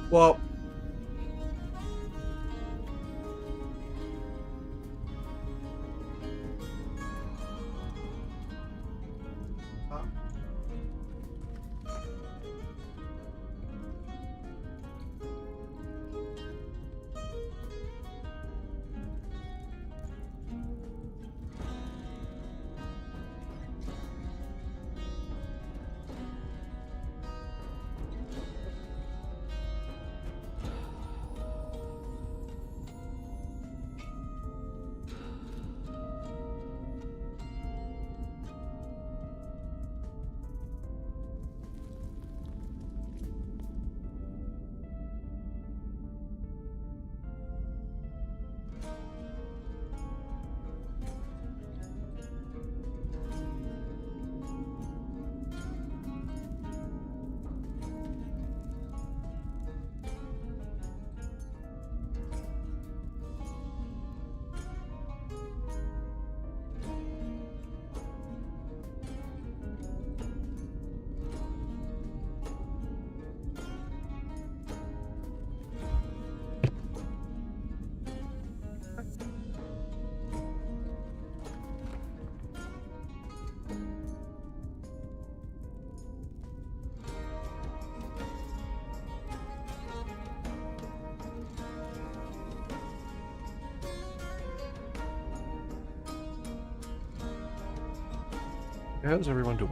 Well, uh, how's everyone doing?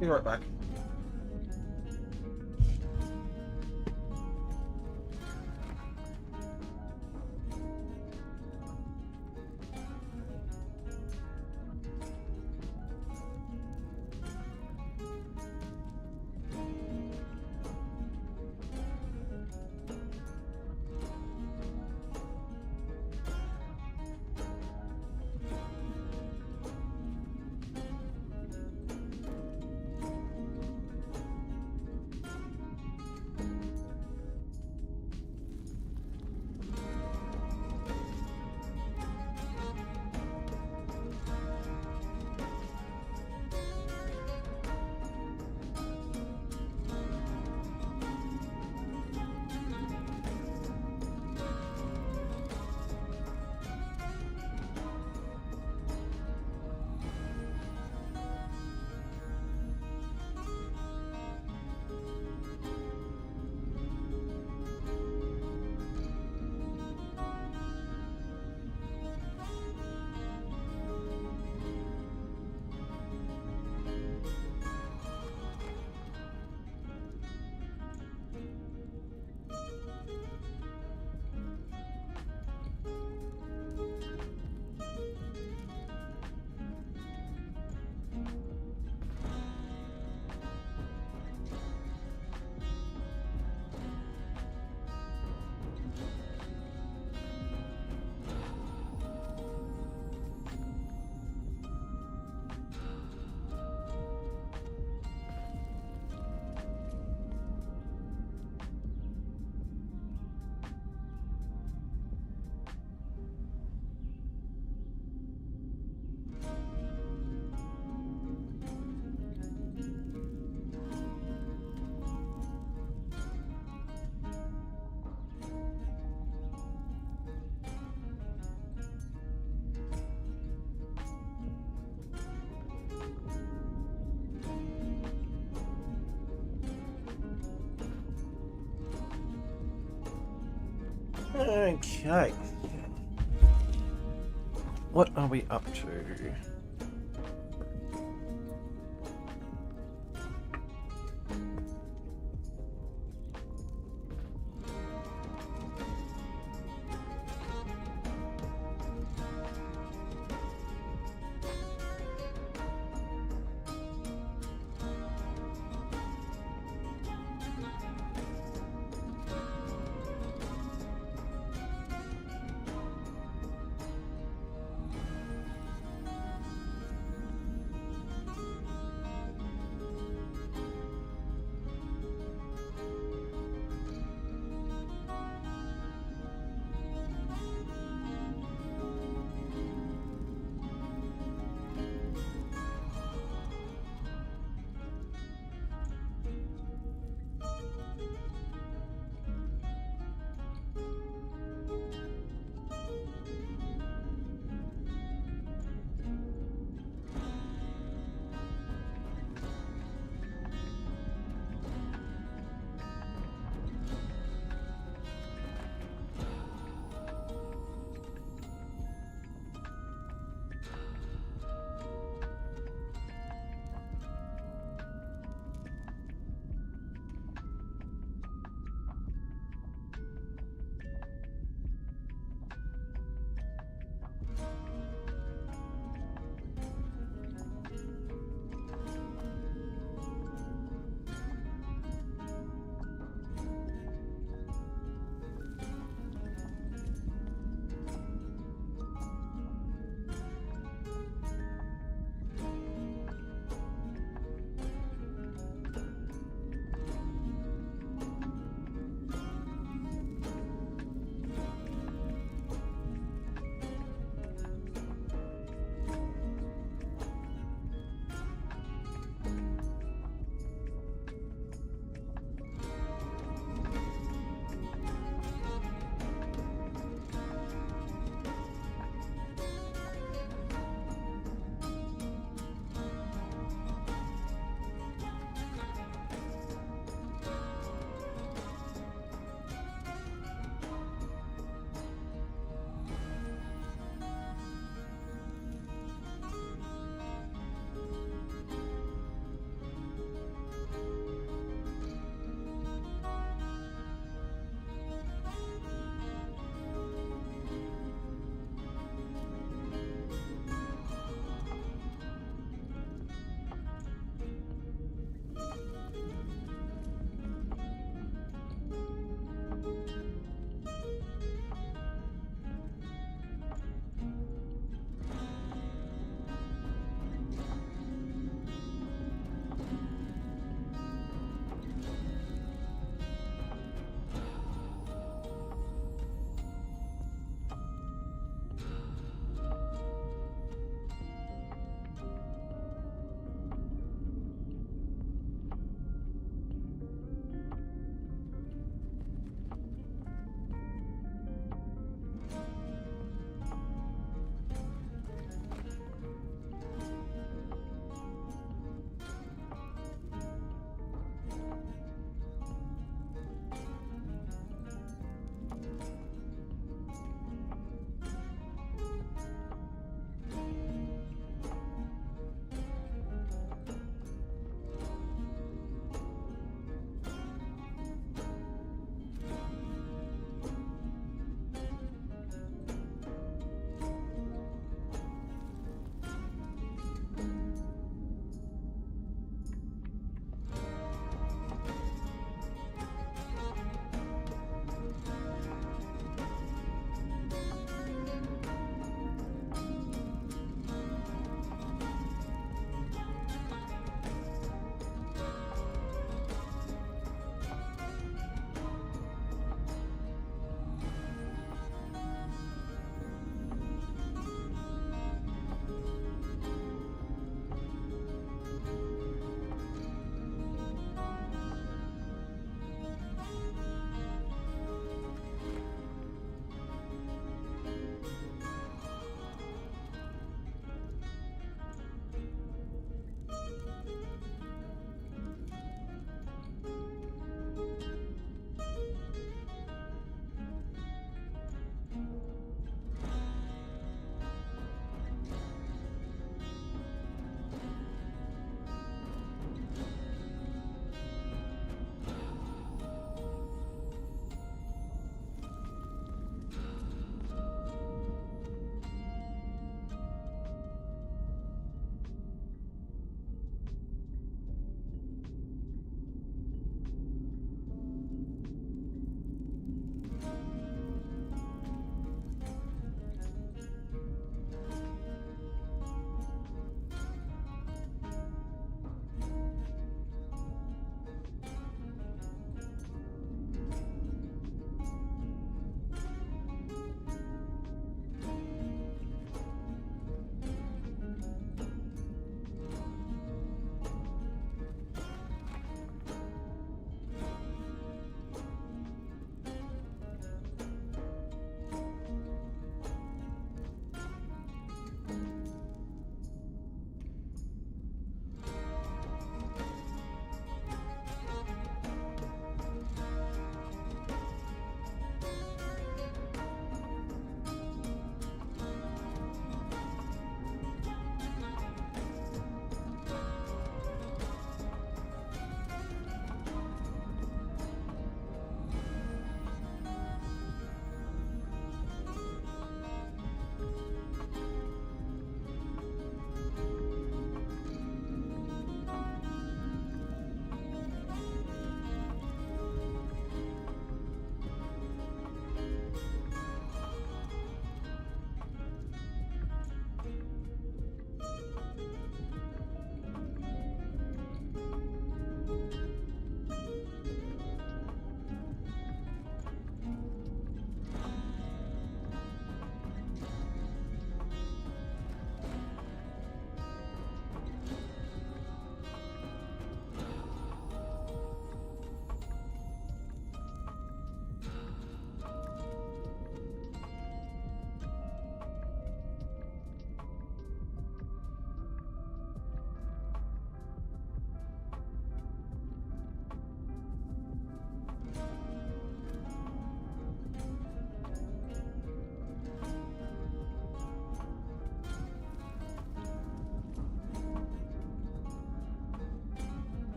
be right back. Okay. What are we up to?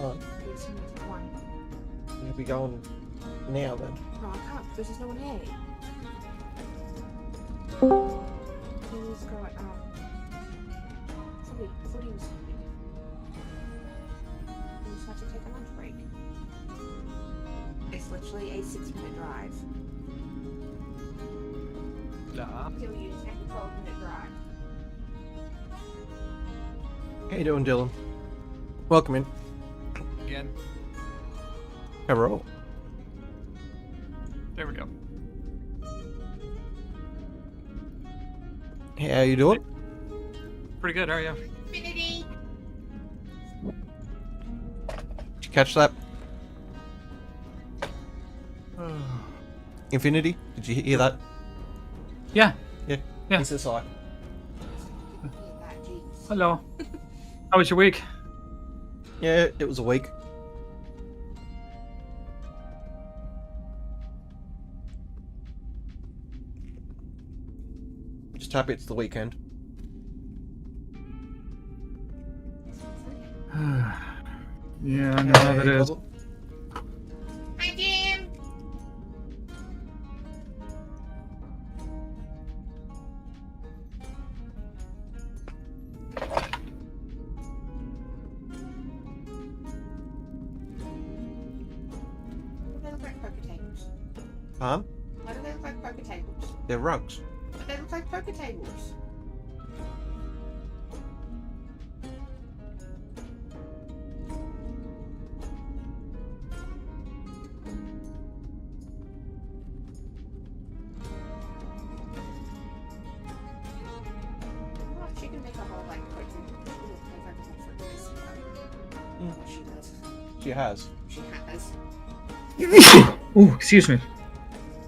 Oh, It's at 1. you'll be going now then. No, I can't because there's no one here. Please go at footy was something. You just have to take a lunch break. It's literally a 6-minute drive. Nah. Kill you, it's a 12-minute drive. How you doing, Dylan? Welcome in. Again. Hello. There we go. How you doing? Pretty good, how are you? Infinity! Did you catch that? Infinity? Did you hear that? Yeah. Yeah. Yeah. He says hi. Hello. How was your week? Yeah, it was a week. Just happy it's the weekend. Yeah, I know that is. Hi, Jim! They look like poker tables. Huh? Why do they look like poker tables? They're rugs. But they look like poker tables. Well, she can make a whole like poker for this. Mm. She does. She has. She has. Ooh, excuse me.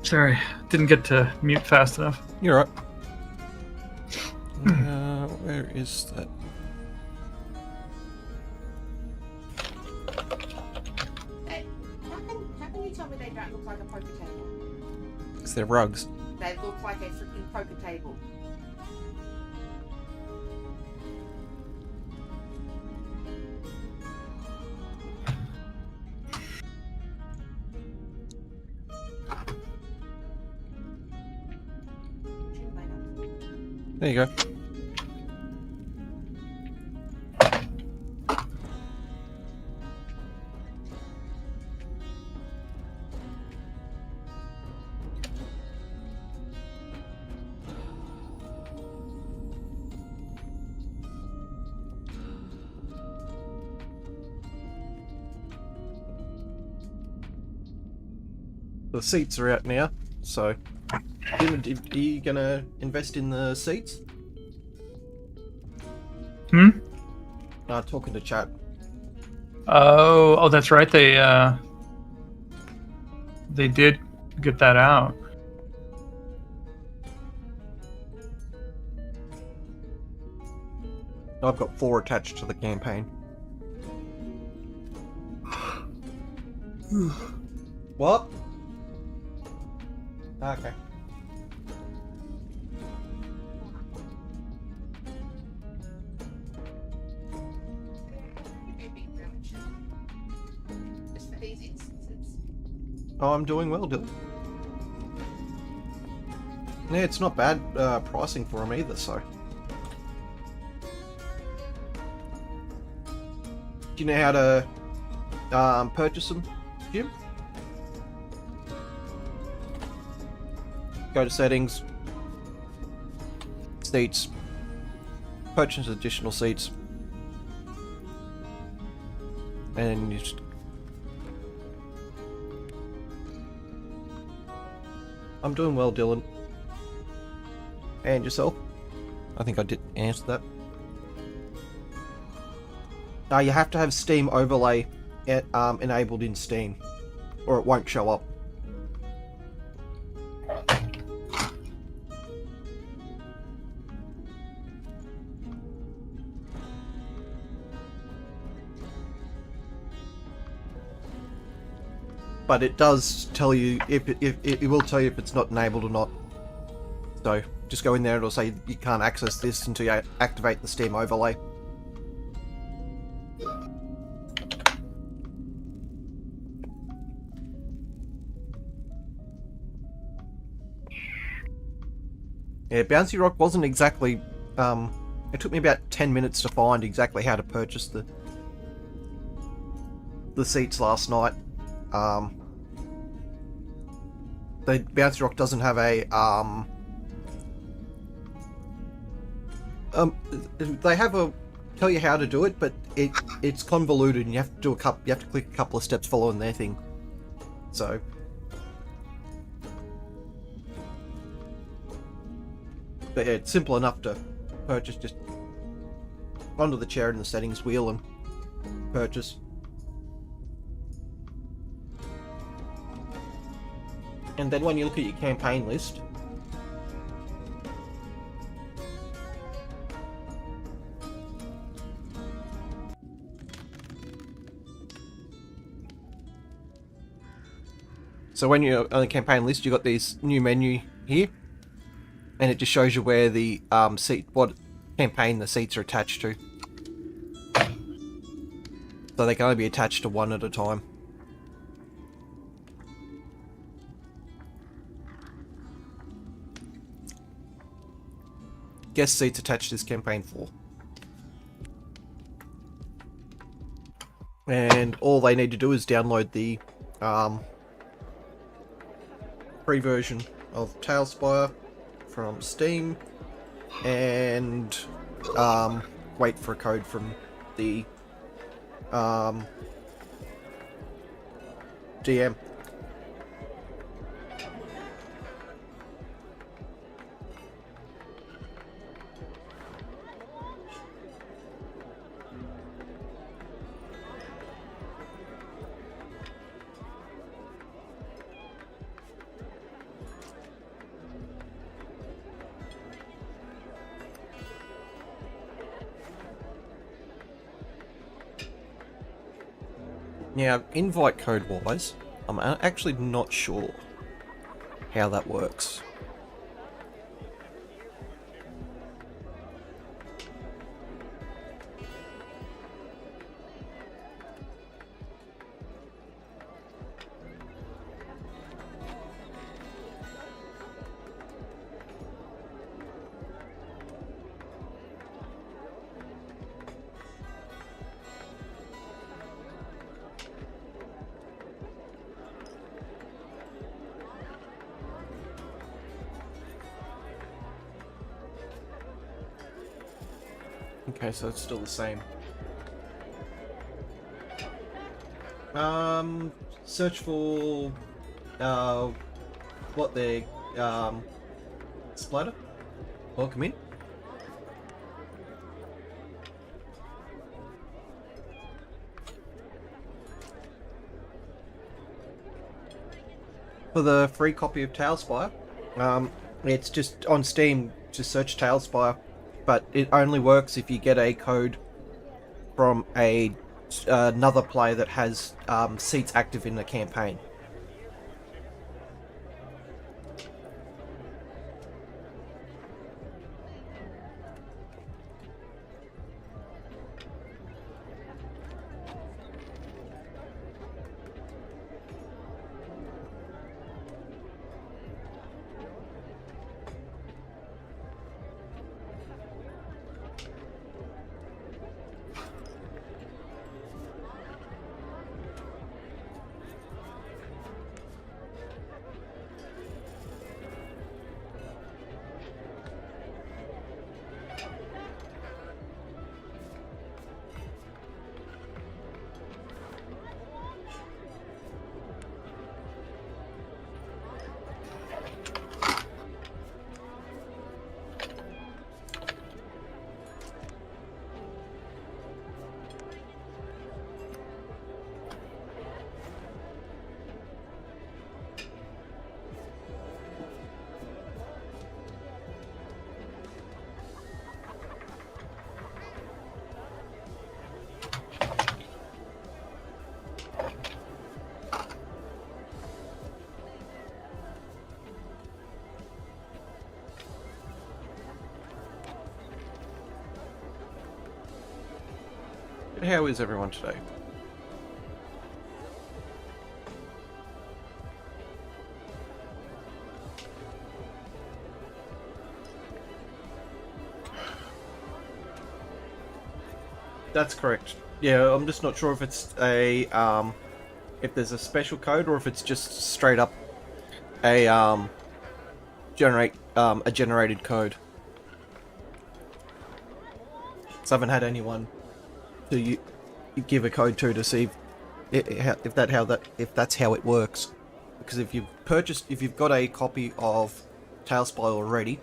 Sorry, didn't get to mute fast enough. You're right. Where is that? Hey, how can you tell me they don't look like a poker table? Because they're rugs. They look like a freaking poker table. There you go. The seats are out now, so are you gonna invest in the seats? Talking to chat. Oh, that's right. They did get that out. I've got 4 attached to the campaign. What? Okay. Just for these instances. Oh, I'm doing well, Dylan. Yeah, it's not bad pricing for them either, so. Do you know how to purchase them, Jim? Go to settings, seats, purchase additional seats, and you just... I'm doing well, Dylan. And yourself? I think I did answer that. You have to have Steam overlay enabled in Steam, or it won't show up. But it does tell you if it will tell you if it's not enabled or not. So just go in there and it'll say you can't access this until you activate the Steam overlay. Yeah, Bouncy Rock wasn't exactly... it took me about 10 minutes to find exactly how to purchase the seats last night. The Bouncy Rock doesn't have a... they have a... tell you how to do it, but it's convoluted and you have to do you have to click a couple of steps following their thing. So... but yeah, it's simple enough to purchase, just onto the chair in the settings wheel and purchase. And then when you look at your campaign list, so when you're on the campaign list, you've got this new menu here, and it just shows you where the what campaign the seats are attached to. So they can only be attached to one at a time. Guest seats attached to this campaign 4. And all they need to do is download the free version of Tailspire from Steam and wait for a code from the DM. Now, invite code wise, I'm actually not sure how that works. Okay, so it's still the same. Search for what the splatter. Welcome in. For the free copy of Tailspire, it's just on Steam. Just search Tailspire. But it only works if you get a code from another player that has seats active in the campaign. How is everyone today? That's correct. Yeah, I'm just not sure if it's a if there's a special code or if it's just straight up a a generated code. So I haven't had anyone to you give a code to see if that's how it works. Because if you've got a copy of Tailspy already,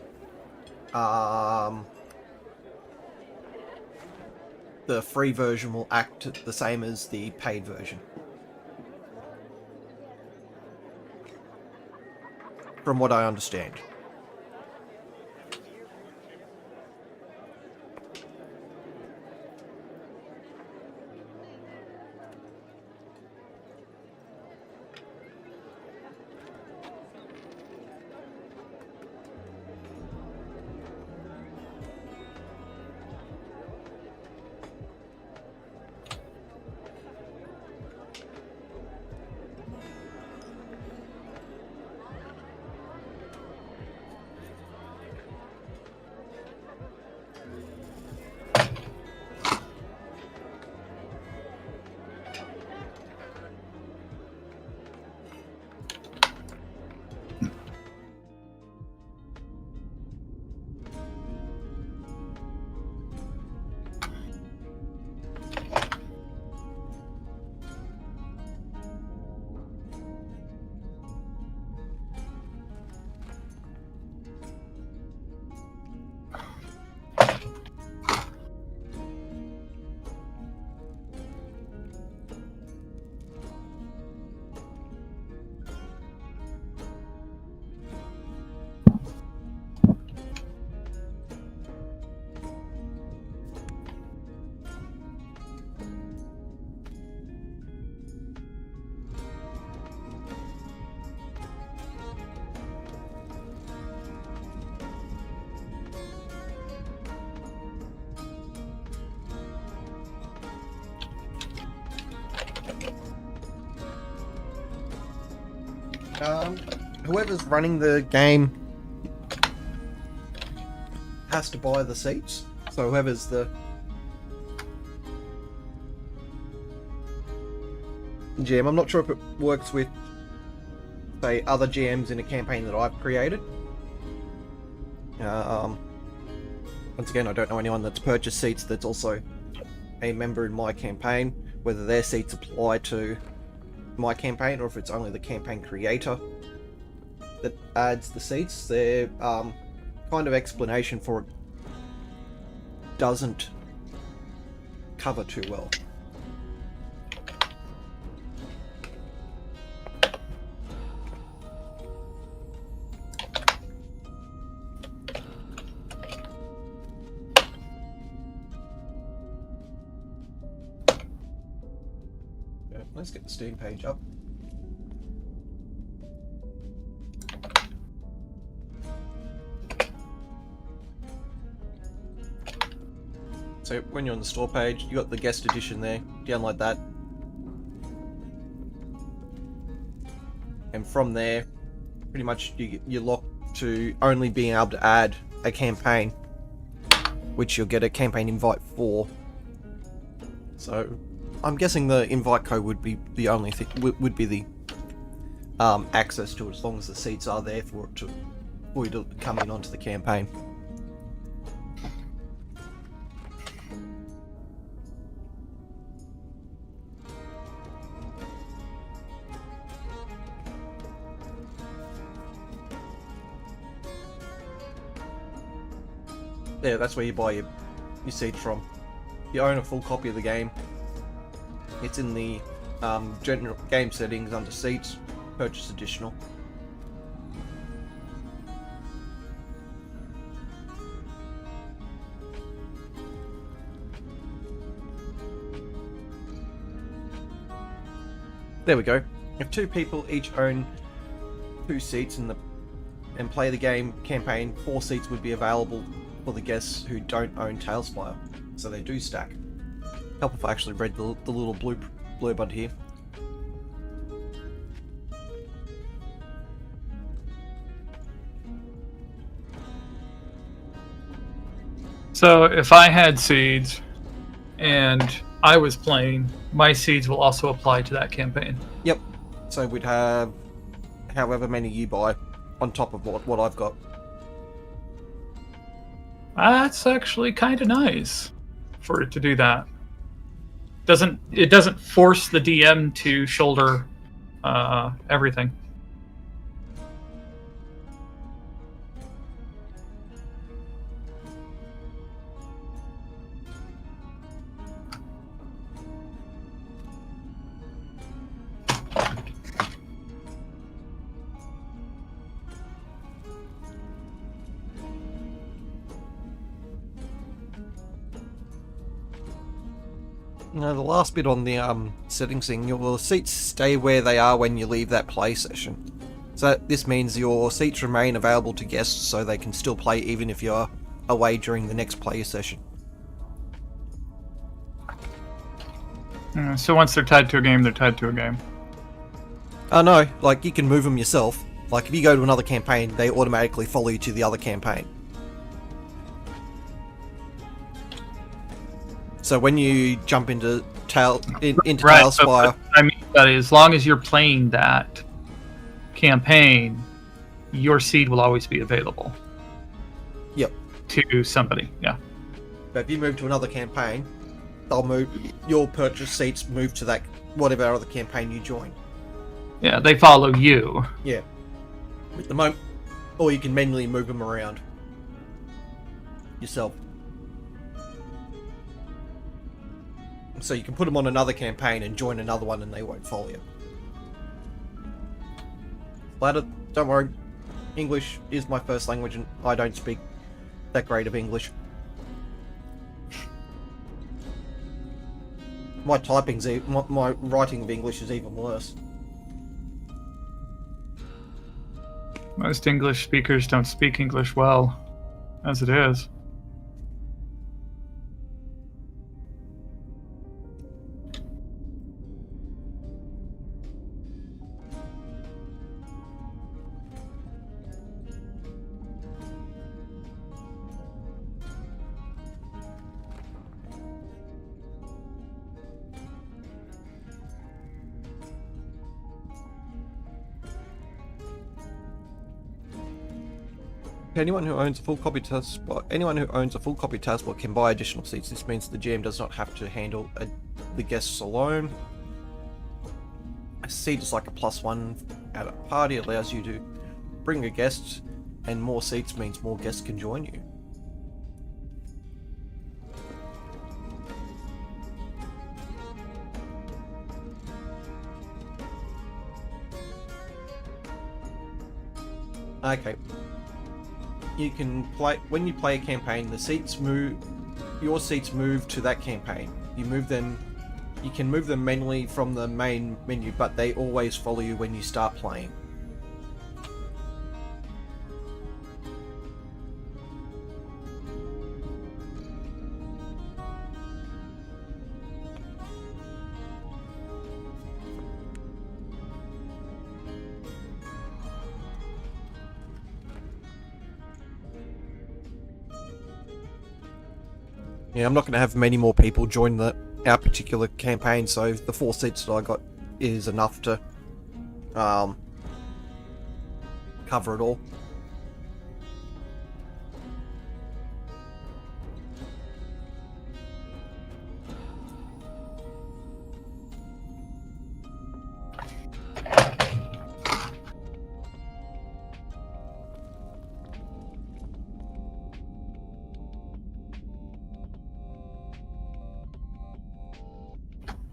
the free version will act the same as the paid version. From what I understand. Whoever's running the game has to buy the seats. So whoever's the GM, I'm not sure if it works with, say, other GMs in a campaign that I've created. Once again, I don't know anyone that's purchased seats that's also a member in my campaign, whether their seats apply to my campaign or if it's only the campaign creator that adds the seats. Their kind of explanation for it doesn't cover too well. Let's get the Steam page up. So when you're on the store page, you got the guest edition there. Download that, and from there, pretty much you're locked to only being able to add a campaign, which you'll get a campaign invite for. So I'm guessing the invite code would be the only thing, would be the access to it, as long as the seats are there for you to come in onto the campaign. Yeah, that's where you buy your seats from. You own a full copy of the game. It's in the general game settings under seats, purchase additional. There we go. If two people each own 2 seats and play the game campaign, 4 seats would be available for the guests who don't own Tailspire, so they do stack. Help if I actually read the little blurb under here. So if I had seeds and I was playing, my seeds will also apply to that campaign. Yep. So we'd have however many you buy on top of what I've got. That's actually kind of nice for it to do that. It doesn't force the DM to shoulder everything. Now, the last bit on the settings thing, your seats stay where they are when you leave that play session. So this means your seats remain available to guests so they can still play even if you're away during the next play session. So once they're tied to a game, they're tied to a game. Oh no, like you can move them yourself. Like if you go to another campaign, they automatically follow you to the other campaign. So when you jump into Tailspire, I mean, that is, as long as you're playing that campaign, your seed will always be available. Yep. To somebody, yeah. But if you move to another campaign, they'll move your purchase seats move to that whatever other campaign you join. Yeah, they follow you. Yeah. At the moment, or you can manually move them around yourself. So you can put them on another campaign and join another one and they won't follow you. Ladder, don't worry. English is my first language and I don't speak that great of English. My writing of English is even worse. Most English speakers don't speak English well, as it is. Anyone who owns a full copy Taskbot can buy additional seats. This means the GM does not have to handle the guests alone. A seat is like a +1 at a party. It allows you to bring a guest, and more seats means more guests can join you. Okay. You can play when you play a campaign. The seats move. Your seats move to that campaign. You move them. You can move them manually from the main menu, but they always follow you when you start playing. Yeah, I'm not going to have many more people join our particular campaign, so the 4 seats that I got is enough to cover it all.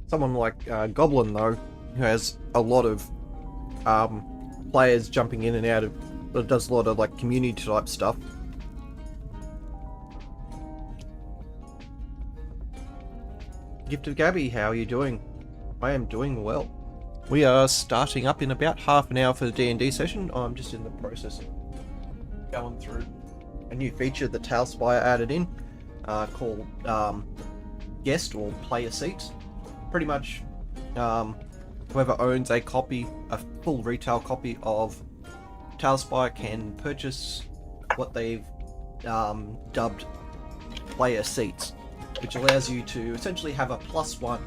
Someone like Goblin, though, who has a lot of players jumping in and out of, does a lot of like community type stuff. Gifted Gabby, how are you doing? I am doing well. We are starting up in about half an hour for the D&D session. I'm just in the process of going through a new feature that Tailspire added in called Guest or Player Seats. Pretty much whoever owns a full retail copy of Tailspire can purchase what they've dubbed player seats. which allows you to essentially have a +1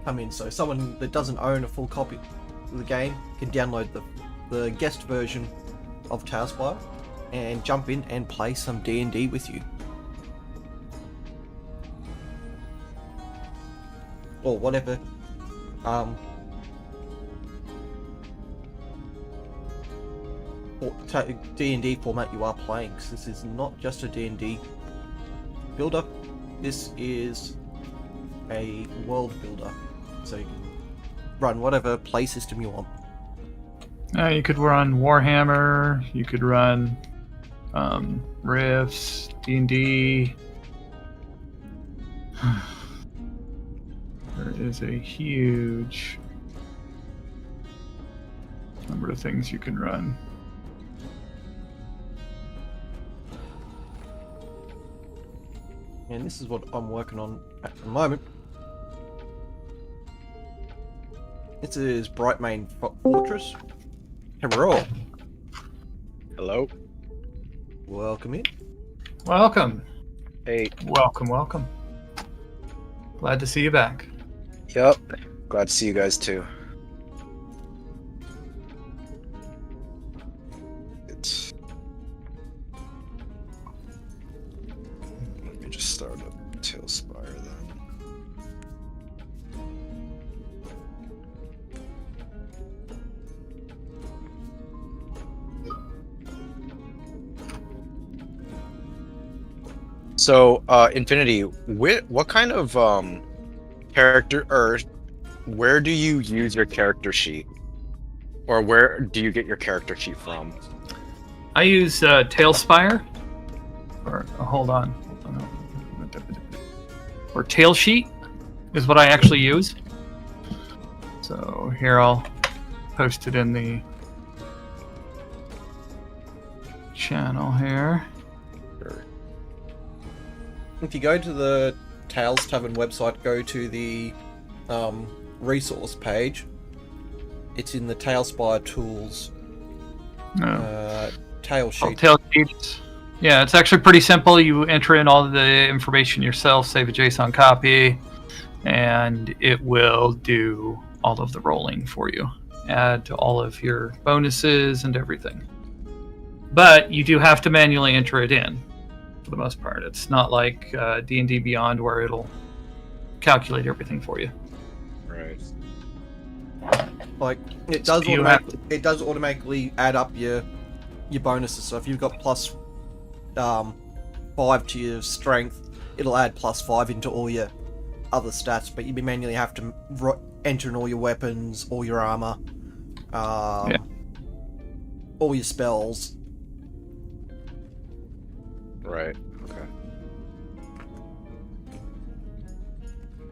come in. So someone that doesn't own a full copy of the game can download the guest version of Tailspire and jump in and play some D&D with you. Or whatever D&D format you are playing, because this is not just a D&D builder, this is a world builder, so you can run whatever play system you want. You could run Warhammer, you could run Rifts, D&D. There is a huge number of things you can run. And this is what I'm working on at the moment. This is Brightmane Fortress. Hello. Hello. Welcome in. Welcome. Hey. Welcome. Glad to see you back. Yep. Glad to see you guys too. Let me just start up Tailspire then. So, Infinity, what kind of character, or where do you use your character sheet? Or where do you get your character sheet from? I use Tailspire. Or hold on. Or Tail Sheet is what I actually use. So here I'll post it in the channel here. If you go to the Tales Tavern website, go to the resource page. It's in the Tailspire Tools tail sheet. Tail sheets. Yeah, it's actually pretty simple. You enter in all the information yourself, save a JSON copy, and it will do all of the rolling for you. Add to all of your bonuses and everything. But you do have to manually enter it in. For the most part, it's not like D&D Beyond where it'll calculate everything for you. Right. Like it does automatically add up your bonuses. So if you've got +5 to your strength, it'll add +5 into all your other stats. But you manually have to enter in all your weapons, all your armor, all your spells. Right. Okay.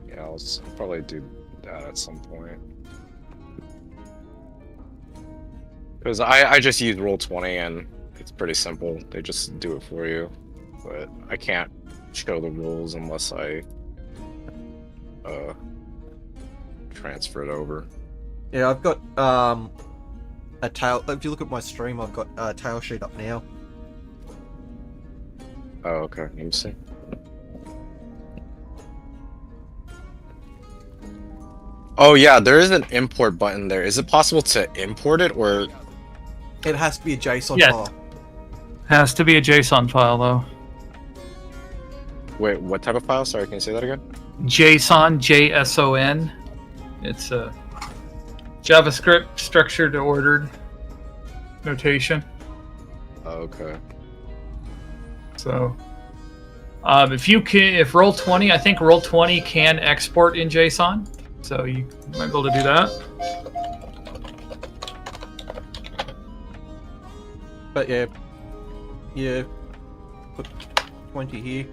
Yeah, I'll probably do that at some point. Because I just use Roll20 and it's pretty simple. They just do it for you. But I can't show the rules unless I transfer it over. Yeah, I've got a tail. If you look at my stream, I've got a tail sheet up now. Oh, okay. Let me see. Oh yeah, there is an import button there. Is it possible to import it, or It has to be a JSON Yes. file. Has to be a JSON file though. wait, what type of file? Sorry, can you say that again? JSON, JSON. It's a JavaScript structured ordered notation. Oh, okay. So, if Roll20, I think Roll20 can export in JSON, so you might be able to do that. But yeah, put 20 here.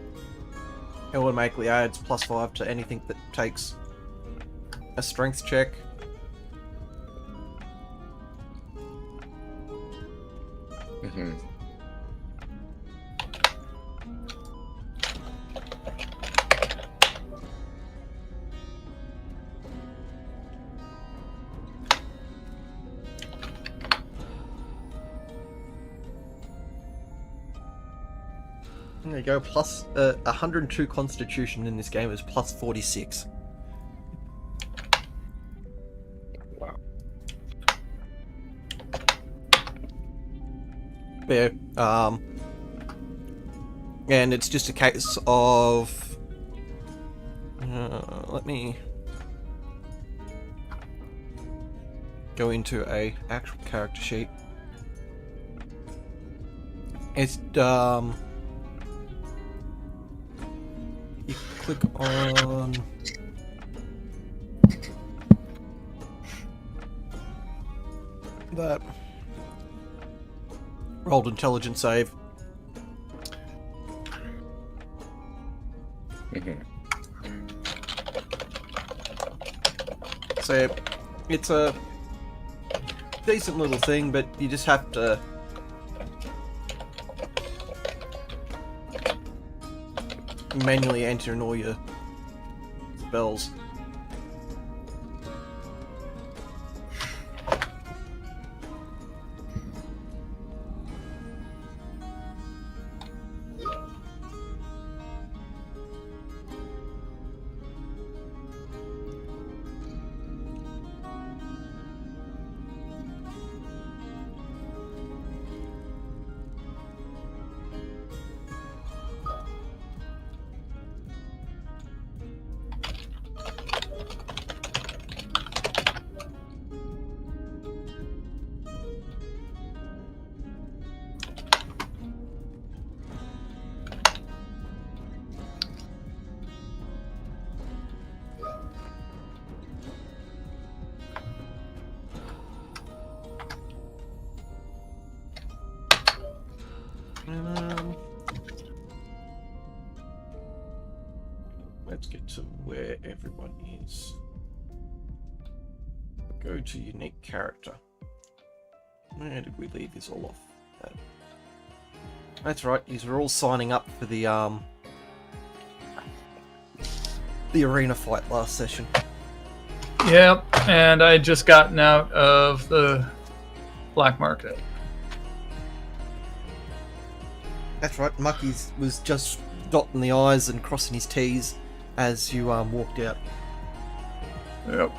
It automatically adds +5 to anything that takes a strength check. Mm-hmm. There you go. Plus 102 Constitution in this game is plus 46. Wow. Yeah. And it's just a case of. Let me go into a actual character sheet. It's you click on that rolled intelligence save. So it's a decent little thing, but you just have to manually enter in all your spells. Let's get to where everyone is. Go to unique character. Where did we leave this all off? That's right, these are all signing up for the arena fight last session. Yep, and I just gotten out of the black market. That's right, Mucky's was just dotting the I's and crossing his T's as you walked out. Yep.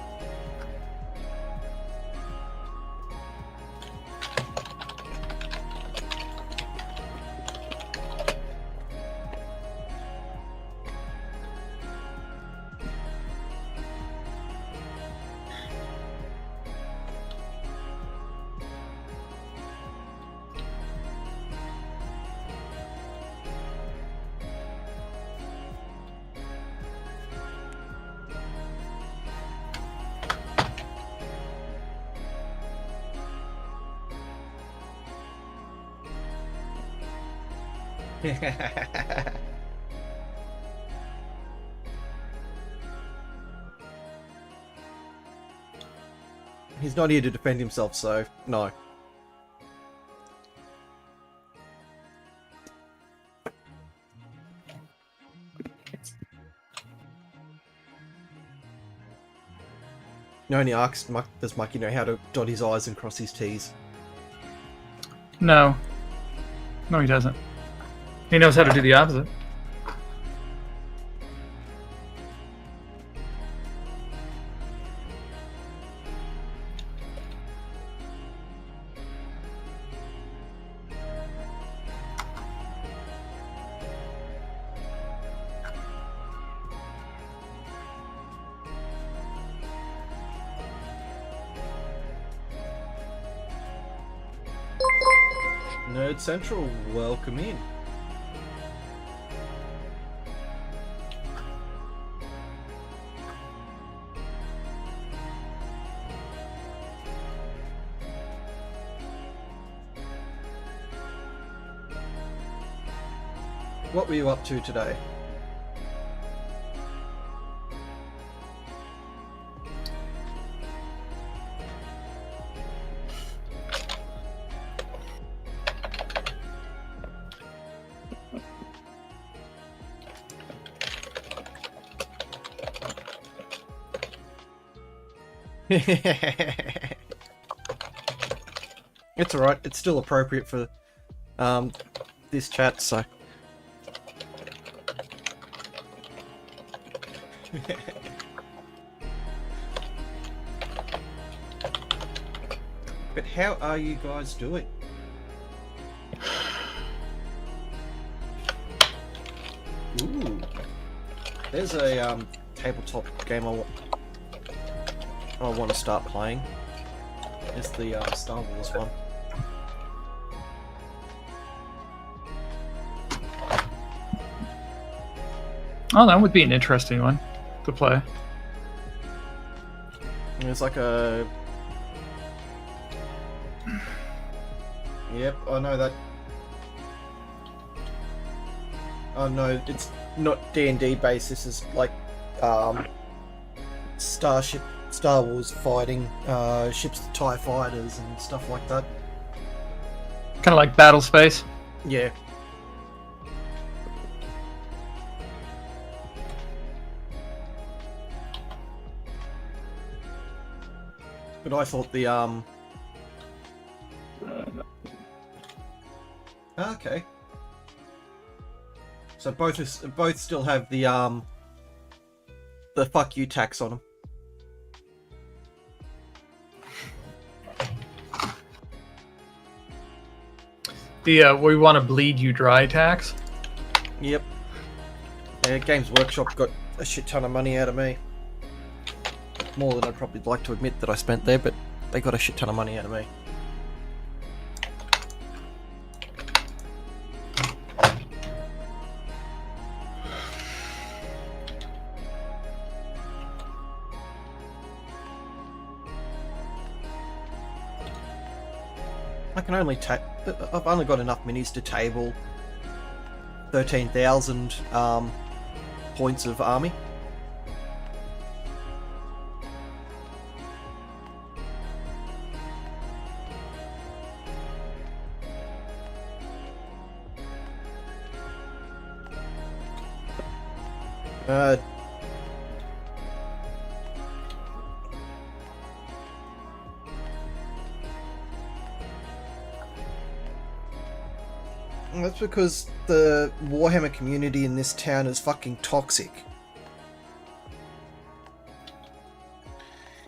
He's not here to defend himself, so no. You only asked, does Mikey know how to dot his I's and cross his T's? No. No, he doesn't. He knows how to do the opposite. Nerd Central, welcome in. What were you up to today? It's alright, it's still appropriate for this chat, so But how are you guys doing? Ooh. There's a tabletop game I want to start playing. It's the Star Wars one. Oh, that would be an interesting one to play. It's like a... Yep, I know that. Oh no, it's not D&D based. This is like Star Wars fighting ships, the TIE fighters and stuff like that. Kind of like Battle Space. Yeah. But I thought the okay. So both still have the fuck you tax on them. The we want to bleed you dry tax. Yep. Yeah, Games Workshop got a shit ton of money out of me. More than I'd probably like to admit that I spent there, but they got a shit ton of money out of me. I can only I've only got enough minis to table 13,000 points of army. That's because the Warhammer community in this town is fucking toxic.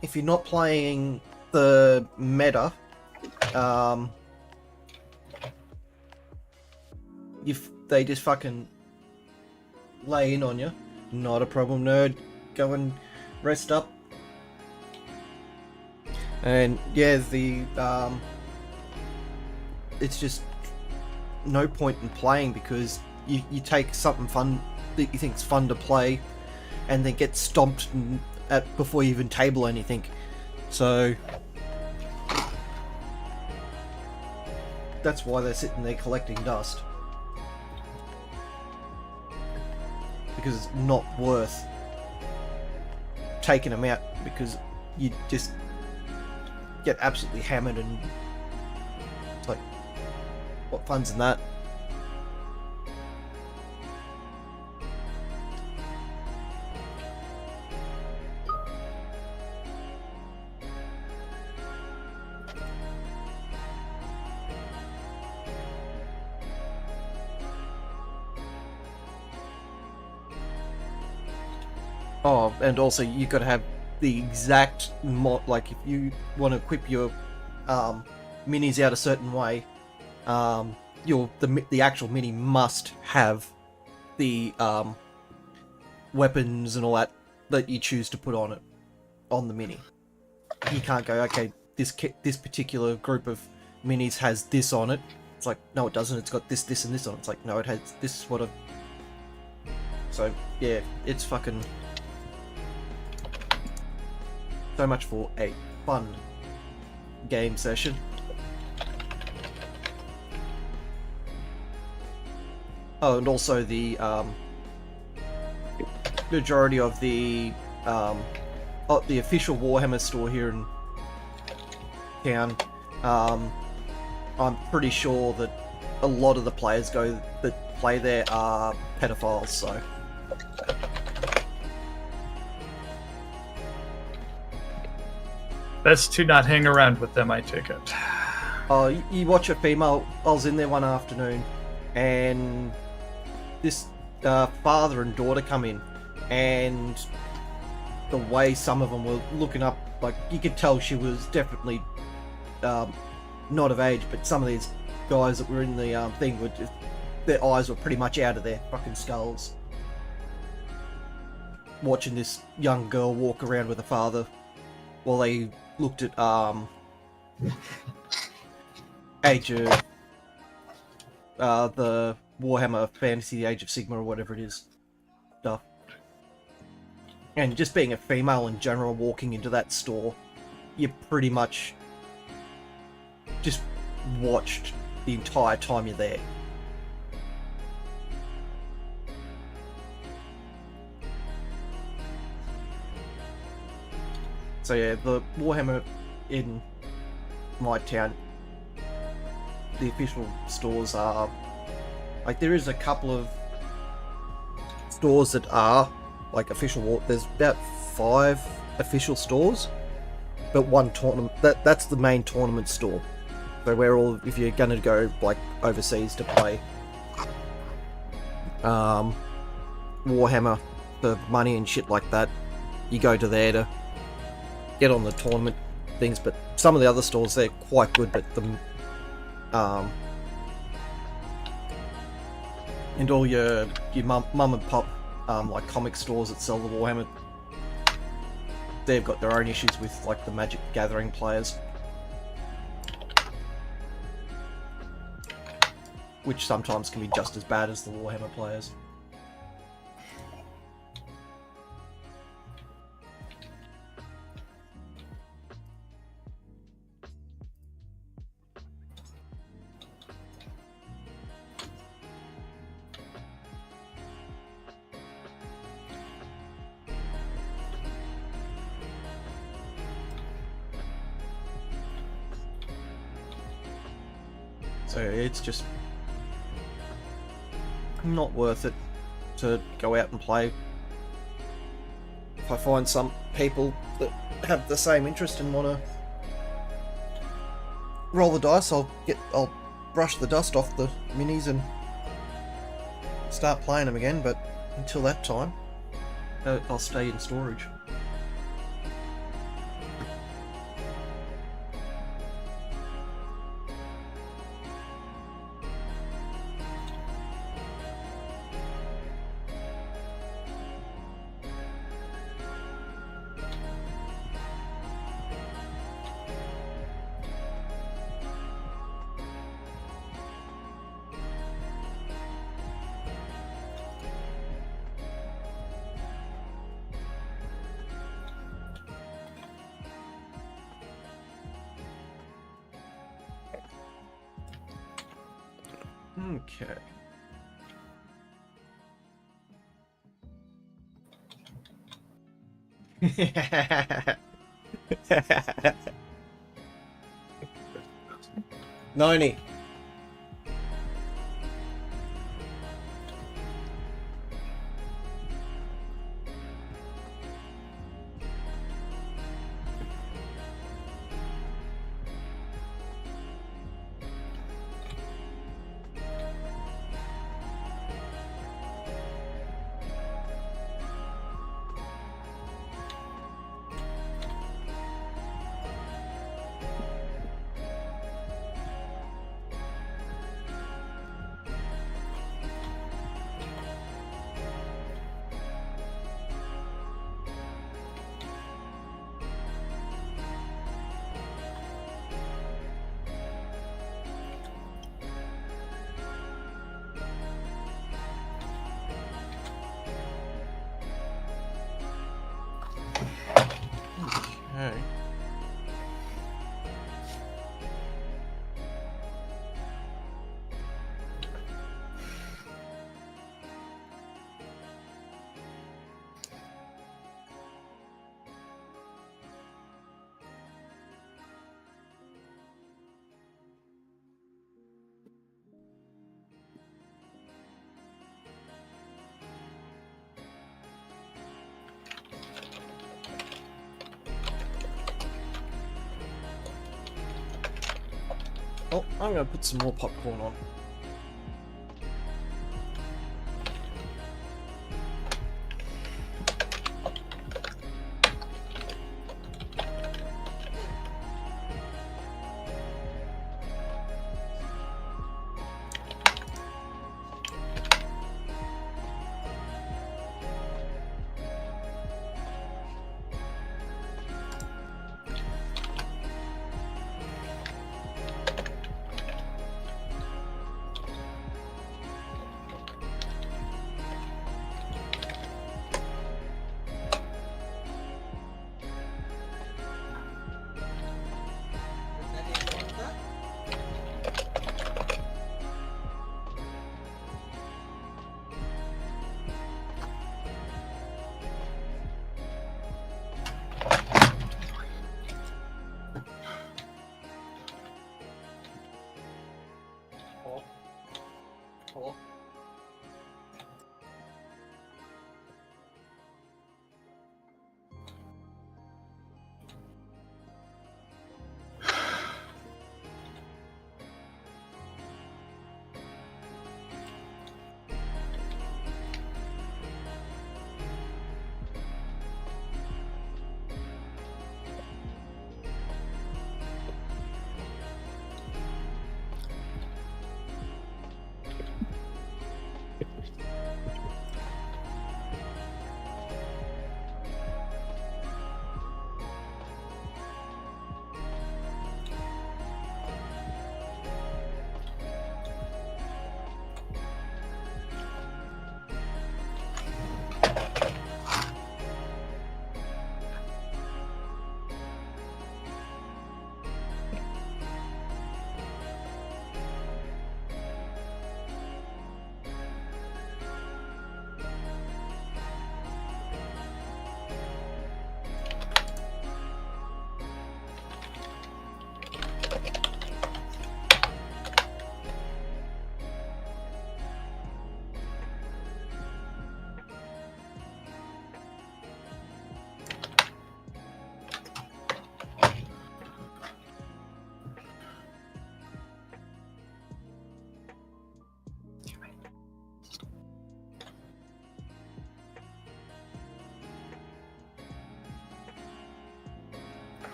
If you're not playing the meta, they just fucking lay in on you. Not a problem, nerd. Go and rest up. And yeah, it's just no point in playing because you take something fun that you think's fun to play and then get stomped at before you even table anything. So that's why they're sitting there collecting dust. Because it's not worth taking them out because you just get absolutely hammered and it's like, what fun's in that? Oh, and also you got to have the exact mod. Like if you want to equip your minis out a certain way, the actual mini must have the weapons and all that you choose to put on it on the mini. You can't go, okay, this particular group of minis has this on it. It's like, no, it doesn't. It's got this, this, and this on it. It's like, no, it has this. What a. So yeah, it's fucking. So much for a fun game session. Oh, and also the majority of the official Warhammer store here in town, I'm pretty sure that a lot of the players that play there are pedophiles, so. Best to not hang around with them, I take it. Oh, you watch a female. I was in there one afternoon, and this father and daughter come in, and the way some of them were looking up, like you could tell she was definitely not of age, but some of these guys that were in the thing were just, their eyes were pretty much out of their fucking skulls. Watching this young girl walk around with her father while they looked at Age of the Warhammer Fantasy Age of Sigma or whatever it is stuff. And just being a female in general walking into that store, you pretty much just watched the entire time you're there. So yeah, the Warhammer in my town, the official stores are, like there is a couple of stores that are like official, there's about 5 official stores, but one tournament, that's the main tournament store. So where all, if you're gonna go like overseas to play Warhammer for money and shit like that, you go to there to get on the tournament things. But some of the other stores, they're quite good, but the and all your mum and pop like comic stores that sell the Warhammer, they've got their own issues with like the Magic the Gathering players, which sometimes can be just as bad as the Warhammer players. So it's just not worth it to go out and play. If I find some people that have the same interest and want to roll the dice, I'll brush the dust off the minis and start playing them again. But until that time, I'll stay in storage. Okay. Noni. Okay. Oh, I'm gonna put some more popcorn on.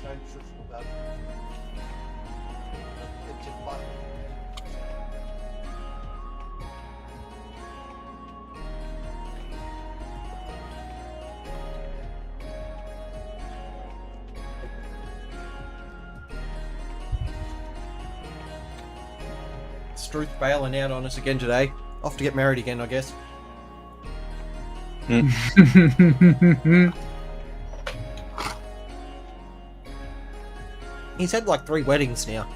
don't shush about it. It's just fun. Struth bailing out on us again today. Off to get married again, I guess. He's had like 3 weddings now.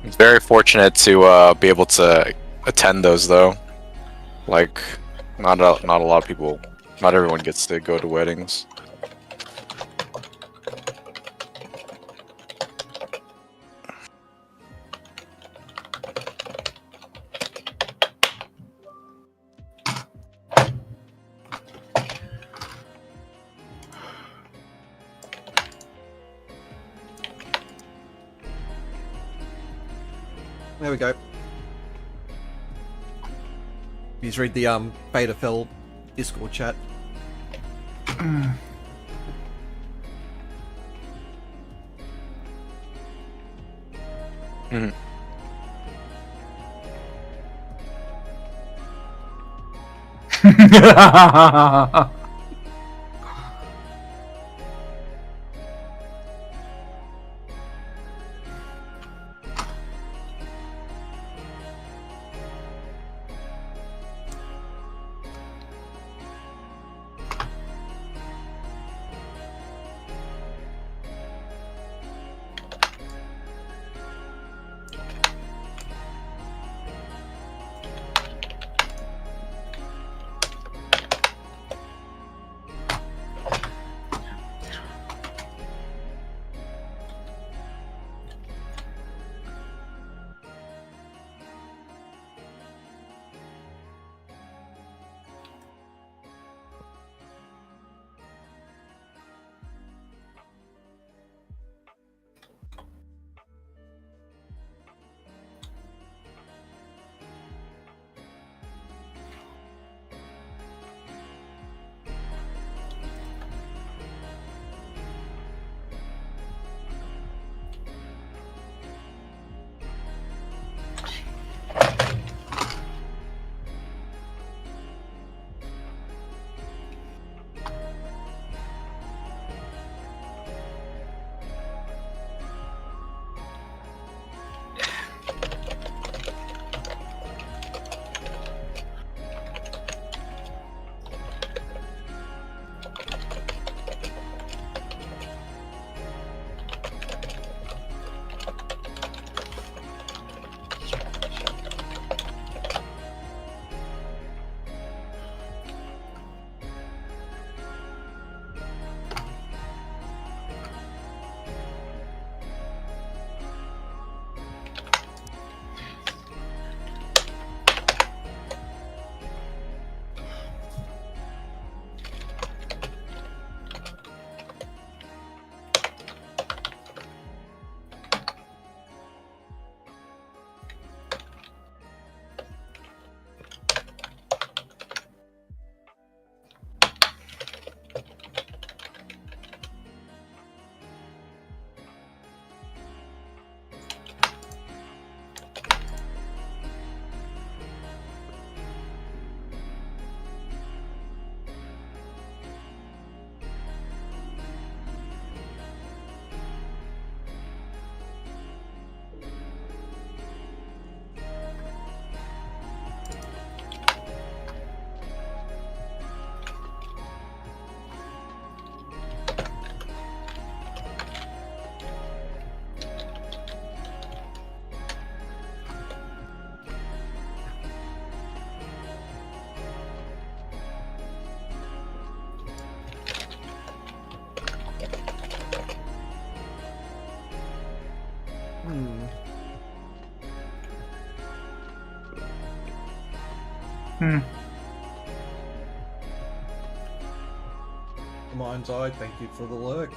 It's very fortunate to be able to attend those, though. Like, not a lot of people, not everyone gets to go to weddings. There we go. Please read the Beta Fell Discord chat. Mhm. Mind's Eye, thank you for the lurk.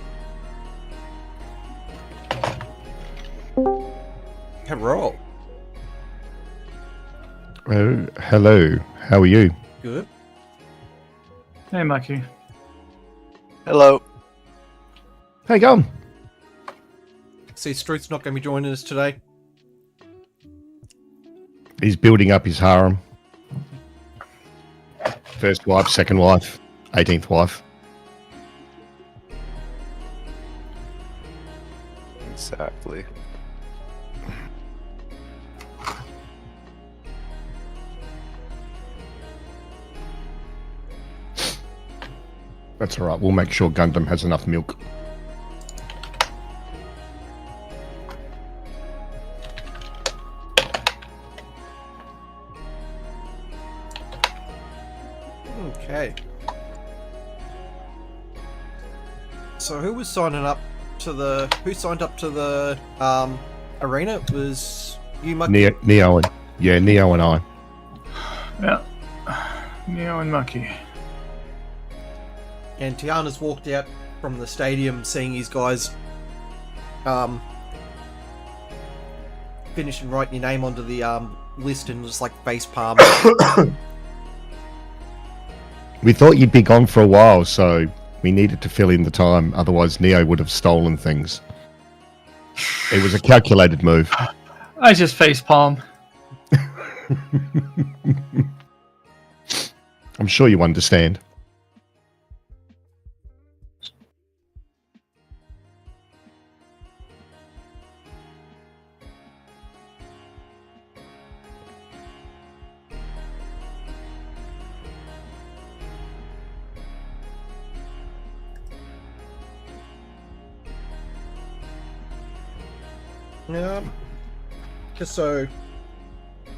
Hello. Oh, hello. How are you? Good. Hey, Mucky. Hello. How you going? See, Struth's not going to be joining us today. He's building up his harem. First wife, second wife, 18th wife. Exactly. That's all right. We'll make sure Gundam has enough milk. Okay. So who was signing up to the... Who signed up to the arena? It was you, Mucky? Neo and... Yeah, Neo and I. Yeah. Neo and Mucky. And Tiana's walked out from the stadium seeing his guys finish and writing your name onto the list and just like face palm. We thought you'd be gone for a while, so we needed to fill in the time. Otherwise, Neo would have stolen things. It was a calculated move. I just face palm. I'm sure you understand. Just so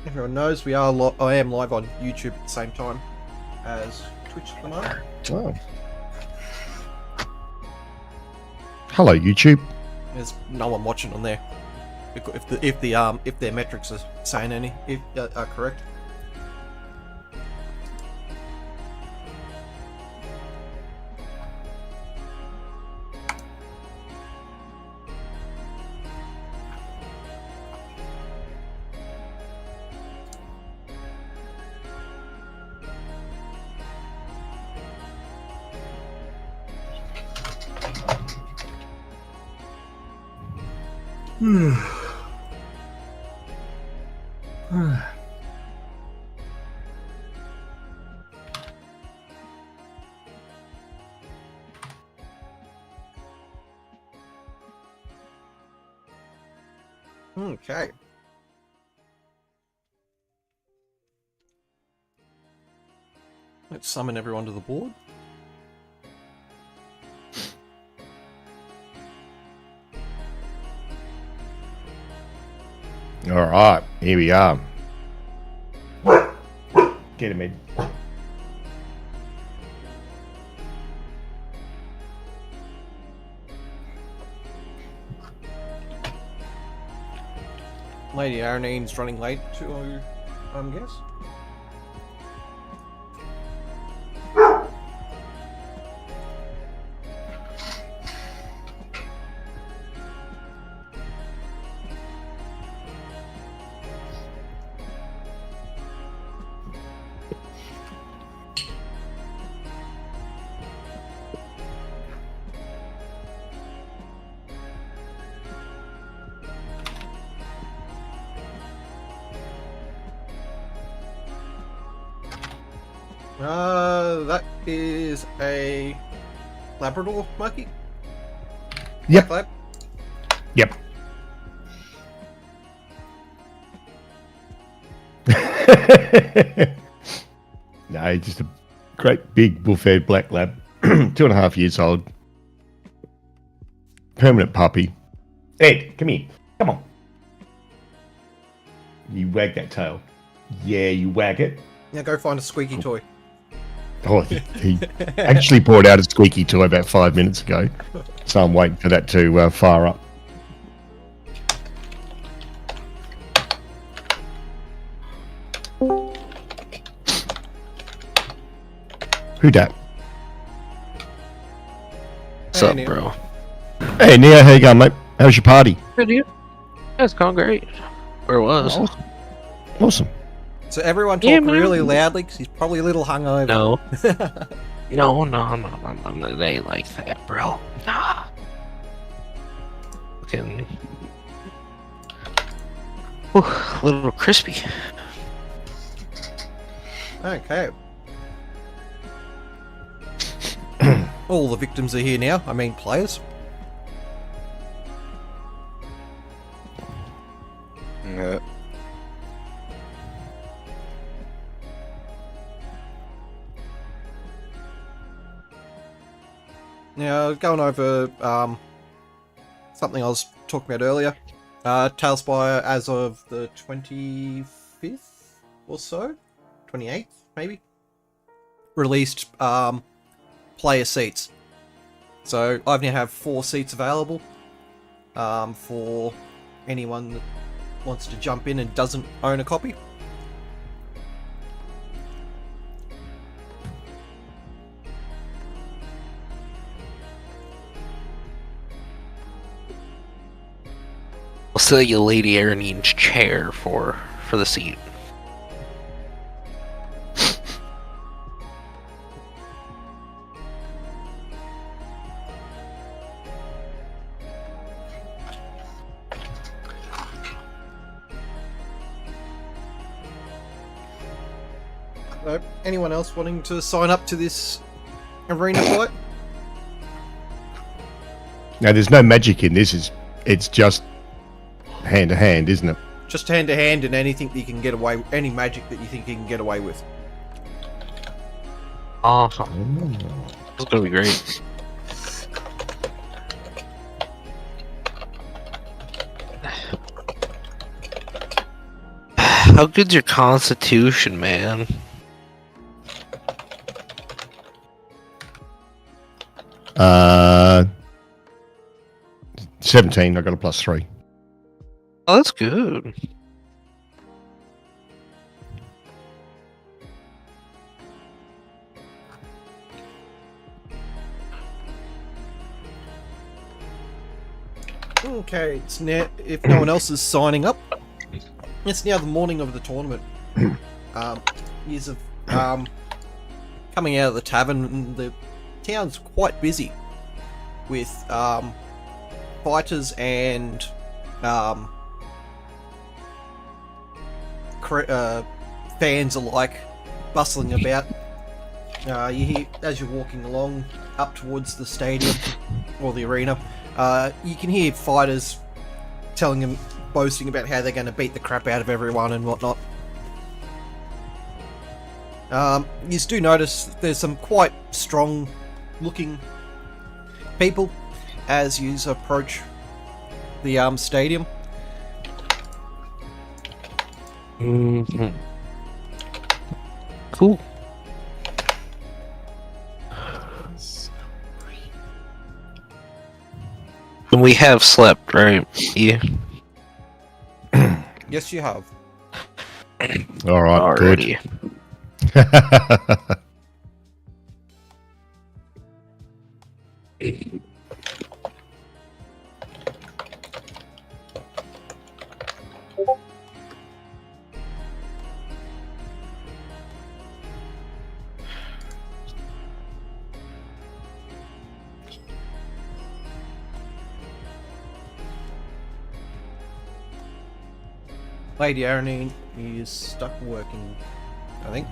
everyone knows, I am live on YouTube at the same time as Twitch at the moment. Oh. Hello, YouTube. There's no one watching on there. If their metrics are saying any, are correct. Okay. Let's summon everyone to the board. All right, here we are. Get him in. Lady Aranine's running late to, guess. That is a Labrador monkey. Yep. Black lab. Yep. No, just a great big bull-fed black lab, 2.5 years old, permanent puppy. Ed, come here. Come on. You wag that tail. Yeah, you wag it. Now go find a squeaky toy. Oh, he actually brought out a squeaky toy about 5 minutes ago, so I'm waiting for that to fire up. Who dat? What's up, Neil. bro? Hey, Nia, how you going, mate? How's your party? Good, you? That's gone great. Where it was? Awesome. So everyone talk Yeah, man. really loudly because he's probably a little hungover. No. No, it ain't like that, bro. Nah. Fucking. Ooh, a little crispy. Okay. All the victims are here now. I mean, players. Yeah. Now, going over something I was talking about earlier. Tailspire as of the 25th or so, 28th maybe, released player seats. So I now have 4 seats available for anyone that wants to jump in and doesn't own a copy. I'll sell you Lady Aranine's chair for the seat. Anyone else wanting to sign up to this arena fight? Now, there's no magic in this. It's just hand to hand, isn't it? Just hand to hand and anything that you can get away, any magic that you think you can get away with. Awesome. This is gonna be great. How good's your constitution, man? Uh, 17. I got a +3. Oh, that's good. Okay, it's now, if no one else is signing up, it's now the morning of the tournament. Years of coming out of the tavern, and the town's quite busy with fighters and fans alike bustling about. You hear, as you're walking along up towards the stadium or the arena, you can hear fighters telling them, boasting about how they're going to beat the crap out of everyone and whatnot. You do notice there's some quite strong looking people as you approach the stadium. Mm-hmm. Cool. And we have slept, right? Yeah. Yes, you have. All right, Already. good. Lady Aranine is stuck working, I think.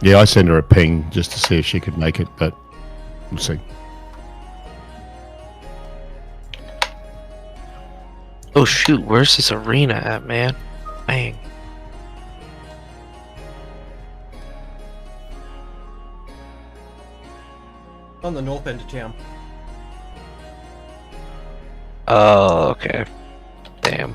Yeah, I sent her a ping just to see if she could make it, but we'll see. Oh shoot, where's this arena at, man? Dang. On the north end of town. Oh, okay. Damn.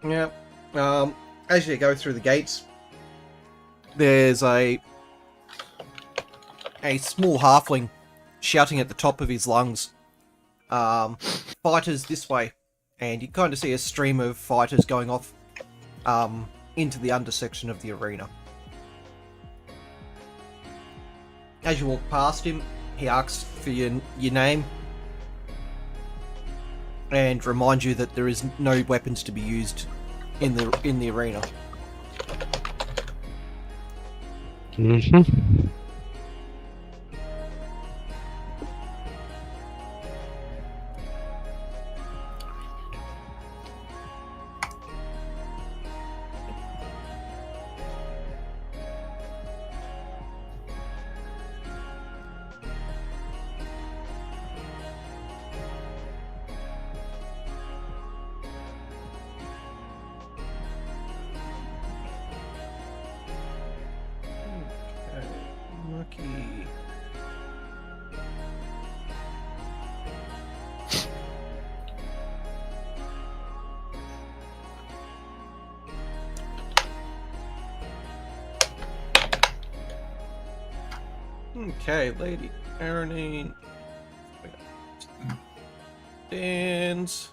Yeah. As you go through the gates, there's a small halfling shouting at the top of his lungs. Fighters this way. and you kind of see a stream of fighters going off into the undersection of the arena. As you walk past him, he asks for your name and reminds you that there is no weapons to be used in the arena. Mm-hmm. Lucky. Okay, Lady Aranine stands.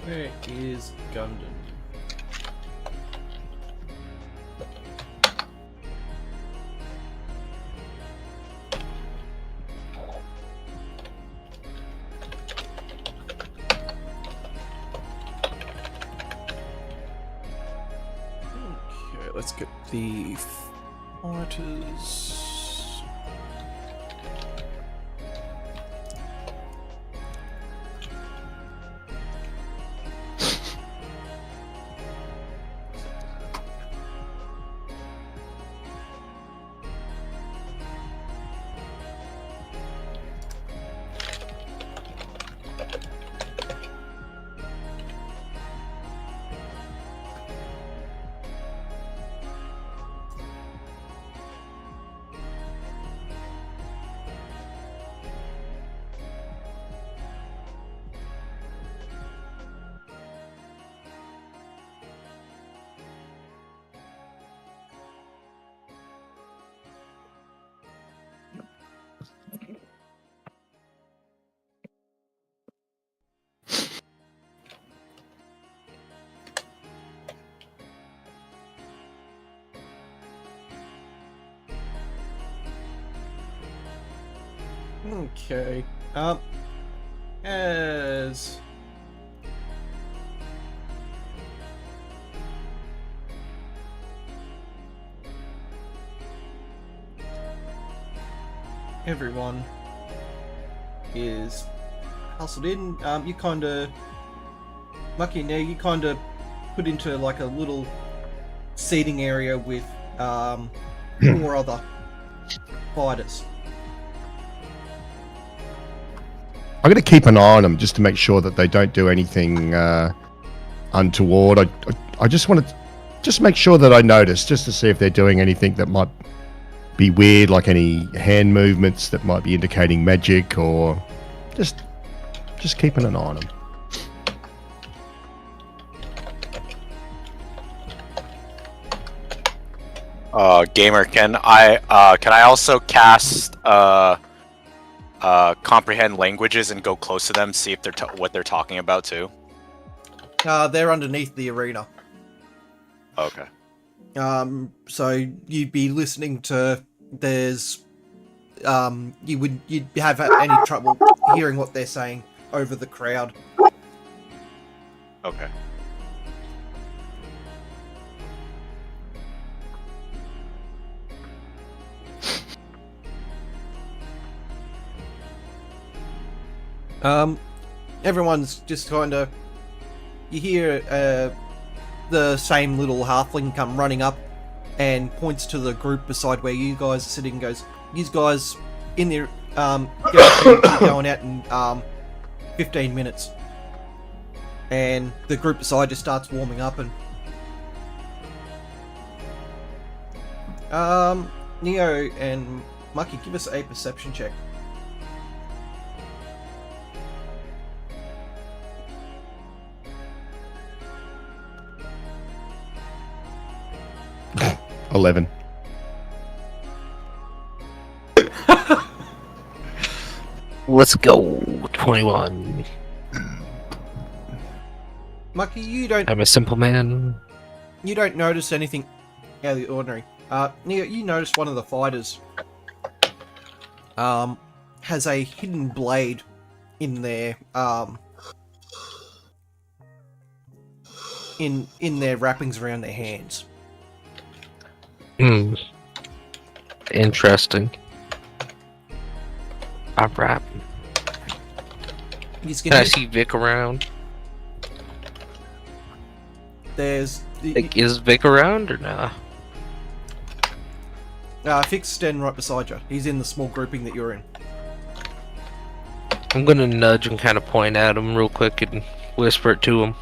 Where is Gundam? Okay, let's get the fighters. Okay. As everyone is hustled in, you kind of, Lucky now, you kind of put into like a little seating area with 4 other fighters. I'm going to keep an eye on them just to make sure that they don't do anything untoward. I just want to just make sure that I notice, just to see if they're doing anything that might be weird, like any hand movements that might be indicating magic, or just keeping an eye on them. Gamer, can I also cast comprehend languages and go close to them, see if they're what they're talking about too? They're underneath the arena. Okay. So you'd be listening to. You'd have any trouble hearing what they're saying over the crowd. Okay. Everyone's just kind of. You hear the same little halfling come running up and points to the group beside where you guys are sitting and goes, "You guys in there, going out in 15 minutes." And the group beside just starts warming up and Neo and Mucky, give us a perception check. 11. Let's go. 21. Mucky, you don't I'm a simple man. notice anything out of the ordinary. Neo, you notice one of the fighters has a hidden blade in their in their wrappings around their hands. Hmm. Interesting. Alright. You Can I see Vic around? There's Like, is Vic around or nah? Fix standing right beside you. He's in the small grouping that you're in. I'm gonna nudge and kind of point at him real quick and whisper it to him.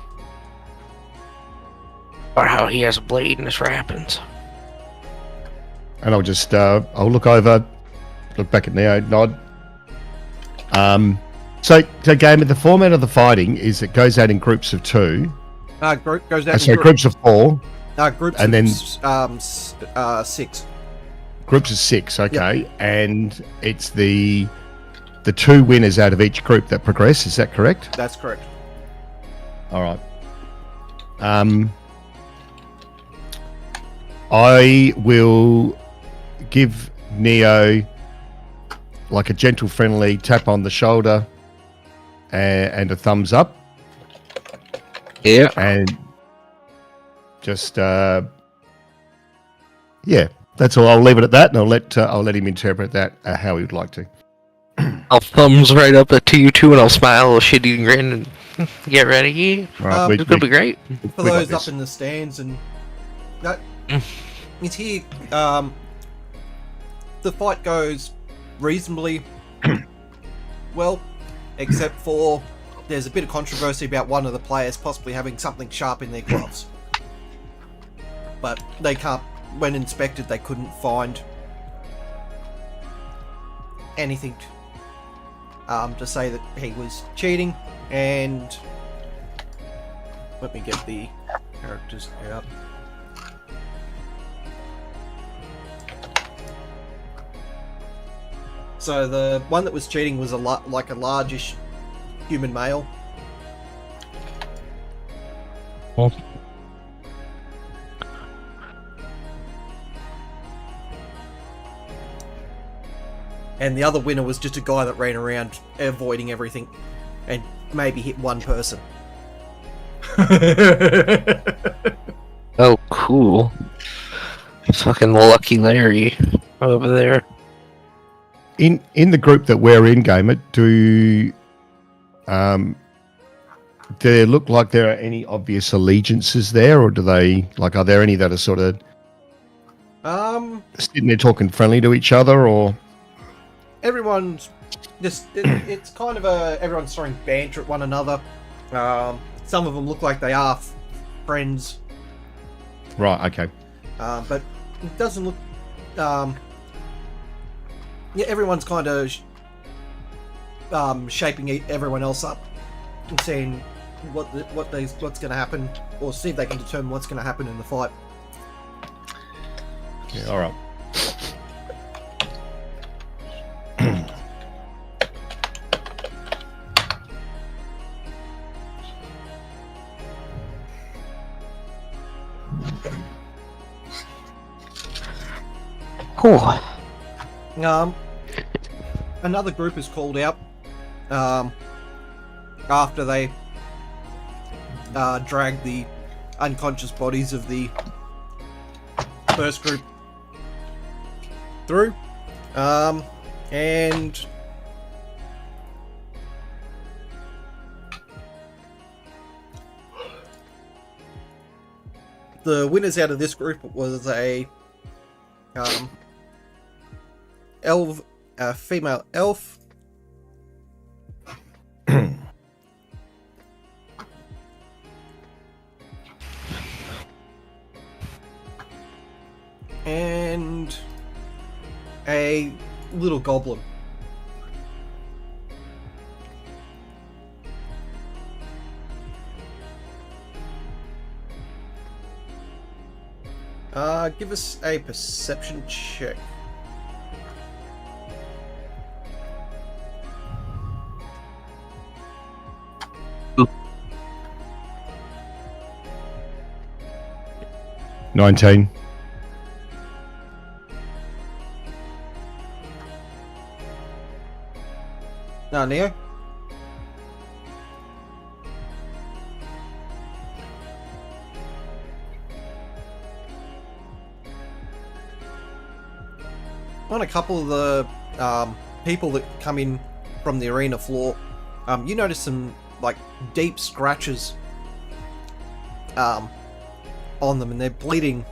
Or how he has a blade in his wrappings. And I'll just, I'll look over, look back at Neo, nod. So game, the format of the fighting is it goes out in groups of 2. Group goes down. So groups of 4. Groups and of, then 6. Groups of 6, okay. Yep. And it's the 2 winners out of each group that progress, is that correct? That's correct. All right. I will give Neo like a gentle, friendly tap on the shoulder and a thumbs up. Yeah. And just, yeah, that's all. I'll leave it at that, and I'll let him interpret that how he would like to. I'll thumbs right up to you two, and I'll smile a shitty grin and get ready. All right, It's gonna be great. For we got those this. up in the stands and that it's here. The fight goes reasonably well, except for there's a bit of controversy about one of the players possibly having something sharp in their gloves. But they can't. When inspected, they couldn't find anything to say that he was cheating. And let me get the characters out. So the one that was cheating was like a largish human male. Well. And the other winner was just a guy that ran around avoiding everything and maybe hit one person. Oh, cool. Fucking Lucky Larry over there. In the group that we're in, Gamer, do there look like there are any obvious allegiances there, or do they are there any that are sort of sitting there talking friendly to each other, or Everyone's just it's kind of everyone's throwing banter at one another. Some of them look like they are friends, right? Okay, but it doesn't look. Yeah, everyone's kind of shaping everyone else up and seeing what's going to happen, or see if they can determine what's going to happen in the fight. yeah, all right. Cool. Another group is called out after they dragged the unconscious bodies of the first group through, and the winners out of this group was a female elf, and a little goblin. Give us a perception check. Ooh. 19. Neo? On a couple of the people that come in from the arena floor, you notice some like deep scratches on them, and they're bleeding.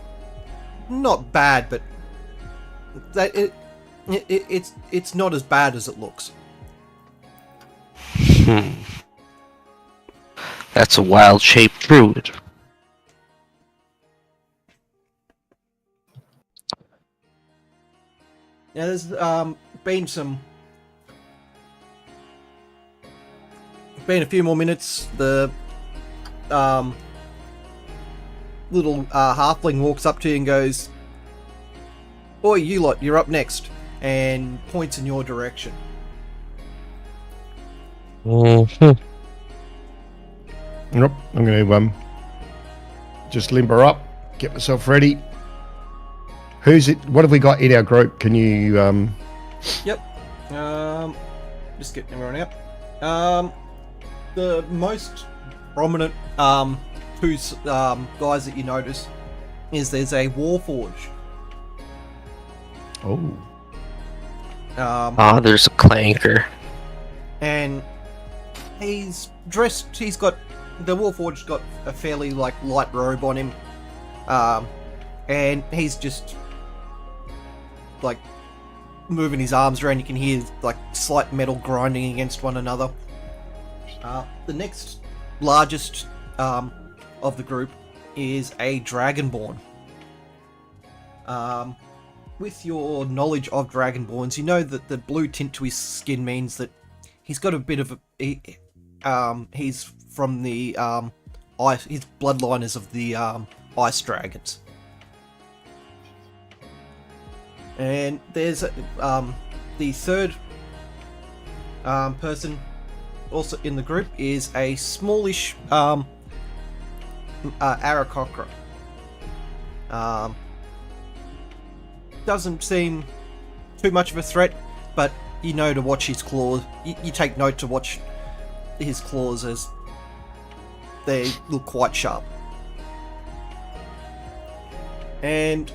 Not bad, but it's not as bad as it looks. That's a wild-shaped druid. Now there's been a few more minutes. The little halfling walks up to you and goes, "Boy, you lot, you're up next," and points in your direction. Yep, I'm going to just limber up, get myself ready. Who's it? What have we got in our group? Can you? Yep. Just getting everyone out. The most prominent two guys that you notice is there's a Warforged. Oh. There's a clanker. And he's dressed. He's got the Warforged got a fairly like light robe on him, and he's just like moving his arms around. You can hear like slight metal grinding against one another. The next largest of the group is a Dragonborn. With your knowledge of Dragonborns, you know that the blue tint to his skin means that he's got a bit of a... he's from the ice... His bloodline is of the ice dragons. And there's the third person also in the group is a smallish Aarakocra. Doesn't seem too much of a threat, but you know to watch his claws. You take note to watch his claws as they look quite sharp. And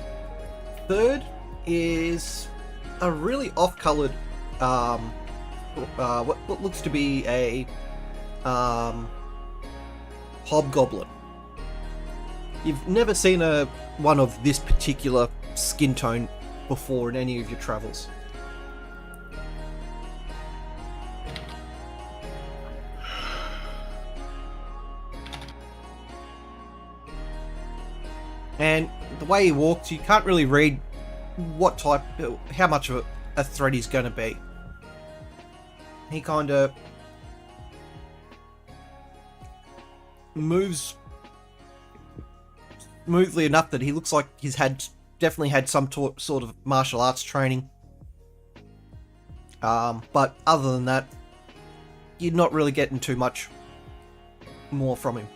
third is a really off-coloured, what looks to be a hobgoblin. You've never seen one of this particular skin tone before in any of your travels. And the way he walks, you can't really read what type, how much of a threat he's going to be. He kind of moves smoothly enough that he looks like he's definitely had some sort of martial arts training. But other than that, you're not really getting too much more from him.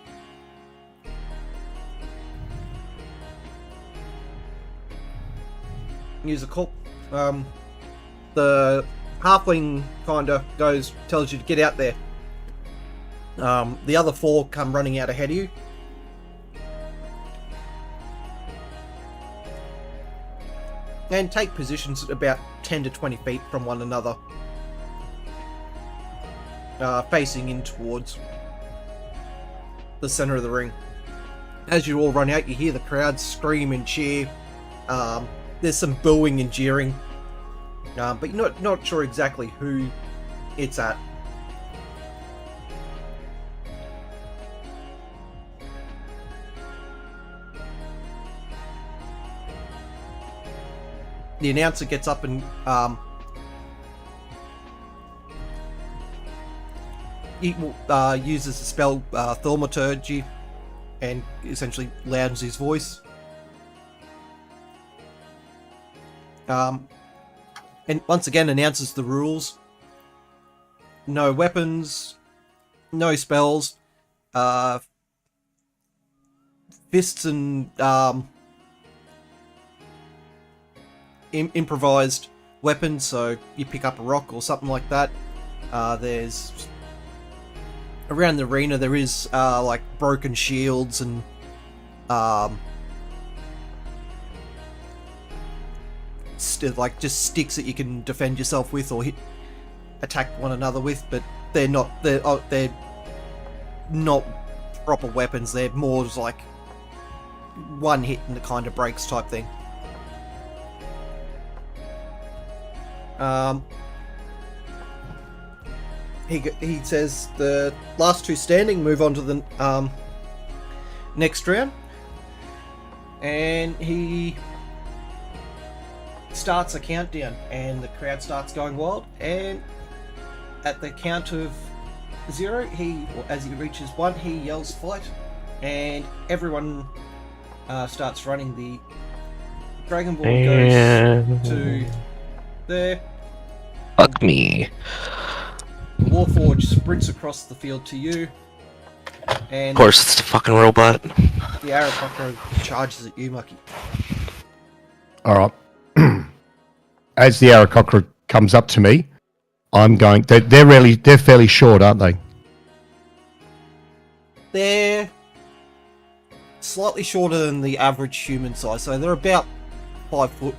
Use a call. The halfling kinda tells you to get out there. The other four come running out ahead of you. And take positions at about 10 to 20 feet from one another. Facing in towards the center of the ring. As you all run out, you hear the crowd scream and cheer. There's some booing and jeering. But you're not sure exactly who it's at. The announcer gets up and he uses the spell Thaumaturgy and essentially loudens his voice. And once again announces the rules. No weapons, no spells, fists and improvised weapons, so you pick up a rock or something like that. There's around the arena there is like broken shields and like just sticks that you can defend yourself with or attack one another with, but they're not proper weapons. They're more just like one hit and it kind of breaks type thing. He says the last two standing move on to the next round, and he starts a countdown, and the crowd starts going wild. And at the count of 0, as he reaches 1, he yells "fight," and everyone starts running. The Dragon Ball goes to there. Fuck me. Warforge sprints across the field to you, and Of course, it's the fucking robot. the Aarakocra charges at you, Mucky. All right. As the Aarakocra comes up to me, I'm going. They're fairly short, aren't they? They're slightly shorter than the average human size, so they're about 5 foot.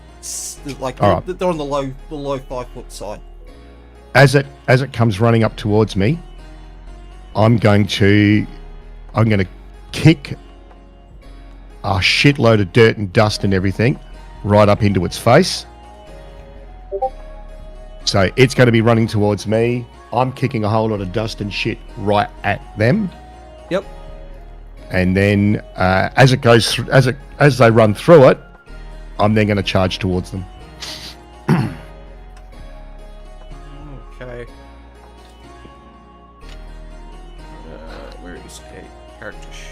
Like All right. they're on the low 5 foot side. As it comes running up towards me, I'm going to kick a shitload of dirt and dust and everything right up into its face. So it's going to be running towards me. I'm kicking a whole lot of dust and shit right at them. Yep. And then as it goes through, as they run through it, I'm then going to charge towards them. Okay. Where is a character sheet?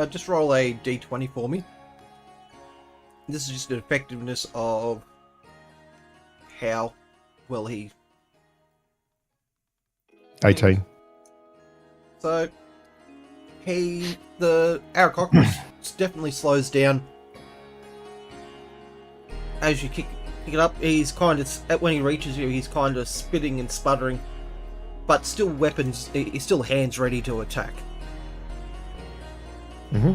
Just roll a d20 for me. This is just an effectiveness of how well he... 18. So, the Aarakocra definitely slows down as you kick it up. He's kind of, when he reaches you, he's kind of spitting and sputtering, but still he's still hands ready to attack. Mm-hmm.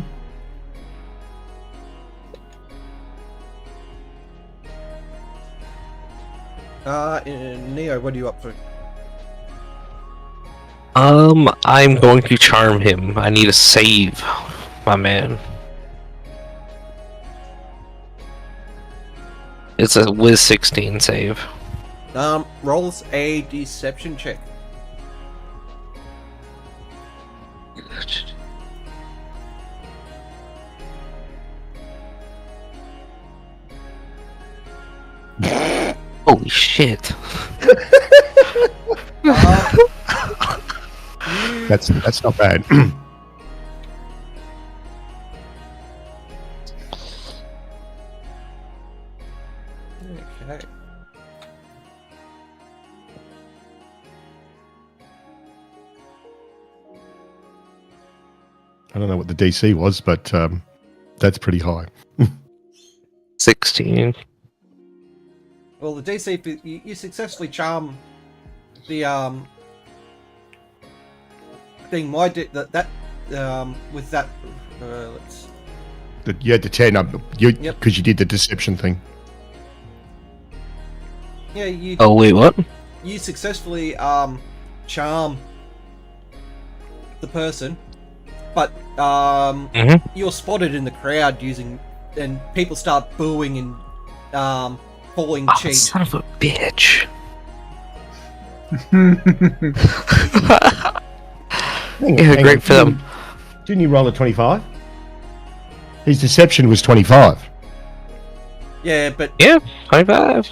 Neo, what are you up to? I'm going to charm him. I need a save, my man. It's a Wiz 16 save. Rolls a deception check. Holy shit. That's not bad. Okay. I don't know what the DC was, but that's pretty high. 16. Well, the DC, you successfully charm the thing. With that, let's. You had the 10 up, because Yep. you did the deception thing. Yeah, you. Oh, wait, what? You successfully charm the person, but you're spotted in the crowd and people start booing and calling Oh, cheat. son of a bitch. Yeah, great for them. Didn't you roll a 25? His deception was 25. Yeah, but Yeah, 25.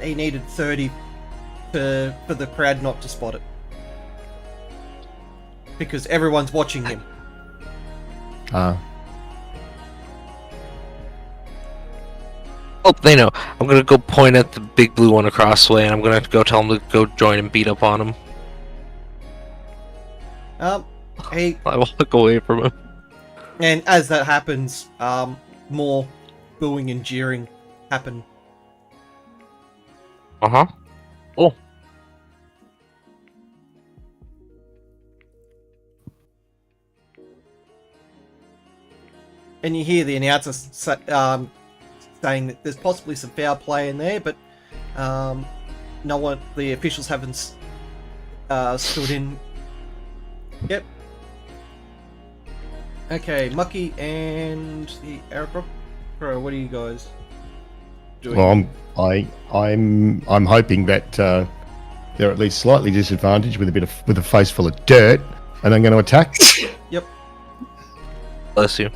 he needed 30 for the crowd not to spot it. Because everyone's watching him. Oh, they know. I'm gonna go point at the big blue one across the way, and I'm gonna go tell him to go join and beat up on him. He I walk away from him. And as that happens, more booing and jeering happen. Uh-huh. Oh. And you hear the announcer saying that there's possibly some foul play in there, but the officials haven't stood in. Yep. Okay, Mucky and the Aracrop. Bro, what are you guys doing? Well, I'm hoping that they're at least slightly disadvantaged with a face full of dirt, and I'm going to attack. Yep. Bless you.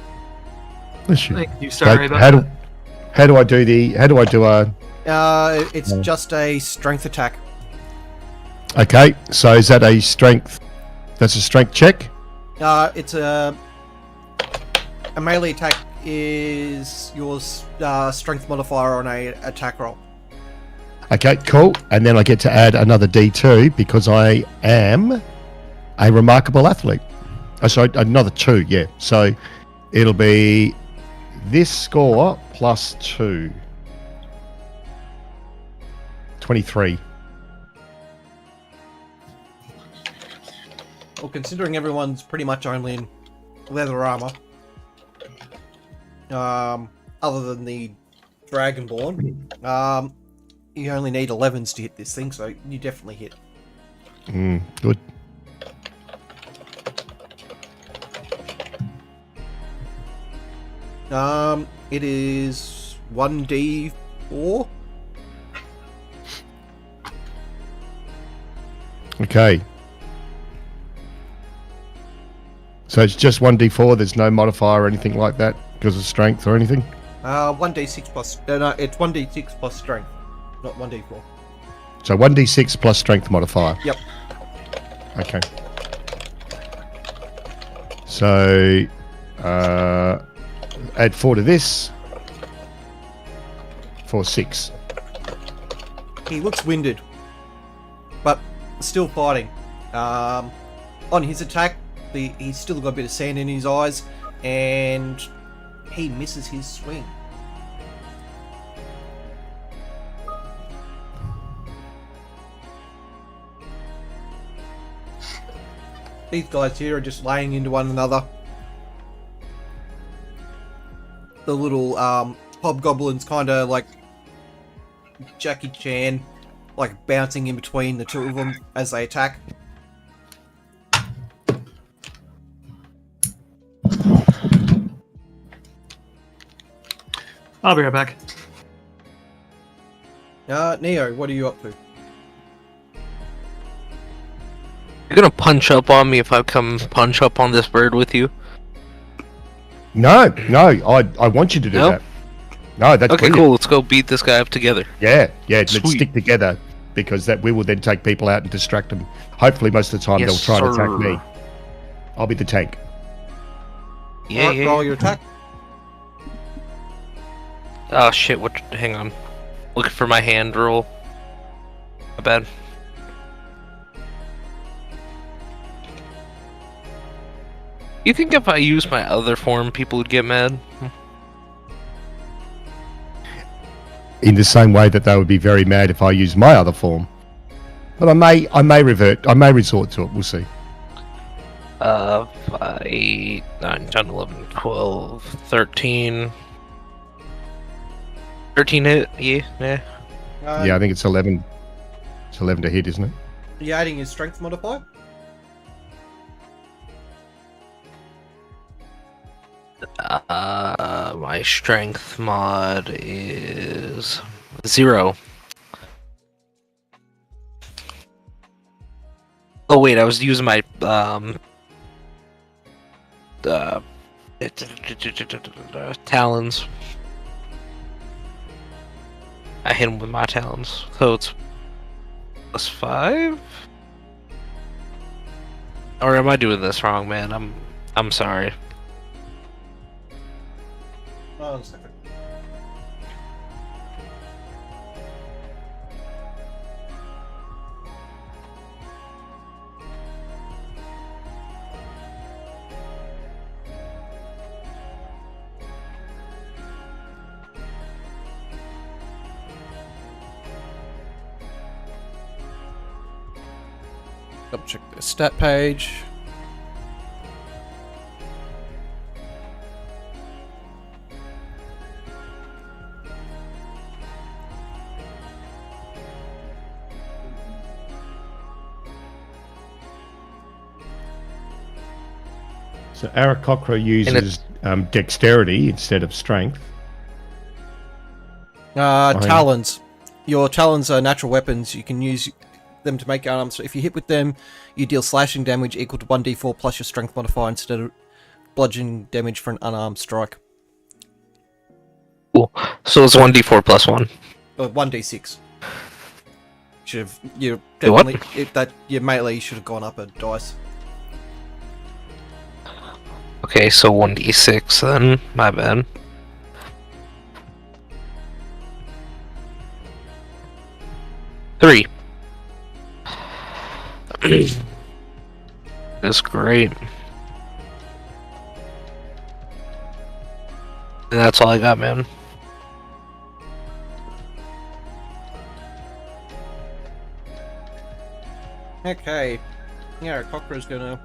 Bless you. Thank you. Sorry about How that. do I do a? It's just a strength attack. Okay, so is that a strength? That's a strength check. It's a melee attack is your strength modifier on a attack roll. Okay, cool. And then I get to add another D2 because I am a remarkable athlete. Oh, sorry, another 2, yeah. So it'll be this score plus 2. 23. Well, considering everyone's pretty much only in leather armor, other than the Dragonborn, you only need 11s to hit this thing, so you definitely hit. Good. It is 1d4. Okay. So it's just 1d4, there's no modifier or anything like that because of strength or anything? 1d6 plus... no, it's 1d6 plus strength, not 1d4. So 1d6 plus strength modifier. Yep. Okay. So add 4 to this. 4, 6. He looks winded, but still fighting. On his attack, he's still got a bit of sand in his eyes, and he misses his swing. These guys here are just laying into one another. The little hobgoblins kind of like Jackie Chan, like bouncing in between the two of them as they attack. I'll be right back. Neo, what are you up to? You're gonna punch up on me if I come punch up on this bird with you? No, I want you to do No? that. No, that's Okay, brilliant. cool. Let's go beat this guy up together. Yeah, let's Sweet. stick together because that we will then take people out and distract them. Hopefully, most of the time Yes, they'll try and attack sir. me. I'll be the tank. Yeah, Alright, yeah. roll your attack. Oh shit! What? Hang on. Looking for my hand roll. My bad. You think if I use my other form, people would get mad? In the same way that they would be very mad if I use my other form. But I may resort to it. We'll see. 5, 8, 9, 10, 11, 12, 13. 13 hit? Yeah. Yeah, I think it's 11. It's 11 to hit, isn't it? You're adding his strength modifier? My strength mod is 0. Oh wait, I was using my talons. I hit him with my talons, so it's +5. Or am I doing this wrong, man? I'm sorry. Oh, one second. Double check the stat page. So Aarakocra uses dexterity instead of strength. Talons. Your talons are natural weapons. You can use them to make unarmed. So if you hit with them, you deal slashing damage equal to 1d4 plus your strength modifier instead of bludgeoning damage for an unarmed strike. Cool. So it's 1d4 plus 1. 1d6. Should have you What? definitely your melee should have gone up a dice. Okay, so 1d6 then. My bad. Three. That's great. And that's all I got, man. Okay. Yeah, Cochra's gonna.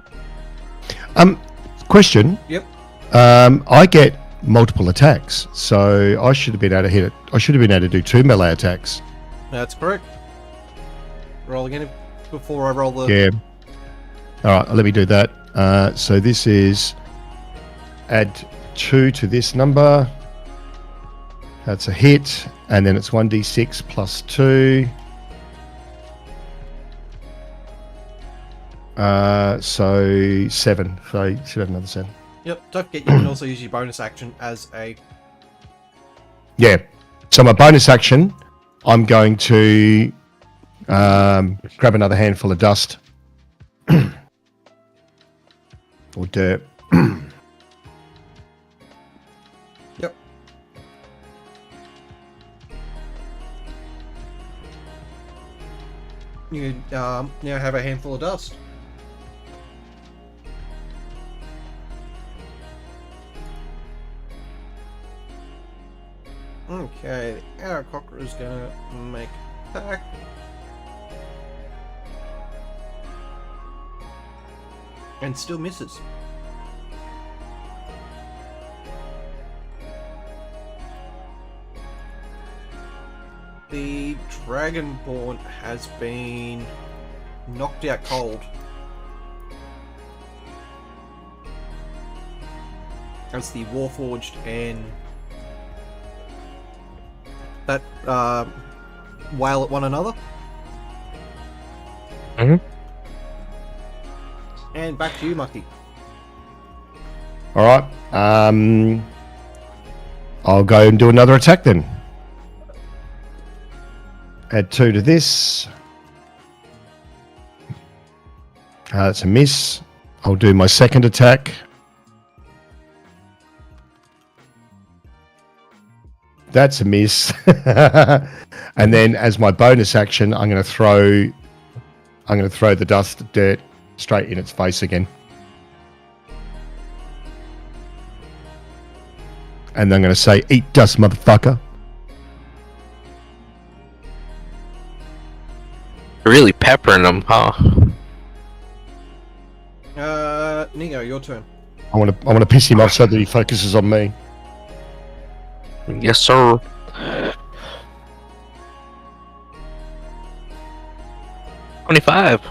Question. Yep. I get multiple attacks, so I should have been able to hit it. I should have been able to do 2 melee attacks. That's correct. Roll again before I roll the. Yeah. All right, let me do that. So this is add 2 to this number. That's a hit, and then it's 1d6 plus 2. So 7. So you should have another 7. Yep. Don't forget you can also use your bonus action as a. Yeah. So my bonus action, I'm going to grab another handful of dust or dirt. Yep. You now have a handful of dust. Okay, the Aarakocra is gonna make attack. And still misses. The Dragonborn has been knocked out cold. As the Warforged and that wail at one another. Mhm. And back to you, Mucky. All right. I'll go and do another attack then. Add 2 to this. That's a miss. I'll do my second attack. That's a miss. And then as my bonus action, I'm going to throw the dust dirt straight in its face again. And I'm going to say, eat dust, motherfucker. Really peppering them, huh? Nigo, your turn. I want to piss him off so that he focuses on me. Yes, sir. $25.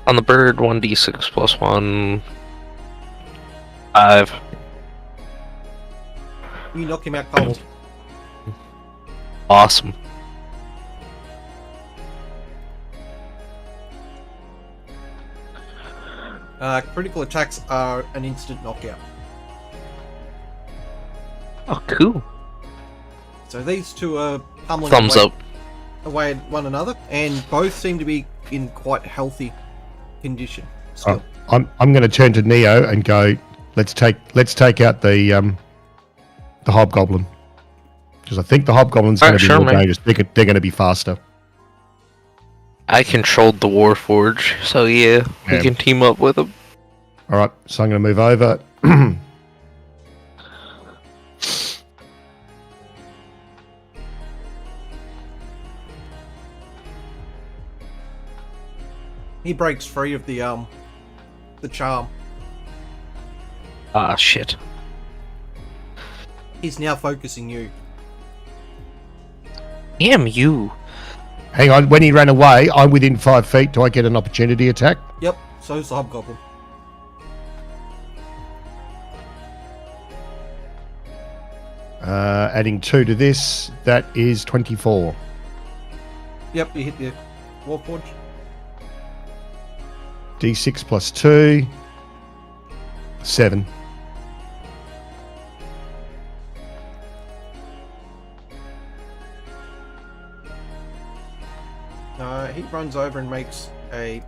On the bird, 1d6 plus 1. 5. You knock him out cold. Awesome. Critical attacks are an instant knockout. Oh, cool. So these two are pummeling Thumbs away, up. away at one another, and both seem to be in quite healthy condition still. I'm going to turn to Neo and go. Let's take out the hobgoblin, because I think the hobgoblin's going to be more dangerous. They're going to be faster. I controlled the Warforge, so yeah, we can team up with him. All right, so I'm going to move over. He breaks free of the charm. Ah, shit. He's now focusing you. Damn you. Hang on, when he ran away, I'm within 5 feet. Do I get an opportunity attack? Yep, so's the hobgoblin. Adding 2 to this, that is 24. Yep, you hit the warforge. D6 plus 2, 7. He runs over and makes a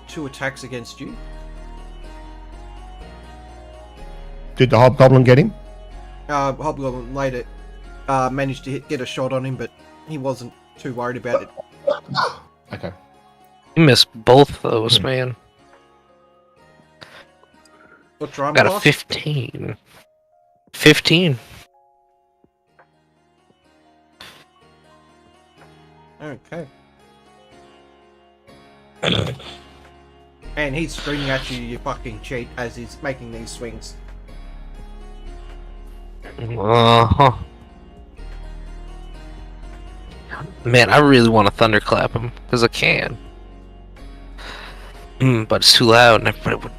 2 attacks against you. Did the hobgoblin get him? Hobgoblin later managed to get a shot on him, but he wasn't too worried about it. Okay. You missed both those, man. What's your armor Got a class? 15. 15. Okay. And he's screaming at you, you fucking cheat, as he's making these swings. Uh-huh. Man, I really want to thunderclap him, because I can. But it's too loud and everybody would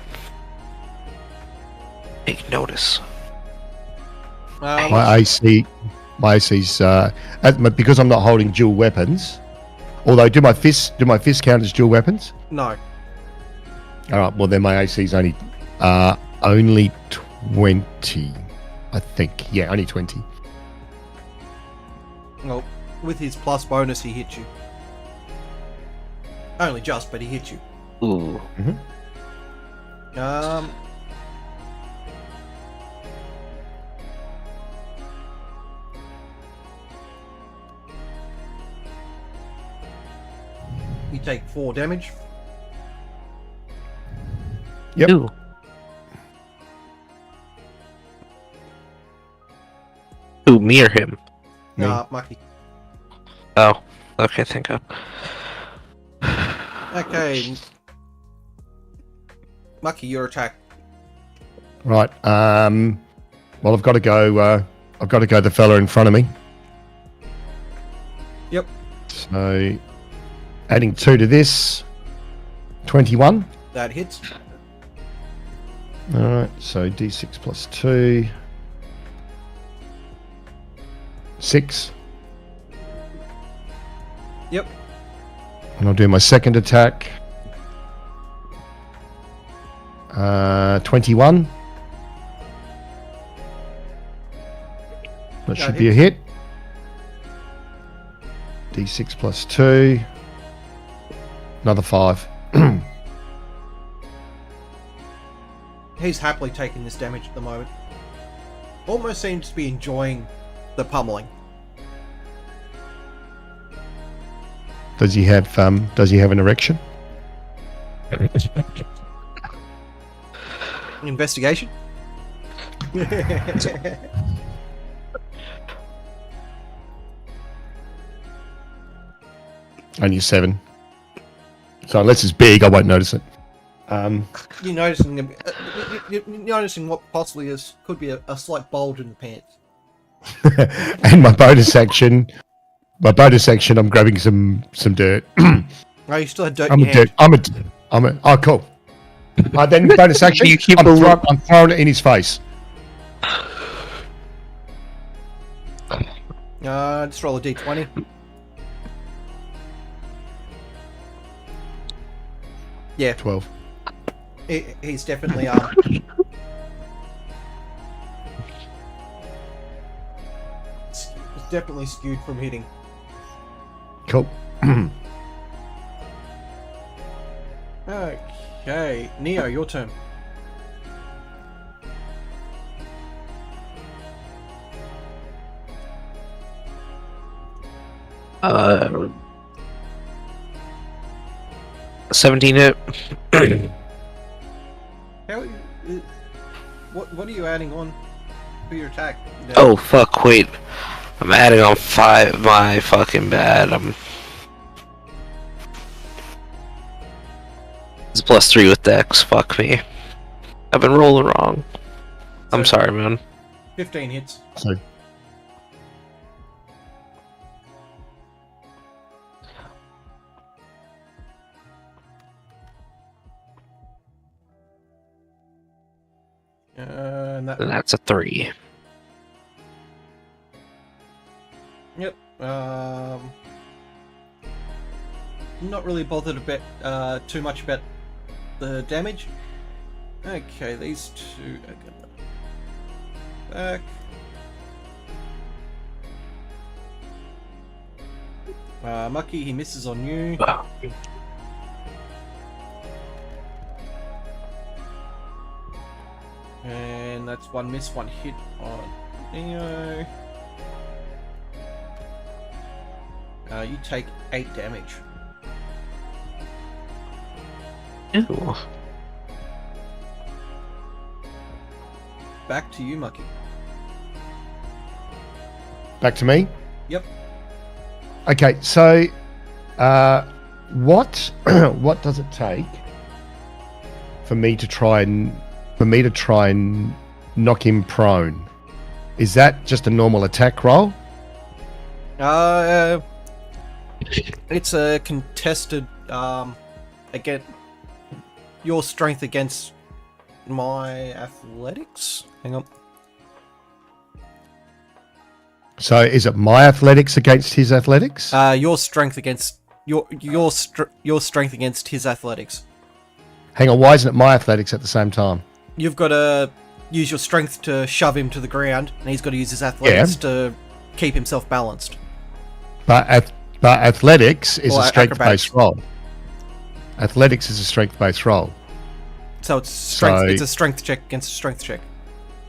take notice. My AC's because I'm not holding dual weapons. Although, do my fists count as dual weapons? No. All right. Well, then my AC's only 20, I think. Yeah, only 20. Well, with his plus bonus, he hit you. Only just, but he hit you. Ooh. You take 4 damage. Yep. Ooh. Ooh, me or him? Me. Mucky. Oh, okay, thank God. Okay. Mucky, your attack. Right. Well, I've got to go. I've got to go. The fella in front of me. Yep. So, adding 2 to this, 21. That hits. All right. So D6 plus 2, 6. Yep. And I'll do my second attack. 21. That should be a hit. D6 plus 2. Another 5. He's happily taking this damage at the moment. Almost seems to be enjoying the pummeling. Does he have an erection? Investigation? Only 7. So unless it's big, I won't notice it. You're noticing you're noticing what possibly could be a slight bulge in the pants. And my bonus action, I'm grabbing some dirt. Oh, you still had dirt in your hand. Oh, cool. Then bonus action, You keep I'm throwing it in his face. Just roll a d20. Yeah, 12. he's definitely he's definitely skewed from hitting. Cool. Okay, Neo, your turn. Uh, 17 hit. How? What are you adding on for your attack? Oh fuck! Wait, I'm adding on 5. My fucking bad. It's +3 with Dex. Fuck me. I've been rolling wrong. I'm So- sorry, man. 15 hits. So, And that. And that's a 3. Yep. Not really bothered a bit too much about the damage. Okay, these two are gonna back. Mucky, he misses on you. And that's one miss, one hit on Neo. You take 8 damage. Ew. Back to you, Mucky. back to me. Yep. Okay, so what what does it take for me to try and knock him prone? Is that just a normal attack roll? It's a contested again your strength against my athletics. Hang on. So is it my athletics against his athletics? Your strength against your strength against his athletics. Hang on, why isn't it my athletics at the same time? You've got to use your strength to shove him to the ground, and he's got to use his athletics to keep himself balanced. But athletics is Or a strength-based roll. Athletics is a strength-based roll. So it's strength. So- It's a strength check against a strength check.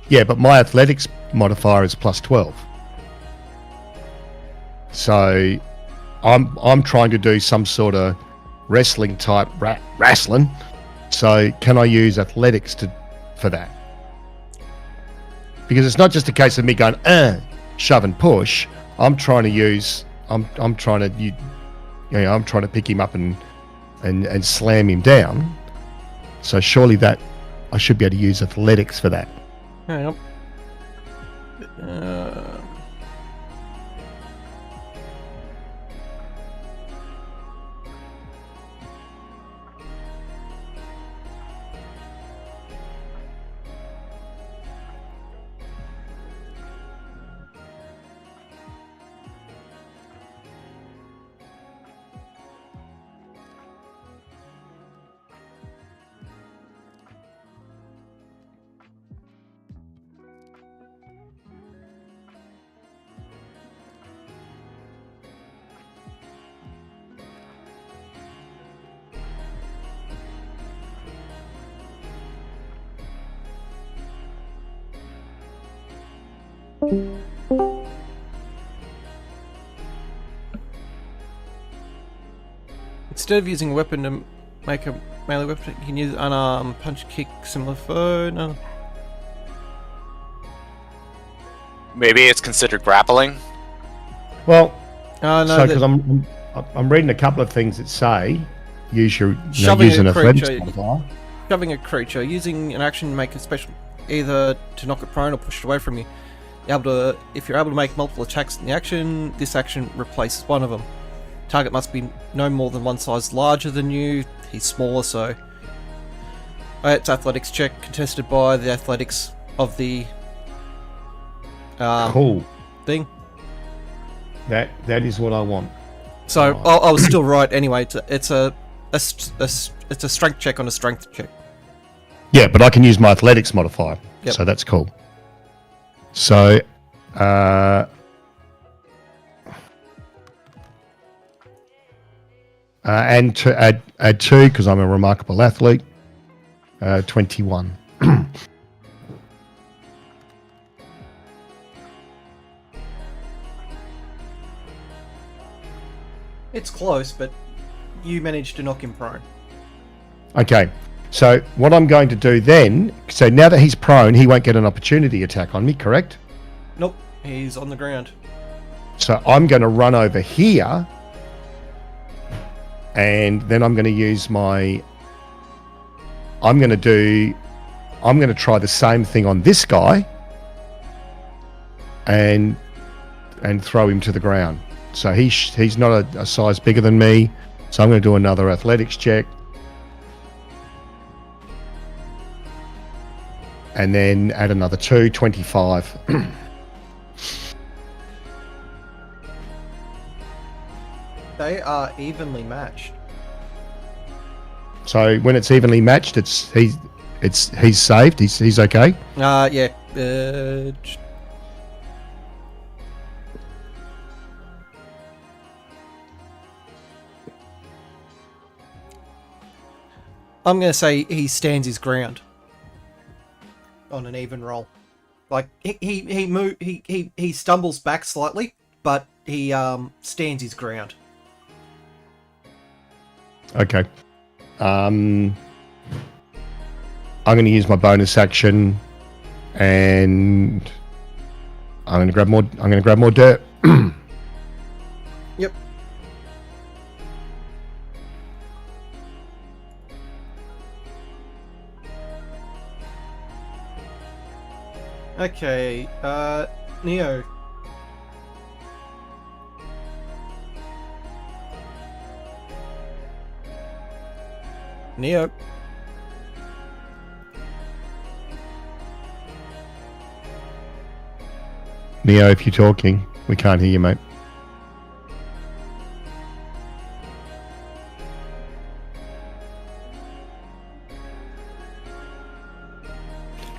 Yeah, but my athletics modifier is +12. So I'm trying to do some sort of wrestling type wrestling. So can I use athletics for that? Because it's not just a case of me going shove and push. I'm trying to pick him up and slam him down. So surely that I should be able to use athletics for that. Hang on. Instead of using a weapon to make a melee weapon, you can use unarmed punch, kick, similar foe. No. Maybe it's considered grappling. Well, No, so because I'm reading a couple of things that say use Shoving use an a athletics creature. modifier. Shoving a creature, using an action to make a special, either to knock it prone or push it away from you. If you're able to make multiple attacks in the action, this action replaces one of them. Target must be no more than one size larger than you. He's smaller, so it's athletics check contested by the athletics of the Cool. thing. That is what I want. So I was still right anyway. It's a it's a strength check on a strength check. Yeah, but I can use my athletics modifier, Yep. so that's cool. So, and to add 2 because I'm a remarkable athlete. 21. It's close, but you managed to knock him prone. Okay, so what I'm going to do then, so now that he's prone, he won't get an opportunity attack on me, correct? Nope, he's on the ground. So I'm going to run over here, and then I'm going to use my... I'm going to try the same thing on this guy, and throw him to the ground. So he's not a size bigger than me, so I'm going to do another athletics check. And then add another 2, 25. They are evenly matched. So when it's evenly matched, he's saved. He's okay. Yeah. I'm gonna say he stands his ground on an even roll. Like he stumbles back slightly, but he stands his ground. Okay. I'm going to use my bonus action, and I'm going to grab more. I'm going to grab more dirt. Yep. Okay, Neo. Neo. Neo, if you're talking, we can't hear you, mate.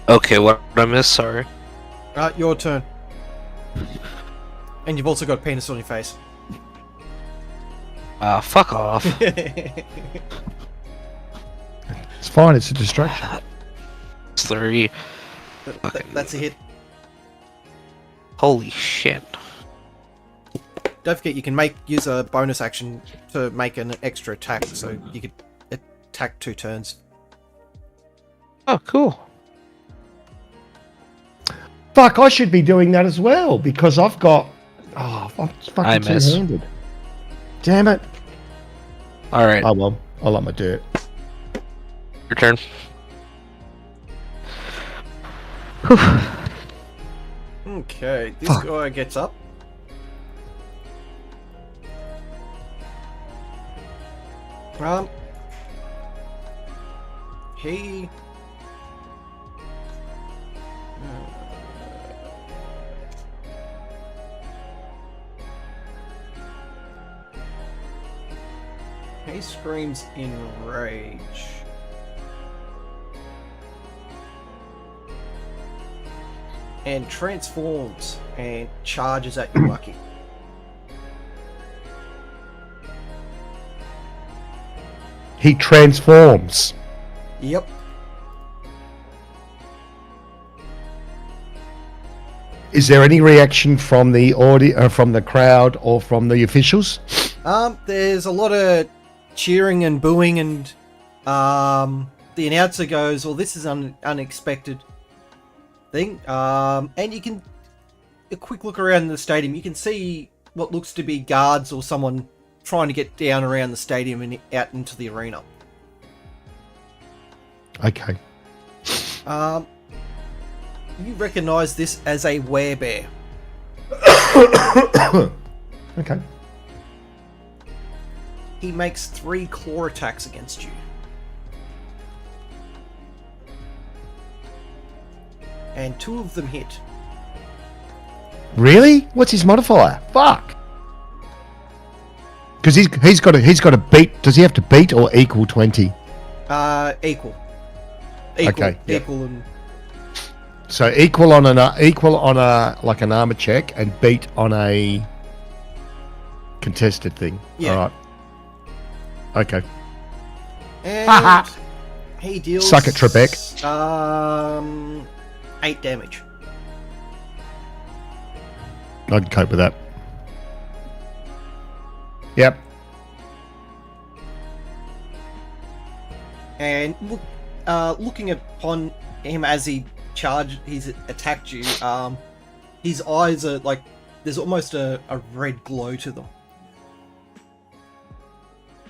Okay, what did I miss? Sorry. Your turn. And you've also got a penis on your face. Fuck off. It's fine. It's a distraction. It's 3. That's a hit. Holy shit. Don't forget you can use a bonus action to make an extra attack, so you could attack 2 turns. Oh, cool. Fuck! I should be doing that as well because I've got. Oh, I'm fucking I miss. two-handed. Damn it! Alright, Oh well, I like my dirt. your turn. Okay, this Fuck. guy gets up. He... He screams in rage. And transforms and charges at you, Lucky. He transforms. Yep. Is there any reaction from the from the crowd, or from the officials? There's a lot of cheering and booing, and the announcer goes, "Well, this is an unexpected thing." And you can a quick look around the stadium. You can see what looks to be guards or someone trying to get down around the stadium and out into the arena. Okay. You recognise this as a werebear. Okay. He makes 3 claw attacks against you. And 2 of them hit. Really? What's his modifier? Fuck. Because he's got to beat. Does he have to beat or equal 20? Equal. Okay, yeah. Equal and So equal on a like an armor check and beat on a contested thing. Yeah. All right. Okay. and he deals. Suck it, Trebek. 8 damage. I can cope with that. Yep. And looking upon him as he's attacked you, his eyes are like, there's almost a red glow to them.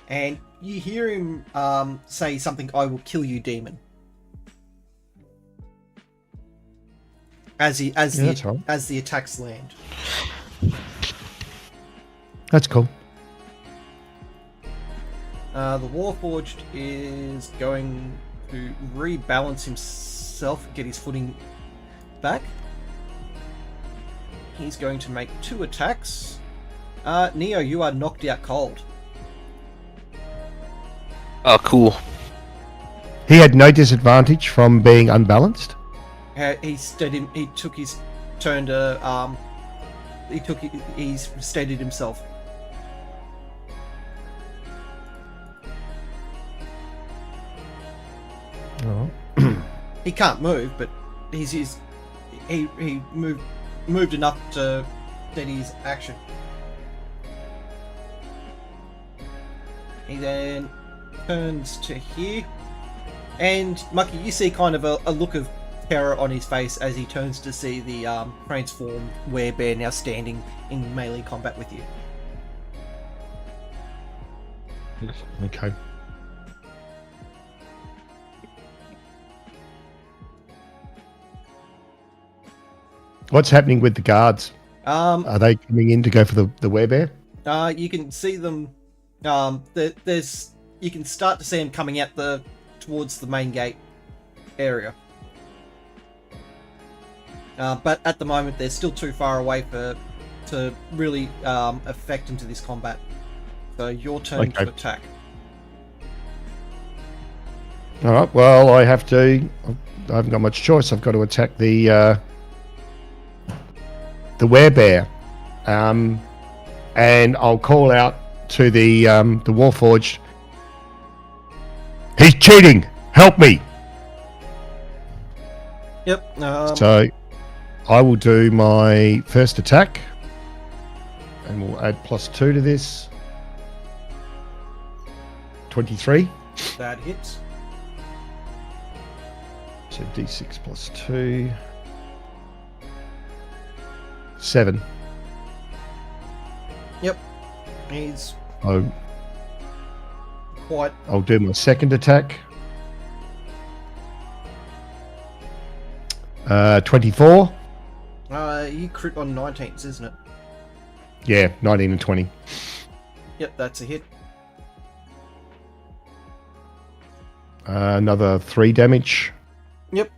And you hear him say something, "I will kill you, demon." As that's right. as the attacks land. That's cool. The Warforged is going to rebalance himself, get his footing back. He's going to make 2 attacks. Neo, you are knocked out cold. Oh, cool. He had no disadvantage from being unbalanced. He took his turn to he's steadied himself. Oh. He can't move, but he moved enough to steady his action. He then turns to here, and Mucky, you see kind of a look of terror on his face as he turns to see the transformed werebear now standing in melee combat with you. Okay. What's happening with the guards? Are they coming in to go for the werebear? You can see them. You can start to see them coming out towards the main gate area. But at the moment, they're still too far away to really affect into this combat. So your turn to attack. All right. Well, I haven't got much choice. I've got to attack the werebear, and I'll call out to the Warforged. He's cheating! Help me! Yep. So I will do my first attack, and we'll add +2 to this. 23. That hits. So D6 +2. 7. Yep. He's Oh, quite. I'll do my second attack. 24. You crit on 19s, isn't it? Yeah, 19 and 20. Yep, that's a hit. Another 3 damage. Yep.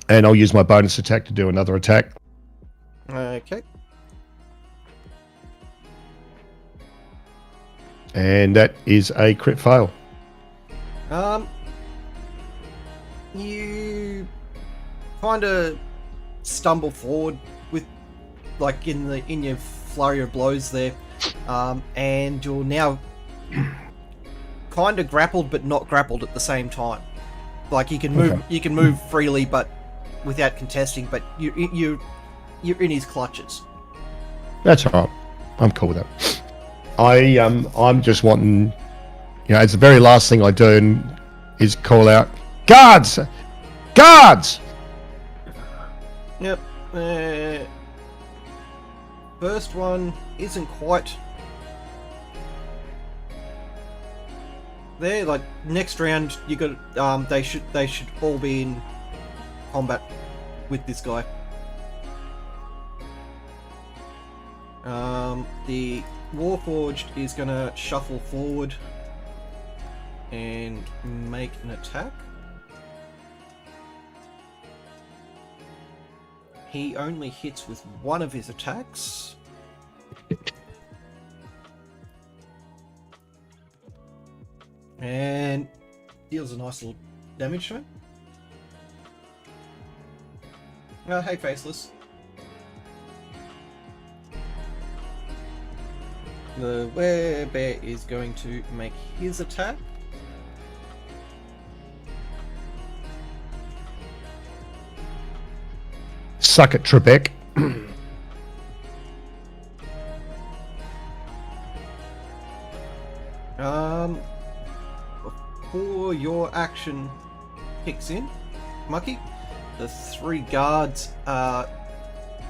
And I'll use my bonus attack to do another attack. Okay. And that is a crit fail. You kind of stumble forward with, like, in your flurry of blows there, and you're now kind of grappled but not grappled at the same time. Like you can move, you can move freely, but without contesting. But you're in his clutches. That's all right. I'm cool with that. I'm just wanting, it's the very last thing I do is call out, guards, guards. Yep. First one isn't quite there. Like next round, you got they should all be in combat with this guy. The Warforged is gonna shuffle forward and make an attack. He only hits with one of his attacks. And deals a nice little damage to him. Hey, Faceless. The werebear is going to make his attack. Suck it, Trebek. Before your action kicks in, Mucky, the 3 guards are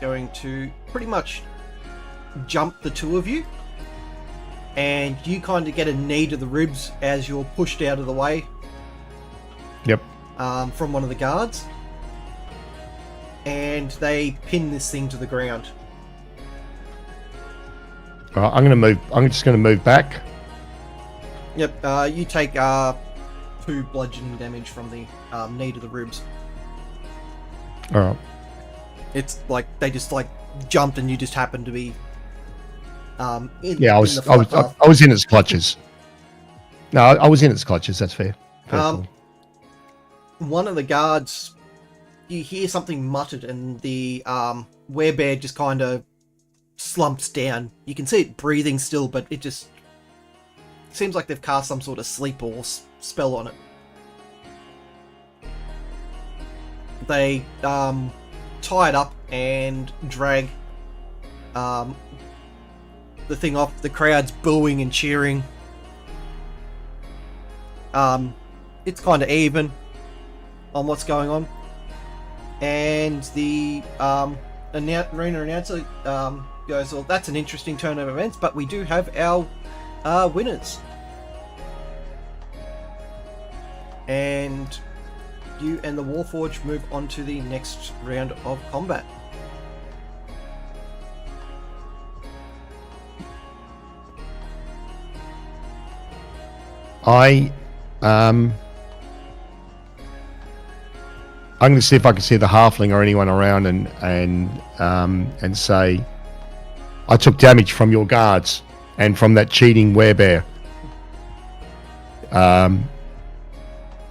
going to pretty much jump the 2 of you, and you kind of get a knee to the ribs as you're pushed out of the way. Yep. From one of the guards, and they pin this thing to the ground. All right, I'm gonna move. I'm just gonna move back. Yep. You take 2 bludgeoning damage from the knee to the ribs. All right. It's like they just like jumped, and you just happened to be. Yeah, I was in its clutches. No, I was in its clutches. That's fair. Cool. One of the guards, you hear something muttered, and the werebear just kind of slumps down. You can see it breathing still, but it just seems like they've cast some sort of sleep or spell on it. They tie it up and drag the thing off. The crowd's booing and cheering. It's kind of even on what's going on, and the arena announcer goes, "Well, that's an interesting turn of events, but we do have our winners." And you and the Warforged move on to the next round of combat. I'm going to see if I can see the halfling or anyone around, and say, I took damage from your guards and from that cheating werebear.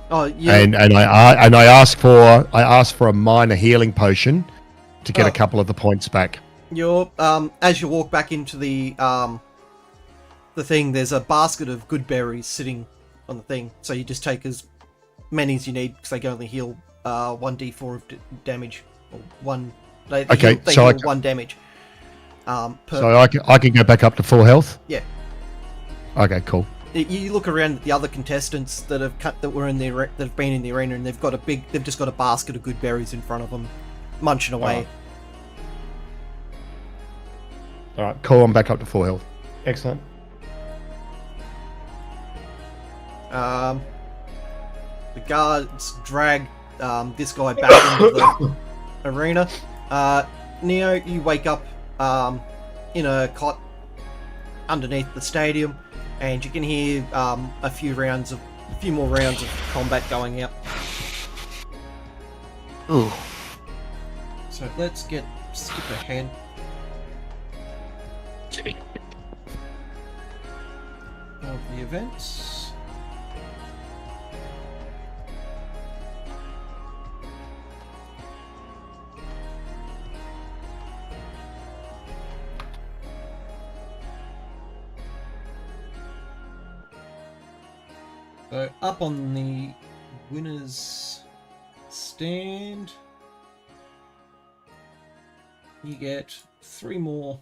Oh, yeah. And I asked for a minor healing potion to get a couple of the points back. You're as you walk back into the thing, there's a basket of good berries sitting on the thing, so you just take as many as you need because they can only heal 1d4 of damage, or one. They heal 1 damage. So I can go back up to full health. Yeah. Okay, cool. You look around at the other contestants that have that have been in the arena, and they've just got a basket of good berries in front of them, munching away. All right, cool. I'm back up to full health. Excellent. The guards drag this guy back into the arena. Neo, you wake up in a cot underneath the stadium, and you can hear a few more rounds of combat going out. Ooh. So let's skip ahead. Of the events. So up on the winners stand, you get 3 more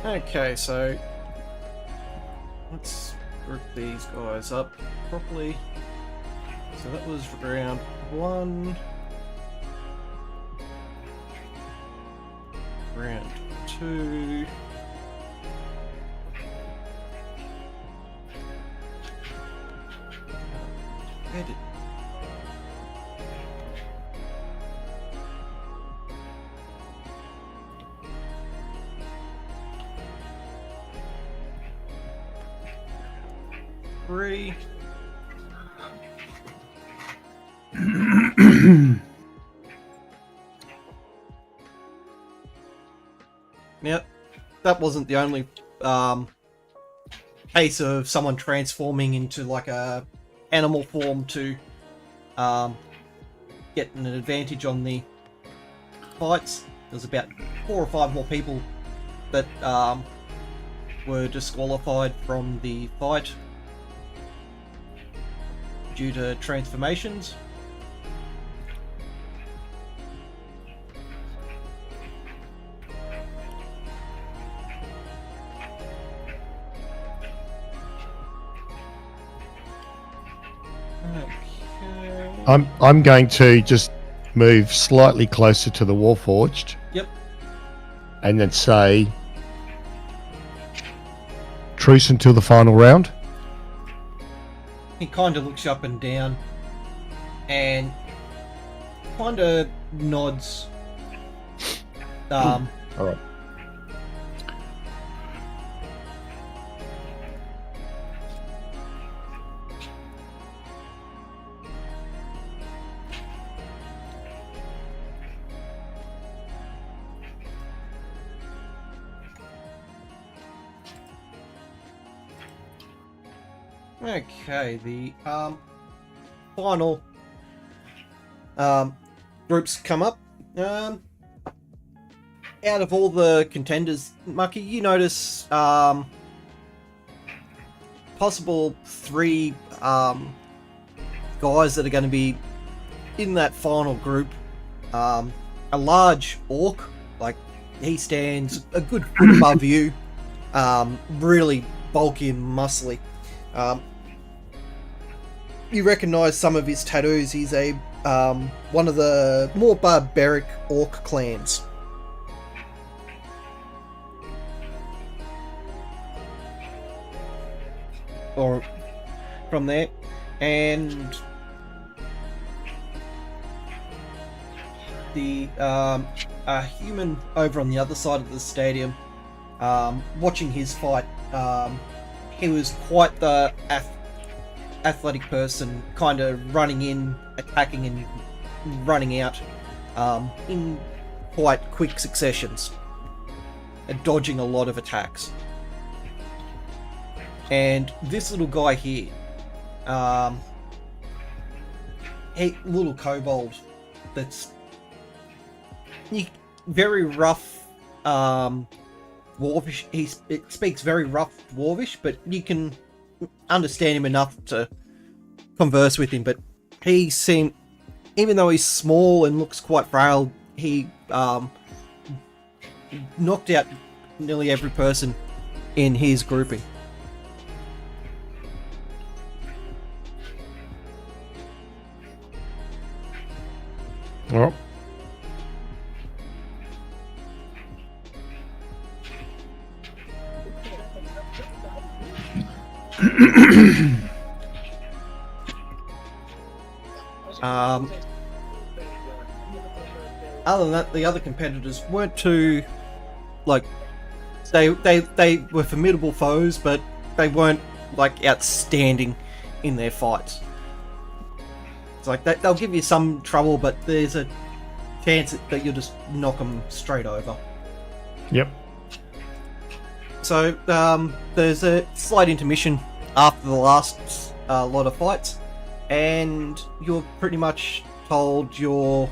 Okay, so let's group these guys up properly. So that was round 1. round 2. Edit. Three. Now, that wasn't the only case of someone transforming into like a animal form to get an advantage on the fights. There's about 4 or 5 more people that were disqualified from the fight due to transformations. Okay. I'm going to just move slightly closer to the Warforged. Yep. And then say truce until the final round. He kind of looks up and down and kind of nods. All right. Okay, the final groups come up. Out of all the contenders, Mucky, you notice possible 3 guys that are going to be in that final group. A large orc, like he stands a good foot above you, really bulky and muscly. You recognize some of his tattoos. He's a one of the more barbaric orc clans. Or from there, and the a human over on the other side of the stadium, watching his fight. He was quite the athletic person, kind of running in, attacking, and running out in quite quick successions, and dodging a lot of attacks. And this little guy here, little kobold, that's very rough, dwarvish. He speaks very rough dwarvish, but you can understand him enough to converse with him. But he seemed, even though he's small and looks quite frail, he knocked out nearly every person in his grouping. Well, other than that, the other competitors weren't too, like, they were formidable foes, but they weren't like outstanding in their fights. It's like they'll give you some trouble, but there's a chance that you'll just knock them straight over. yep. So there's a slight intermission after the last lot of fights, and you're pretty much told you'll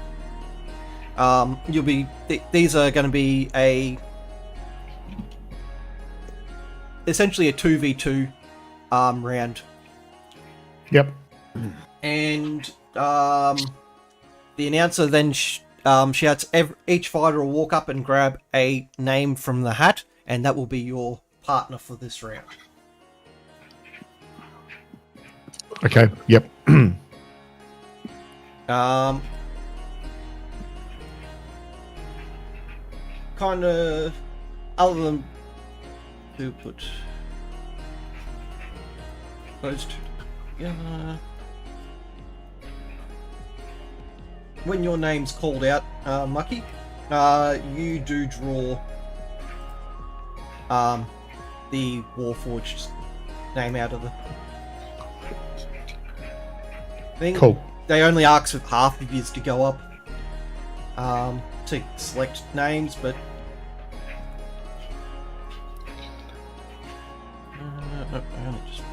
be these are going to be essentially a 2v2 round. Yep. And the announcer then shouts, each fighter will walk up and grab a name from the hat, and that will be your partner for this round. Okay. Yep. Kind kind of, other than to put those two together. When your name's called out, Mucky, you do draw the Warforged name out of the thing. Cool. They only ask for half of yours to go up to select names, but no, I only just.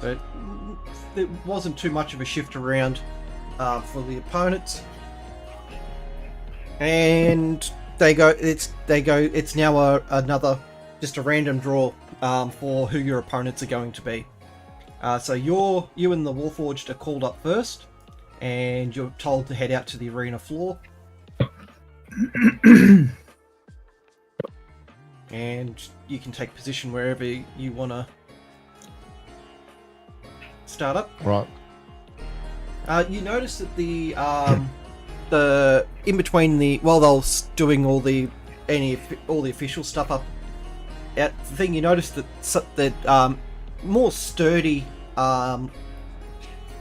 So there wasn't too much of a shift around for the opponents, and they go. It's now another just a random draw for who your opponents are going to be. So you and the Warforged are called up first, and you're told to head out to the arena floor. And you can take position wherever you want to start up. Right. You notice that the in between while they're doing all the official stuff up at the thing, you notice that more sturdy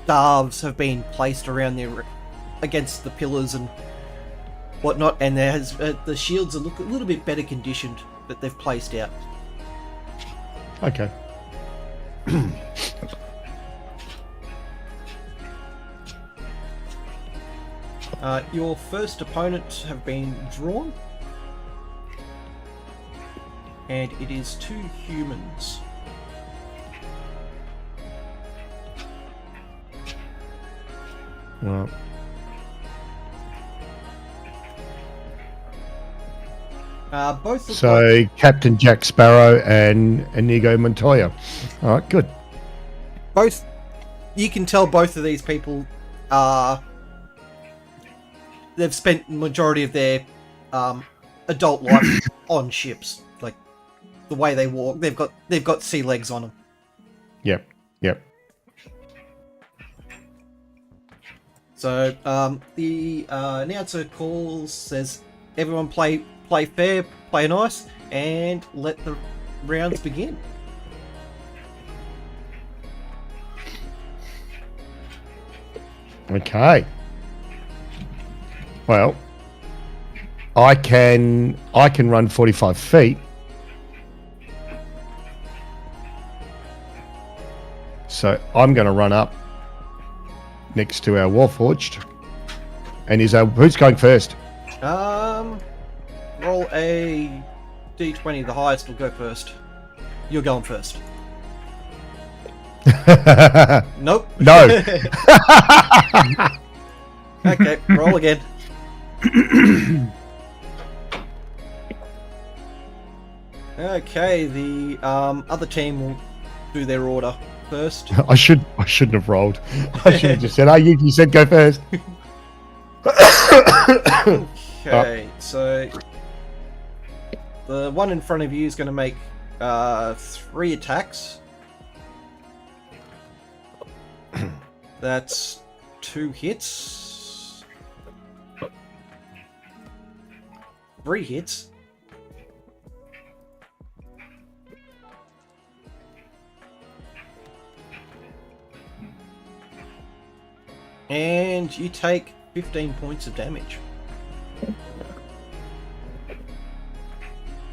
staves have been placed around there against the pillars and whatnot, and the shields are look a little bit better conditioned that they've placed out. Okay. Your first opponents have been drawn, and it is 2 humans. Right. Both look So like, Captain Jack Sparrow and Inigo Montoya. All right, good. both. You can tell both of these people are. They've spent the majority of their adult life on ships. Like the way they walk, they've got sea legs on them. Yep. So the announcer says, "Everyone play fair, play nice, and let the rounds begin." Okay. Well, I can run 45 feet. So I'm going to run up next to our Warforged. And who's going first? Roll a d20. The highest will go first. You're going first. Nope. No. Okay, roll again. Okay, the other team will do their order first. I shouldn't have rolled. I should have just said, you said go first. Okay, so the one in front of you is going to make 3 attacks. That's 2 hits. 3 hits. And you take 15 points of damage.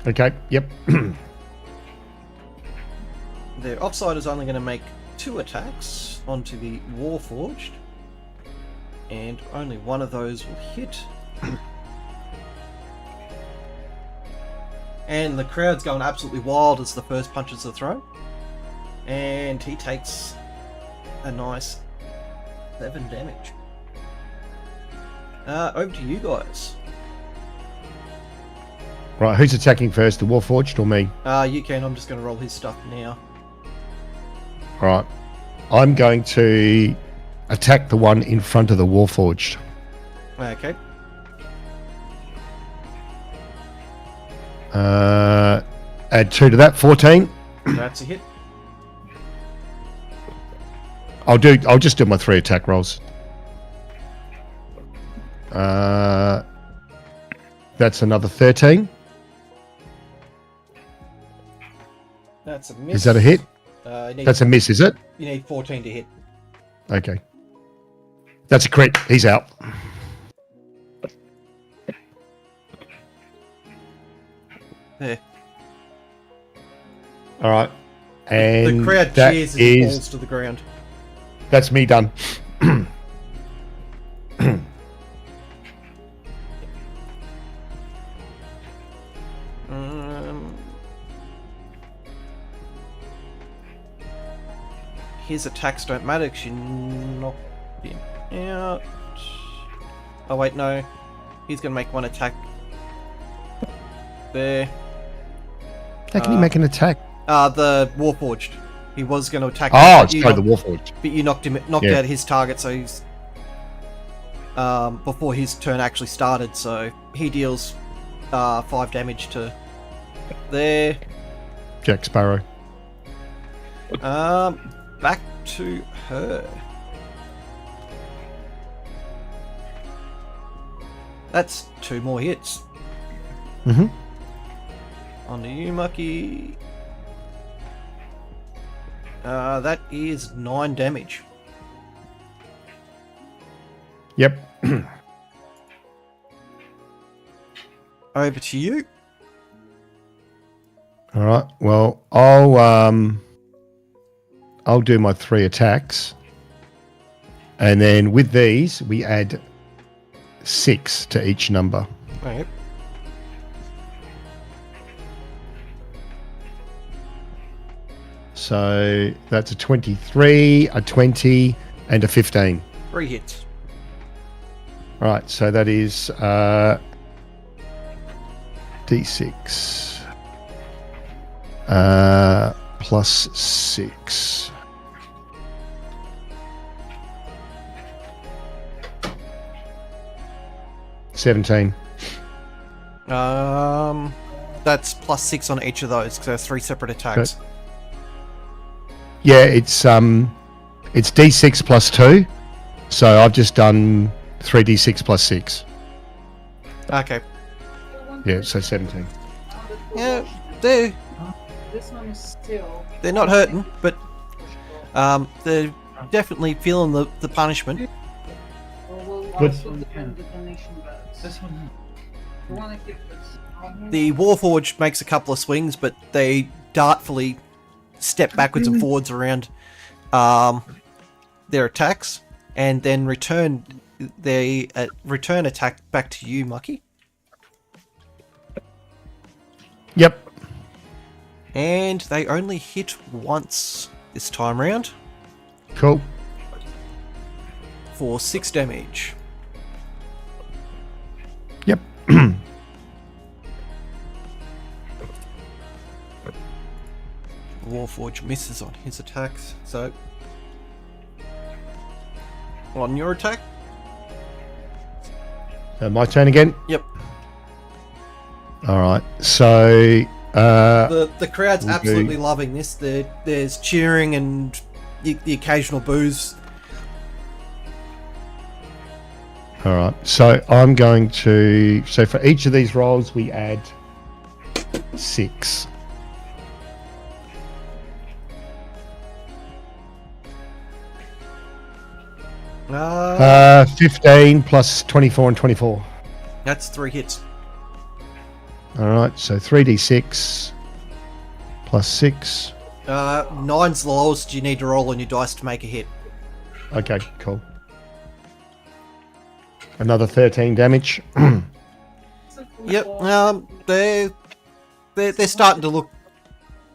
Okay, yep. The offside is only going to make 2 attacks onto the Warforged, and only one of those will hit. And the crowd's going absolutely wild as the first punches are thrown, and he takes a nice 7 damage. Over to you guys. Right, who's attacking first, the Warforged or me? You can. I'm just going to roll his stuff now. Right. I'm going to attack the one in front of the Warforged. Okay. Add 2 to that, 14. That's a hit. I'll just do my 3 attack rolls. That's another 13. That's a miss. Is that a hit? That's a miss, is it? You need 14 to hit. Okay. That's a crit. He's out. There. All right. And The crowd that cheers as he falls is to the ground. that's me done. His attacks don't matter because you knocked him out. Oh wait, no. He's going to make one attack. There. How can he make an attack? The Warforged. He was going to attack him, Oh, but you sorry, the knocked- Warforged. But you knocked out his target, so he's before his turn actually started. So he deals 5 damage to there. Jack Sparrow. Back to her. That's 2 more hits. Mm-hmm. On to you, Mucky. That is 9 damage. Yep. Over to you. All right. Well, I'll do my 3 attacks, and then with these we add 6 to each number. Okay. So that's a 23, a 20, and a 15. 3 hits. All right. So that is D6 plus 6. $17. That's plus 6 on each of those because there's 3 separate attacks. Okay. Yeah, it's D6 plus 2. So I've just done 3D6 plus 6. Okay. Yeah, so 17. Yeah, they're This one is still. not hurting, but they're definitely feeling the punishment. We'll Good. also defend the donation box. This one. We want to keep this. The Warforged makes a couple of swings, but they dartfully step backwards and forwards around their attacks, and then return attack back to you, Mucky. Yep. And they only hit once this time round Cool. for 6 damage. Yep. Warforged misses on his attacks, so on your attack. My turn again. Yep. All right. So The crowd's we'll absolutely do- loving this. There's cheering and the occasional boos. all right. So I'm going to. So for each of these rolls, we add 6. 15 plus 24 and 24. That's 3 hits. All right. So 3d6 plus 6. 9's the lowest you need to roll on your dice to make a hit. Okay. Cool. Another 13 damage. Yep. They're starting to look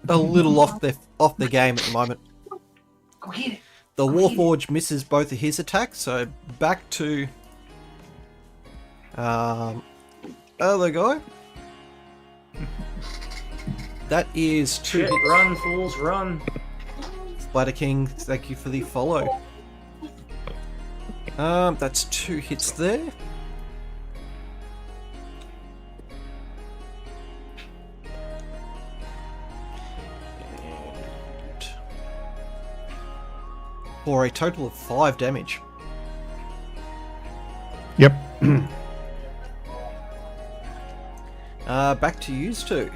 a little off their game at the moment. Go get it. The Warforged misses both of his attacks, so back to other guy. That is 2 Shit, hits. run, fools, run. Splatter King, thank you for the follow. That's 2 hits there. for a total of 5 damage. Yep. Back to you two.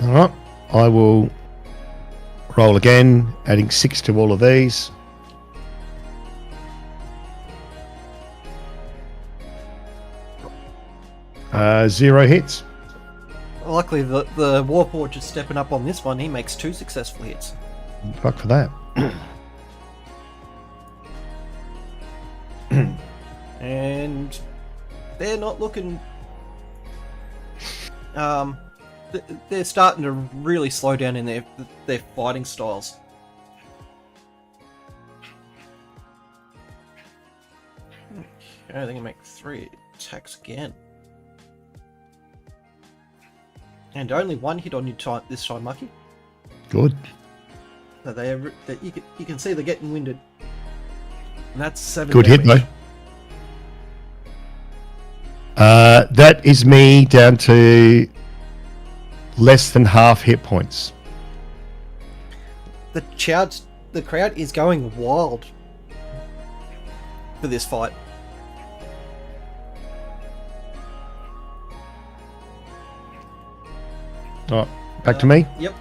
All right. I will roll again, adding 6 to all of these. Zero hits. Luckily, the Warforged is stepping up on this one. He makes 2 successful hits. Fuck for that. And they're not looking... they're starting to really slow down in their fighting styles. Okay, they're going to make 3 attacks again. And only 1 hit on you this time, Mucky. Good. So you can see they're getting winded. And that's 7 Good hit, damage. though. That is me down to less than half hit points. The crowd is going wild for this fight. All right, back to me. Yep.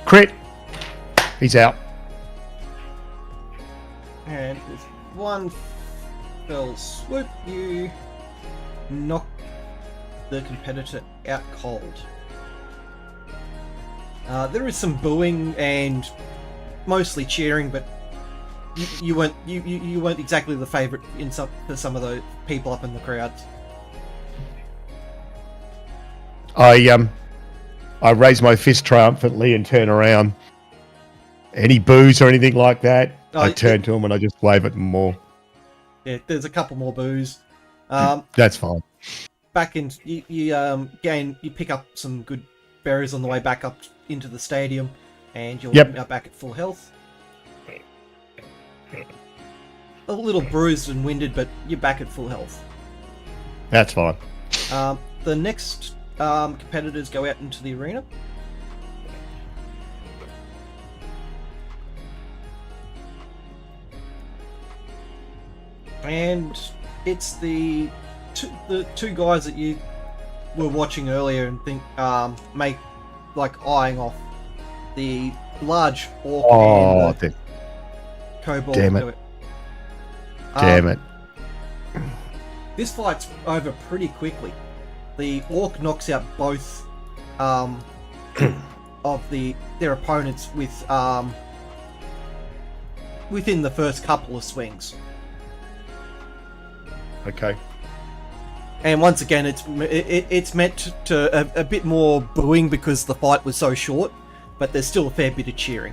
Crit. He's out. And with 1 fell swoop, you knock the competitor out cold. There is some booing and mostly cheering, but you weren't exactly the favourite for some of the people up in the crowd. I raise my fist triumphantly and turn around. Any boos or anything like that, I turn to him and I just wave at them more. Yeah, there's a couple more boos. That's fine. Back in you pick up some good berries on the way back up into the stadium, and you're now back at full health. A little bruised and winded, but you're back at full health. That's fine. The next competitors go out into the arena. And it's the two guys that you were watching earlier and think make like eyeing off the large orc and the kobold. Damn it. Damn it. This fight's over pretty quickly. The orc knocks out both of their opponents with within the first couple of swings. Okay. And once again, it's meant to a bit more booing because the fight was so short, but there's still a fair bit of cheering.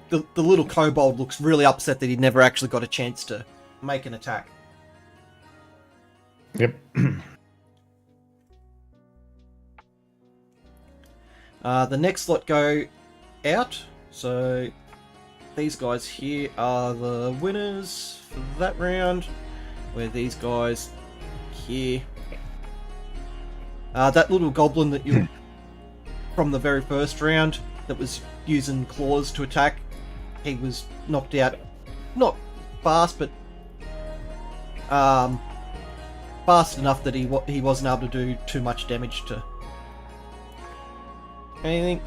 The little kobold looks really upset that he never actually got a chance to make an attack. Yep. The next lot go out, so these guys here are the winners for that round, where these guys here, that little goblin that you from the very first round that was using claws to attack, he was knocked out, not fast, but fast enough that he wasn't able to do too much damage to anything.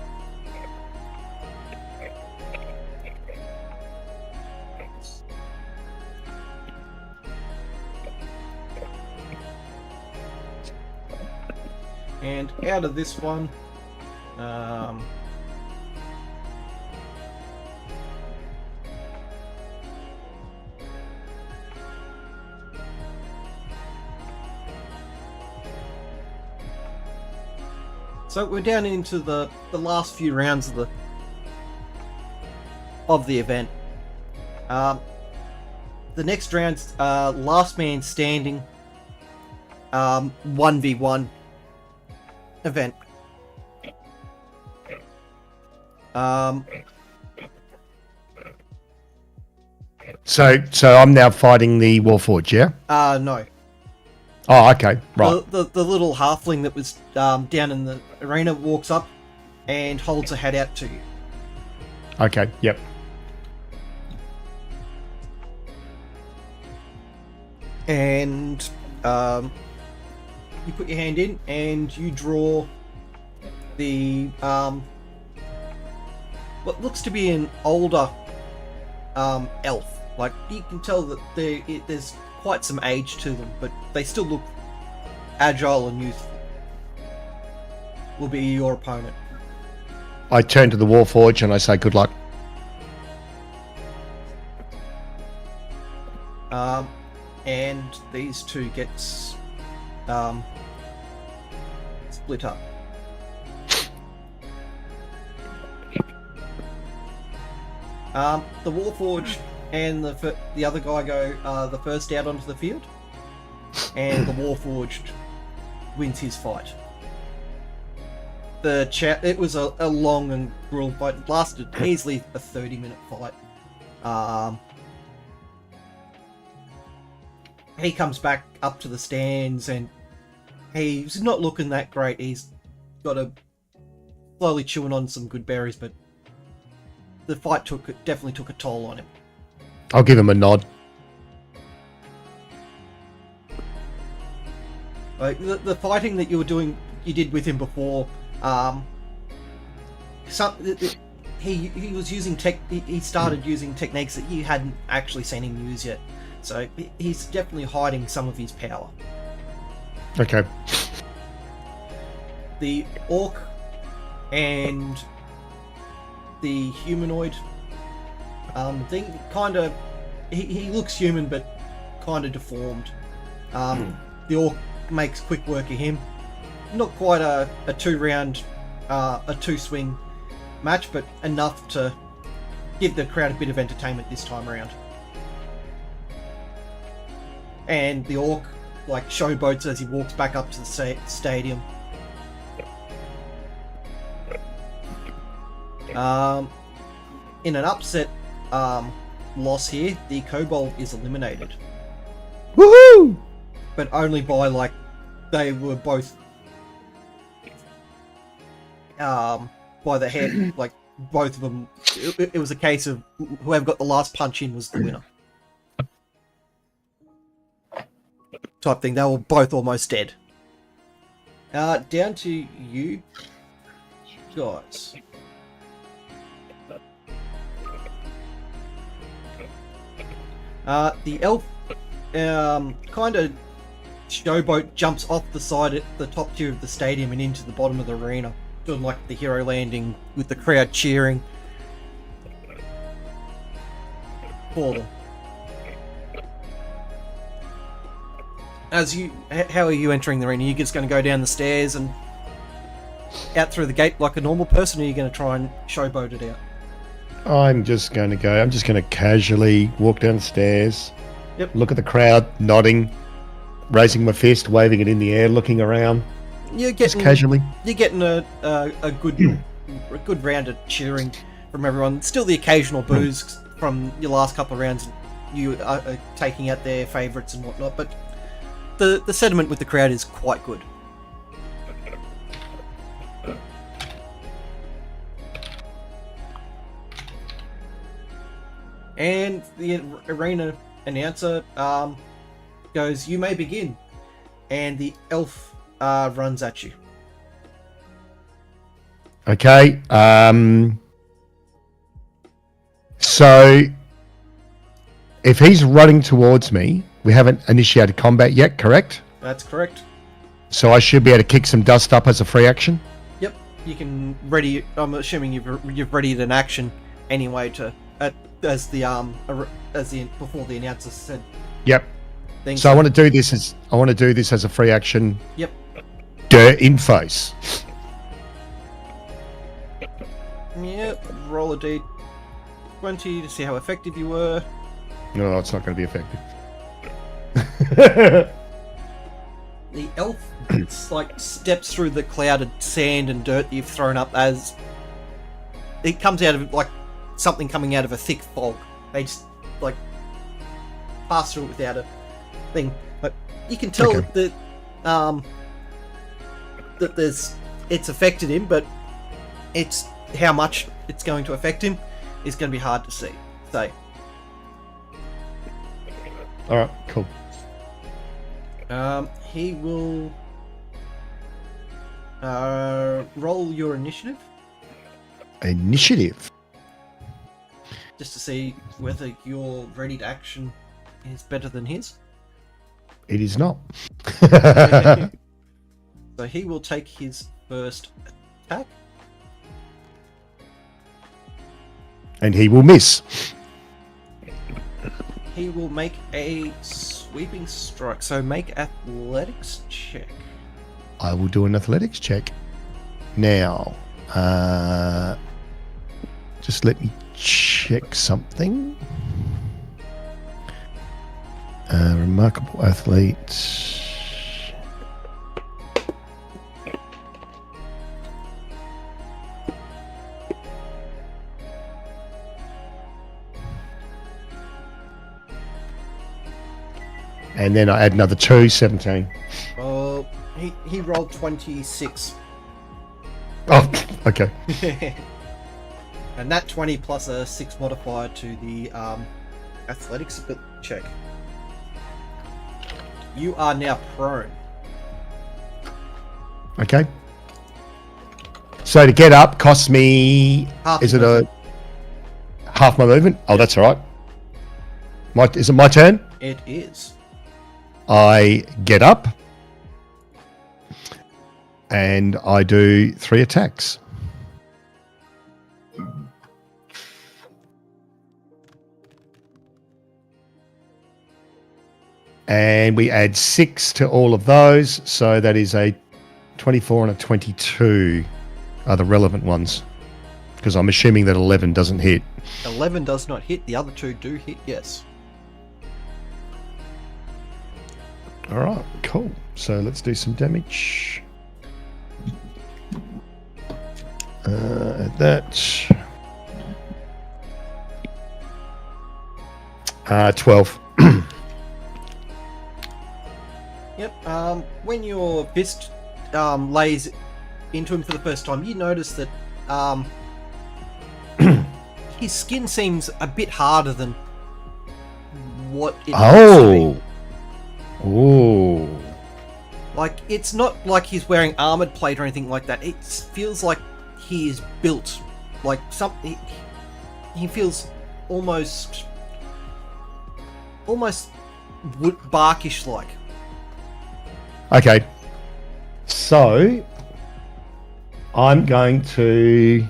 And out of this one, so we're down into the last few rounds of the event. The next round's last man standing 1v1 event. Um, So I'm now fighting the Warforged, yeah? no. Oh, okay, right. The little halfling that was down in the arena walks up and holds a hat out to you. Okay, yep. And you put your hand in and you draw the what looks to be an older elf. Like, you can tell that there's quite some age to them, but they still look agile and youthful. Will be your opponent. I turn to the Warforged and I say good luck. And these two get split up. The Warforged and the other guy go the first out onto the field, and the Warforged wins his fight. It was a long and grueling fight. It lasted easily a 30-minute fight. He comes back up to the stands and he's not looking that great. He's got slowly chewing on some good berries, but the fight definitely took a toll on him. I'll give him a nod. Like the fighting that you did with him before. He was using he started using techniques that you hadn't actually seen him use yet. So he's definitely hiding some of his power. Okay. The orc and the humanoid thing kind of he looks human but kind of deformed. The orc makes quick work of him. Not quite a 2-round, a 2-swing match, but enough to give the crowd a bit of entertainment this time around. And the orc showboats as he walks back up to the stadium. In an upset loss here, the kobold is eliminated. Woohoo! But only by they were both by the head, both of them. It was a case of whoever got the last punch in was the winner. Type thing. They were both almost dead. Down to you guys. The elf kind of showboat jumps off the side at the top tier of the stadium and into the bottom of the arena, doing the hero landing with the crowd cheering for them. How are you entering the arena? Are you just going to go down the stairs and out through the gate like a normal person, or are you going to try and showboat it out? I'm just going to casually walk down the stairs. Yep. Look at the crowd, nodding, raising my fist, waving it in the air, looking around. Just casually. You're getting a good round of cheering from everyone. Still the occasional boos from your last couple of rounds. You are taking out their favourites and whatnot, but the sentiment with the crowd is quite good. And the arena announcer goes, "You may begin," and the elf runs at you. Okay. So if he's running towards me, we haven't initiated combat yet, correct? That's correct. So I should be able to kick some dust up as a free action? Yep. You can ready. I'm assuming you've readied an action anyway as before the announcer said. Yep. So I want to do this as a free action. Yep. Dirt in face. Yep. Roll a d20 to see how effective you were. No, it's not going to be effective. The elf steps through the clouded sand and dirt that you've thrown up as it comes out of like something coming out of a thick fog. They just like pass through it without a thing. But you can tell Okay. that it's affected him, but it's how much it's going to affect him is going to be hard to say. All right, cool. He will roll your initiative Initiative. just to see whether your ready to action is better than his. It is not. So he will take his first attack. And he will miss. He will make a sweeping strike. So make athletics check. I will do an athletics check. Now, just let me check something. Remarkable athlete. And then I add another 2, 17. Oh, he rolled 26. Oh, okay. And that 20 plus a 6 modifier to the athletics check. You are now prone. Okay. So to get up costs me. Half Is it movement. a half my movement? Oh, that's all right. Is it my turn? It is. I get up and I do 3 attacks. And we add 6 to all of those, so that is a 24 and a 22 are the relevant ones. Because I'm assuming that 11 doesn't hit. 11 does not hit. The other 2 do hit, yes. All right, cool. So let's do some damage. That 12. Yep. When your fist lays into him for the first time, you notice that his skin seems a bit harder than what it used to be. Oh. Like, it's not like he's wearing armored plate or anything like that. It feels like he is built like something. He feels almost wood barkish like. Okay. So I'm going to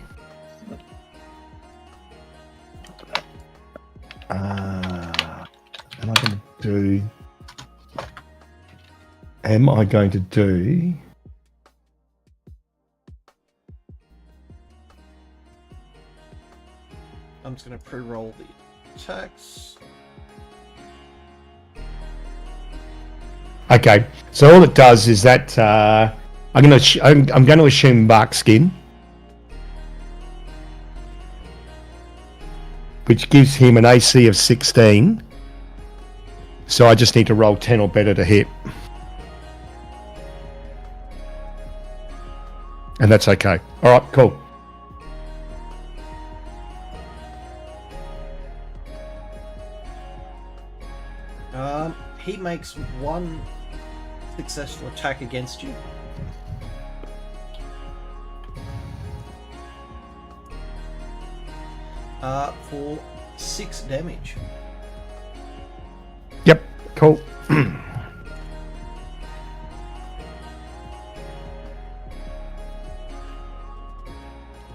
am I going to do I'm just going to pre-roll the attacks. Okay, so all it does is that I'm going to assume bark skin, which gives him an AC of 16. So I just need to roll 10 or better to hit, and that's okay. All right, cool. He makes one successful attack against you. For 6 damage. Yep, cool.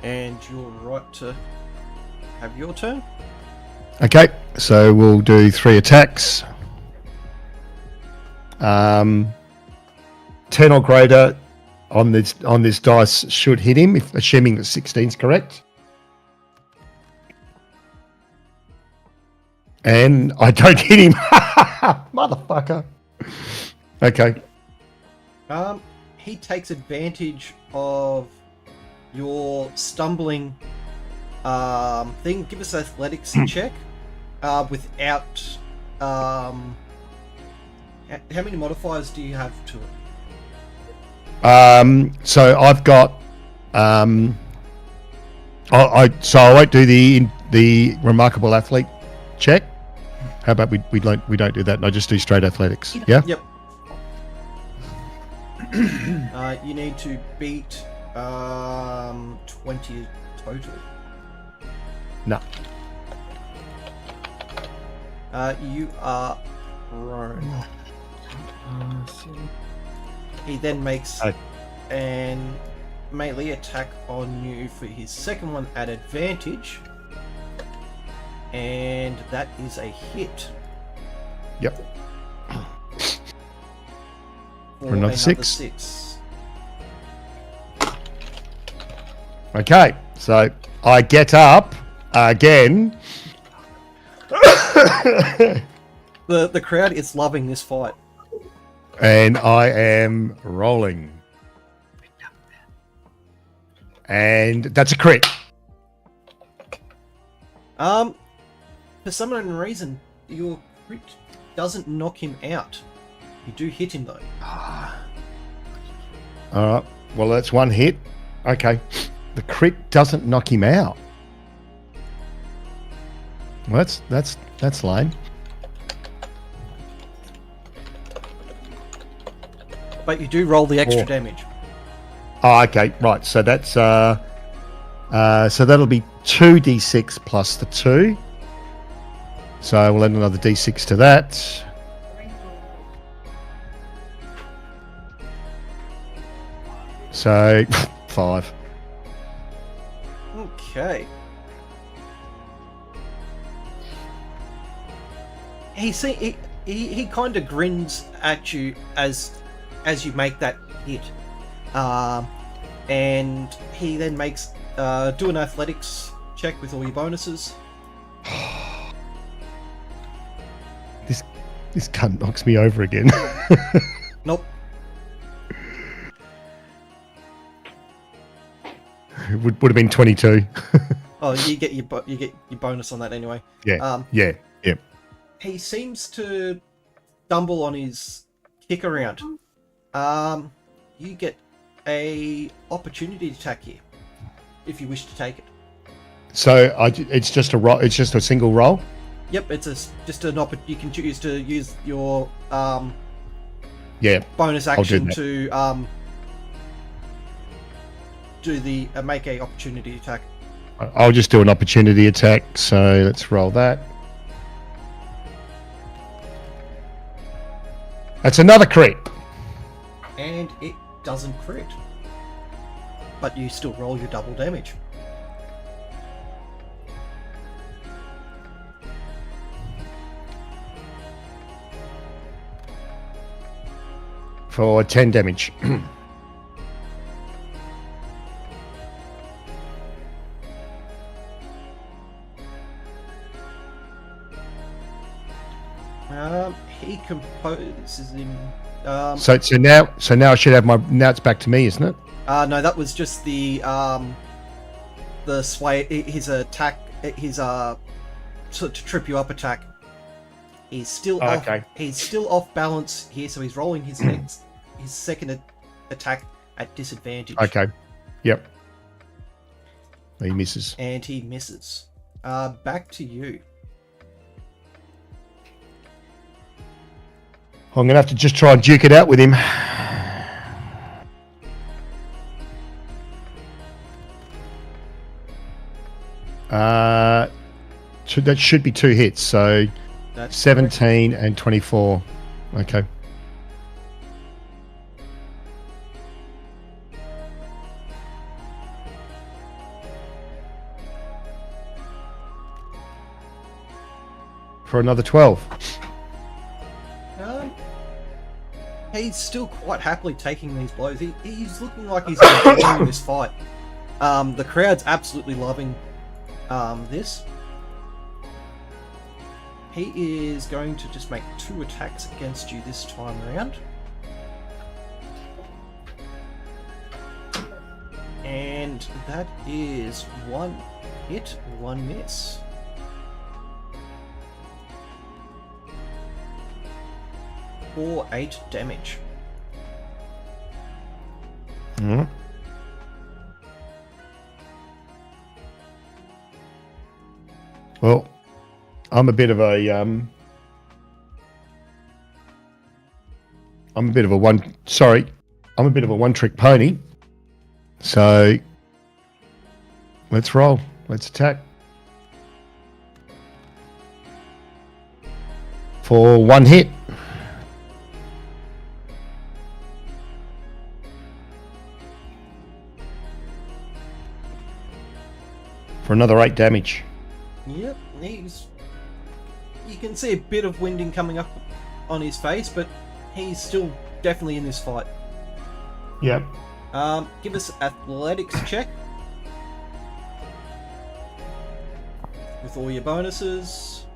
And you're right to have your turn. Okay, so we'll do 3 attacks. 10 or greater on this dice should hit him, if assuming that 16 is correct. And I don't hit him. Motherfucker. Okay. He takes advantage of your stumbling thing. Give us an athletics check. Without how many modifiers do you have to it? So I've got I won't do the remarkable athlete check. How about we don't do that and I just do straight athletics. Yeah? Yep. You need to beat 20 total. No. You are prone. He then makes an melee attack on you for his second one at advantage. And that is a hit. Yep. For another 6. 6. Okay, so I get up again. The crowd is loving this fight. And I am rolling. And that's a crit. For some unknown reason, your crit doesn't knock him out. You do hit him though. Alright, well that's one hit. Okay. The crit doesn't knock him out. Well, that's lame. But you do roll the extra damage. Oh, okay, right. So that's so that'll be 2d6 plus the 2. So we'll add another d6 to that. So 5. Okay. He kind of grins at you as you make that hit, and he then makes do an athletics check with all your bonuses. This cunt knocks me over again. Nope. It would have been 22. Oh, you get your bonus on that anyway. Yeah. Yep. He seems to stumble on his kick around. You get a opportunity attack here, if you wish to take it. So it's just a roll. It's just a single roll. Yep, it's just an you can choose to use your bonus I'll do action that. to do the make a opportunity attack. I'll just do an opportunity attack. So let's roll that. That's another crit. And it doesn't crit. But you still roll your double damage. For 10 damage. He composes him. So now I should have now it's back to me, isn't it? No, that was just the sway. His attack. His to trip you up attack. He's still off. Okay. He's still off balance here, so he's rolling his his second attack at disadvantage. Okay. Yep. He misses. And he misses. Back to you. I'm gonna have to just try and duke it out with him. So that should be 2 hits. So That's 17 and 24. Okay. For another 12. He's still quite happily taking these blows. He's looking like he's enjoying this fight. The crowd's absolutely loving this. He is going to just make 2 attacks against you this time around. And that is 1 hit, 1 miss. For 8 damage. Mhm. Well, I'm a bit of a I'm a bit of a one-trick pony. So let's roll. Let's attack. For 1 hit. For another 8 damage. Yep, you can see a bit of winding coming up on his face, but he's still definitely in this fight. Yep. Give us athletics check. With all your bonuses.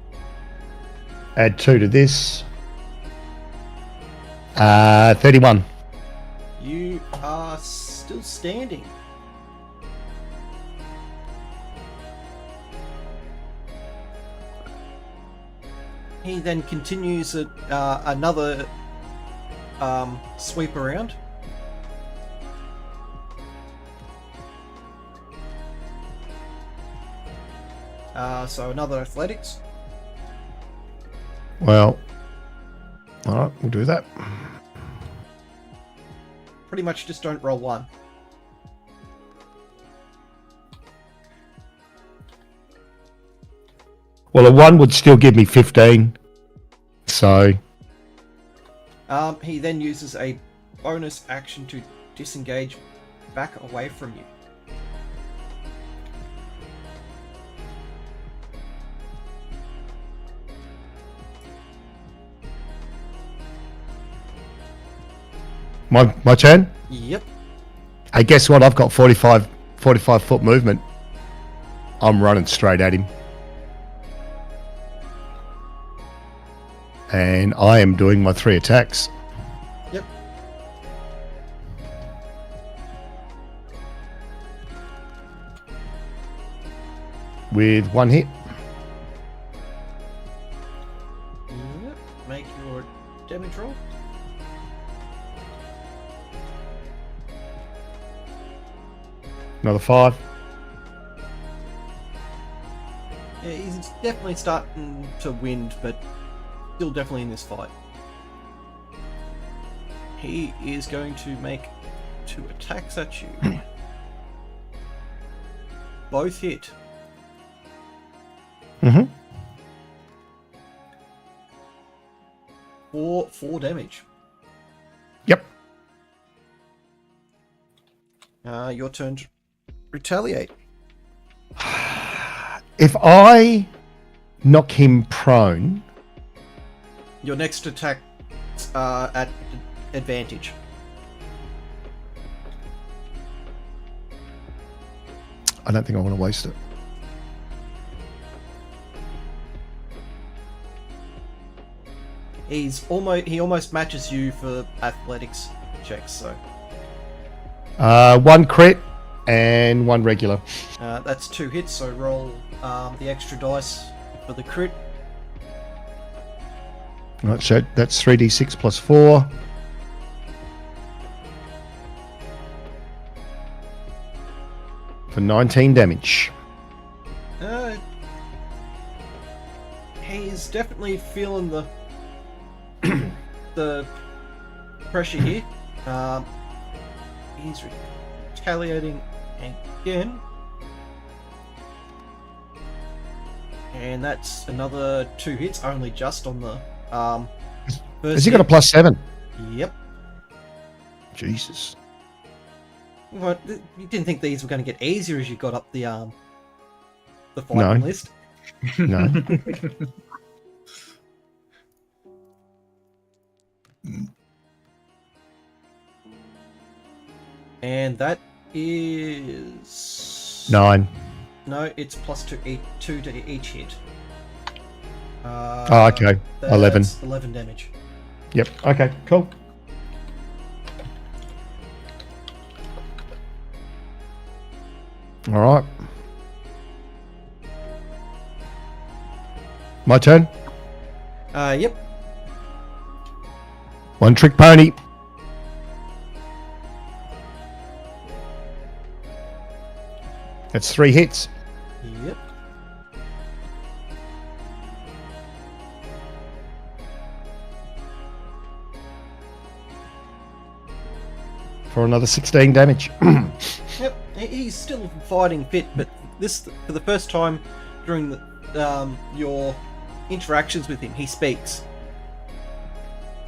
Add 2 to this. 31. You are still standing. He then continues another sweep around. So another athletics. Well, all right, we'll do that. Pretty much just don't roll 1. Well, a 1 would still give me 15. So, He then uses a bonus action to disengage back away from you. my turn? Yep. Hey, guess what? I've got 45 foot movement. I'm running straight at him. And I am doing my 3 attacks. Yep. With 1 hit. Yep. Make your damage roll. Another 5. Yeah, he's definitely starting to wind, but still definitely in this fight. He is going to make 2 attacks at you. Both hit. Mm-hmm. For 4 damage. Yep. Your turn to retaliate. If I knock him prone, Your next attack at advantage. I don't think I want to waste it. He almost matches you for athletics checks, so 1 crit and 1 regular. that's 2 hits. So roll the extra dice for the crit. Right, so that's 3d6 plus 4. For 19 damage. He's definitely feeling the the pressure here. He's retaliating again, and that's another 2 hits, only just on the first Has he got a hit. +7? Yep. Jesus. What? You didn't think these were going to get easier as you got up the fighting No. list? No. And that is 9. No, it's +2 to each hit. Oh, okay. 11. That's 11 damage. Yep. Okay, cool. All right. My turn. Yep. One trick pony. That's 3 hits. Yep. For another 16 damage. Yep. He's still fighting fit, but this, for the first time during your interactions with him, he speaks.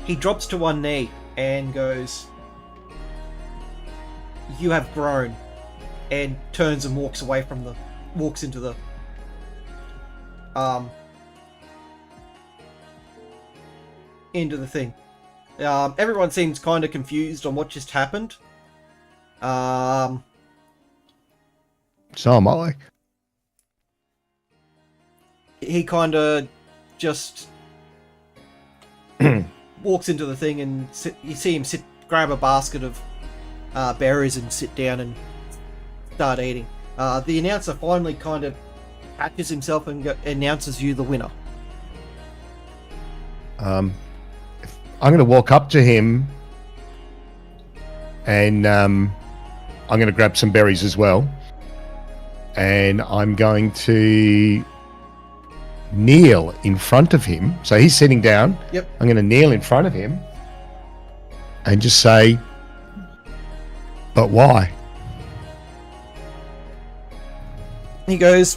He drops to one knee and goes, "You have grown," and turns and walks away from walks into the thing. Everyone seems kind of confused on what just happened. So am I. He kind of just walks into the thing, and you see him grab a basket of berries and sit down and start eating. The announcer finally kind of catches himself and announces you the winner. I'm going to walk up to him and I'm going to grab some berries as well. And I'm going to kneel in front of him. So he's sitting down. Yep. I'm going to kneel in front of him and just say, "But why?" He goes,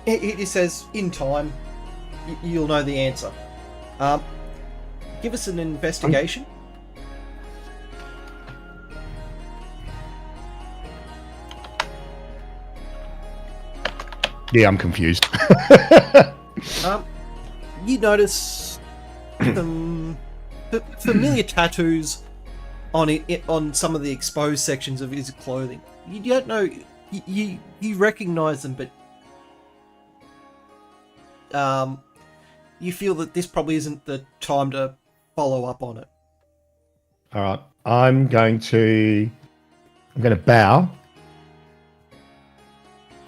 he says, "In time, you'll know the answer. Give us an investigation." Yeah, I'm confused. You notice some familiar tattoos on some of the exposed sections of his clothing. You don't know. You recognize them, but you feel that this probably isn't the time to follow up on it. All right. I'm going to bow,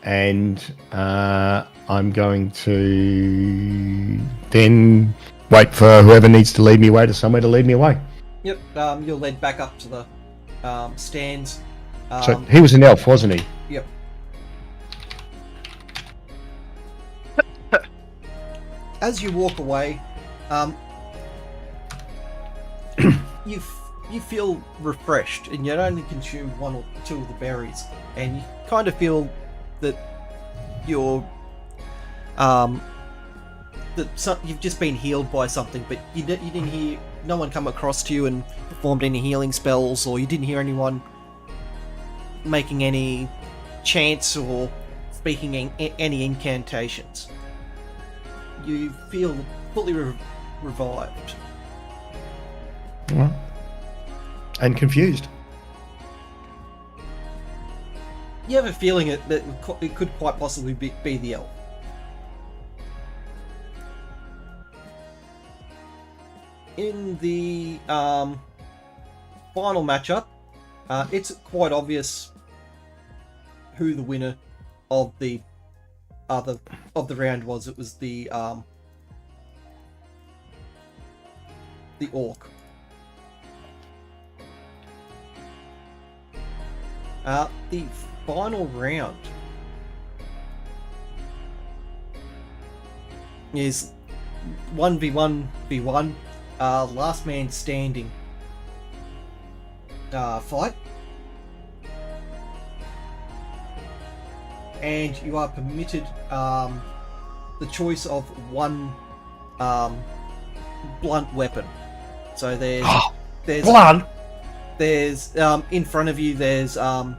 and I'm going to then wait for whoever needs to lead me away to somewhere to lead me away. Yep. You're led back up to the stands. So he was an elf, wasn't he? Yep. As you walk away, you feel refreshed, and you only consume 1 or 2 of the berries, and you kind of feel that you're you've just been healed by something, but you didn't hear no one come across to you and performed any healing spells, or you didn't hear anyone making any chants or speaking any incantations. You feel fully revived. And confused. You have a feeling that it could quite possibly be the elf. In the final matchup, it's quite obvious who the winner of the round was. It was the orc. The final round is 1v1v1, last man standing fight, and you are permitted the choice of one blunt weapon. So there's Blunt. There's in front of you. There's Hang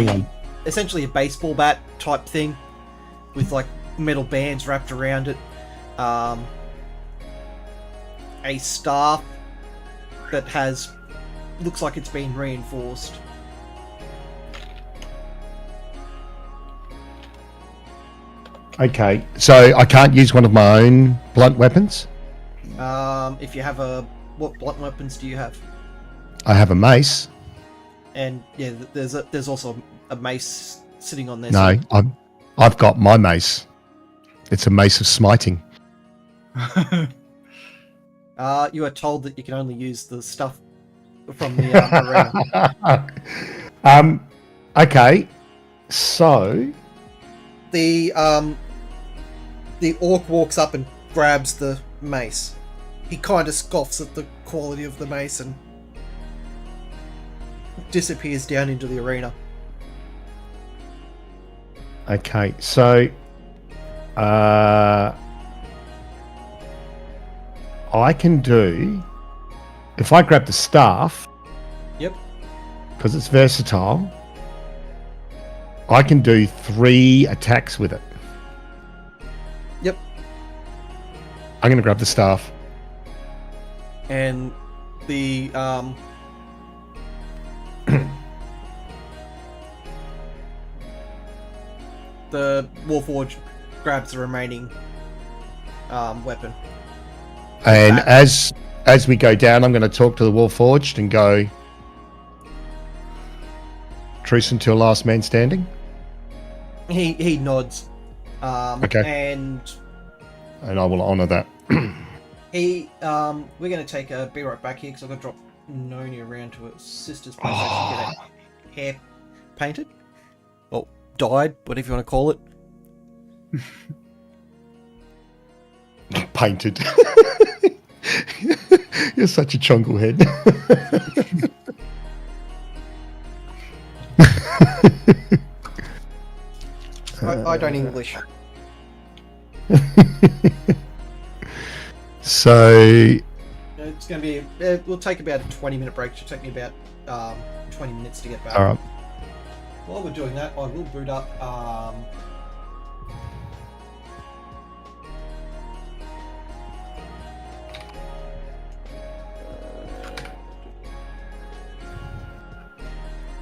on. essentially a baseball bat type thing with like metal bands wrapped around it. A staff that looks like it's been reinforced. Okay, so I can't use one of my own blunt weapons? If you have what blunt weapons do you have? I have a mace. And yeah, there's also a mace sitting on their No, sword. I've got my mace. It's a mace of smiting. You are told that you can only use the stuff from the arena. Okay. So The orc walks up and grabs the mace. He kind of scoffs at the quality of the mace and disappears down into the arena. okay, so I can do, if I grab the staff. Yep. Because it's versatile. I can do 3 attacks with it. Yep. I'm going to grab the staff. And the the Warforged grabs the remaining weapon. And as we go down, I'm going to talk to the Warforged and go, truce until last man standing. He nods. Okay. And I will honour that. we're going to be right back here because I've got to drop Noni around to her sister's place so she can get her hair painted. Or dyed, whatever you want to call it. Painted. You're such a chunklehead. I don't English. So It's going to be... we'll take about a 20-minute break. It should take me about 20 minutes to get back. all right. While we're doing that, I will boot up...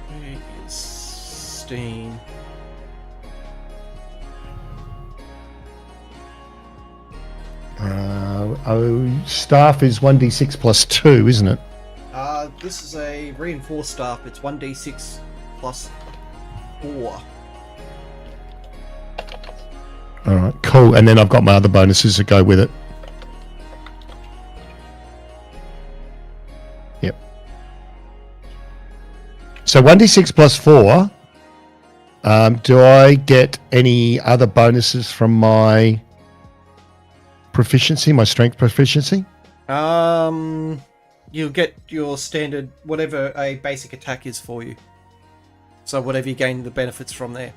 where is Steam? Staff is 1d6 plus 2, isn't it? This is a reinforced staff. It's 1d6 plus 4. All right, cool. And then I've got my other bonuses that go with it. Yep. So 1d6 plus 4. Do I get any other bonuses from my proficiency, my strength proficiency? You'll get your standard, whatever a basic attack is for you. So whatever you gain the benefits from there.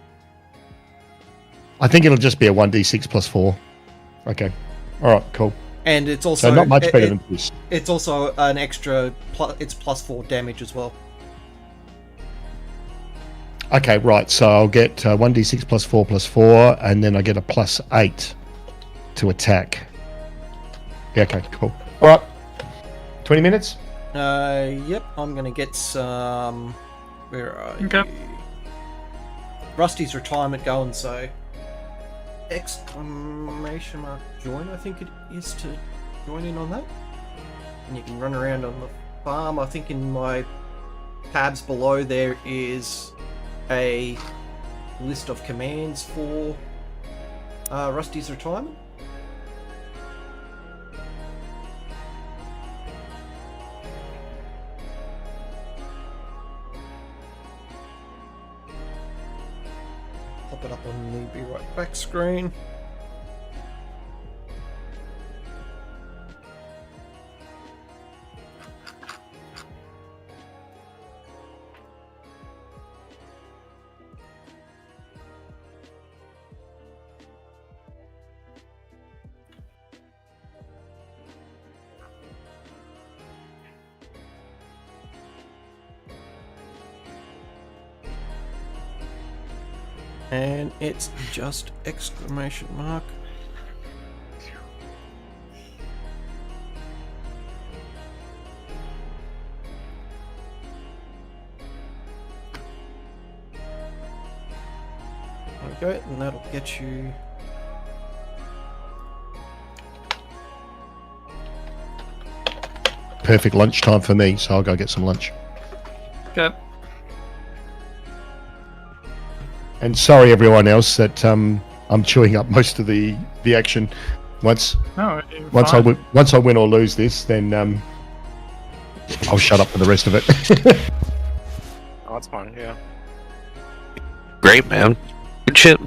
I think it'll just be a 1d6 plus 4. Okay. All right, cool. And it's also... So not much better than this. It's also an extra... it's plus 4 damage as well. Okay, right. So I'll get 1d6 plus 4, and then I get a plus 8 to attack. Yeah, okay, cool. All right. 20 minutes? Yep. I'm going to get some... Where are Okay. you? Rusty's retirement going, so... Exclamation mark join, I think it is to join in on that. And you can run around on the farm. I think in my tabs below there is a list of commands for Rusty's retirement. Pop it up on the Be Right Back screen. And it's just exclamation mark. Okay, and that'll get you. Perfect lunchtime for me, so I'll go get some lunch. Okay. And sorry, everyone else, that I'm chewing up most of the action. Once I win or lose this, then I'll shut up for the rest of it. Oh, that's fine. Yeah. Great, man. Good shit.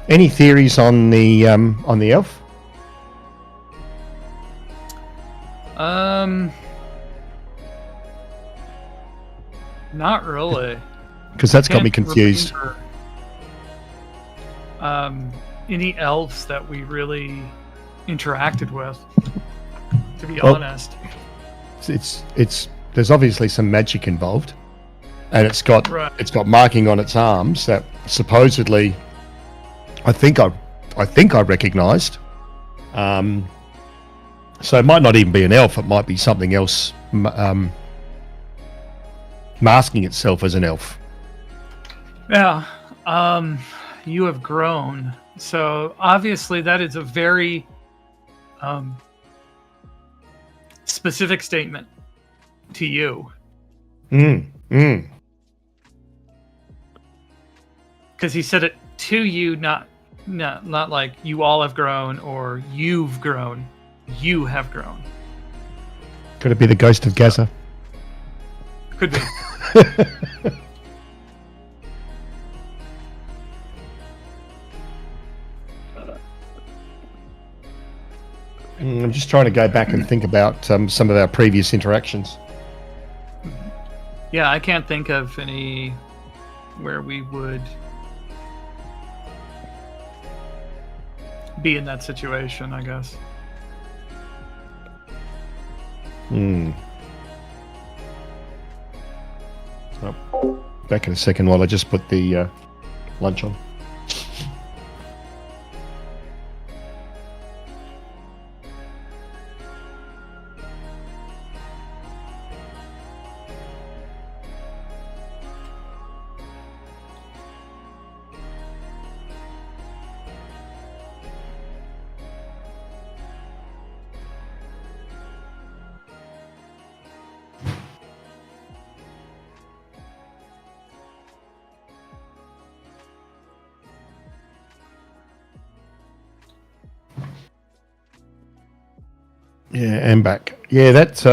Any theories on the elf? Not really. Because that's got me Can't confused. remember, any elves that we really interacted with, to be Well, honest. It's there's obviously some magic involved, and it's got marking on its arms that supposedly I think I recognised. So it might not even be an elf. It might be something else masking itself as an elf. Yeah. You have grown. So obviously that is a very specific statement to you. Because he said it to you, not like you all have grown or you've grown. You have grown. Could it be the ghost of Gaza? Could be. I'm just trying to go back and think about some of our previous interactions. Yeah, I can't think of any where we would be in that situation, I guess. Oh, back in a second while I just put the lunch on. Yeah, and back. Yeah, that's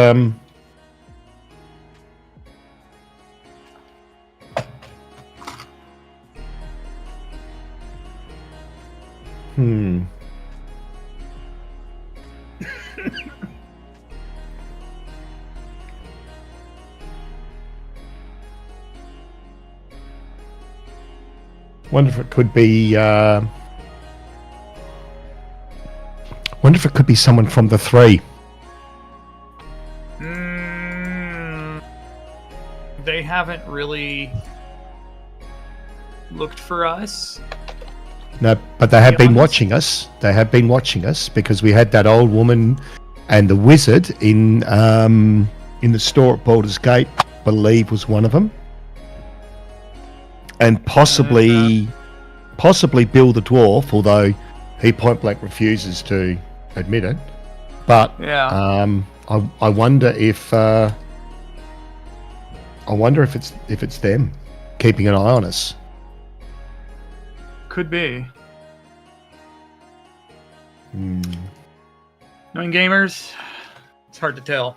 Wonder if it could be wonder if it could be someone from the three. They haven't really looked for us. No, but they have been watching us. They have been watching us because we had that old woman and the wizard in the store at Baldur's Gate, I believe was one of them. And possibly Bill the Dwarf, although he point blank refuses to admit it. But yeah, I wonder if it's them keeping an eye on us. could be. Knowing gamers, it's hard to tell.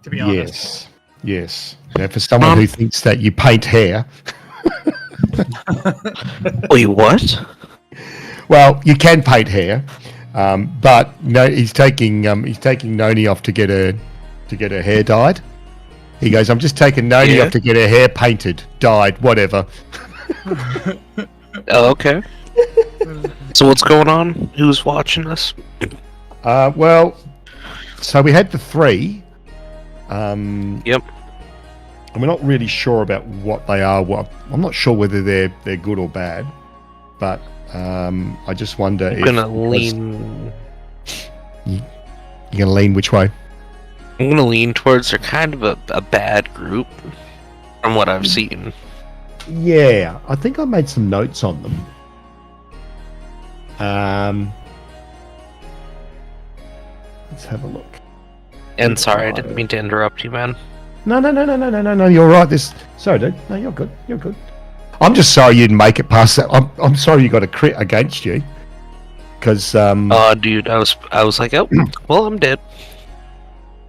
To be honest. Yes. Now, for someone who thinks that you paint hair. Wait, what? Well, you can paint hair. But no, he's taking Noni off to get her hair dyed. He goes, I'm just taking Noni Yeah. off to get her hair painted, dyed, whatever. Oh, okay. So what's going on? Who's watching us? Well, so we had the 3. Yep. And we're not really sure about what they are. I'm not sure whether they're good or bad. But I just wonder I'm if gonna lean. you're gonna lean which way? I'm gonna lean towards they're kind of a bad group, from what I've seen. Yeah, I think I made some notes on them. Let's have a look. And sorry, I didn't mean to interrupt you, man. No. You're right. Sorry, dude. No, you're good. You're good. I'm just sorry you didn't make it past that. I'm sorry you got a crit against you. Because Oh, dude, I was like, oh, well, I'm dead.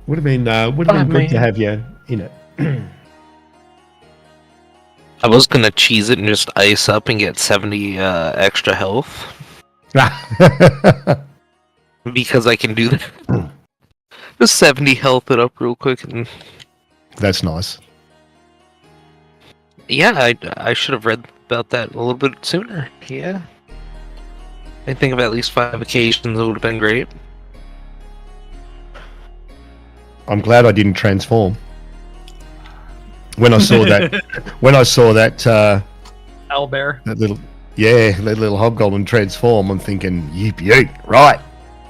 would have been good man. to have you in it. I was gonna cheese it and just ice up and get 70 extra health because I can do that. Just 70 health it up real quick, and That's nice. yeah, I should have read about that a little bit sooner. Yeah, I think of at least 5 occasions it would have been great. I'm glad I didn't transform. When I saw that, Owlbear. that little hobgoblin transform, I'm thinking, yippee, right.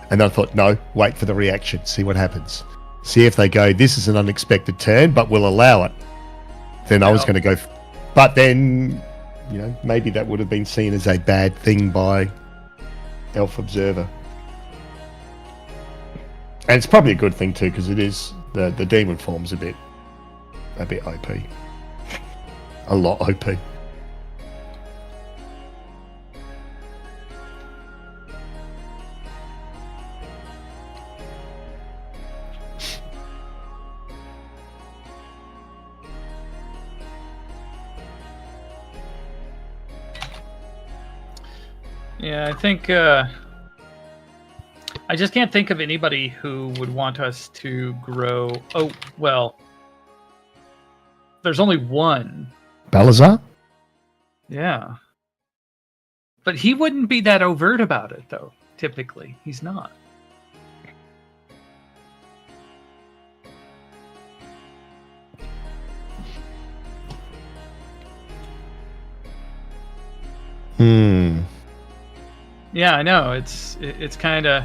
And then I thought, no, wait for the reaction, see what happens. See if they go, this is an unexpected turn, but we'll allow it. Then I was going to go, but then, maybe that would have been seen as a bad thing by Elf Observer. And it's probably a good thing too, because it is, the demon form's a bit OP. A lot OP. Yeah, I think I just can't think of anybody who would want us to grow. Oh, well, there's only one. Balazar? Yeah. But he wouldn't be that overt about it, though, typically. He's not. Yeah, I know. It's kind of.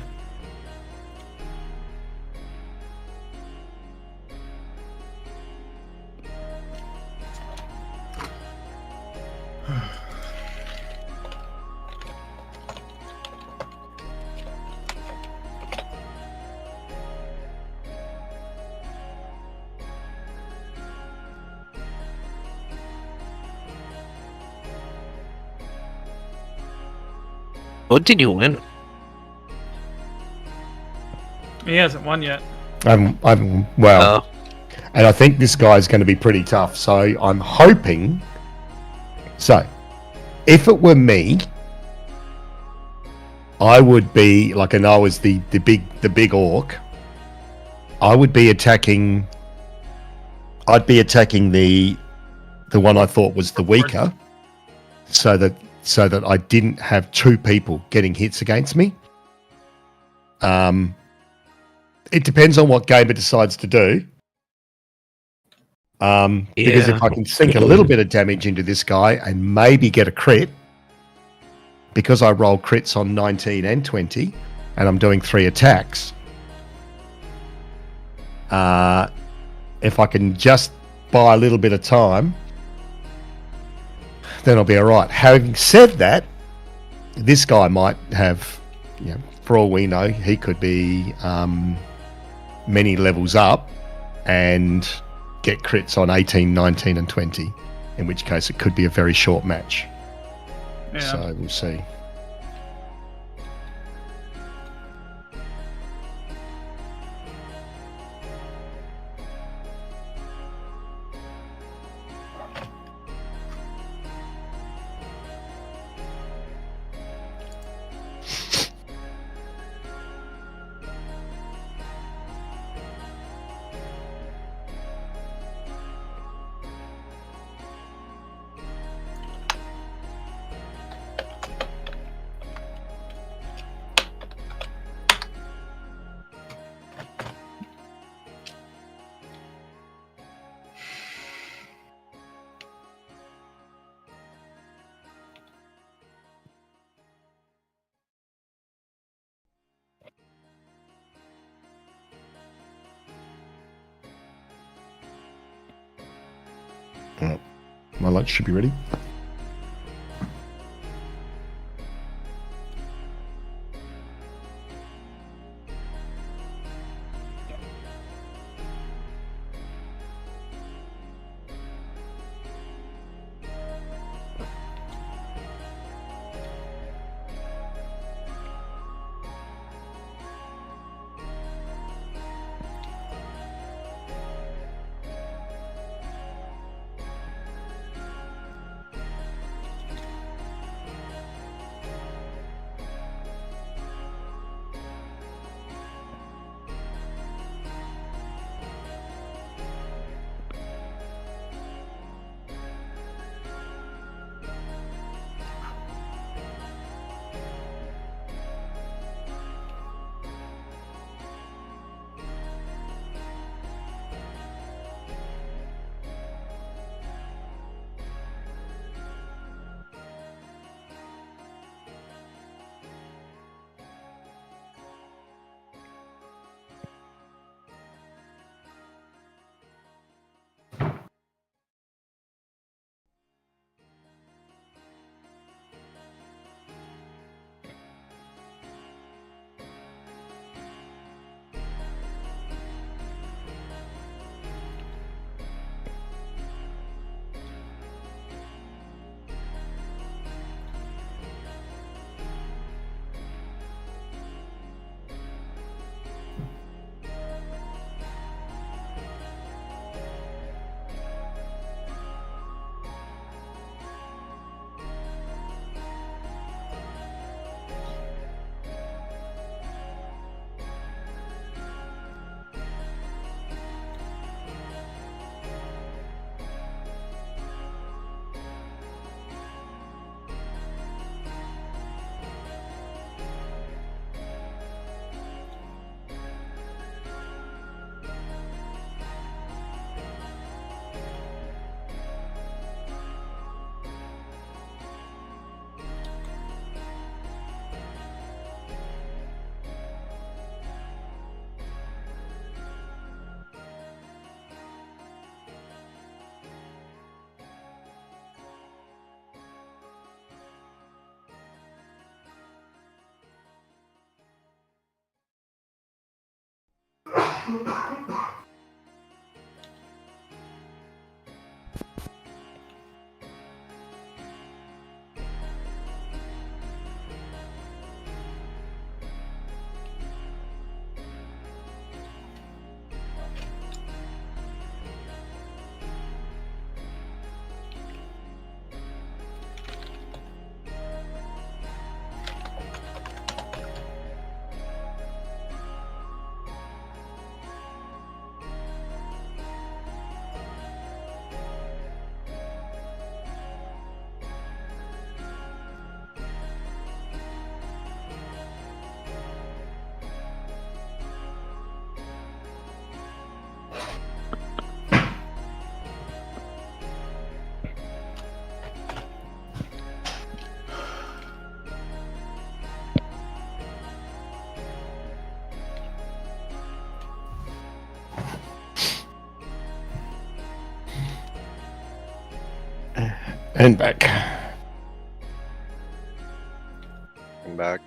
What did you win? He hasn't won yet. And I think this guy's going to be pretty tough. So I'm hoping. So, if it were me, I would be like, and I was the big orc. I would be attacking. I'd be attacking the one I thought was the weaker, so that I didn't have 2 people getting hits against me. It depends on what Gamer decides to do. Because if I can sink a little bit of damage into this guy and maybe get a crit, because I roll crits on 19 and 20, and I'm doing 3 attacks, if I can just buy a little bit of time, then I'll be all right. Having said that, this guy might have, for all we know, he could be many levels up and get crits on 18, 19, and 20, in which case it could be a very short match. Yeah. So we'll see. My lunch should be ready. And back. I'm back.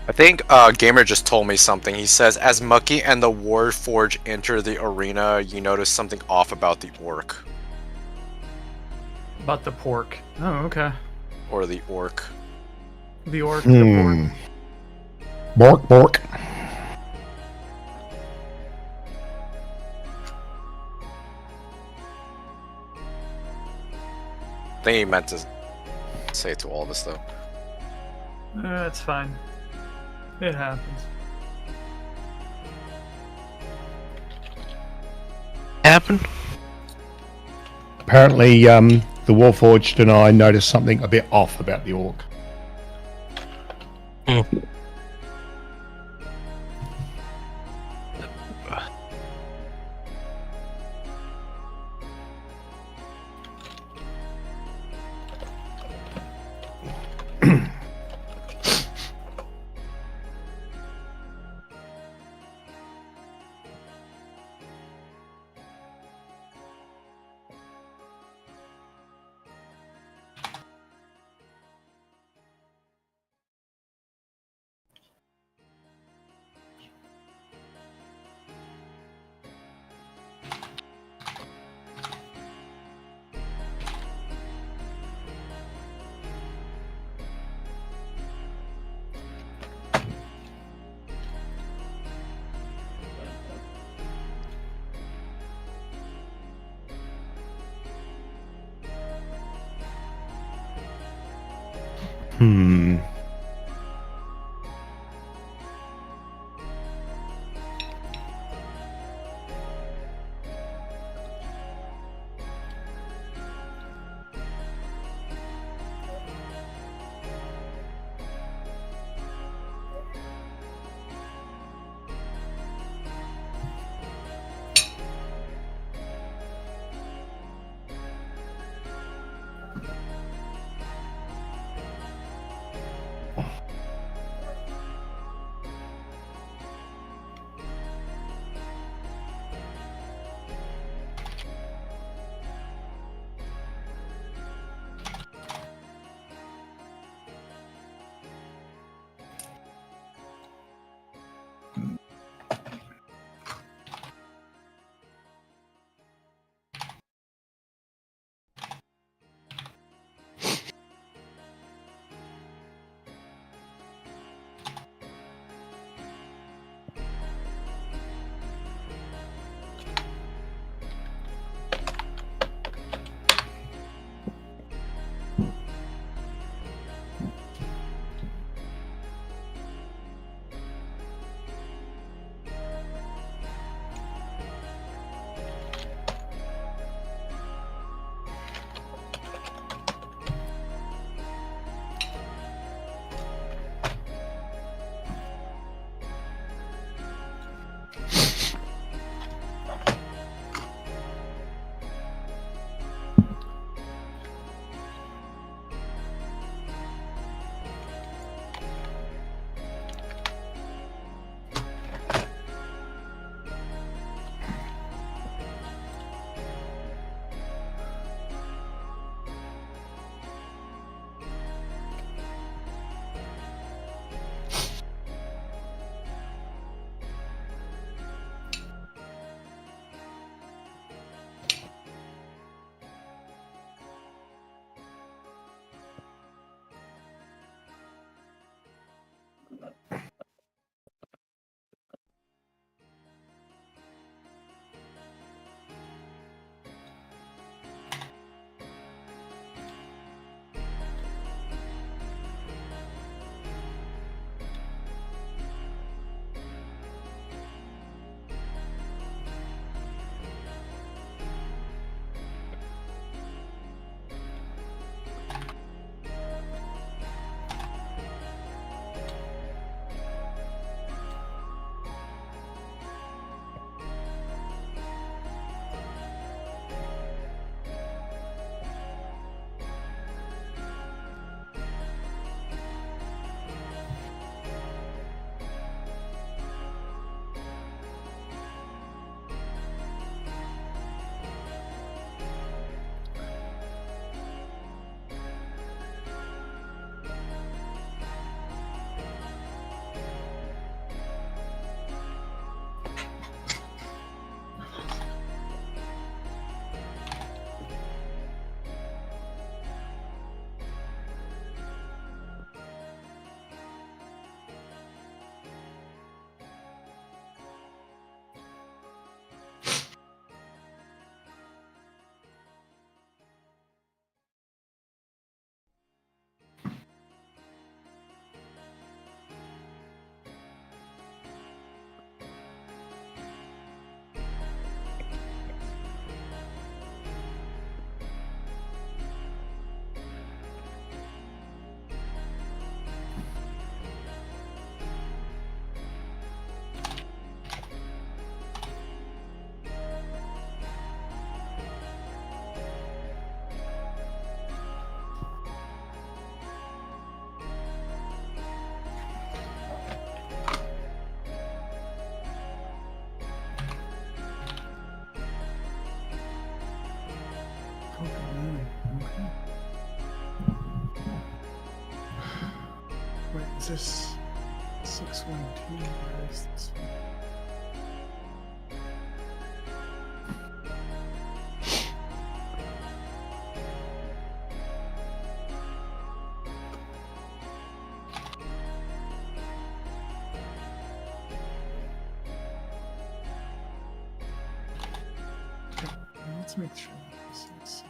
I think Gamer just told me something. He says, as Mucky and the Warforge enter the arena, you notice something off about the orc. About the pork. Oh, okay. Or the orc. The orc, the pork. Bork, bork. I think he meant to say it to all of us, though. That's fine. It happens. Happen? Apparently, the Warforged and I noticed something a bit off about the orc. Hmm. Wait, is this 612? Where is this one? Okay, let's make sure this is.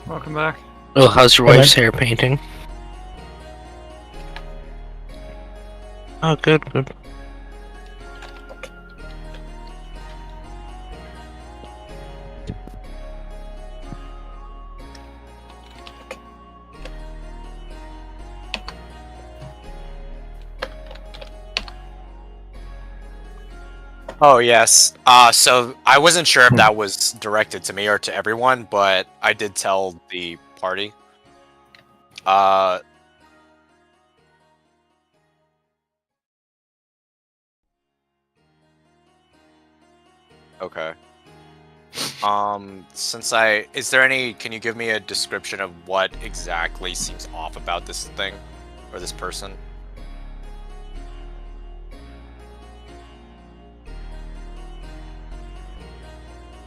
Welcome back. Oh, how's your Hello. wife's hair painting? Oh, good, good. Oh yes. So I wasn't sure if that was directed to me or to everyone, but I did tell the party. Okay. Is there any, can you give me a description of what exactly seems off about this thing or this person?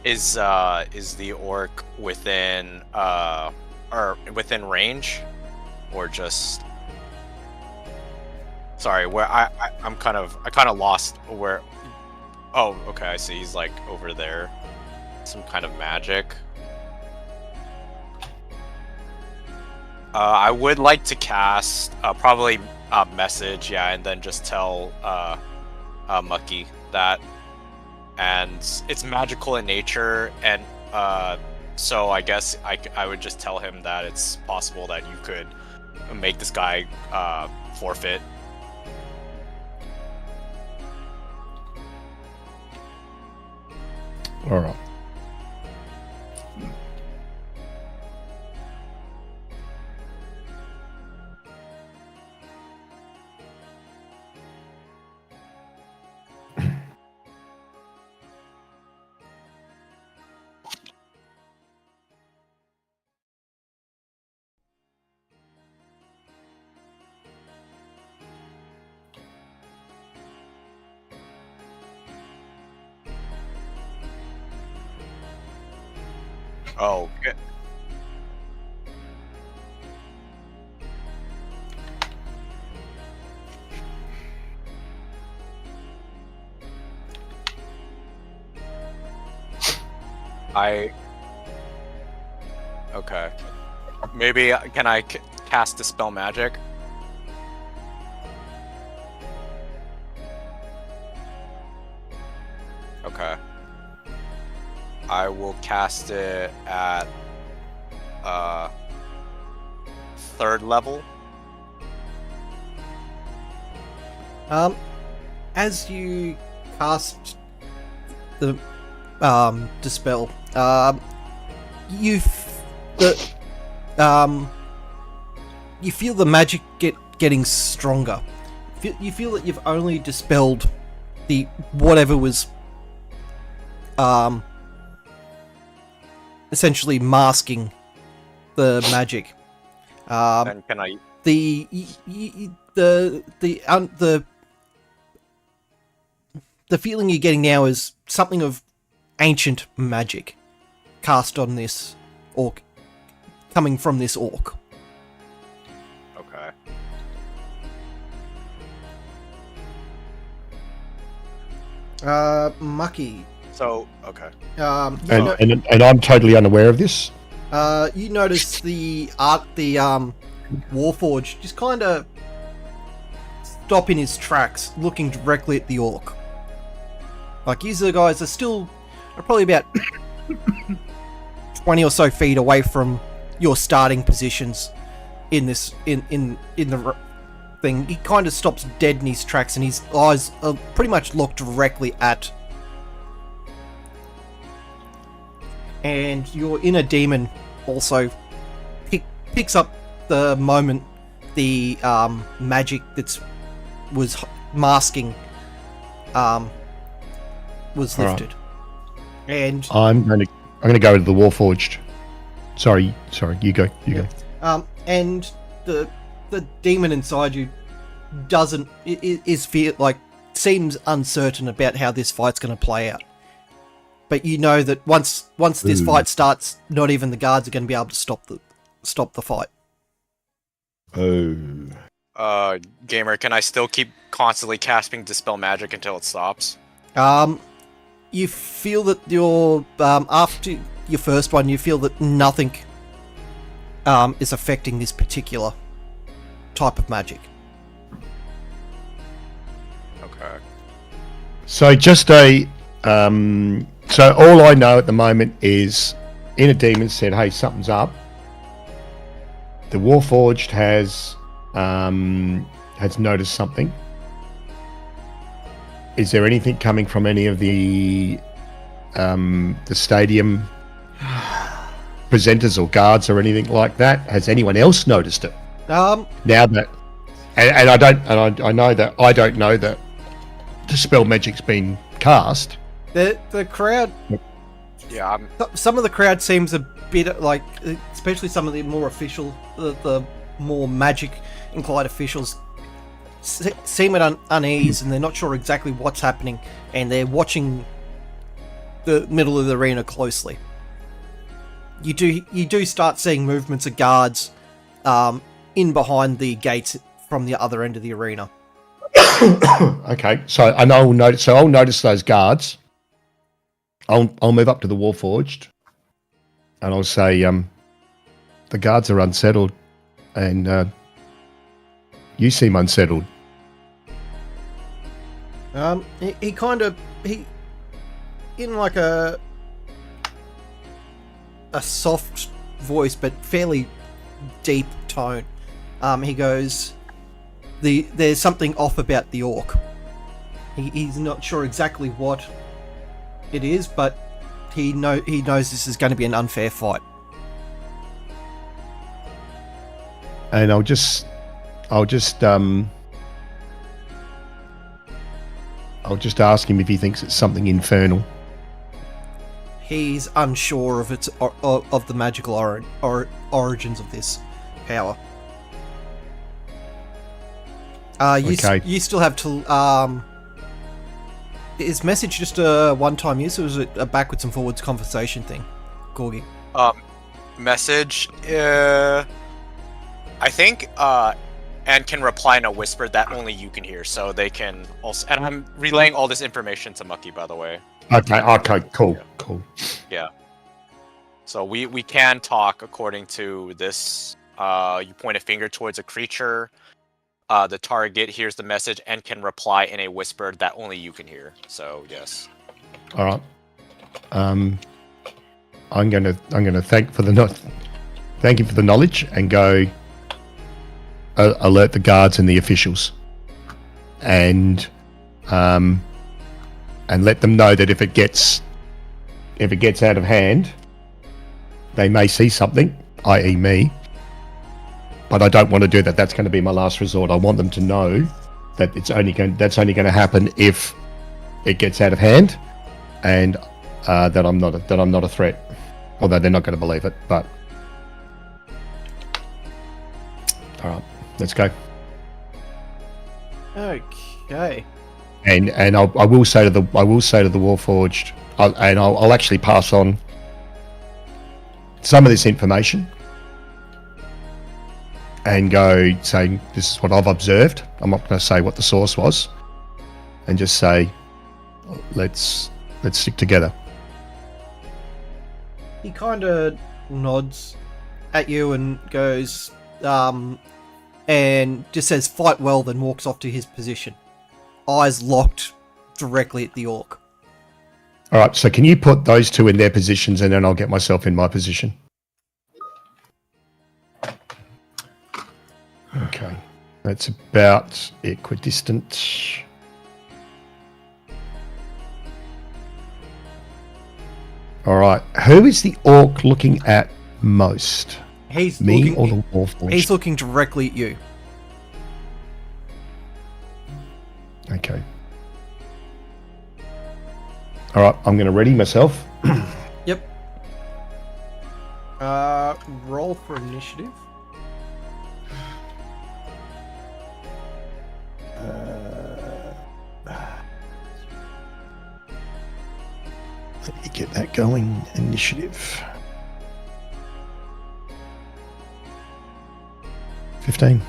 Is the orc within or within range, or just? Sorry, where I kind of lost where. Oh, okay, I see. He's like over there. Some kind of magic. I would like to cast probably a message, yeah, and then just tell Mucky that, and it's magical in nature, and so I guess I would just tell him that it's possible that you could make this guy forfeit. All right. Oh, Okay. Maybe can I cast Dispel Magic? Okay. I will cast it at 3rd level. As you cast the dispel, you feel the magic getting stronger. You feel that you've only dispelled the whatever was essentially masking the magic. Then can I? The feeling you're getting now is something of ancient magic cast on this orc, coming from this orc. Okay. Mucky. So okay. And I'm totally unaware of this. You notice the Warforged just kind of stop in his tracks, looking directly at the orc. Like, these guys are probably about 20 or so feet away from your starting positions in this in the thing. He kind of stops dead in his tracks, and his eyes are pretty much locked directly at. And your inner demon also picks up the moment the magic that was masking was lifted. Right. And I'm gonna go to the Warforged. Sorry, you go. Go. And the demon inside you seems uncertain about how this fight's going to play out. But you know that once this fight starts, not even the guards are going to be able to stop the fight. Oh. Gamer, can I still keep constantly casting Dispel Magic until it stops? You feel that after your first one, you feel that nothing is affecting this particular type of magic. Okay. So just so all I know at the moment is Inner Demon said, "Hey, something's up." The Warforged has noticed something. Is there anything coming from any of the stadium presenters or guards or anything like that? Has anyone else noticed it? Now that, and I know that I don't know that Dispel Magic's been cast. The crowd. Yeah. Some of the crowd seems a bit like, especially some of the more official, the more magic inclined officials seem at unease, and they're not sure exactly what's happening, and they're watching the middle of the arena closely. You do start seeing movements of guards in behind the gates from the other end of the arena. Okay, so I'll notice those guards. I'll move up to the Warforged, and I'll say, the guards are unsettled, and you seem unsettled. He in like a soft voice but fairly deep tone, he goes, there's something off about the orc. He's not sure exactly what it is, but he knows this is going to be an unfair fight. And I'll just ask him if he thinks it's something infernal. He's unsure of of the magical origins of this power. You still have to. Is message just a one-time use, or is it a backwards and forwards conversation thing, Corgi? Message. I think. And can reply in a whisper that only you can hear, so they can also. And I'm relaying all this information to Mucky, by the way. Okay, cool. Yeah. So we can talk according to this. You point a finger towards a creature. The target hears the message and can reply in a whisper that only you can hear. So yes. All right. I'm gonna thank you for the knowledge and go alert the guards and the officials, and let them know that if it gets out of hand, they may see something, i.e. me. But I don't want to do that. That's going to be my last resort. I want them to know that that's only going to happen if it gets out of hand, and that I'm not a threat. Although they're not going to believe it. But all right, let's go. Okay. And I will say to the Warforged, I'll actually pass on some of this information and go saying this is what I've observed. I'm not going to say what the source was, and just say let's stick together. He kind of nods at you and goes, and just says fight well, then walks off to his position. Eyes locked directly at the orc. All right, so can you put those two in their positions, and then I'll get myself in my position. Okay, that's about equidistant. All right, who is the orc looking at most? He's Me looking, or the Warforged? He's looking directly at you. Okay. All right, I'm going to ready myself. Yep. Roll for initiative. Let me get that going. Initiative. 15.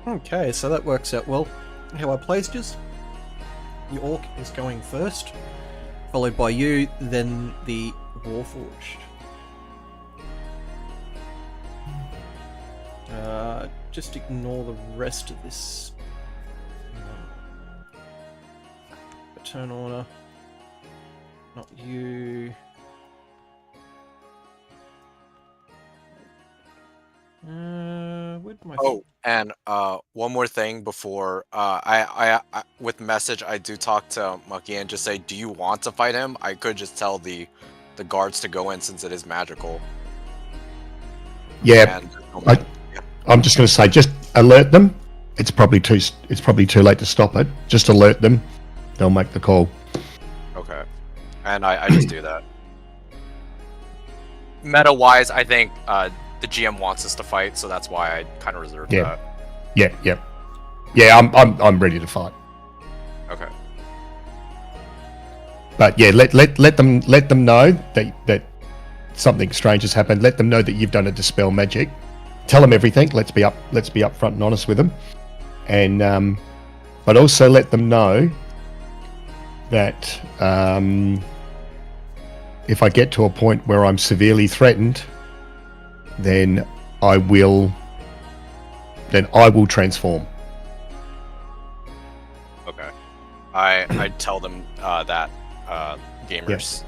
Okay, so that works out well. How I placed is the orc is going first, followed by you, then the Warforged. Just ignore the rest of this. Turn order. Not you. Where'd my... Oh, and one more thing before I with message I do talk to Mucky and just say, do you want to fight him? I could just tell the guards to go in since it is magical. Yeah, And, I'm just going to say, just alert them. It's probably too late to stop it. Just alert them. They'll make the call. Okay, and I just do that. Meta wise, I think the GM wants us to fight, so that's why I kind of reserved that. Yeah. I'm ready to fight. Okay. But yeah, let them know that something strange has happened. Let them know that you've done a dispel magic. Tell them everything. Let's be upfront and honest with them, and but also let them know that if I get to a point where I'm severely threatened, then I will transform. Okay. I tell them that gamers.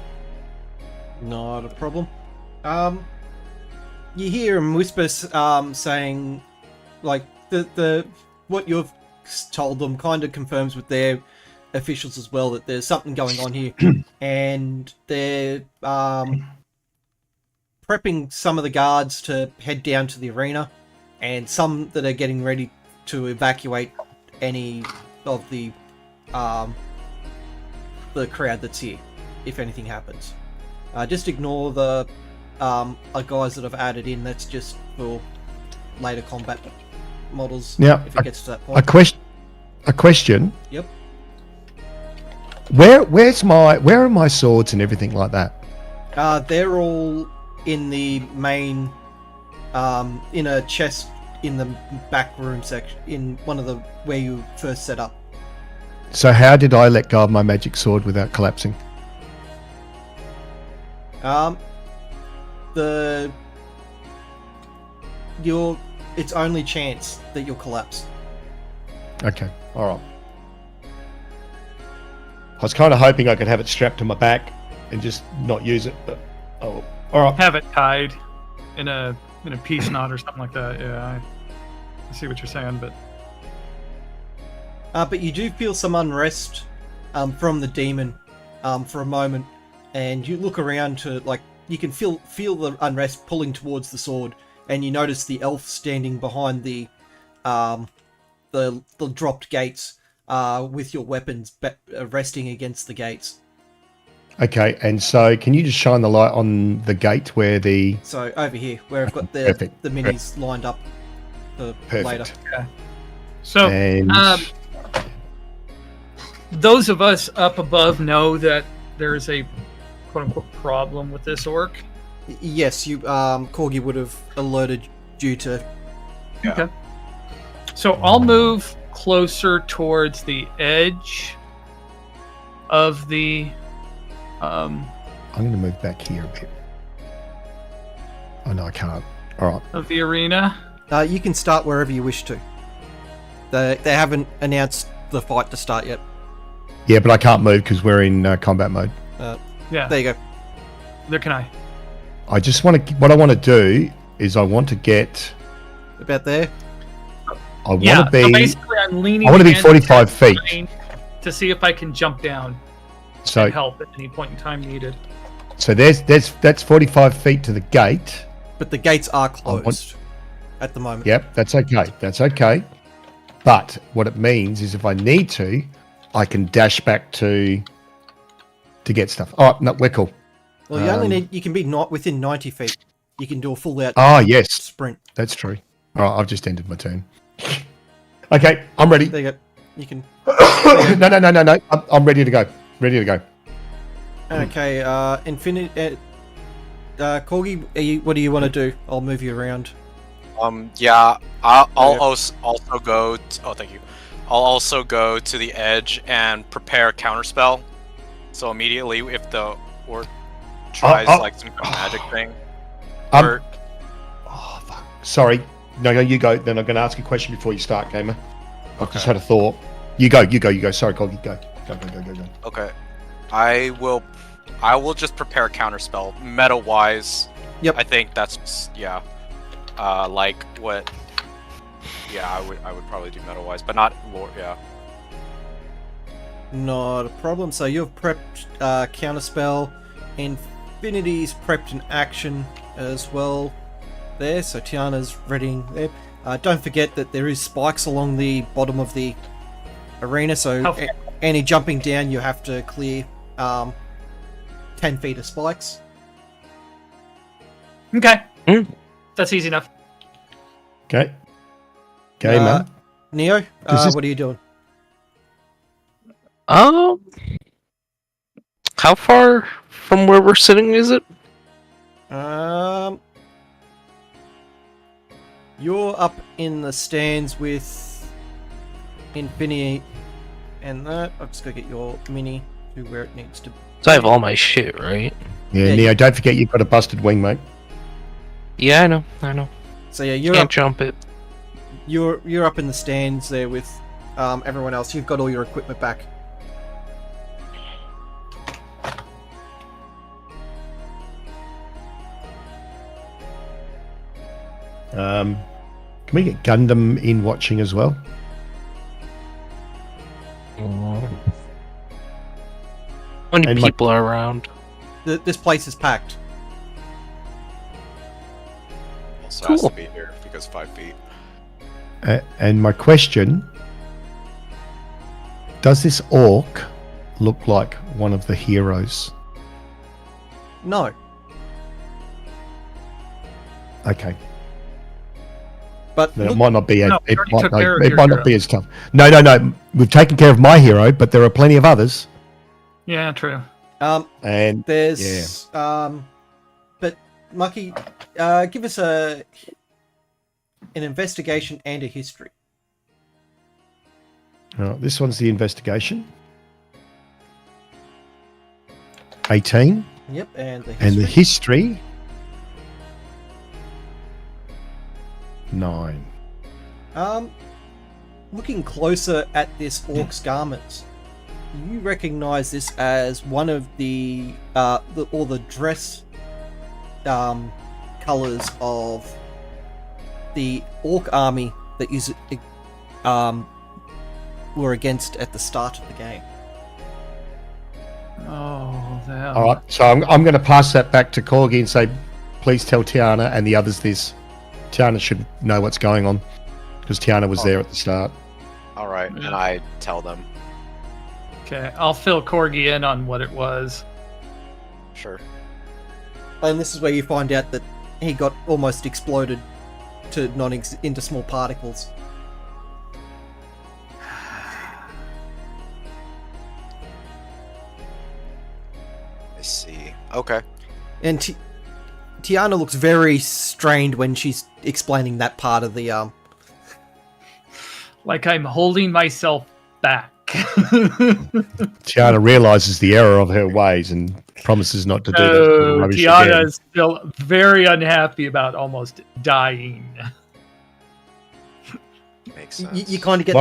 Not a problem. You hear him whisper, saying, like, the what you've told them kind of confirms with their officials as well that there's something going on here, and they're prepping some of the guards to head down to the arena, and some that are getting ready to evacuate any of the crowd that's here, if anything happens. Just ignore the guys that have added in. That's just for later combat models. Now, if it gets to that A point. question. Yep. Where are my swords and everything like that? They're all in the main, in a chest in the back room section, in one of the where you first set up. So how did I let go of my magic sword without collapsing? The it's only chance that you'll collapse. Okay, all right. I was kind of hoping I could have it strapped to my back and just not use it, but oh, all right. Have it tied in a peace knot or something like that. Yeah, I see what you're saying, but But you do feel some unrest from the demon for a moment, and you look around to you can feel the unrest pulling towards the sword, and you notice the elf standing behind the dropped gates with your weapons resting against the gates. Okay, and so can you just shine the light on the gate where the... So over here, where I've got Perfect. the minis lined up for Perfect. later. okay. So And those of us up above know that there is a quote unquote problem with this orc. Yes, you Corgi would have alerted you to. Yeah. Okay. So I'll move closer towards the edge of the I'm going to move back here a bit. Oh, no, I can't. All right. of the arena. You can start wherever you wish to. They haven't announced the fight to start yet. Yeah, but I can't move because we're in combat mode. Yeah. There you go. There can I. I just want to... What I want to do is I want to get... About there. I want Yeah. to be... So basically, I'm leaning. I want to be against 45 feet. terrain to see if I can jump down So, and help at any point in time needed. so that's 45 feet to the gate. But the gates are want- closed at the moment. Yep, that's okay. That's okay. But what it means is if I need to, I can dash back to get stuff. All right, no, we're cool. Well, you only need. You can be not within 90 feet. You can do a full out Ah, yes, sprint. that's true. All right, I've just ended my turn. Okay, I'm ready. There you go. You can. No. I'm ready to go. Ready to go. Okay. Infinity. Corgi, what do you want to do? I'll move you around. Yeah, I'll Okay. also go. Oh, thank you. I'll also go to the edge and prepare counterspell. So immediately, if the orc tries like some kind of magic thing, or Oh, fuck. Sorry. No, you go. Then I'm going to ask a question before you start, gamer. I've just had a thought. You go. Sorry, Corgi, go. Go. okay, I will just prepare counterspell meta wise. Yep. I think that's like what. Yeah, I would probably do meta wise, but not lore. Yeah. Not a problem. So you've prepped counterspell. Infinity's prepped an action as well. There. So Tiana's readying there. Don't forget that there is spikes along the bottom of the arena. So Okay. any jumping down, you have to clear 10 feet of spikes. Okay. Hmm. That's easy enough. Okay. Gamer. Neo, Does this- what are you doing? How far from where we're sitting is it? You're up in the stands with Infinity and that. I've just got to get your mini to where it needs to be. So I have all my shit, right? Yeah, Yeah, Neo, don't forget you've got a busted wing, mate. Yeah, I know. So yeah, you're Can't up. jump it. You're up in the stands there with everyone else. You've got all your equipment back. Can we get Gundam in watching as well? How many And my- people are around? This place is packed. Also has Cool. to be here because 5 feet. And my question, does this orc look like one of the heroes? No. Okay. But Then it look, might not be as No, we it already might, took no, care of it your might not hero. be as tough. No. We've taken care of my hero, but there are plenty of others. Yeah, true. And there's but Mucky, give us an investigation and a history. this one's the investigation. 18. Yep, and the And the history. history. 9. Looking closer at this orc's garments, you recognize this as one of the dress colors of the orc army that you were against at the start of the game. Oh, that. All right, so I'm going to pass that back to Corgi and say, please tell Tiana and the others this. Tiana should know what's going on because Tiana was there at the start. All right, and I tell them. Okay, I'll fill Corgi in on what it was. Sure. And this is where you find out that he got almost exploded to into small particles. I see. Okay. And Tiana looks very strained when she's explaining that part of the Like I'm holding myself back. Tiana realizes the error of her ways and promises not to do that Oh, rubbish Tiana again. is still very unhappy about almost dying. Makes sense. you kind of get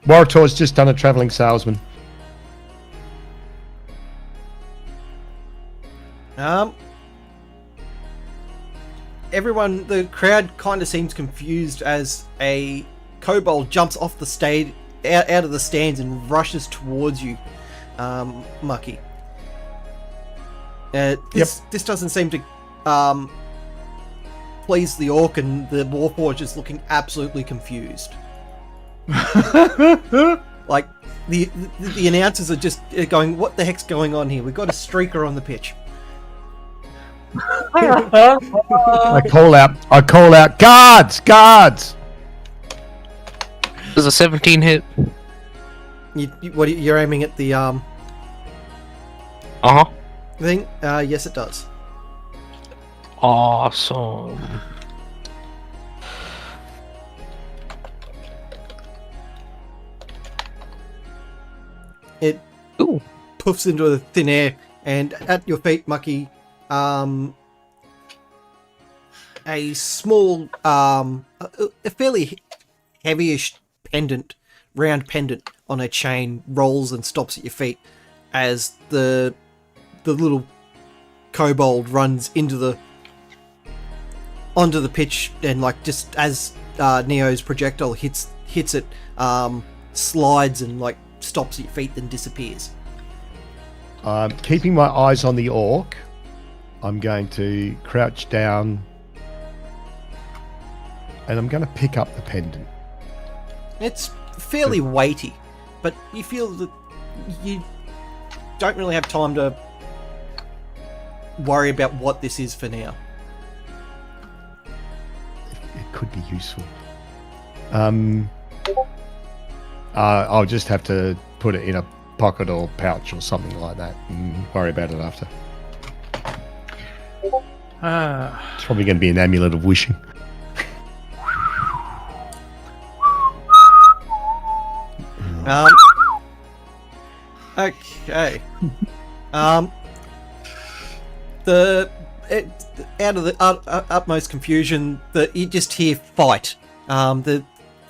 Moritor's just done a traveling salesman. Everyone, the crowd kind of seems confused as a kobold jumps off the stage, out of the stands and rushes towards you, Mucky. This doesn't seem to please the orc, and the Warforged is looking absolutely confused. Like the announcers are just going, "What the heck's going on here? We've got a streaker on the pitch." I call out, guards! Does a 17 hit? You're aiming at the Uh-huh. thing? Yes, it does. Awesome. It Ooh. puffs into the thin air, and at your feet, Mucky, a small, a fairly heavyish pendant, round pendant on a chain rolls and stops at your feet as the little kobold runs onto the pitch, and like just as Neo's projectile hits it, slides and like stops at your feet, then disappears. Keeping my eyes on the orc, I'm going to crouch down and I'm going to pick up the pendant. It's fairly weighty, but you feel that you don't really have time to worry about what this is for now. It could be useful. I'll just have to put it in a pocket or pouch or something like that and worry about it after. It's probably going to be an amulet of wishing. Okay. Out of the utmost confusion, you just hear fight. The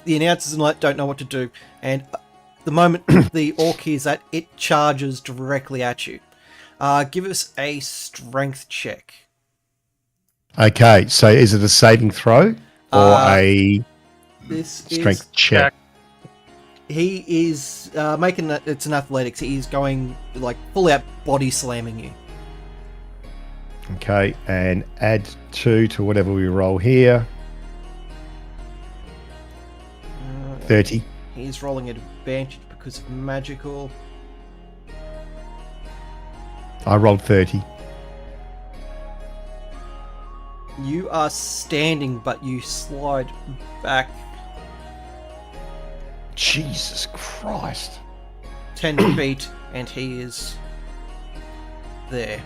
announcers and like don't know what to do, and the moment the orc hears that, it charges directly at you. Give us a strength check. Okay, so is it a saving throw or a This strength is check? he is making it's an athletics. He's going like full out body slamming you. Okay, and add 2 to whatever we roll here. 30. He's rolling at advantage because of magical. I rolled 30. You are standing, but you slide back Jesus Christ. 10 feet, and he is there.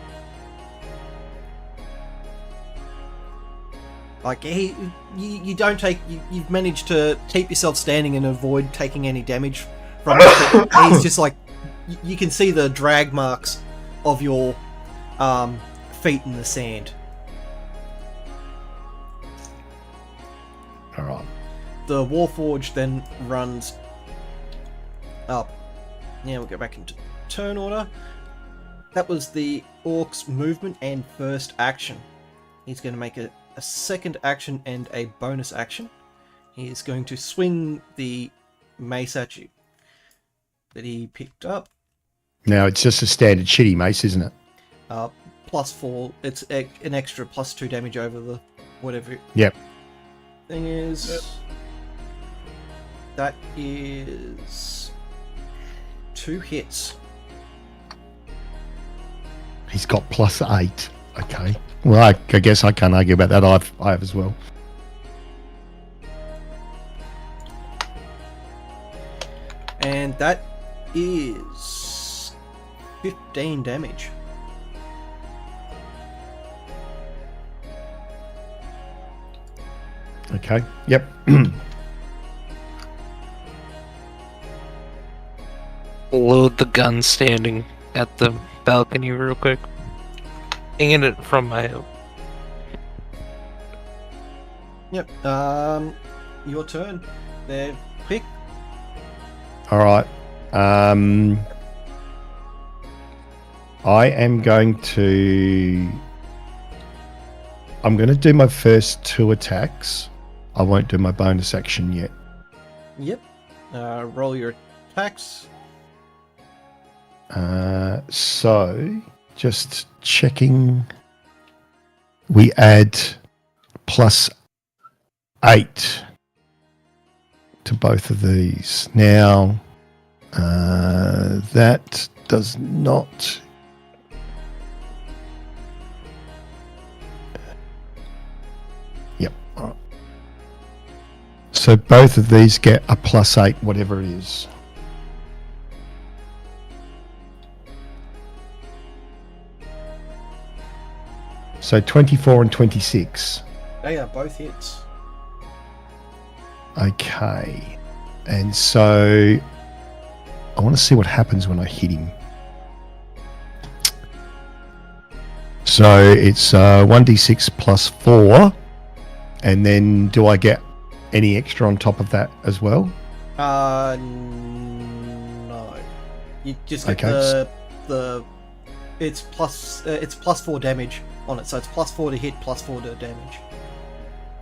Like you don't take. You've managed to keep yourself standing and avoid taking any damage from it. He's just like you can see the drag marks of your feet in the sand. All right. The Warforged then runs up. Now we'll go back into turn order. That was the Orc's movement and first action. He's going to make a second action and a bonus action. He is going to swing the mace at you that he picked up. Now it's just a standard shitty mace, isn't it? +4. It's an extra +2 damage over the whatever. Yep. Thing is, that is 2 hits. He's got +8. Okay. Well, I guess I can't argue about that. I have as well. And that is 15 damage. Okay. Yep. Load the gun standing at the balcony real quick. Hanging it from my hip. Yep. Your turn. There, quick. All right. I'm going to do my first 2 attacks. I won't do my bonus action yet. Yep. Roll your attacks. So just checking. We add +8 to both of these. Now, that does not. Yep. All right. So both of these get a +8, whatever it is. So 24 and 26. They are both hits. Okay. And so I want to see what happens when I hit him. So it's 1d6 +4. And then do I get any extra on top of that as well? No. You just get Okay. it's +4 damage on it, so it's +4 to hit, +4 to damage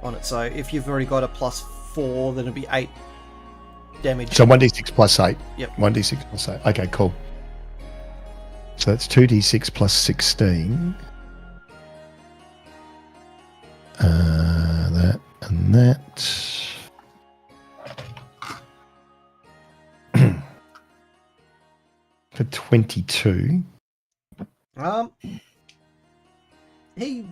on it. So if you've already got a +4, then it'll be 8 damage. So 1d6 +8. Yep. 1d6 +8. Okay, cool. So that's 2d6 +16. That and that. For 22. He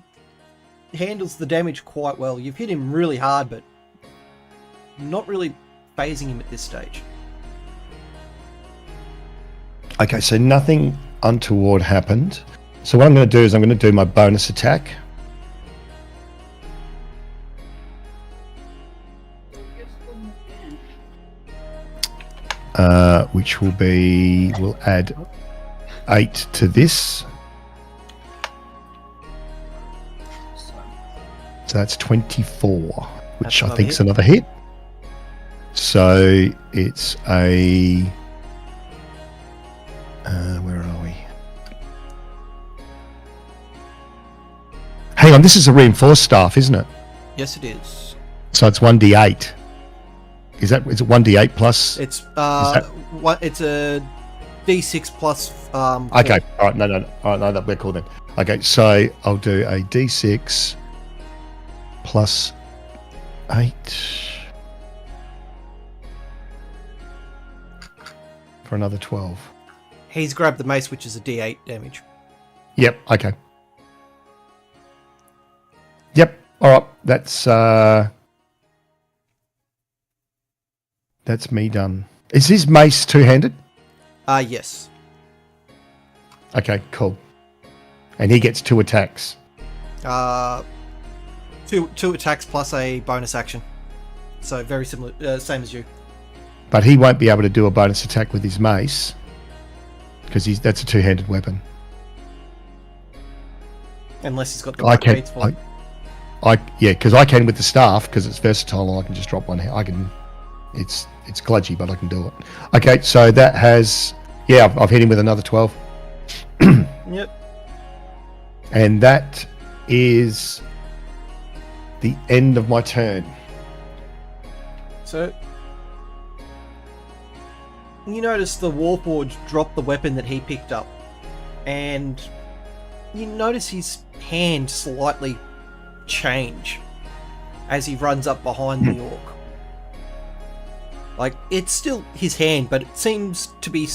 handles the damage quite well. You've hit him really hard, but not really phasing him at this stage. Okay, so nothing untoward happened. So what I'm going to do is I'm going to do my bonus attack. Which we'll add 8 to this. So that's 24, which That's I think is another another hit. So it's a... where are we? Hang on, this is a reinforced staff, isn't it? Yes, it is. So it's 1d8. Is it 1d8 plus? It's that- it's a d6 plus. 4. Okay, all right, no, all right, no, we're cool then. Okay, so I'll do a d6 plus 8 for another 12. He's grabbed the mace, which is a d8 damage. Yep. Okay. Yep. All right. That's me done. Is his mace two-handed? Yes. Okay. Cool. And he gets 2 attacks. Two attacks plus a bonus action. So very similar, same as you. But he won't be able to do a bonus attack with his mace because that's a two-handed weapon. Unless he's got the I right can. feats for it. Because I can with the staff because it's versatile and I can just drop one. I can. It's kludgy, but I can do it. Okay, so that has. Yeah, I've hit him with another 12. Yep. And that is the end of my turn. So you notice the Warforged dropped the weapon that he picked up, and you notice his hand slightly change as he runs up behind the orc. Like, it's still his hand, but it seems to be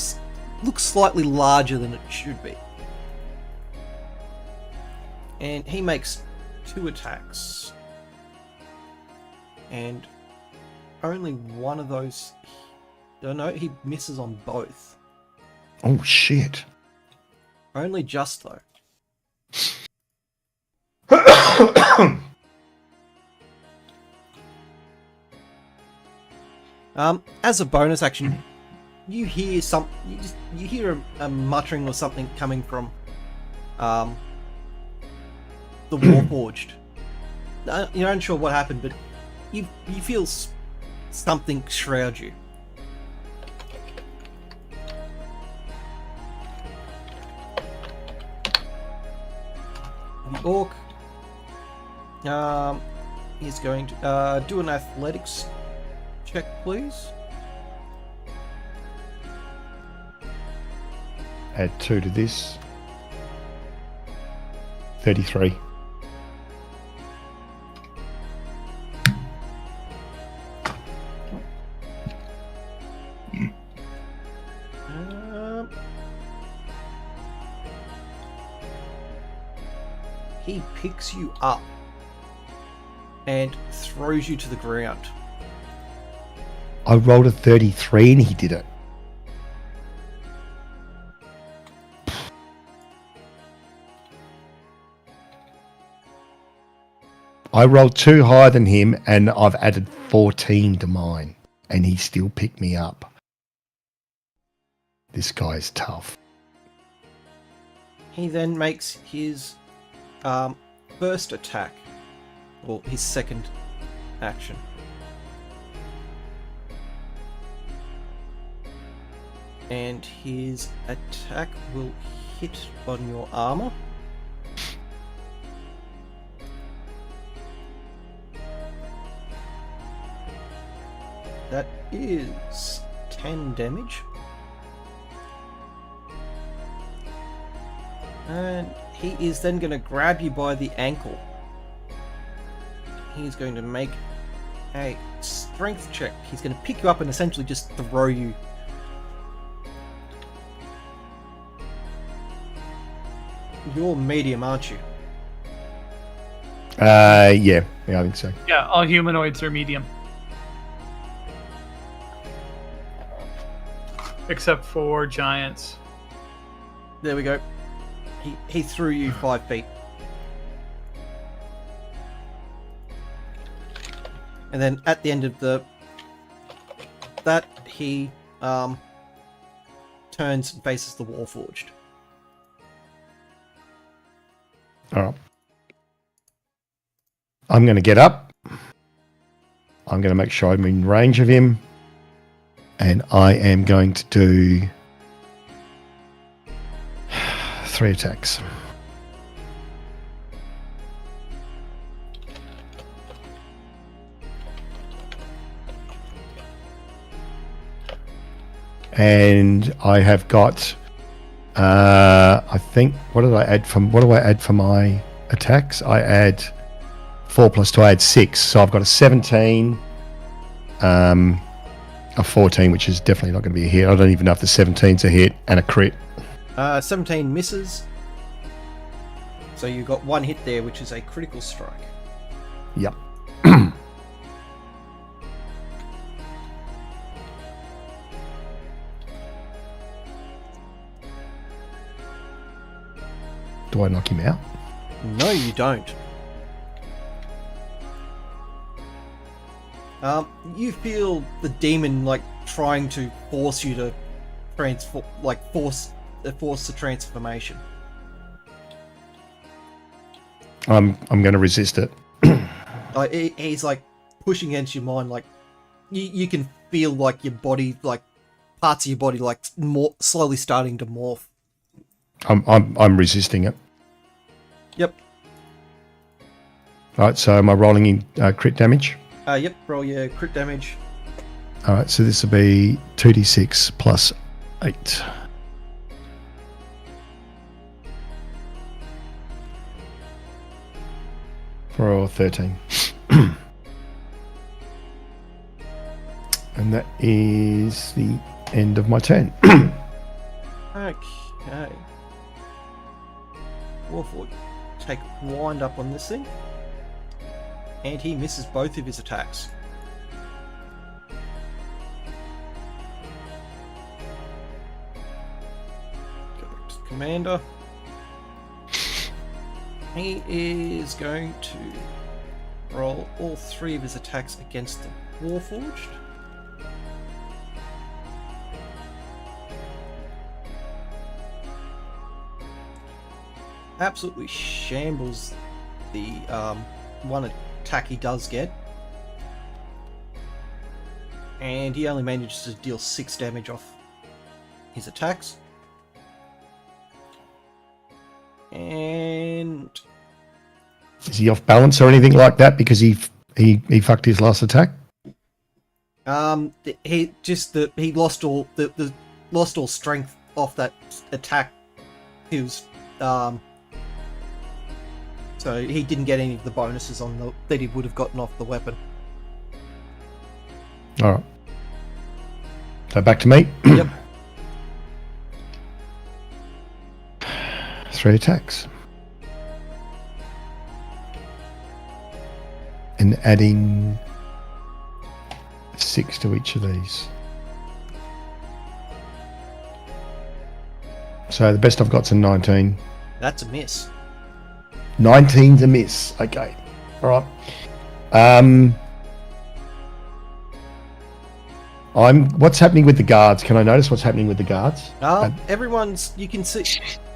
looks slightly larger than it should be. And he makes 2 attacks, and only one of those. No, he misses on both. Oh shit! Only just though. As a bonus action, you hear you hear a muttering or something coming from the Warforged. You're unsure what happened, but you feel something shroud you. The orc is going to do an athletics check, please. Add 2 to this. 33. He picks you up and throws you to the ground. I rolled a 33 and he did it. I rolled 2 higher than him and I've added 14 to mine and he still picked me up. This guy's tough. He then makes his first attack, or his second action. And his attack will hit on your armor. That is 10 damage. And he is then going to grab you by the ankle. He's going to make a strength check. He's going to pick you up and essentially just throw you. You're medium, aren't you? Yeah, I think so. Yeah, all humanoids are medium. Except for giants. There we go. He threw you 5 feet. And then at the end of that, he turns and faces the Warforged. Alright. I'm going to get up. I'm going to make sure I'm in range of him. And I am going to do 3 attacks. And I have got I think what do I add for my attacks? I add 4 plus 2, I add 6. So I've got a 17, a 14, which is definitely not going to be a hit. I don't even know if the 17's a hit, and a crit. 17 misses. So you got 1 hit there, which is a critical strike. Yep. Do I knock him out? No, you don't. You feel the demon like trying to force you to force the transformation. I'm going to resist it. Like he's like pushing against your mind, like you can feel like your body, like parts of your body, like more slowly starting to morph. I'm resisting it. Yep. All right. So am I rolling in crit damage? Yep. Roll your crit damage. All right. So this will be 2d6 plus 8. For 13. And that is the end of my turn. Okay. Warforged, take wind up on this thing, and he misses both of his attacks. Go back to Commander. He is going to roll all 3 of his attacks against the Warforged. Absolutely shambles the one attack he does get, and he only manages to deal 6 damage off his attacks. And Is he off balance or anything like that because he fucked his last attack? he lost all lost all strength off that attack. He was so he didn't get any of the bonuses on that he would have gotten off the weapon. All right. So back to me. Yep. 3 attacks. And adding 6 to each of these. So the best I've got's a 19. That's a miss. 19's a miss. Okay. All right. What's happening with the guards? Can I notice what's happening with the guards? Everyone's, you can see,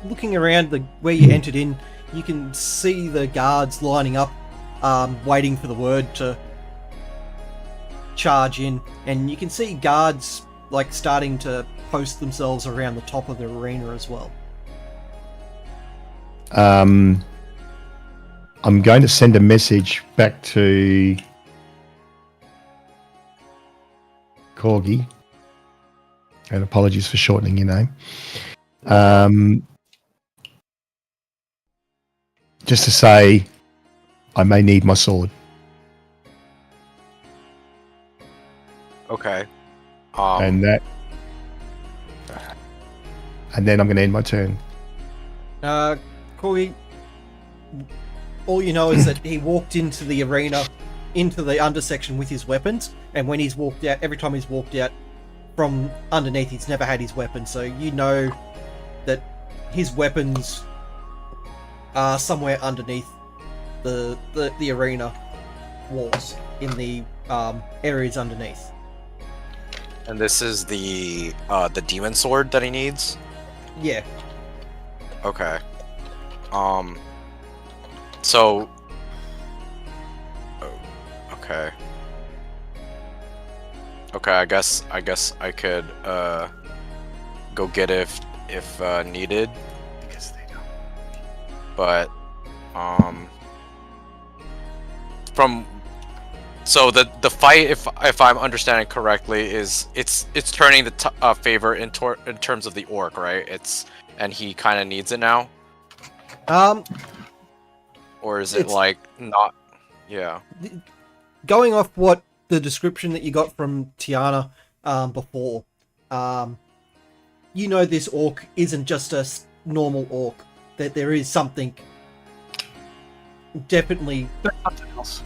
looking around where you entered in, you can see the guards lining up, waiting for the word to charge in, and you can see guards like starting to post themselves around the top of the arena as well. I'm going to send a message back to Corgi, and apologies for shortening your name. Just to say, I may need my sword. Okay. And then I'm going to end my turn. Corey, all you know is that he walked into the arena, into the undersection with his weapons, and when he's walked out, every time he's walked out from underneath, he's never had his weapon, so you know that his weapons are somewhere underneath the arena walls, in the areas underneath. And this is the demon sword that he needs? Yeah. Okay. So okay. Okay, I guess I could go get it if needed. Because they don't. But so the fight, if I'm understanding correctly, is it's turning the favor in terms of the orc, right? And he kind of needs it now. Or is it like not? Yeah. Going off what the description that you got from Tiana before, you know this orc isn't just a normal orc. That there is something definitely Something else.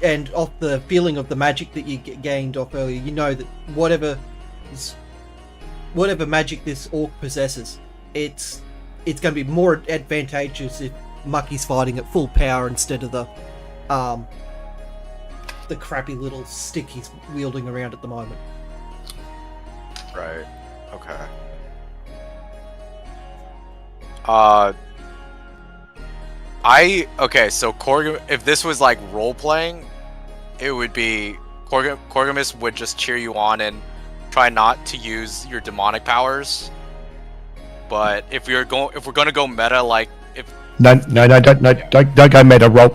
And off the feeling of the magic that you gained off earlier, you know that whatever magic this orc possesses, it's going to be more advantageous if Mucky's fighting at full power instead of the crappy little stick he's wielding around at the moment. Right. Okay. Okay, so if this was like role playing, it would be Korgamus would just cheer you on and try not to use your demonic powers. But if we're gonna go meta, like if No, don't go meta role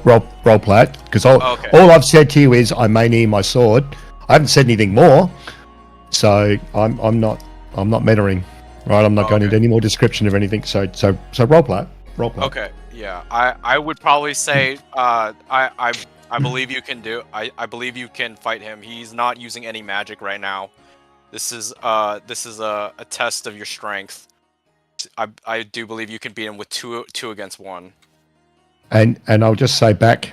play it, because all I've said to you is I may need my sword. I haven't said anything more, so I'm not metaing, right? I'm not going into any more description of anything. So role play it. Okay, yeah, I would probably say I believe you can I believe you can fight him. He's not using any magic right now. This is a test of your strength. I do believe you can beat him with two against one. And I'll just say back.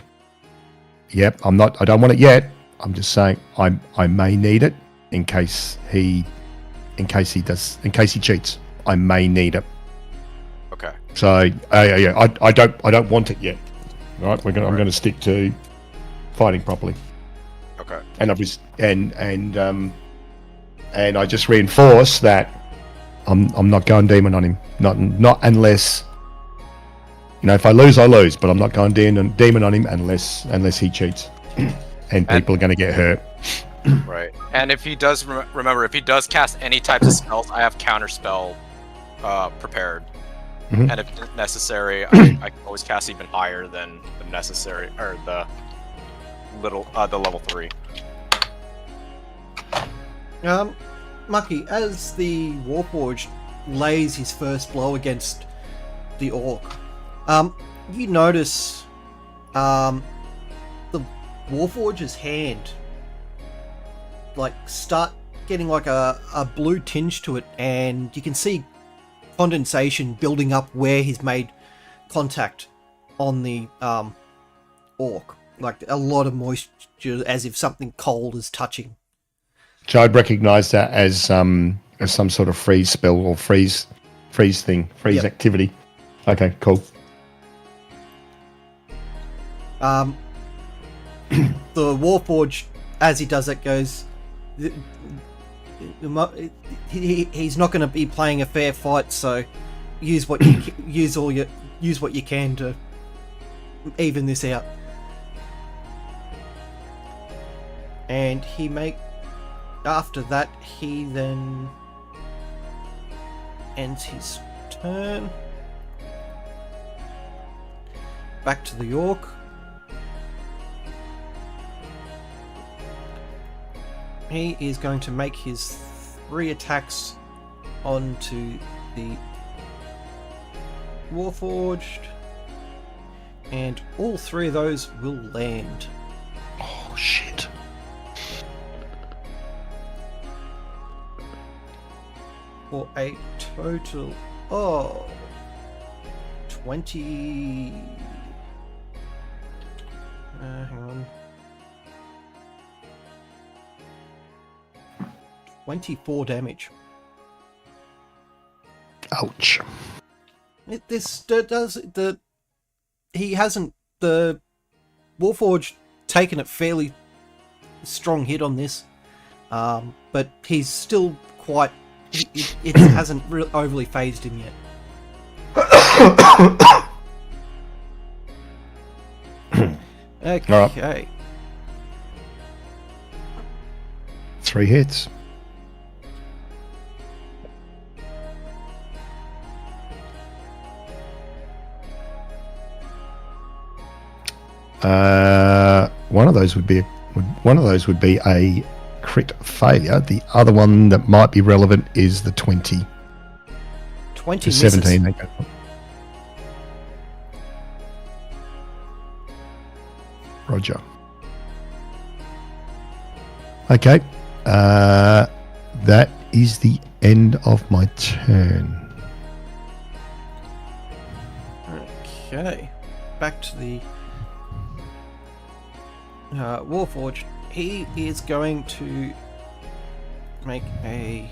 Yep, I don't want it yet. I'm just saying I may need it in case he cheats. I may need it. Okay. So yeah, I don't want it yet. Right, I'm going to stick to fighting properly. Okay. And I just reinforce that I'm not going demon on him. Not unless, you know, if I lose, I lose. But I'm not going demon on him unless he cheats, and people are going to get hurt. Right. And if he does remember, if he does cast any types of spells, I have counterspell prepared. Mm-hmm. And if necessary, I can always cast even higher than the necessary or the level 3. Mucky, as the Warforged lays his first blow against the orc, you notice the Warforge's hand like start getting like a blue tinge to it, and you can see condensation building up where he's made contact on the orc, like a lot of moisture, as if something cold is touching. So I'd recognise that as some sort of freeze spell or freeze activity. Okay, cool. The Warforged, as he does that, goes, he's not going to be playing a fair fight, so use what you use what you can to even this out. And after that, he then ends his turn. Back to the orc. He is going to make his 3 attacks onto the Warforged, and all 3 of those will land. Oh shit. For a total of 20. Hang on. 24 damage. Ouch. He hasn't, the Warforged taken a fairly strong hit on this, but he's still quite. It hasn't really overly phased him yet. Okay. Right. 3 hits. One of those would be a crit failure. The other one that might be relevant is the 20. 20 to misses. 17. Roger. Okay. That is the end of my turn. Okay. Back to the Warforged. He is going to make a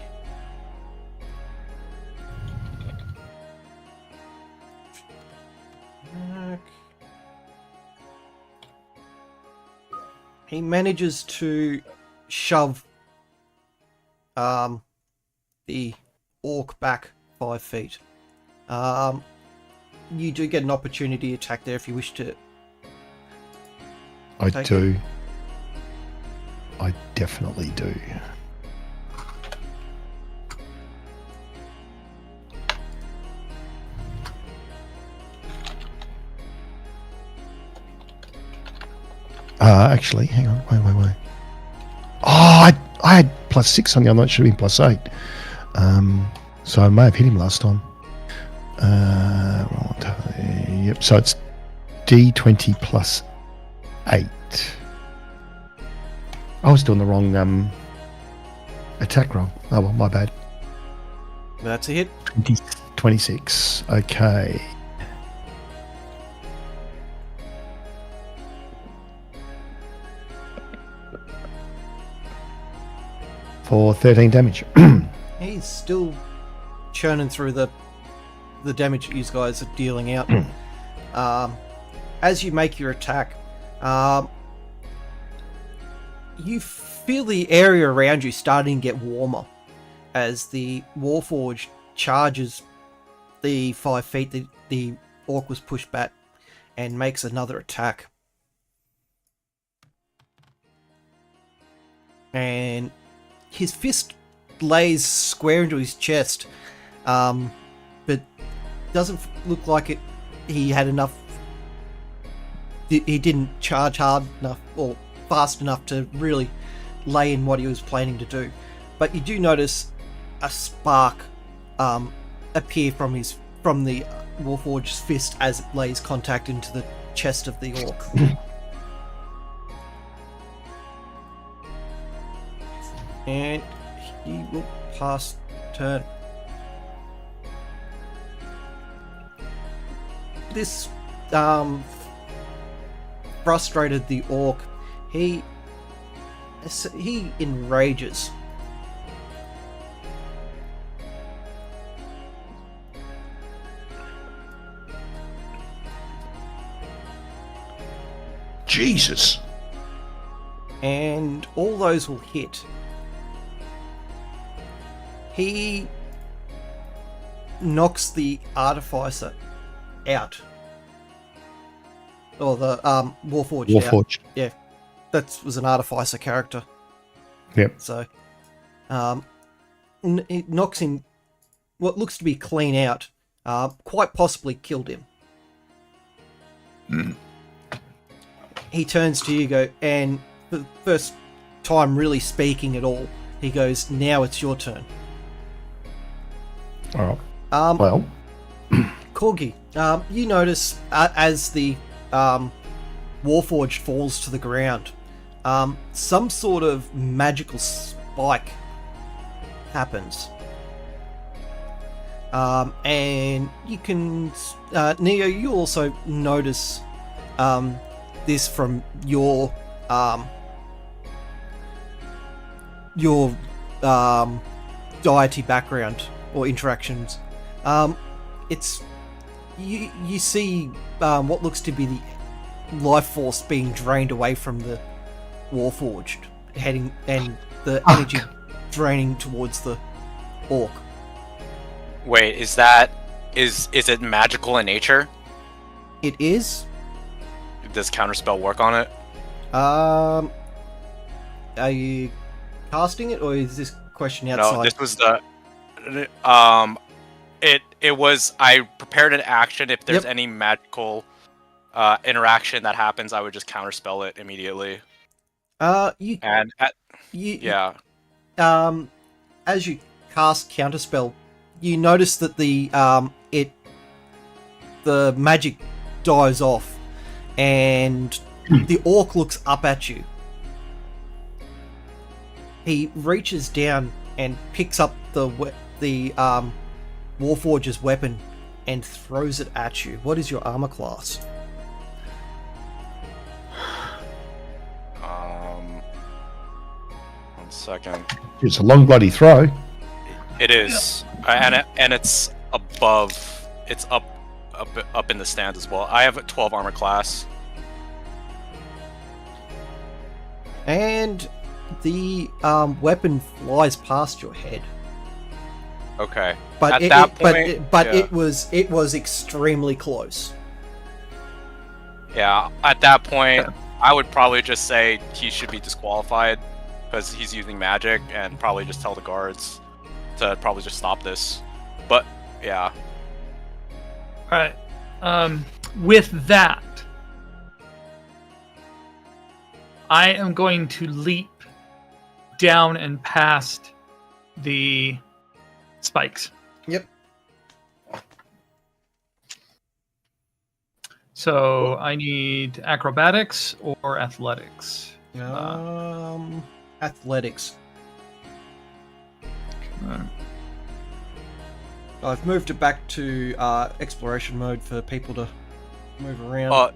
he manages to shove the orc back 5 feet. you do get an opportunity attack there if you wish to. I Take do. I definitely do. Actually, hang on. Wait. Oh, I had +6 on the other one. It should have been +8. So I may have hit him last time. Yep. So it's D20 +8. I was doing the wrong attack roll. Oh well, my bad. That's a hit. 26. Okay. For 13 damage. He's still churning through the damage that you guys are dealing out. As you make your attack, you feel the area around you starting to get warmer as the Warforged charges the 5 feet that the orc was pushed back and makes another attack. And his fist lays square into his chest, but doesn't look like it. He had enough. He didn't charge hard enough or fast enough to really lay in what he was planning to do. But you do notice a spark appear from the Warforged's fist as it lays contact into the chest of the orc. And he will pass turn. This frustrated the orc. He enrages. Jesus. And all those will hit. He knocks the artificer out. Or the Warforged out. Warforged. Yeah. That was an artificer character. Yep. So it knocks him what looks to be clean out. Quite possibly killed him. He turns to you, and for the first time really speaking at all, he goes, "Now it's your turn." All right. Well, Corgi, you notice as the Warforged falls to the ground, some sort of magical spike happens. And you can, Neo, you also notice this from your deity background or interactions. It's you see what looks to be the life force being drained away from the Warforged, heading, and the energy draining towards the orc. Wait, is it magical in nature? It is. Does counterspell work on it? Are you casting it, or is this question outside? No, this was the. It was. I prepared an action. If there's any magical interaction that happens, I would just counterspell it immediately. As you cast counterspell, you notice that the magic dies off, and the orc looks up at you. He reaches down and picks up the Warforger's weapon and throws it at you. What is your armor class? One second. It's a long bloody throw. It is, and it's above. It's up in the stands as well. I have a 12 armor class. And the weapon flies past your head. Okay. But At that point, it was extremely close. Yeah, at that point, I would probably just say he should be disqualified because he's using magic, and probably just tell the guards to probably just stop this. But yeah, All right. With that, I am going to leap down and past the spikes. Yep. So I need acrobatics or athletics. Athletics. Uh, I've moved it back to exploration mode for people to move around.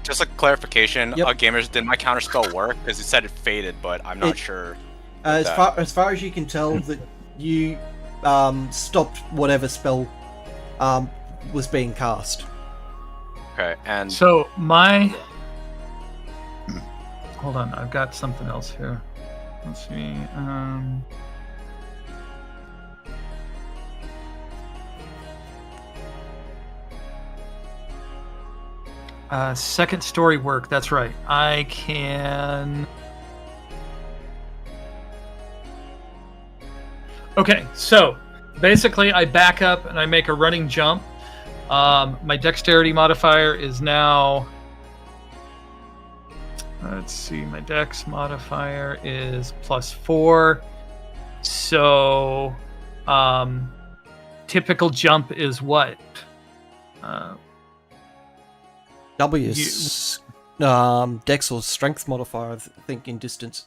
just a clarification. Yep. Gamers, did my counterspell work? Because it said it faded, but I'm not sure. As far as you can tell, that you stopped whatever spell was being cast. Okay, and So my... Hold on, I've got something else here. Let's see. Second story work, that's right. I can... Okay, so basically I back up and I make a running jump. My dexterity modifier is now... Let's see, my dex modifier is +4. So, typical jump is what? W is dex or strength modifier, I think, in distance.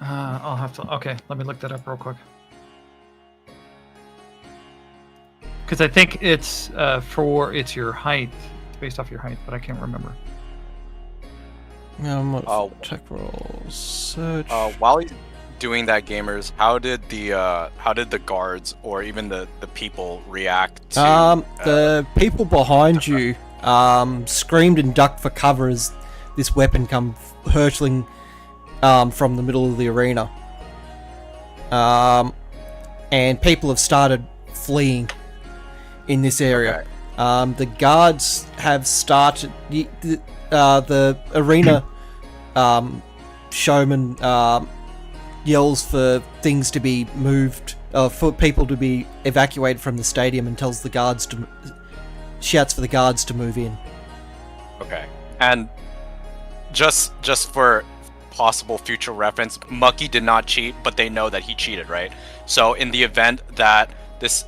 I'll have to... Okay, let me look that up real quick. Because I think it's it's your height. It's based off your height, but I can't remember. Check rolls. Search. while he's doing that, gamers, how did the guards or even the people react to the people behind you screamed and ducked for cover as this weapon come hurtling from the middle of the arena. And people have started fleeing in this area. Okay. The guards have started... The arena showman yells for things to be moved, for people to be evacuated from the stadium, and tells the guards to... shouts for the guards to move in. Okay. And just for possible future reference, Mucky did not cheat, but they know that he cheated, right? So in the event that this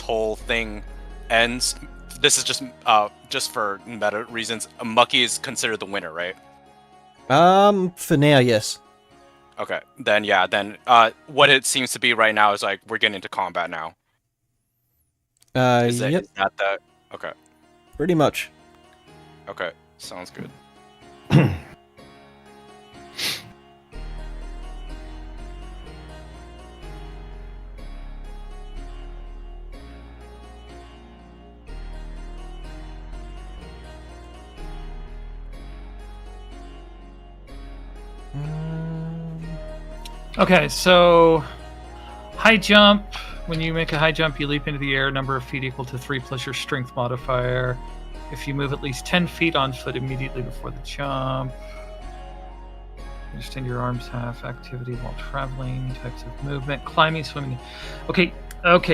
whole thing ends, this is just for meta reasons, Mucky is considered the winner, right? For now, yes. Okay. Then what it seems to be right now is like we're getting into combat now. Yep, Is that the... Okay. pretty much. Okay. Sounds good. Okay, so high jump. When you make a high jump, you leap into the air, number of feet equal to 3 plus your strength modifier. If you move at least 10 feet on foot immediately before the jump. Extend your arms half. Activity while traveling. Types of movement. Climbing, swimming. Okay,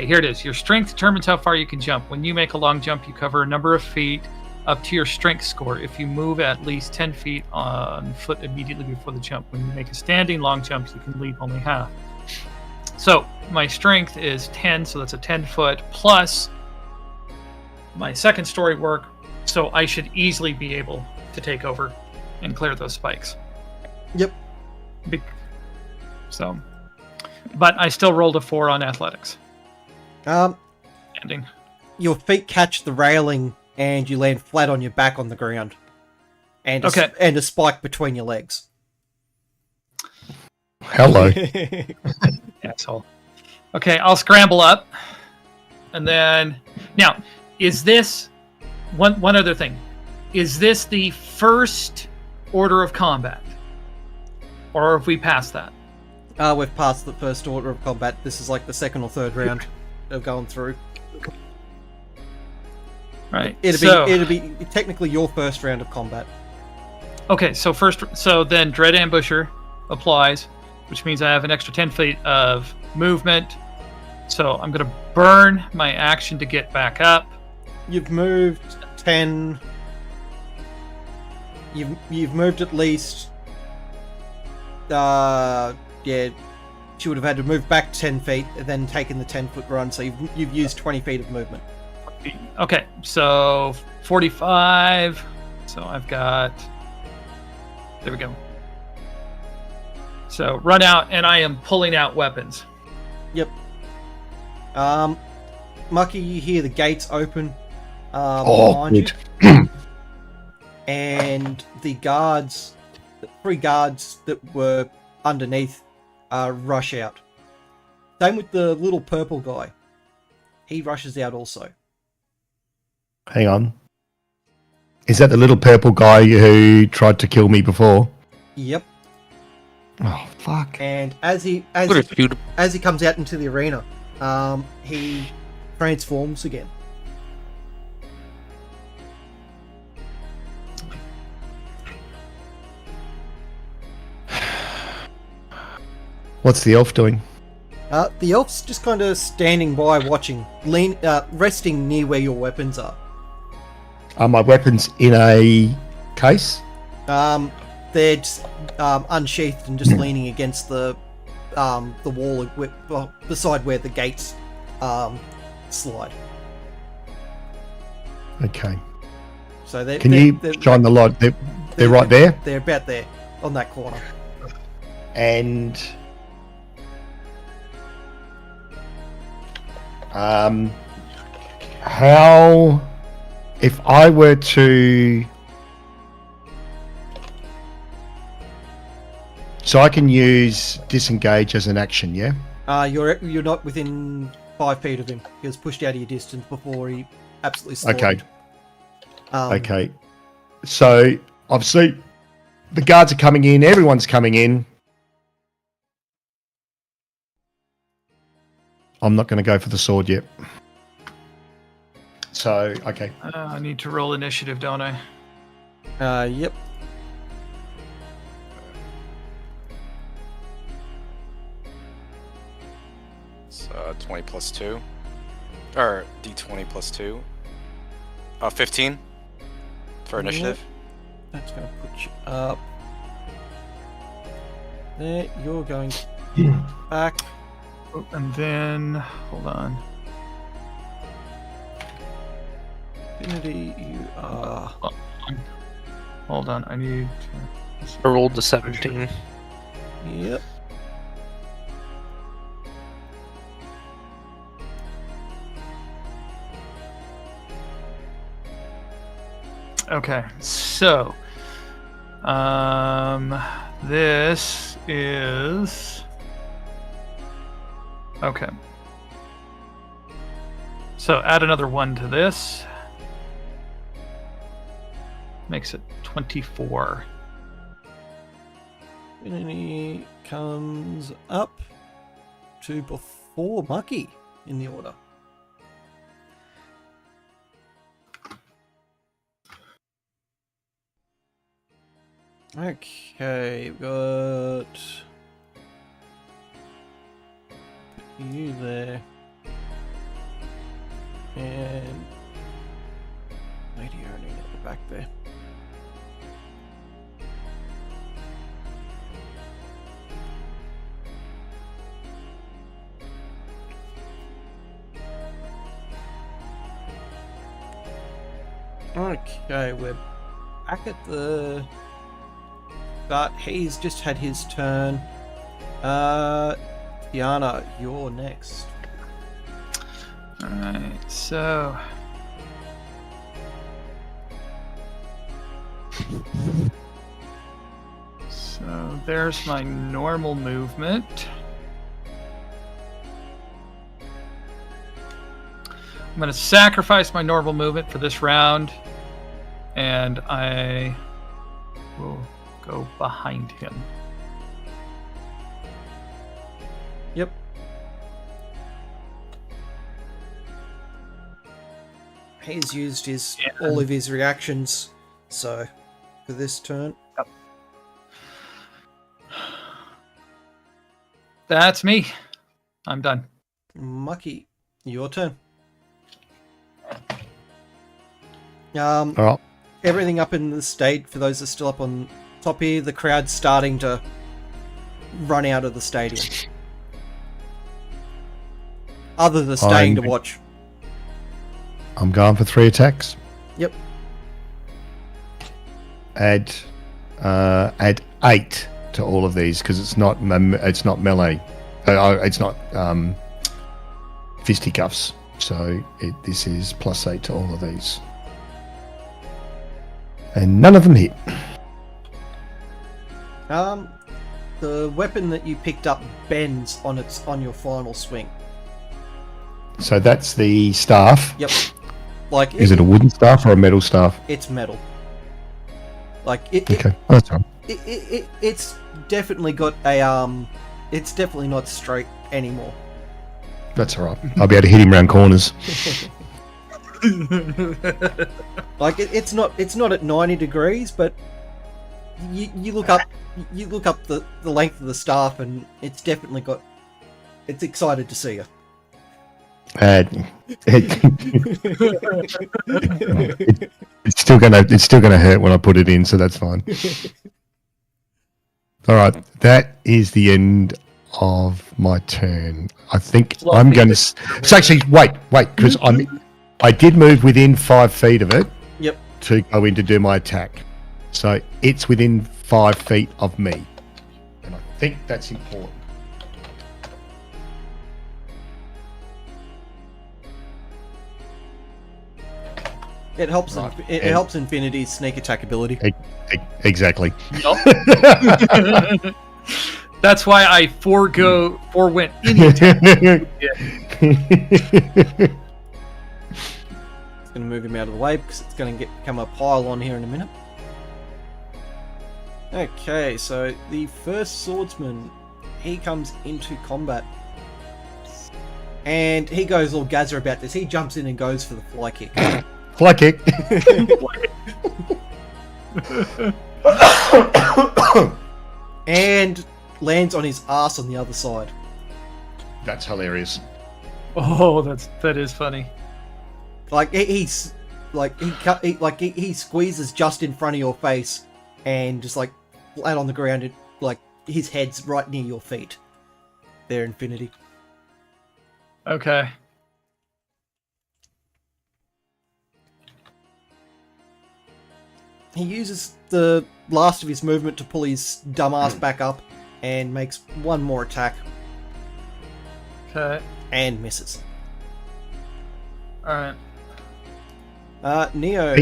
here it is. Your strength determines how far you can jump. When you make a long jump, you cover a number of feet up to your strength score. If you move at least 10 feet on foot immediately before the jump. When you make a standing long jump, you can leap only half. So my strength is 10, so that's a 10 foot plus my second story work, so I should easily be able to take over and clear those spikes. Yep. But I still rolled a 4 on athletics. Ending. Your feet catch the railing and you land flat on your back on the ground. And a spike between your legs. Hello. Asshole. Okay, I'll scramble up. And then... Now, is this... One other thing. Is this the first order of combat? Or have we passed that? We've passed the first order of combat. This is like the second or third round of going through. Right. It'd be technically your first round of combat. Okay, so then Dread Ambusher applies, which means I have an extra 10 feet of movement. So I'm going to burn my action to get back up. You've moved 10. You've moved at least. Yeah, she would have had to move back 10 feet and then taken the 10-foot run. So you've used 20 feet of movement. Okay, so 45. So I've got. There we go. So run out, and I am pulling out weapons. Yep. Mucky, you hear the gates open behind good. you. And the three guards that were underneath rush out. Same with the little purple guy. He rushes out also. Hang on. Is that the little purple guy who tried to kill me before? Yep. Oh, fuck. And as he comes out into the arena, he transforms again. What's the elf doing? The elf's just kind of standing by, watching, resting near where your weapons are. Are my weapons in a case? They're just, unsheathed and just leaning against the wall beside where the gates slide. Okay. So they're shine the light? They're right there? They're about there, on that corner. And how, if I were to, so I can use disengage as an action, yeah? You're not within 5 feet of him. He was pushed out of your distance before he absolutely slaughtered. Okay. Okay. So obviously the guards are coming in, everyone's coming in. I'm not going to go for the sword yet. So, okay. I need to roll initiative, don't I? Yep. It's 20 plus 2. Or d20 plus 2. 15 for initiative. That's going to put you up. There, you're going back. Oh, and then, hold on. Infinity, you are. Hold on, I need I rolled the 17. Yep. Okay, so this is okay. So add another 1 to this. Makes it 24. Infinity comes up to before Mucky in the order. Okay, we've got you there. And Lady Ernie at the back there. Okay, we're back at the start. He's just had his turn. Tiana, you're next. Alright, so there's my normal movement. I'm going to sacrifice my normal movement for this round, and I will go behind him. He's used all of his reactions, so for this turn. That's me. I'm done. Mucky, your turn. All right. Everything up in the state, for those that are still up on top here, the crowd's starting to run out of the stadium. Other than staying to watch. I'm going for 3 attacks. Yep. Add 8 to all of these because it's not melee. It's not fisticuffs. So this is +8 to all of these, and none of them hit. The weapon that you picked up bends on your final swing. So that's the staff. Yep. Like, is it a wooden staff or a metal staff? It's metal. Like Okay, that's all right. It's definitely got a It's definitely not straight anymore. That's all right. I'll be able to hit him around corners. Like it's not at 90 degrees, but you look up the length of the staff, and it's definitely got. It's excited to see you. It's still gonna hurt when I put it in, so that's fine. All right, that is the end of my turn. I think I'm going to. So actually, wait, because I did move within 5 feet of it. Yep. To go in to do my attack, so it's within 5 feet of me, and I think that's important. It helps. Right. It helps Infinity's sneak attack ability. Exactly. Yep. That's why I forewent any attack. It's going to move him out of the way because it's going to become a pile on here in a minute. Okay, so the first swordsman, he comes into combat. And he goes all Gazza about this. He jumps in and goes for the fly kick. Fly kick. And lands on his ass on the other side. That's hilarious. Oh, that is funny. Like he squeezes just in front of your face, and just like flat on the ground, it, like his head's right near your feet. There, Infinity. Okay. He uses the last of his movement to pull his dumbass back up, and makes one more attack. Okay. And misses. Alright. Neo.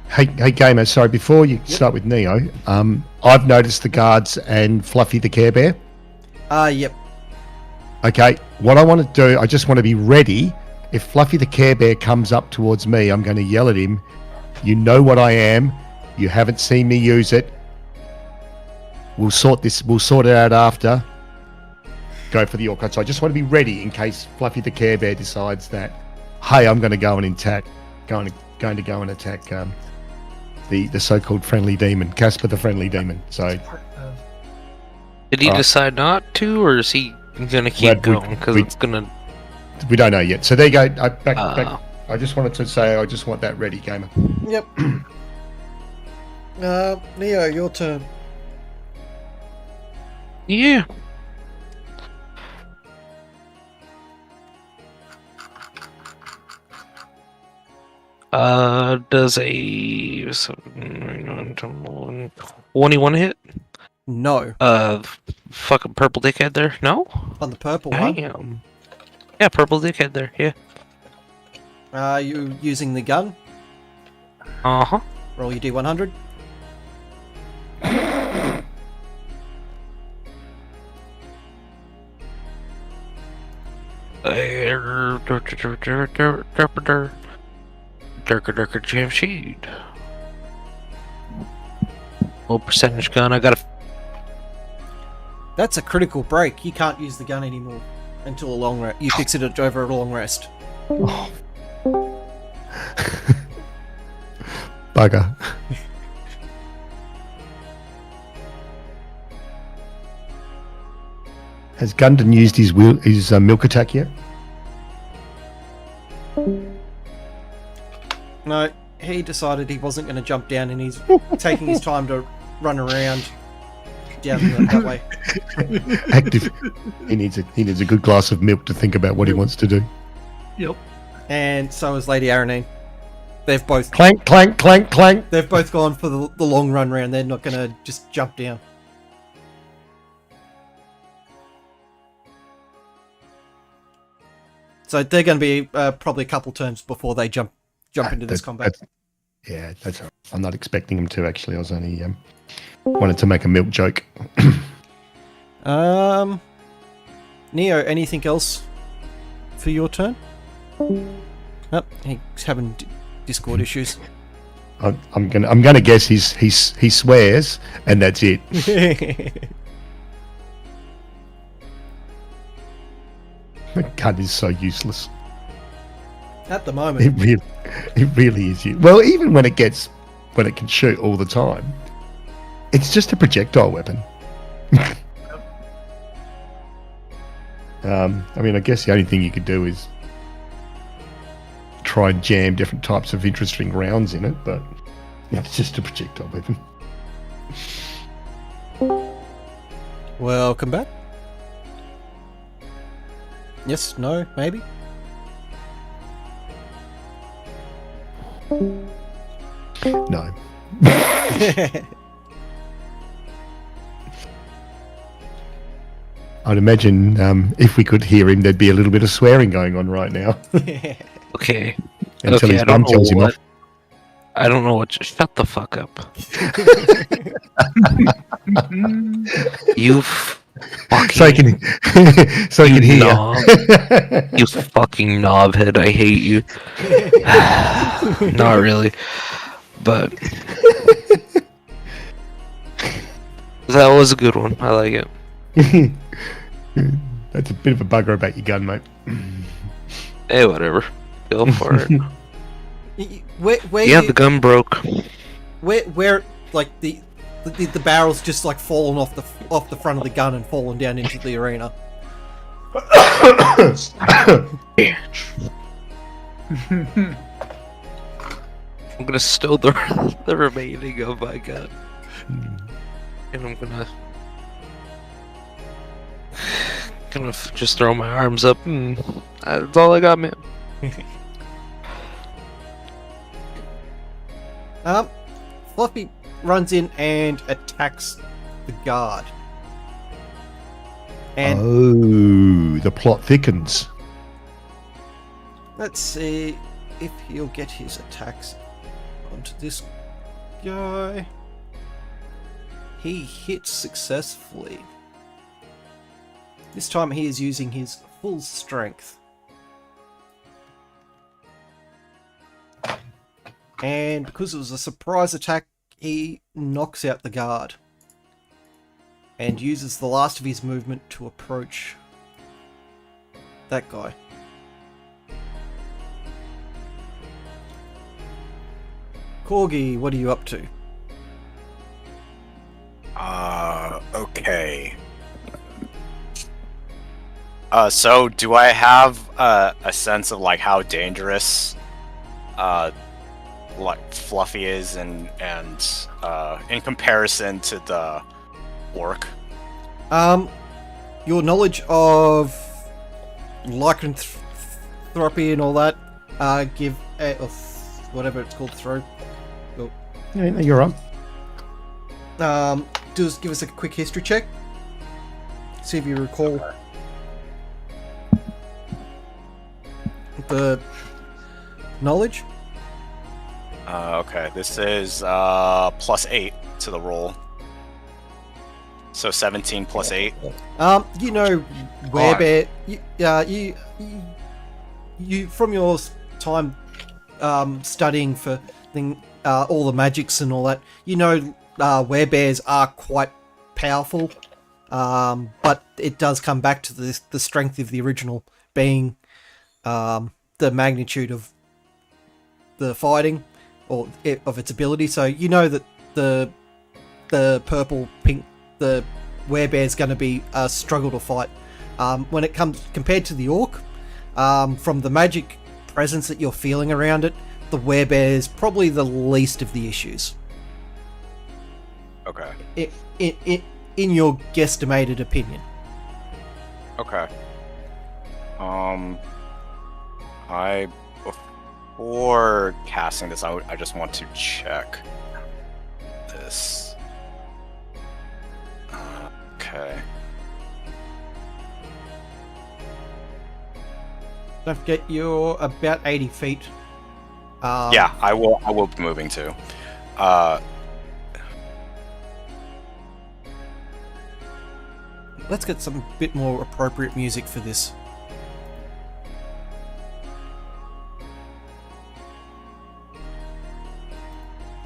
Hey, gamer. Sorry, before you start with Neo, I've noticed the guards and Fluffy the Care Bear. Yep. Okay, what I want to do, I just want to be ready. If Fluffy the Care Bear comes up towards me, I'm going to yell at him. You know what I am. You haven't seen me use it. We'll sort it out after. Go for the Orc. So I just want to be ready in case Fluffy the Care Bear decides that, hey, I'm going to go and attack. Going to go and attack the so-called friendly demon, Casper the friendly demon. So Did he decide not to, or is he gonna keep going? Because it's gonna. We don't know yet. So there you go. Back. I just wanted to say I just want that ready, gamer. Yep. Neo, your turn. Yeah. Does a 21 hit? No. Fucking purple dickhead there. No. On the purple one. Damn. Yeah, purple dickhead there. Yeah. You using the gun? Uh-huh. Roll your D100. Jam sheet. Low percentage gun. I got a. That's a critical break. You can't use the gun anymore until a long rest. You fix it over a long rest. Bugger. Has Gundon used his milk attack yet? No, he decided he wasn't going to jump down, and he's taking his time to run around down that way. Active. He needs a good glass of milk to think about what he wants to do. Yep. And so is Lady Aranine. They've both Clank, clank, clank, clank. They've both gone for the long run round. They're not going to just jump down. So they're going to be probably a couple turns before they jump into this combat. That's all right. I'm not expecting him to, actually. I was only wanted to make a milk joke. Neo, anything else for your turn? Oh, he's having Discord issues. I'm gonna guess he swears, and that's it. The gun is so useless. At the moment. It really is. Well, even when it can shoot all the time, it's just a projectile weapon. I mean, I guess the only thing you could do is try and jam different types of interesting rounds in it, but it's just a projectile weapon. Welcome back. Yes, no, maybe? No. I'd imagine if we could hear him, there'd be a little bit of swearing going on right now. Okay. Until his mum tells him off. I don't know what. Shut the fuck up. You fucking. So you can hear. Knob. You fucking knobhead. I hate you. Not really, but that was a good one. I like it. That's a bit of a bugger about your gun, mate. Hey, whatever. Go for it. Where Yeah, the gun broke. Where like the barrel's just like fallen off the front of the gun and fallen down into the arena. I'm gonna stow the remaining of my gun, and I'm gonna just throw my arms up, and that's all I got, man. Fluffy runs in and attacks the guard. And the plot thickens. let's see if he'll get his attacks onto this guy. He hits successfully. This time he is using his full strength. And because it was a surprise attack, he knocks out the guard. And uses the last of his movement to approach that guy. Corgi, what are you up to? Okay. So do I have a sense of like how dangerous like Fluffy is and in comparison to the orc? Your knowledge of lycanthropy and all that, give whatever it's called, throw. Oh. Yeah, no, you're up. Just give us a quick history check. See if you recall the knowledge. Okay, this is +8 to the roll. So 17 plus 8. You know, Werebear. You from your time studying for all the magics and all that. You know, werebears are quite powerful, but it does come back to the strength of the original being the magnitude of the fighting, of its ability. So you know that the purple pink the werebear's going to be a struggle to fight. When it comes compared to the orc, from the magic presence that you're feeling around it, the werebear is probably the least of the issues. Okay. In your guesstimated opinion. Okay. Before casting this, I just want to check this. Okay. Don't forget, you're about 80 feet. Yeah, I will be moving too. Let's get some bit more appropriate music for this.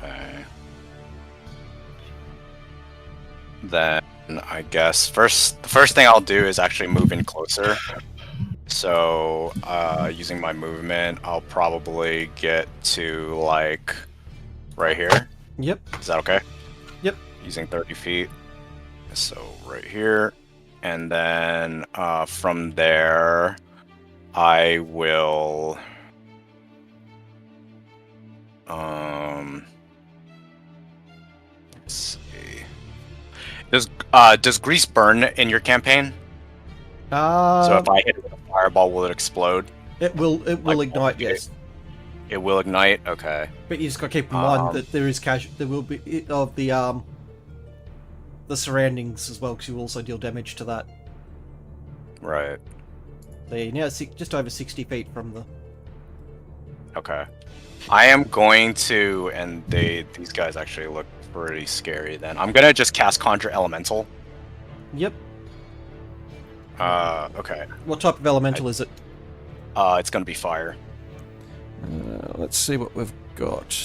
Okay. Then I guess the first thing I'll do is actually move in closer. So, using my movement, I'll probably get to like right here. Yep. Is that okay? Yep. Using 30 feet. So right here, and then from there, I will. Let's see. Does grease burn in your campaign? So if I hit it with a fireball, will it explode? It will Like, ignite, okay. yes. It will ignite. Okay. But you just got to keep in mind that there will be of the surroundings as well, because you also deal damage to that. Right. So you're now just over 60 feet from the. Okay. I am going to, and these guys actually look pretty scary. Then I'm gonna just cast Conjure Elemental. Yep. Okay. What type of elemental is it? It's gonna be fire. Let's see what we've got.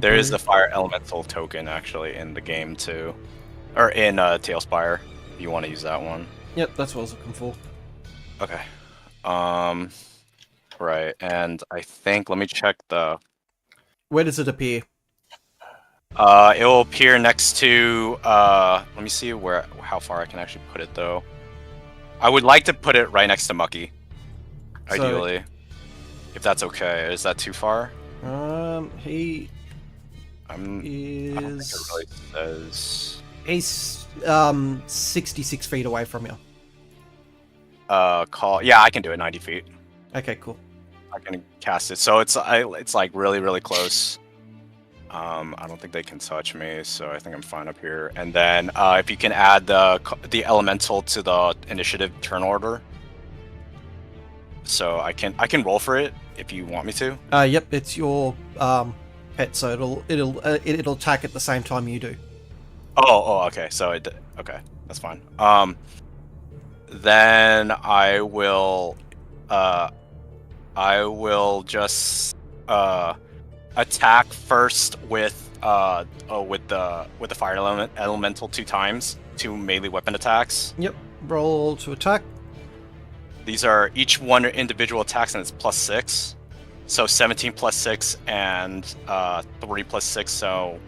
There is the fire elemental token actually in the game too, or in Tailspire. If you want to use that one. Yep, that's what I was looking for. Okay. Right, and I think let me check the. Where does it appear? It will appear next to. Let me see how far I can actually put it though. I would like to put it right next to Mucky, ideally, if that's okay. Is that too far? He I don't think it is. really says. He's 66 feet away from you. Yeah, I can do it 90 feet. Okay, cool. I can cast it, so it's like really really close. I don't think they can touch me, so I think I'm fine up here. And then if you can add the elemental to the initiative turn order, so I can roll for it if you want me to. Yep, it's your pet, so it'll attack at the same time you do. Oh, okay. So okay, that's fine. Then I will just attack first with the fire elemental 2 times, 2 melee weapon attacks. Yep, roll to attack. These are each one individual attacks, and it's +6. So 17 +6 and 3 +6. So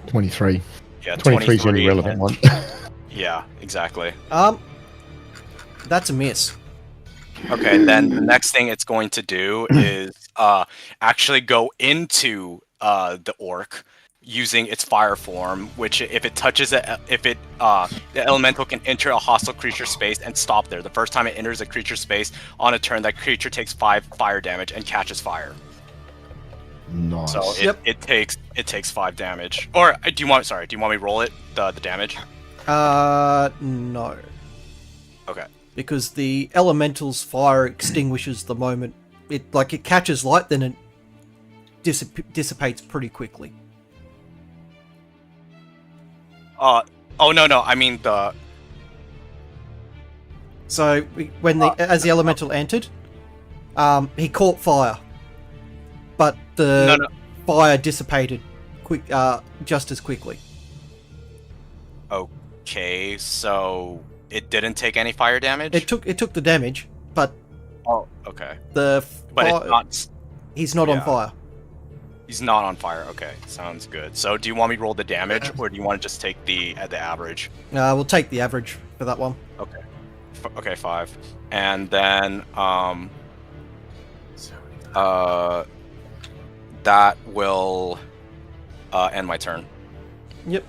23. yeah, 23 is the only relevant and- one. Yeah, exactly. That's a miss. Okay, then the next thing it's going to do is actually go into the orc using its fire form, which if it touches it, the elemental can enter a hostile creature space and stop there. The first time it enters a creature space on a turn, that creature takes 5 fire damage and catches fire. Nice. So it takes 5 damage. Or do you want me to roll it the damage? No. Okay. Because the elemental's fire extinguishes the moment it catches light, then it dissipates pretty quickly. Oh no, I mean the. So as the elemental entered, he caught fire, but the fire dissipated just as quickly. Okay, so it didn't take any fire damage. It took the damage, but Oh, okay. the But fire, it's not. he's not on yeah. fire. He's not on fire. Okay, sounds good. So do you want me to roll the damage, or do you want to just take the average? We'll take the average for that one. Okay. Okay, 5. And then that will end my turn. Yep.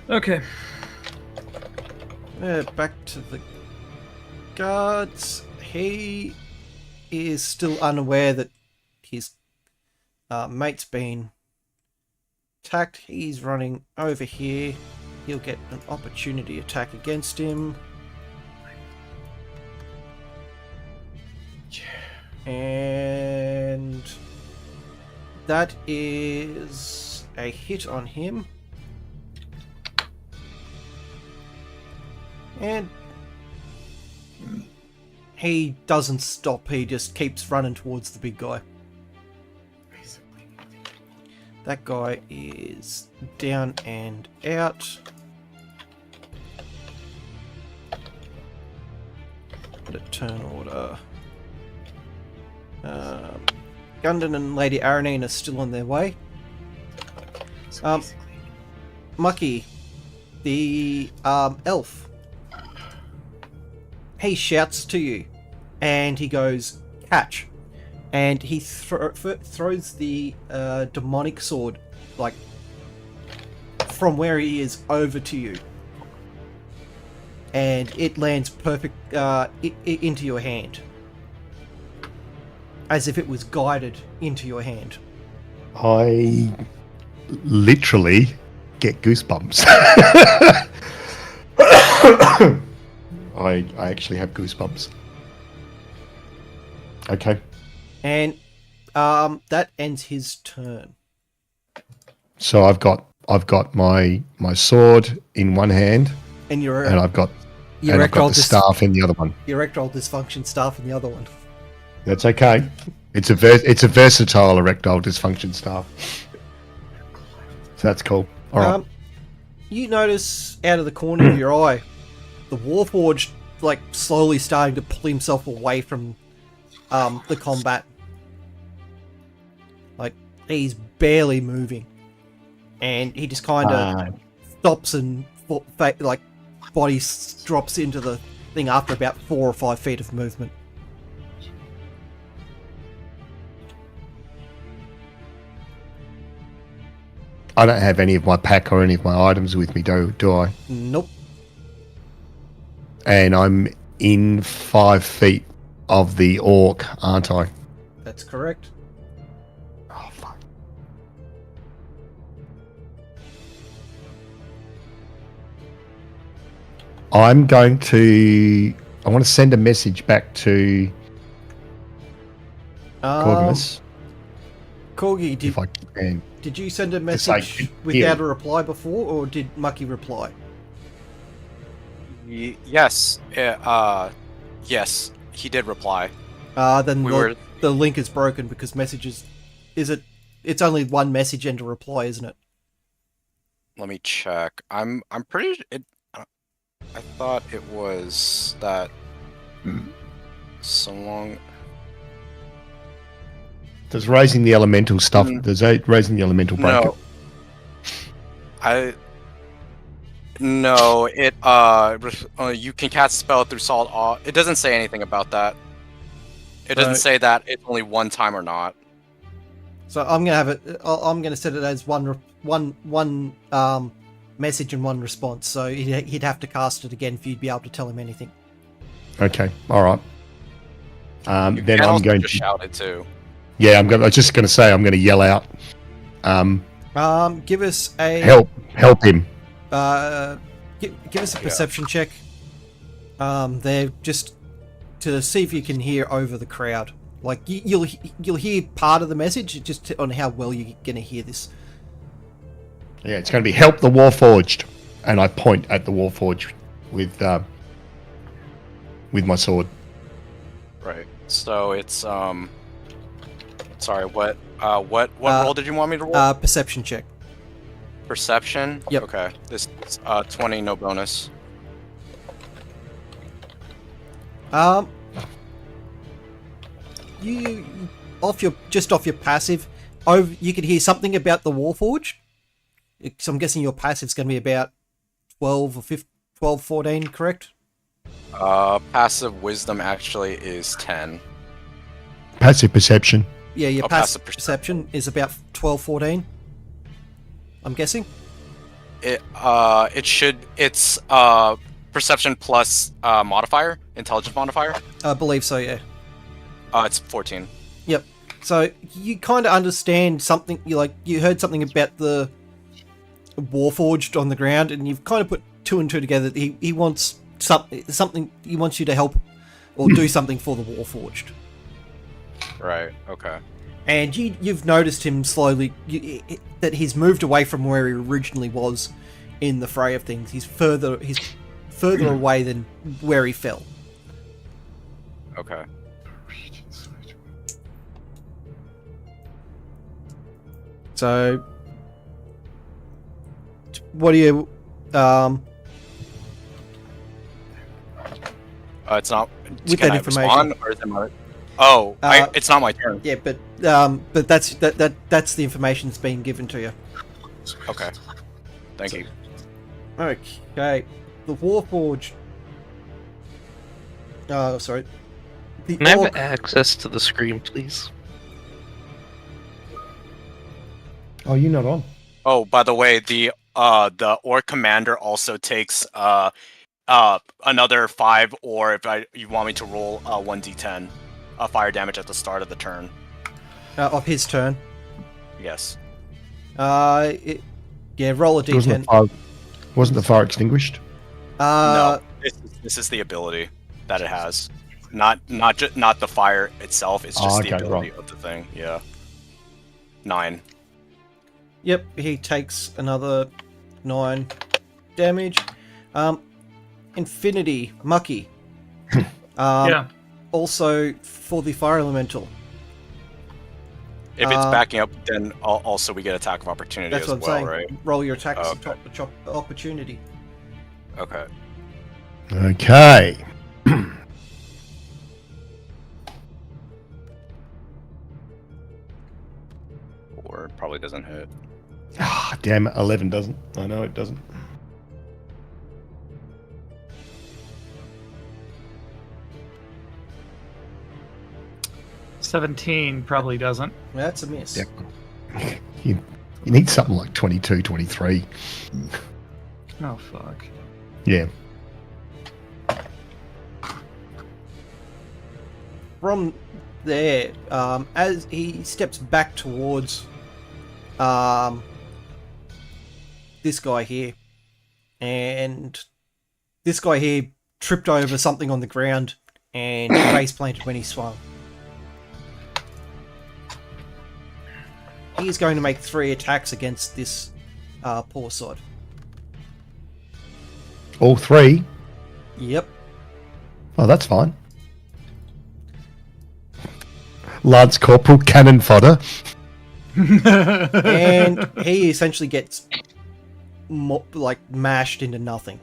Okay. Back to the guards. He is still unaware that his mate's been attacked. He's running over here. He'll get an opportunity attack against him. And that is a hit on him. And he doesn't stop, he just keeps running towards the big guy. That guy is down and out. Put a turn order. Gundon and Lady Aranine are still on their way. Mucky, the elf, he shouts to you, and he goes, "Catch!" And he throws the demonic sword, like, from where he is over to you, and it lands perfect into your hand, as if it was guided into your hand. I literally get goosebumps. I actually have goosebumps. Okay. And that ends his turn. So I've got my sword in one hand, And your I've got the erectile staff in the other one. erectile dysfunction staff in the other one. That's okay. It's a versatile erectile dysfunction staff. So that's cool. All right. You notice out of the corner of your eye, the Warforged, like, slowly starting to pull himself away from the combat. Like, he's barely moving, and he just kind of stops and body drops into the thing after about 4 or 5 feet of movement. I don't have any of my pack or any of my items with me, do I? Nope. And I'm in 5 feet of the orc, aren't I? That's correct. Oh, fuck. I want to send a message back to Corvinus, Corgi, if I can. did you send a say, message without a reply before, or did Mucky reply? Yes. Yes, he did reply. Then We were- the link is broken because messages... It's only one message and a reply, isn't it? Let me check. I'm pretty. I thought it was that. So long. Does raising the elemental stuff? Does raising the elemental break it? No, it you can cast a spell through solid awe. It doesn't say anything about that. It doesn't say that it's only one time or not. So I'm gonna have it. I'm gonna set it as one message and one response. So he'd have to cast it again for you to be able to tell him anything. Okay, all right. You Then can I'm also going just to shout it too. Yeah, I was just going to say I'm going to yell out. Give us a help him. Give us a perception check. They're just to see if you can hear over the crowd. Like you'll hear part of the message, just on how well you're going to hear this. Yeah, it's going to be help the Warforged, and I point at the Warforged with my sword. Right. So it's Sorry. What roll did you want me to roll? Perception check. Perception. Yep. Okay. This 20, no bonus. You off your passive, you could hear something about the Warforged. So I'm guessing your passive's going to be about 12 or 15, 12, 14, correct? Passive wisdom actually is 10. Passive perception. Yeah, your Oh, passive passive perception is about 12, 14. I'm guessing. It's perception plus modifier, intelligence modifier. I believe so, yeah. It's 14. Yep. So you kind of understand something. You heard something about the Warforged on the ground, and you've kind of put two and two together. He wants something. He wants you to help or do something for the Warforged. Right. Okay. And you've noticed him slowly that he's moved away from where he originally was in the fray of things. He's further away than where he fell. Okay. So, what do you? It's not. With Can that I information. respond, or is it my? Oh, it's not my turn. Yeah, but that's that's the information that's being given to you. Okay. Thank you. Okay, the Warforged. Sorry. The Can I have orc- access to the screen, please? Oh, you're not on. Oh, by the way, the orc commander also takes another 5, or if you want me to roll 1d10 fire damage at the start of the turn. of his turn. Yes. Roll a d10. Wasn't the fire extinguished? No, this is the ability that it has, not the fire itself. It's just the ability of the thing. Yeah. 9. Yep, he takes another 9 damage. Infinity Mucky. Yeah. Also for the fire elemental. If it's backing up, then also we get attack of opportunity That's as what I'm well, saying. right? Roll your attacks Oh, top opportunity. Okay. Okay. Or probably doesn't hit. Ah, damn it. 11 doesn't. I know it doesn't. $17 probably doesn't. That's a miss. Yeah. You need something like 22, 23. Oh, fuck. Yeah. From there, as he steps back towards this guy here, and this guy here tripped over something on the ground and face planted when he swung. He is going to make 3 attacks against this poor sod. All 3? Yep. Oh, that's fine. Lance Corporal cannon fodder. And he essentially gets mashed into nothing.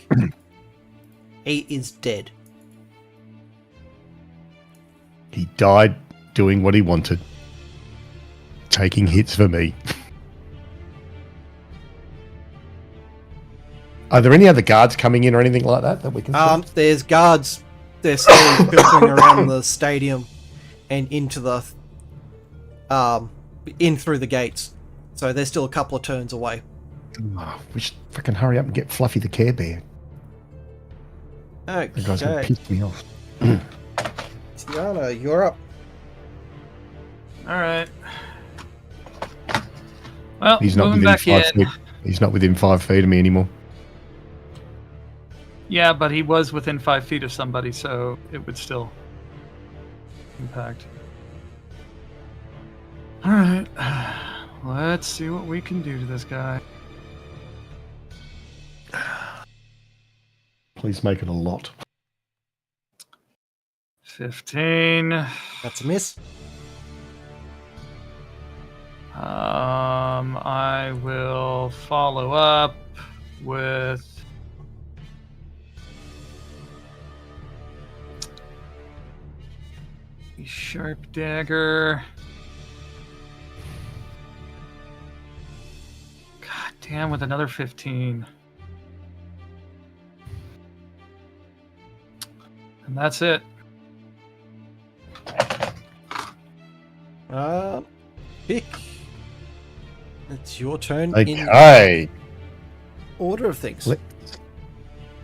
He is dead. He died doing what he wanted. Taking hits for me. Are there any other guards coming in or anything like that we can see? There's guards. They're slowly filtering around the stadium and into the in through the gates. So they're still a couple of turns away. Oh, we should fucking hurry up and get Fluffy the Care Bear. The guy's gonna Okay, piss me off. Tiana, you're up. All right. Well, He's not moving within back 5 in. feet. He's not within 5 feet of me anymore. Yeah, but he was within 5 feet of somebody, so it would still impact. All right. Let's see what we can do to this guy. Please make it a lot. 15. That's a miss. I will follow up with a sharp dagger. Damn, with another 15. And that's it. Pick. It's your turn in Okay. order of things.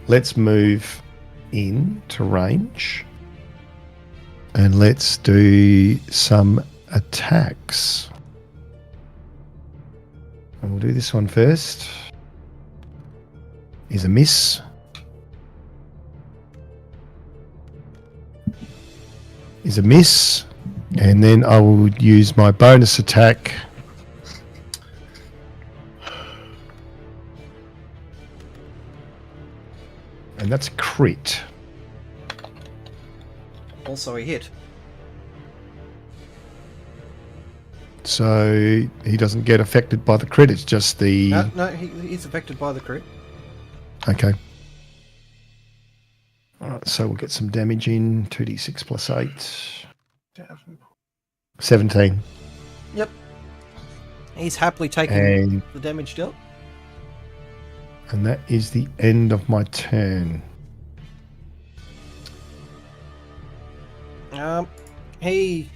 Let's move in to range. And let's do some attacks. And we'll do this one first. Is a miss. Is a miss. And then I will use my bonus attack. And that's a crit. Also a hit. So he doesn't get affected by the crit. It's just the... No, he's affected by the crit. Okay. Alright, so we'll get some damage in. 2d6 plus 8. 17. Yep. He's happily taking And, the damage dealt. and that is the end of my turn. He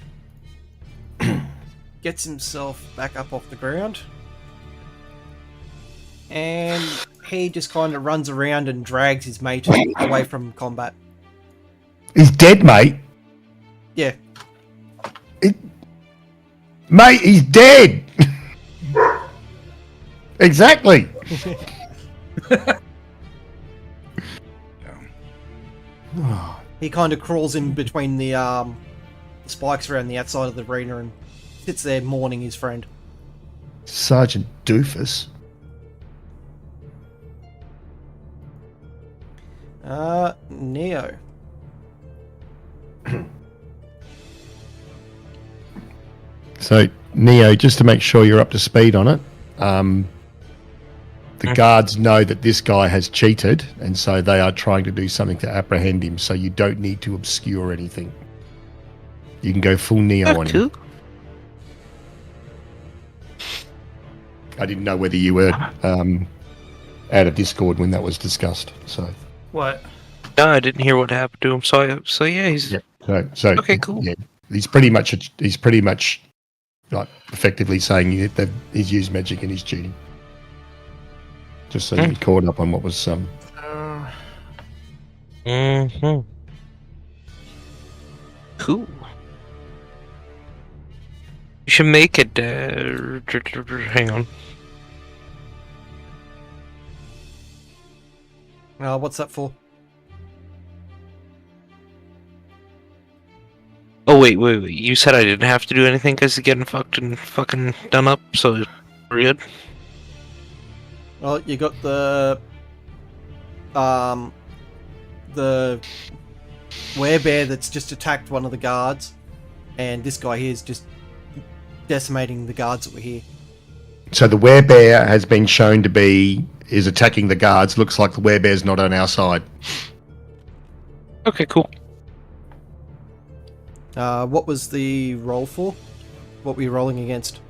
gets himself back up off the ground. And he just kind of runs around and drags his mate away from combat. He's dead, mate. Yeah. Mate, he's dead. Exactly. He kind of crawls in between the spikes around the outside of the arena and sits there mourning his friend. Sergeant Doofus. Neo. So, Neo, just to make sure you're up to speed on it, the guards know that this guy has cheated, and so they are trying to do something to apprehend him, so you don't need to obscure anything. You can go full Neo on him. I didn't know whether you were out of Discord when that was discussed, so... What? No, I didn't hear what happened to him. So yeah, he's So okay. Cool. Yeah, he's pretty much like effectively saying that he's used magic and he's cheating. Just so you're caught up on what was Cool. You should make it. Hang on. What's that for? Oh wait. You said I didn't have to do anything because he's getting fucking done up. So we're good. Well, you got the werebear that's just attacked one of the guards, and this guy here is just decimating the guards that were here. So the werebear has been shown to is attacking the guards. Looks like the werebear's not on our side. Okay, cool. What was the roll for? What were you rolling against?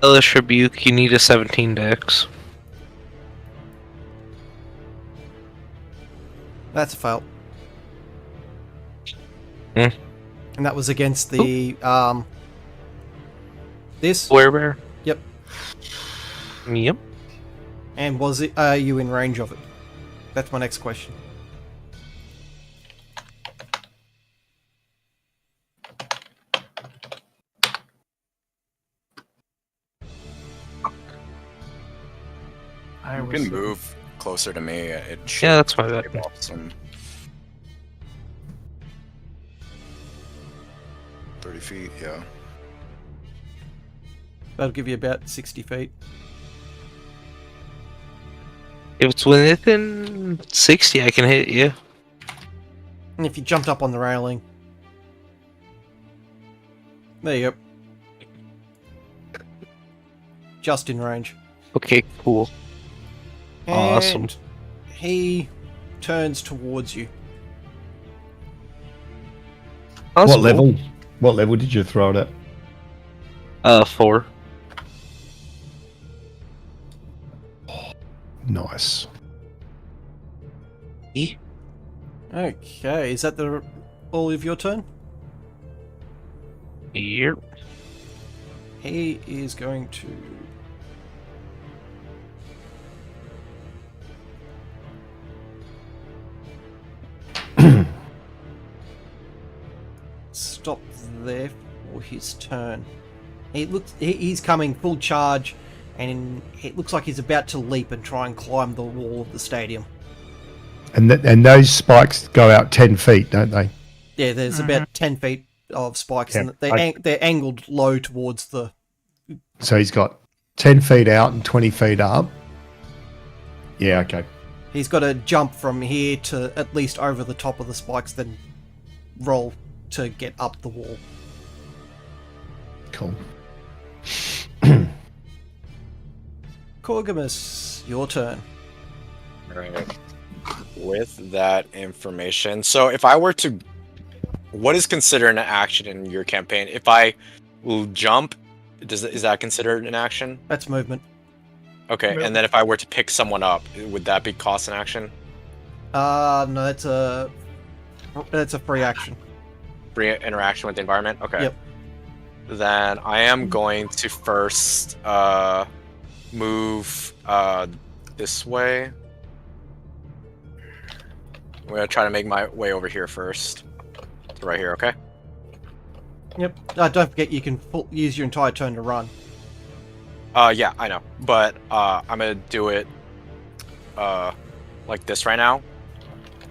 Hellish Rebuke, you need a 17 dex. That's a fail. Hmm. And that was against the this? Werebear? Yep. Yep. And was it are you in range of it? That's my next question. You can move closer to me. It should Yeah, that's my bad. give off some 30 feet, yeah. That'll give you about 60 feet. If it's within 60, I can hit you. And if you jumped up on the railing. There you go. Just in range. Okay, cool. Awesome. And he turns towards you. What level? What level did you throw it at? 4. Nice. Okay, is that all of your turn? Yep. He is going to stop there for his turn. He's coming full charge, and it looks like he's about to leap and try and climb the wall of the stadium. And those spikes go out 10 feet, don't they? Yeah, there's about 10 feet of spikes, Yeah, and they're angled low towards the... So he's got 10 feet out and 20 feet up. Yeah, okay. He's got to jump from here to at least over the top of the spikes, then roll to get up the wall. Cool. Corgamus, your turn. Right. With that information, so if I were to, what is considered an action in your campaign? If I will jump, is that considered an action? That's movement. Okay, and then if I were to pick someone up, would that be cost an action? No, that's a free action. Free interaction with the environment? Okay. Yep. Then I am going to first move this way. I'm going to try to make my way over here first. So right here, okay? Yep. Don't forget you can use your entire turn to run. Yeah, I know. But I'm going to do it like this right now.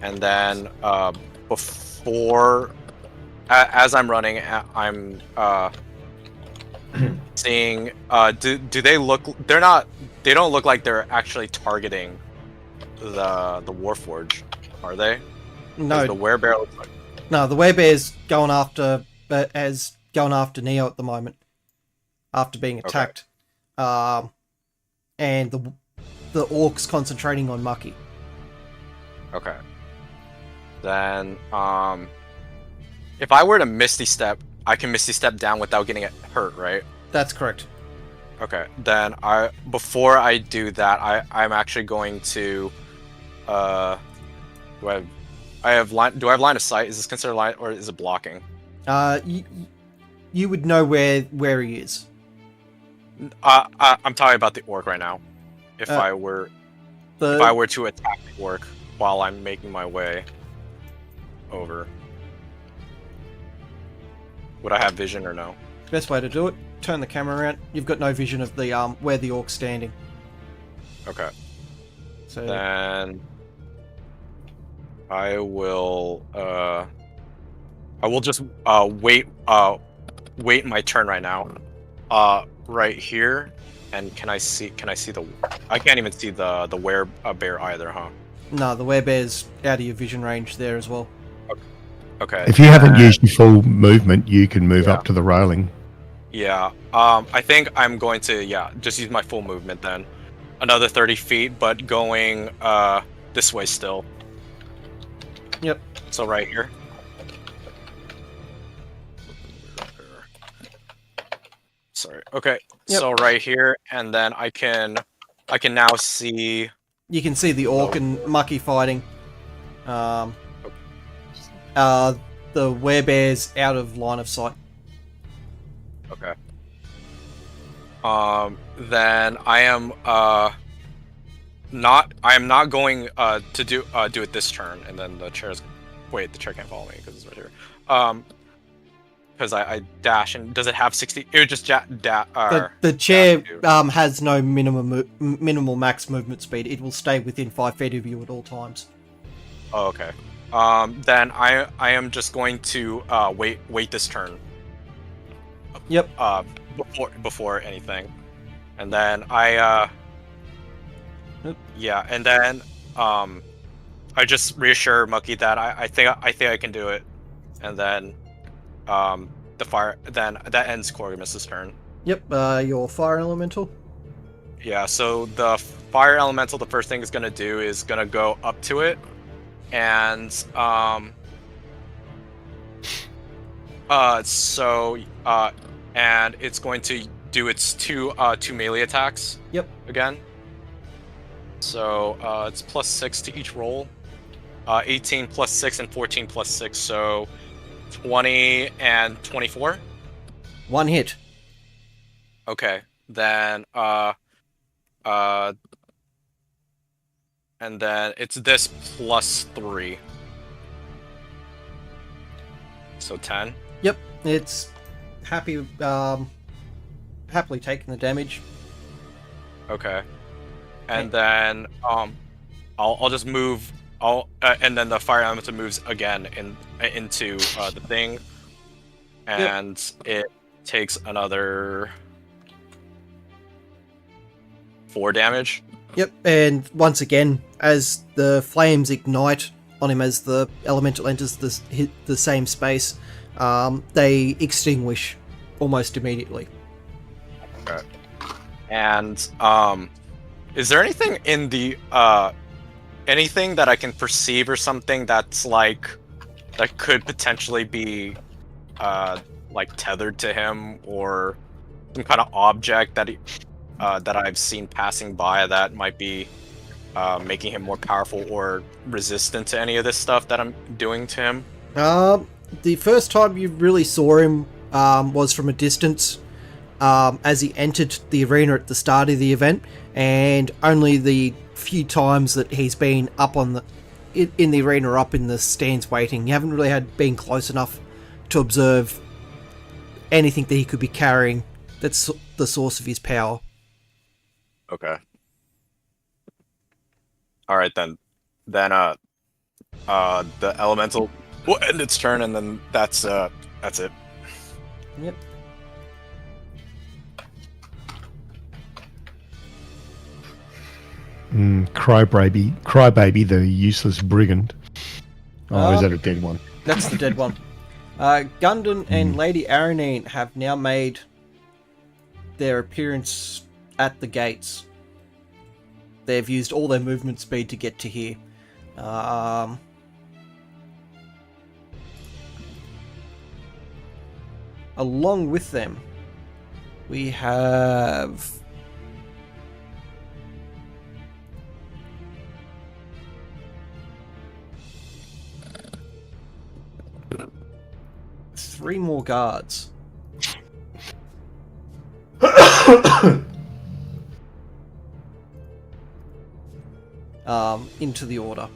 And then before... as I'm running, I'm seeing... do they look... They don't look like they're actually targeting the Warforge, are they? No. The werebear looks like... No, the werebear's going after Neo at the moment, after being attacked. Okay. And the orc's concentrating on Mucky. Okay. Then, if I were to Misty Step, I can Misty Step down without getting hurt, right? That's correct. Okay. Then before I do that, I'm actually going to, do I have line of sight? Is this considered line, or is it blocking? You would know where he is. I'm talking about the orc right now. If I were to attack the orc while I'm making my way over, would I have vision or no? Best way to do it: turn the camera around. You've got no vision of the where the orc's standing. Okay. So then I will just wait my turn right now. Right here, and can I see the? I can't even see the werebear either, huh? No, the werebear's out of your vision range there as well. Okay. If you haven't used your full movement, you can move up to the railing. Yeah. I think I'm going to just use my full movement then. Another 30 feet, but going this way still. Yep. So right here. Sorry. Okay. Yep. So right here, and then I can now see. You can see the orc and Mucky fighting. The werebear's out of line of sight. Okay. Then I am not going to do it this turn, and then the chair's. Wait, the chair can't follow me because it's right here. Because I dash, and does it have 60? It would just the chair has no minimal max movement speed. It will stay within 5 feet of you at all times. Oh, okay. Then I am just going to wait this turn. Yep. Before anything, and then I yeah, and then I just reassure Mucky that I think I can do it, and then the fire, then that ends Corgamus's turn. Yep. Your fire elemental. Yeah. So the fire elemental, the first thing it's gonna do is gonna go up to it, and and it's going to do its two melee attacks. Yep. Again. So it's +6 to each roll. 18 plus 6 and 14 plus 6, so 20 and 24. One hit. Okay, then and then it's this +3. So 10. Yep, it's happily taking the damage. Okay. And then I'll just move. And then the fire elemental moves again into the thing, and it takes another 4 damage. Yep, and once again, as the flames ignite on him as the elemental enters the same space, they extinguish almost immediately. Okay. And is there anything in the anything that I can perceive or something that's like that could potentially be like tethered to him, or some kind of object that that I've seen passing by that might be making him more powerful or resistant to any of this stuff that I'm doing to him? The first time you really saw him was from a distance, as he entered the arena at the start of the event, and only the few times that he's been up on in the arena or up in the stands waiting. You haven't really been close enough to observe anything that he could be carrying that's the source of his power. Okay. All right then. Then the elemental will end its turn, and then that's it. Yep. Crybaby, the useless brigand. Oh, is that a dead one? That's the dead one. Gundon and Lady Aranine have now made their appearance at the gates. They've used all their movement speed to get to here. Along with them, we have... three more guards. Into the order.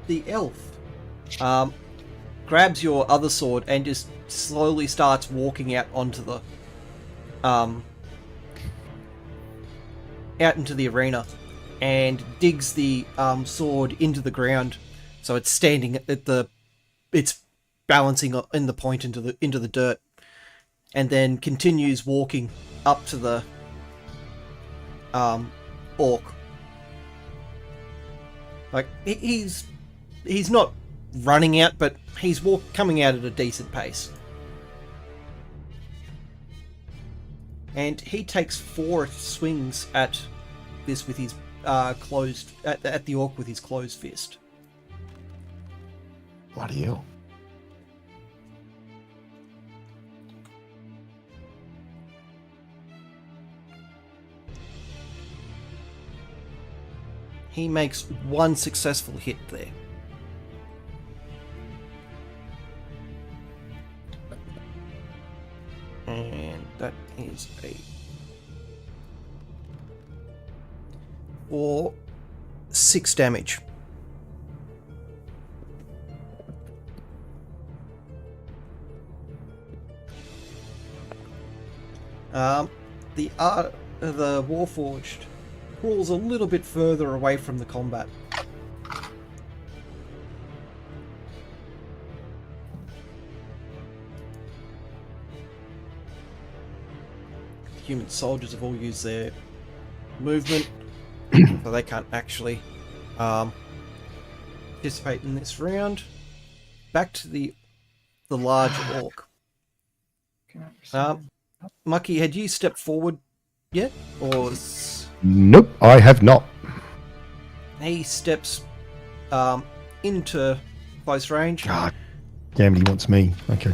The elf grabs your other sword and just slowly starts walking out onto the out into the arena, and digs the sword into the ground, so it's standing at it's balancing in the point into the dirt, and then continues walking up to the orc. Like he's not running out, but he's coming out at a decent pace. And he takes 4 swings at this with his closed at the orc with his closed fist. Bloody hell. He makes 1 successful hit there. And that is a 6 damage. The Warforged crawls a little bit further away from the combat. Human soldiers have all used their movement, so they can't actually participate in this round. Back to the large orc. Mucky, had you stepped forward yet, or? Nope, I have not. He steps into close range. God. Damn, he wants me. Okay.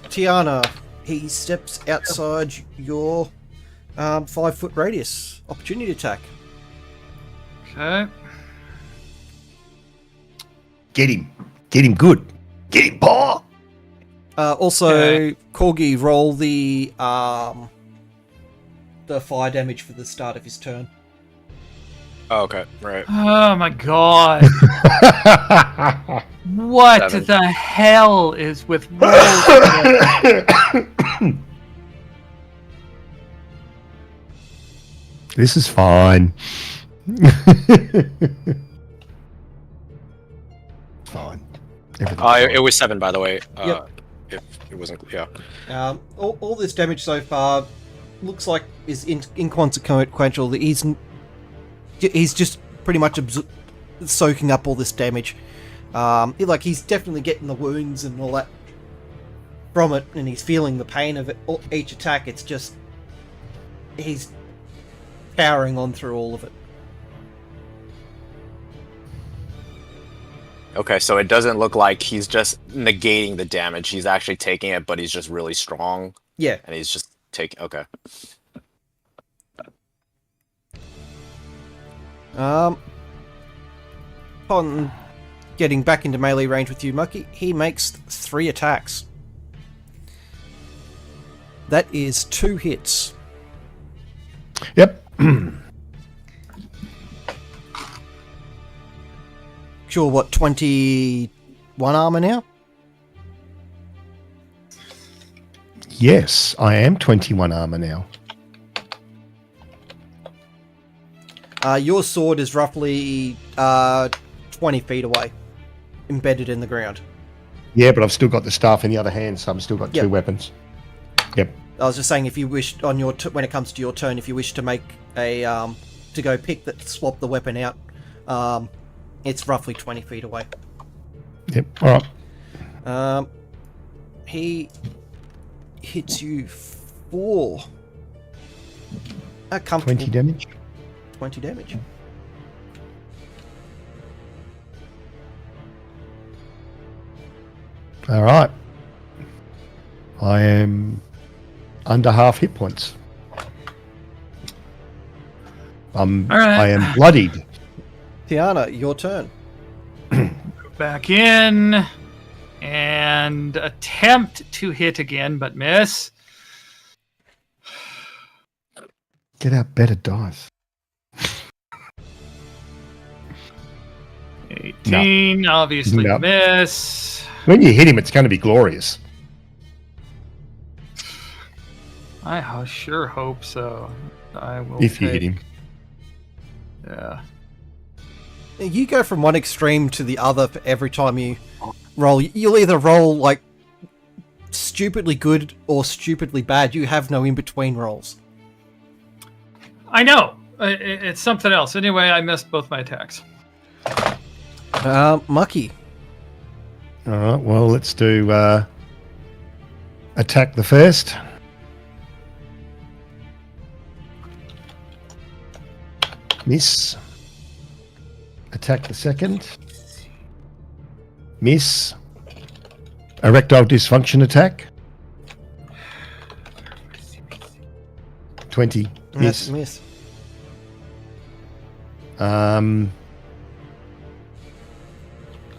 Tiana, he steps outside your 5-foot radius. Opportunity attack. Okay. Get him. Get him good. Get him, paw. Also, Okay. Corgi, roll the fire damage for the start of his turn. Oh, okay, right. Oh my god. What 7. the hell is with rolls? This is fine. Fine. It was 7, by the way. Yep. If it wasn't, yeah. All this damage so far looks like is inconsequential. He's just pretty much soaking up all this damage. He's definitely getting the wounds and all that from it, and he's feeling the pain of it. Each attack, it's just he's powering on through all of it. Okay, so it doesn't look like he's just negating the damage. He's actually taking it, but he's just really strong. Yeah. And he's just taking. Okay. Upon getting back into melee range with you, Mucky, he makes 3 attacks. That is 2 hits. Yep. Sure, what, 21 armor now? Yes, I am 21 armor now. Your sword is roughly 20 feet away, embedded in the ground. Yeah, but I've still got the staff in the other hand, so I've still got Yep. 2 weapons. Yep. I was just saying, if you wish on your when it comes to your turn, if you wish to make a to go swap the weapon out, it's roughly 20 feet away. Yep. All right. He hits you for a comfortable 20 damage. 20 damage. All right. I am under half hit points. All right. I am bloodied. Tiana, your turn. Back in and attempt to hit again, but miss. Get out better dice. 18, obviously No. miss. When you hit him, it's going to be glorious. I sure hope so. I will. If you hit him. Yeah. You go from one extreme to the other for every time you roll. You'll either roll like stupidly good or stupidly bad. You have no in between rolls. I know. It's something else. Anyway, I missed both my attacks. Mucky. All right. Well, let's do attack the first. Miss. Attack the second. Miss. Erectile dysfunction attack. 20. That's Miss. a miss.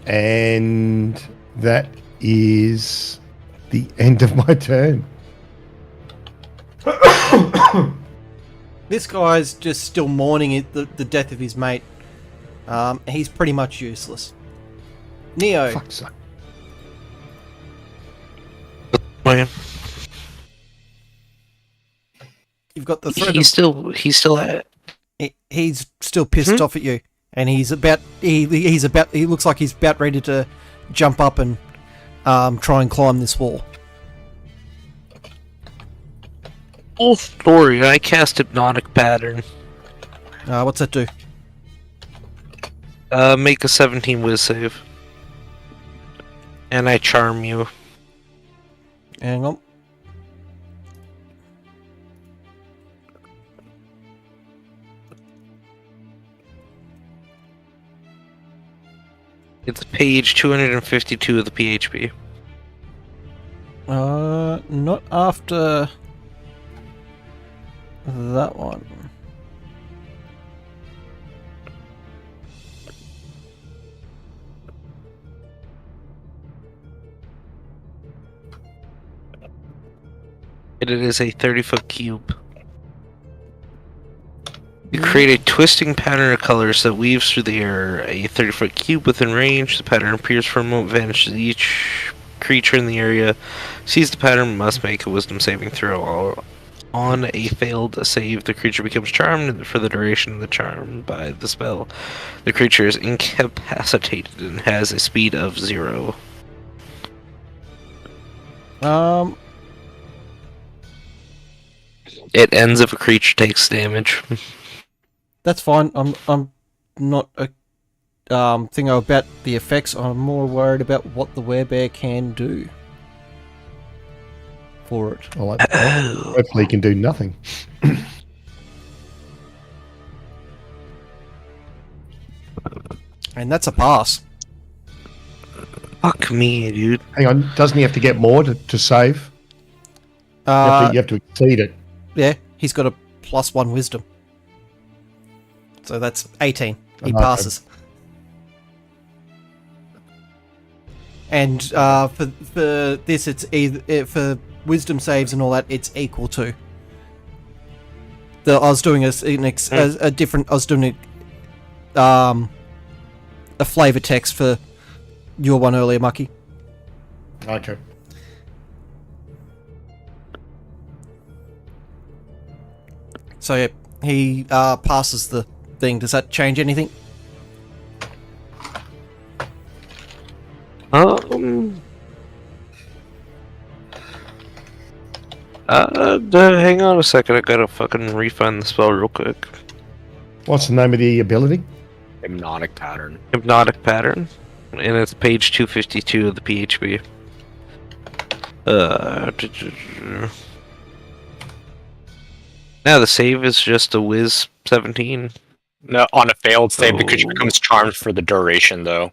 And that is the end of my turn. This guy's just still mourning the death of his mate. He's pretty much useless. Neo. Fuck's sake. Man, You've got the threat. he's still at it. He's still pissed off at you, and he looks like he's about ready to jump up and try and climb this wall. Full story. I cast Hypnotic Pattern. What's that do? Make a 17 Wiz save. And I charm you. Hang on. It's page 252 of the PHP. not after that one. It is a 30-foot cube. You create a twisting pattern of colors that weaves through the air. A 30-foot cube within range. The pattern appears for a moment, vanishes. Each creature in the area sees the pattern, must make a wisdom saving throw. On a failed save, the creature becomes charmed for the duration of the charm by the spell. The creature is incapacitated and has a speed of 0. It ends if a creature takes damage. That's fine. I'm not a thingo about the effects. I'm more worried about what the werebear can do for it. Well, hopefully, he can do nothing. And that's a pass. Fuck me, dude. Hang on, doesn't he have to get more to save? You have to exceed it. Yeah, he's got a +1 wisdom. So that's 18. He Okay. passes. And for this, it's either for wisdom saves and all that, it's equal to. I was doing a different. I was doing a flavor text for your one earlier, Mucky. Okay. So yeah, he passes the thing. Does that change anything? Hang on a second. I gotta fucking refine the spell real quick. What's the name of the ability? Hypnotic pattern. Hypnotic pattern, and it's page 252 of the PHP. Now the save is just a whiz 17. No, on a failed save, the creature Oh. becomes charmed for the duration, though.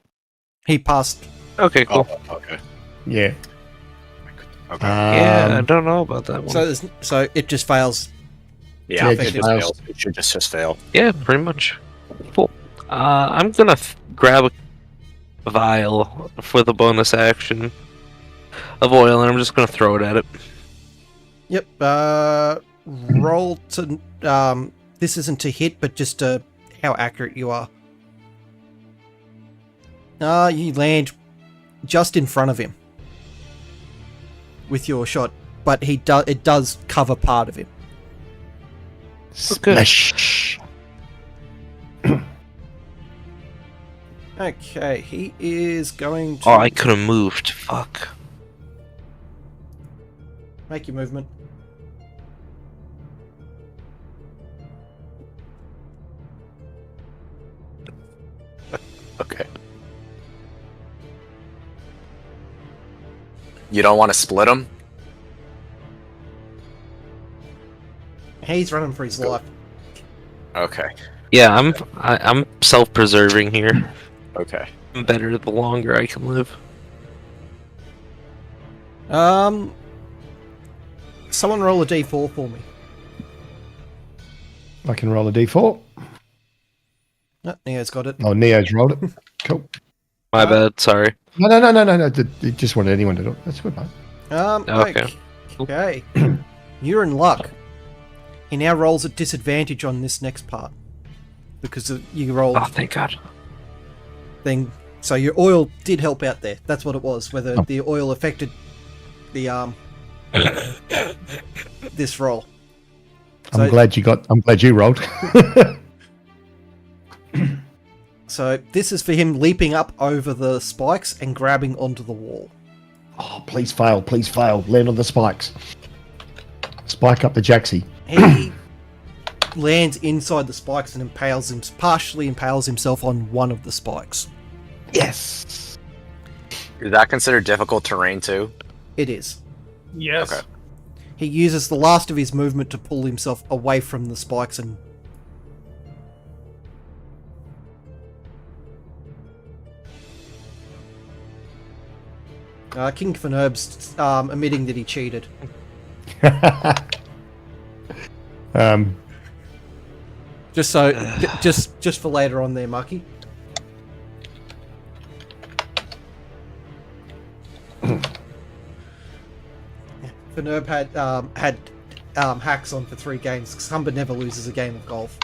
He passed. Okay, cool. Oh, okay. Yeah. Okay. Yeah, I don't know about that one. So it just fails. Yeah, Yeah, it it just fails. fails. It should just fail. Yeah, pretty much. Cool. I'm gonna grab a vial for the bonus action of oil, and I'm just gonna throw it at it. Yep. Roll to. This isn't to hit, but just how accurate you are. You land just in front of him with your shot, but it does cover part of him. Okay. Smash. Okay, he is going to Oh, I could have moved. Fuck. make your movement. Okay. You don't want to split them? He's running for his life. Okay. Yeah, I'm self-preserving here. Okay. I'm better the longer I can live. Someone roll a d4 for me. I can roll a d4. Oh, Neo's got it. Oh, Neo's rolled it. Cool. My bad, sorry. No. It just wanted anyone to do it. That's good, mate. Okay. Okay. You're in luck. He now rolls at disadvantage on this next part because you rolled Oh, thank God. thing. So your oil did help out there. That's what it was. Whether Oh. the oil affected the this roll. So- I'm glad you rolled. So this is for him leaping up over the spikes and grabbing onto the wall. Oh, please fail. Land on the spikes. Spike up the jacksie. He lands inside the spikes and partially impales himself on one of the spikes. Yes. Is that considered difficult terrain, too? It is. Yes. Okay. He uses the last of his movement to pull himself away from the spikes and King Finerb's admitting that he cheated. Just so, just for later on there, Mucky. Finerb had hacks on for 3 games. Because Humber never loses a game of golf.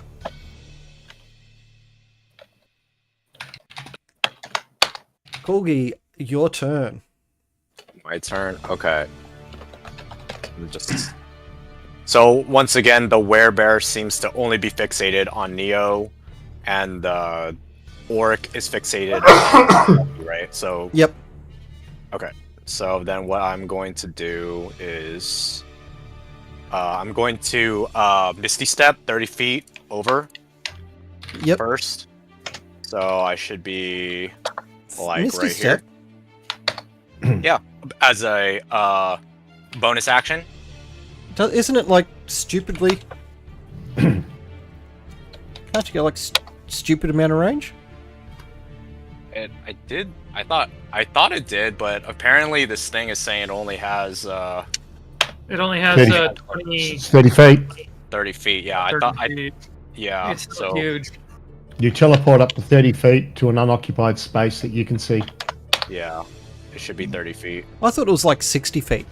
Corgi, your turn. My turn. Okay. So once again, the werebear seems to only be fixated on Neo, and the orc is fixated on Mucky, right? So Yep. okay. So then what I'm going to do is I'm going to Misty Step 30 feet over Yep. first. So I should be like Misty right Step. here. Yeah, as a bonus action. Isn't it like stupidly? Can't you get like stupid amount of range? I thought it did, but apparently this thing is saying it only has It only has 20, It's 30 feet. 30 feet. Yeah, 30 feet. yeah. It's So huge. You teleport up to 30 feet to an unoccupied space that you can see. yeah, it should be 30 feet. I thought it was like 60 feet.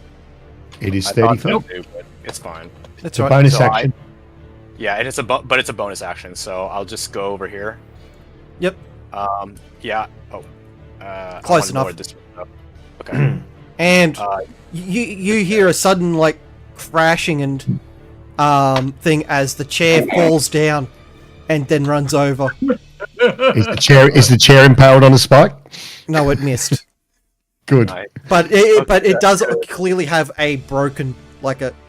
It is I 30 thought feet. so too, but it's fine. That's It's a right. bonus So action. Yeah, and it's a bonus action. So I'll just go over here. Yep. Yeah. Oh. Close I wanna enough. board this one up. Okay. And Uh, you hear a sudden like crashing and thing as the chair falls down and then runs over. Is the chair impaled on a spike? No, it missed. Good. Nice. But it does clearly have a broken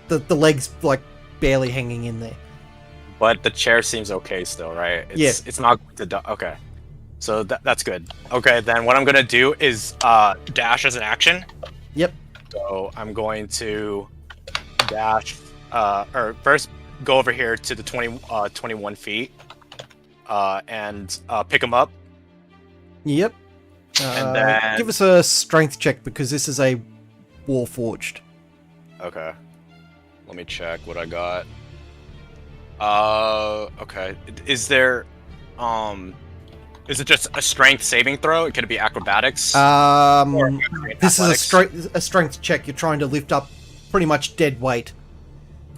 the legs like barely hanging in there. But the chair seems okay still, right? It's not going to die. Okay. So that's good. Okay, then what I'm going to do is dash as an action. Yep. So I'm going to dash, or first go over here to the 21 feet and pick him up. Yep. And then- Give us a strength check because this is a Warforged. Okay. Let me check what I got. Okay. Is it just a strength saving throw? Could it be acrobatics? Or This is athletics? a strength check. You're trying to lift up pretty much dead weight.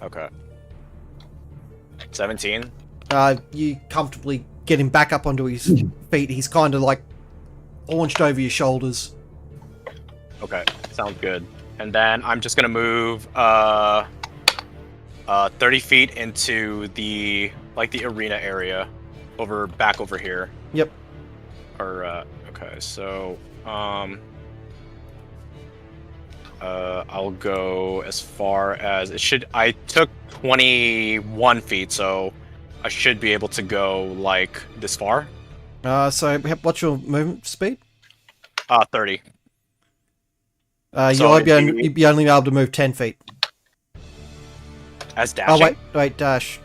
Okay. 17. You comfortably get him back up onto his feet. He's kind of like launched over your shoulders. Okay, sounds good. And then I'm just gonna move 30 feet into the arena area, back over here. Yep. Or okay, so I'll go as far as it should. I took 21 feet, so I should be able to go like this far. So what's your movement speed? 30. You'll be only able to move 10 feet. As dashing. Oh wait, dash.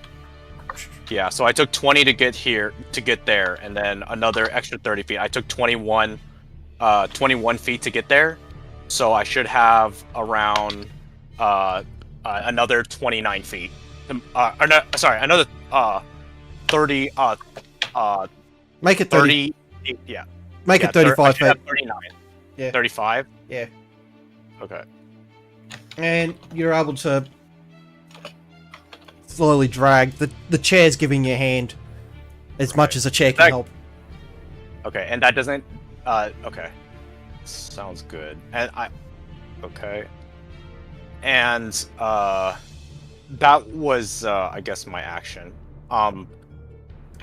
Yeah, so I took 20 to get there, and then another extra 30 feet. I took 21 feet to get there, so I should have around another 29 feet. Another 30. Make it 30. 30. Yeah. Make it 35 feet. 39. Yeah. 35. Yeah. Okay. And you're able to slowly drag. The chair's giving you a hand as much as a chair can help. Okay, and that doesn't. Okay. Sounds good. Okay. And that was I guess my action.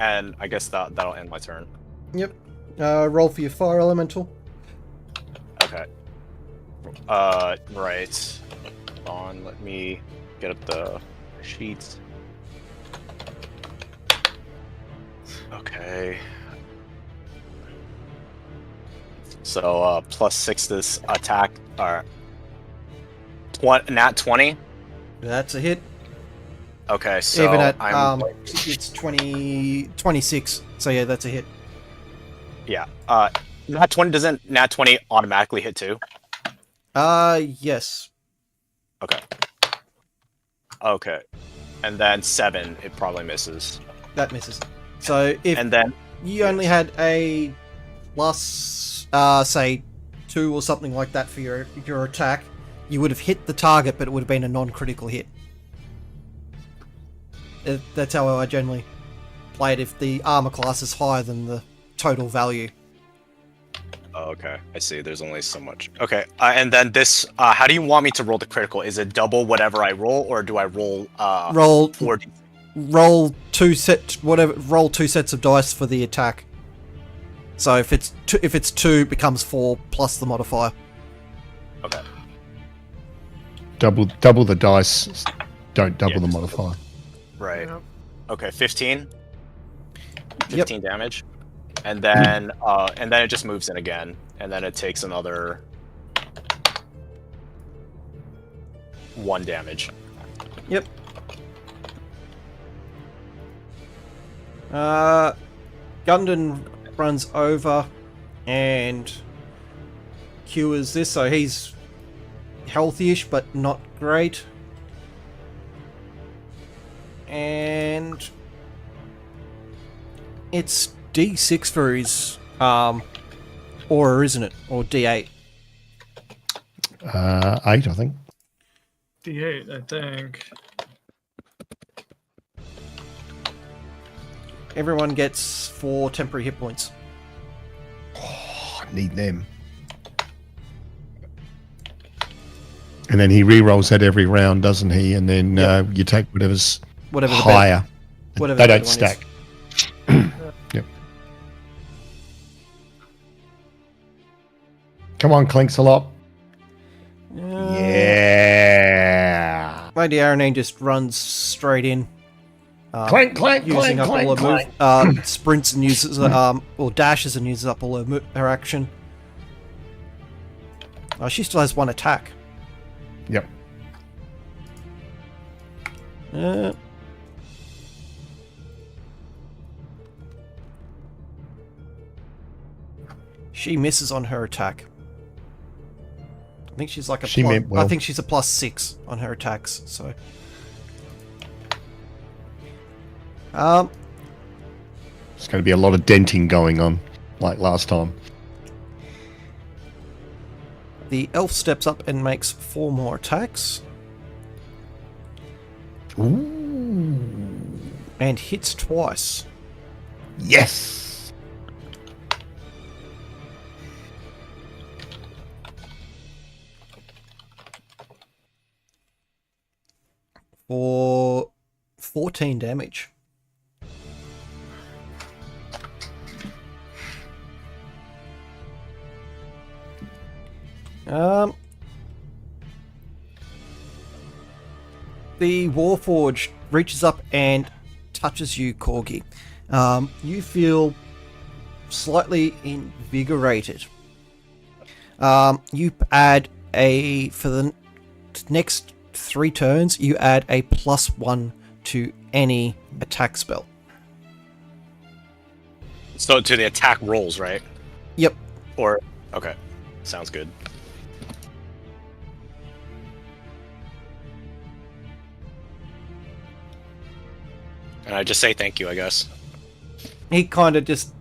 And I guess that'll end my turn. Yep. Roll for your fire elemental. Okay. Right. Hold on, let me get up the sheets. Okay. So +6 this attack. Nat 20. That's a hit. Okay, so Even at I'm it's 26. So yeah, that's a hit. yeah. Nat 20 doesn't Nat 20 automatically hit too? Yes. Okay. Okay. And then 7, it probably misses. That misses. So if And then you only had a plus, say, 2 or something like that for your attack, you would have hit the target, but it would have been a non-critical hit. That's how I generally play it if the armor class is higher than the total value. oh, okay, I see. There's only so much. Okay, and then this. How do you want me to roll the critical? Is it double whatever I roll, or do I roll? Roll 4D? roll 2 sets of dice for the attack. So if it's 2, it becomes 4 plus the modifier. Okay. Double the dice. Don't double the modifier. Right. Yep. Okay, 15. Yep. 15 damage, and then it just moves in again, and then it takes another 1 damage. Yep. Gundon runs over and cures this, so he's healthy-ish, but not great. And it's D6 for his aura, isn't it? Or D8. 8, I think. D8, I think. Everyone gets 4 temporary hit points. Oh, I need them. And then he re-rolls that every round, doesn't he? And then you take whatever's Whatever the higher. whatever They the don't better one is. stack. Yep. Come on, Clinks a lot. Yeah. Lady Aranine just runs straight in. Clank, clank, Using clank, up all clank, her move, sprints and uses or dashes and uses up all her action. She still has 1 attack. Yep. She misses on her attack. I think she's like a She plus, meant well. I think she's a +6 on her attacks. So, There's going to be a lot of denting going on, like last time. the elf steps up and makes 4 more attacks Ooh. and hits twice. Yes. For 14 damage. The Warforged reaches up and touches you, Corgi. You feel slightly invigorated. You add for the next 3 turns, you add a +1 to any attack spell. So to the attack rolls, right? Yep. Or okay, sounds good. And I just say thank you, I guess. He kind of just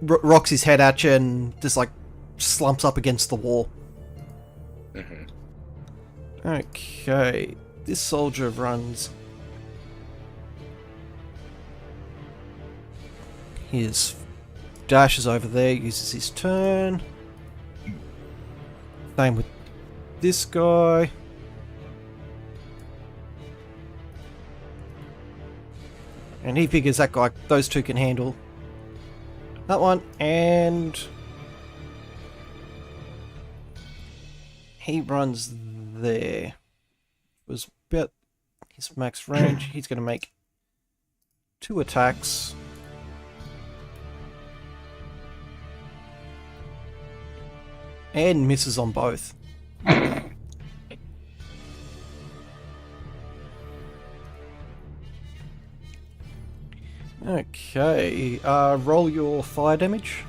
rocks his head at you and just like slumps up against the wall. Mm-hmm. Okay, this soldier runs his dashes over there, uses his turn. Same with this guy. And he figures that guy, those 2 can handle that one, and he runs there. Was about his max range. He's going to make 2 attacks. And misses on both. Okay, roll your fire damage.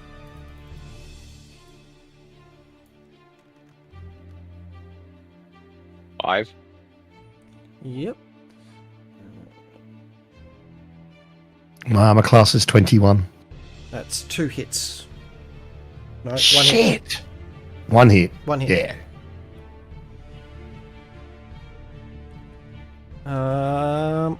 5. Yep. My armor class is 21. That's 2 hits. No, 1 hit. Shit! 1 hit. 1 hit. Yeah.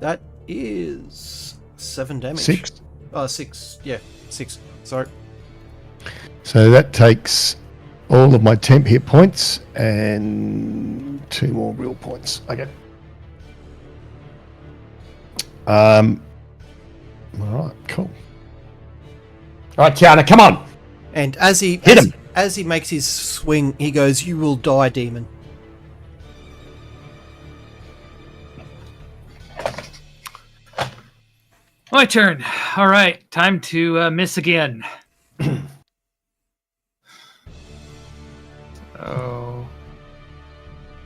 That is 7 damage. 6. Oh, 6. Yeah, 6. Sorry. So that takes all of my temp hit points and 2 more real points. Okay. All right, cool. All right, Tiana, come on. And as he Hit him. as he makes his swing, he goes, "You will die, demon." My turn. All right, time to miss again. Oh,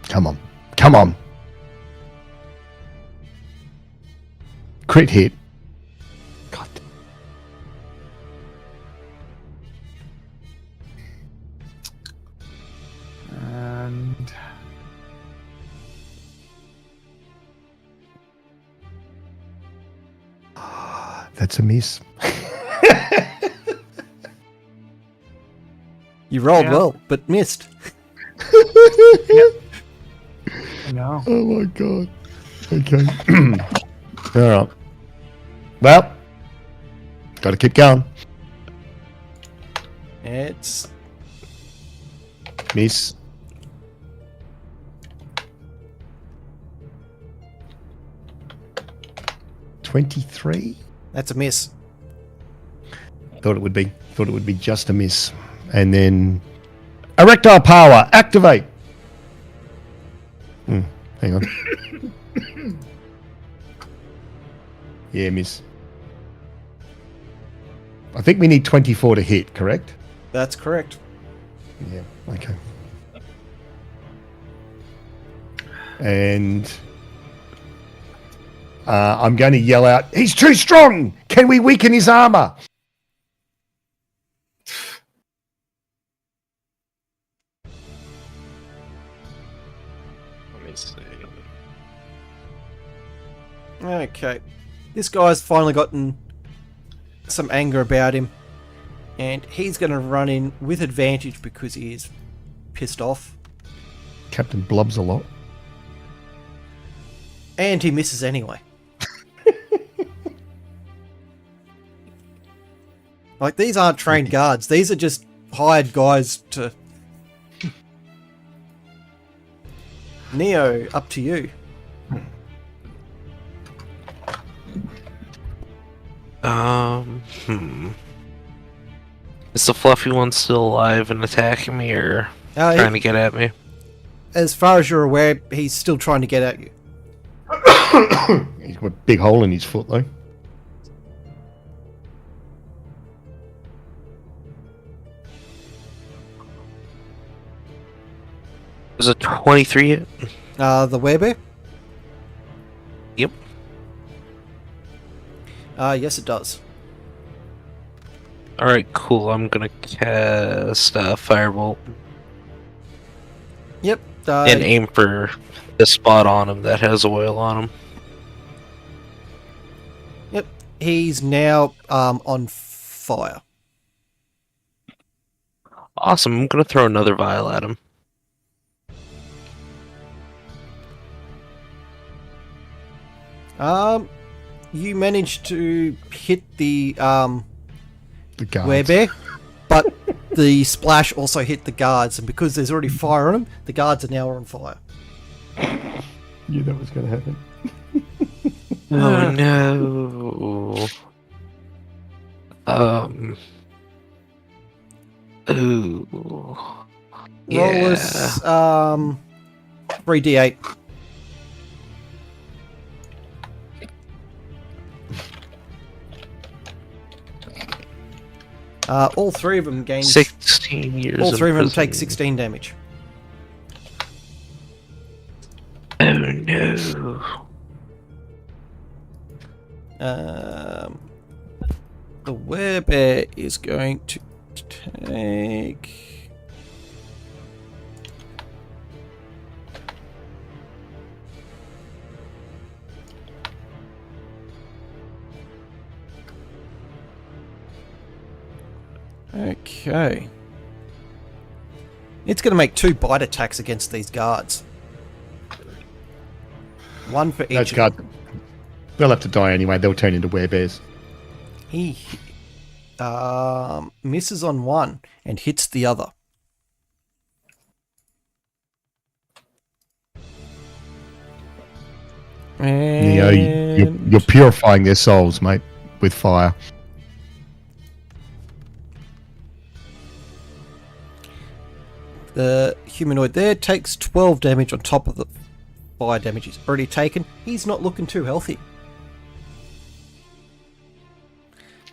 Come on. Come on. Crit hit. God. and That's a miss. You rolled Yeah. well, but missed. no. Oh my god. Okay. All right. Well, got to keep going. It's Miss. $23. that's a miss. Thought it would be. Thought it would be just a miss. And then erectile power activate. Hang on. Yeah, miss. I think we need 24 to hit, correct? That's correct. Yeah, okay. And I'm going to yell out, "He's too strong! Can we weaken his armor?" Let me see. Okay. This guy's finally gotten some anger about him, and he's going to run in with advantage because he is pissed off, Captain blubs a lot. and he misses anyway. Like, these aren't trained guards, these are just hired guys to... Neo, up to you. Is the fluffy one still alive and attacking me, or trying to get at me? As far as you're aware, he's still trying to get at you. He's got a big hole in his foot, though. Is it 23 hit? The werebear? Yep. Yes, it does. Alright, cool. I'm gonna cast Firebolt Yep. and aim for the spot on him that has oil on him. Yep. He's now on fire. Awesome. I'm gonna throw another vial at him. You managed to hit the The guards. werebear, but the splash also hit the guards, and because there's already fire on them, the guards are now on fire. Knew that was going to happen. Oh no. Ooh. Roll Yeah. us 3d8. All three of them gain. 16 years. All three of them take prison. 16 damage. Oh no. The werebear is going to take... Okay. It's going to make 2 bite attacks against these guards. 1 for Those each. guards, they'll have to die anyway. They'll turn into werebears. He misses on 1 and hits the other. Neo, And you're purifying their souls, mate, with fire. the humanoid there takes 12 damage on top of the fire damage he's already taken. He's not looking too healthy.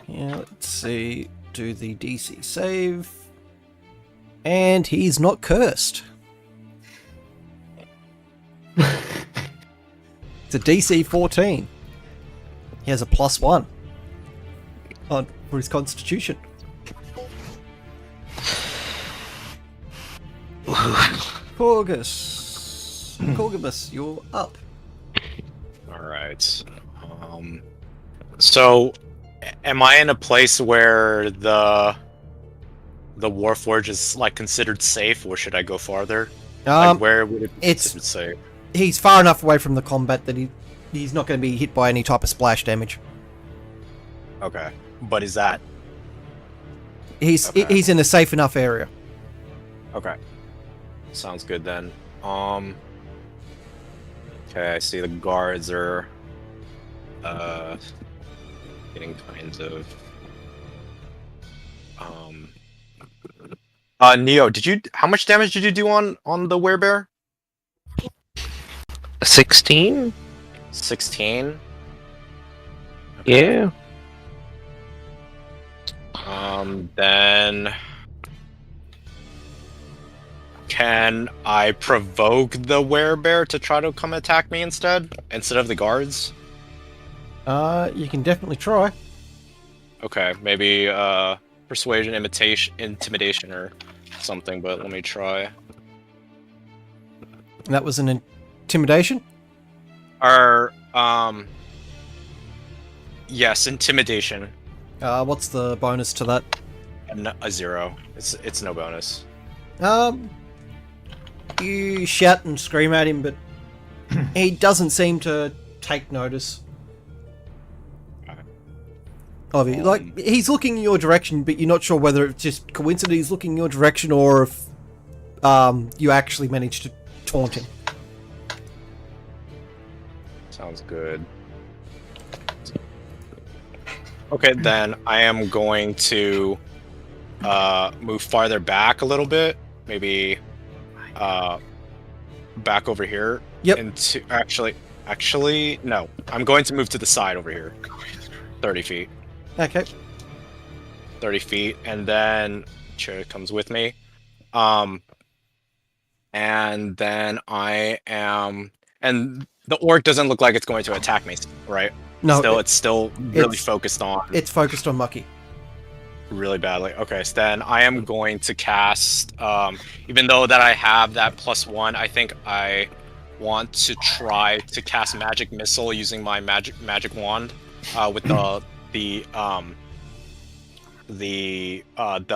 Yeah, let's see. Do the DC save. And he's not cursed. It's a DC 14. He has a +1 on for his constitution. Corgus, you're up. All right. So, am I in a place where the Warforge is like considered safe, or should I go farther? Like, where would it be considered safe? He's far enough away from the combat that he's not going to be hit by any type of splash damage. Okay, but is that He's Okay. he's in a safe enough area. okay? Sounds good then. Okay, I see the guards are getting kinds of Neo, how much damage did you do on the werebear? 16? 16. Yeah. Then can I provoke the werebear to try to come attack me instead of the guards? You can definitely try. Okay, maybe persuasion, intimidation, or something. But let me try. That was an intimidation. Or yes, intimidation. What's the bonus to that? A 0. It's no bonus. You shout and scream at him, but he doesn't seem to take notice of you. Like, he's looking in your direction, but you're not sure whether it's just coincidence he's looking in your direction or if you actually managed to taunt him. Sounds good. Okay, then I am going to move farther back a little bit. Maybe back over here. Yep. Into actually no. I'm going to move to the side over here. 30 feet. Okay. 30 feet, and then Chair comes with me. And then I am, and the orc doesn't look like it's going to attack me, right? No. It's still really focused on. It's focused on Mucky. Really badly. Okay, so then I am going to cast, even though that I have that +1, I think I want to try to cast Magic Missile using my magic wand, with the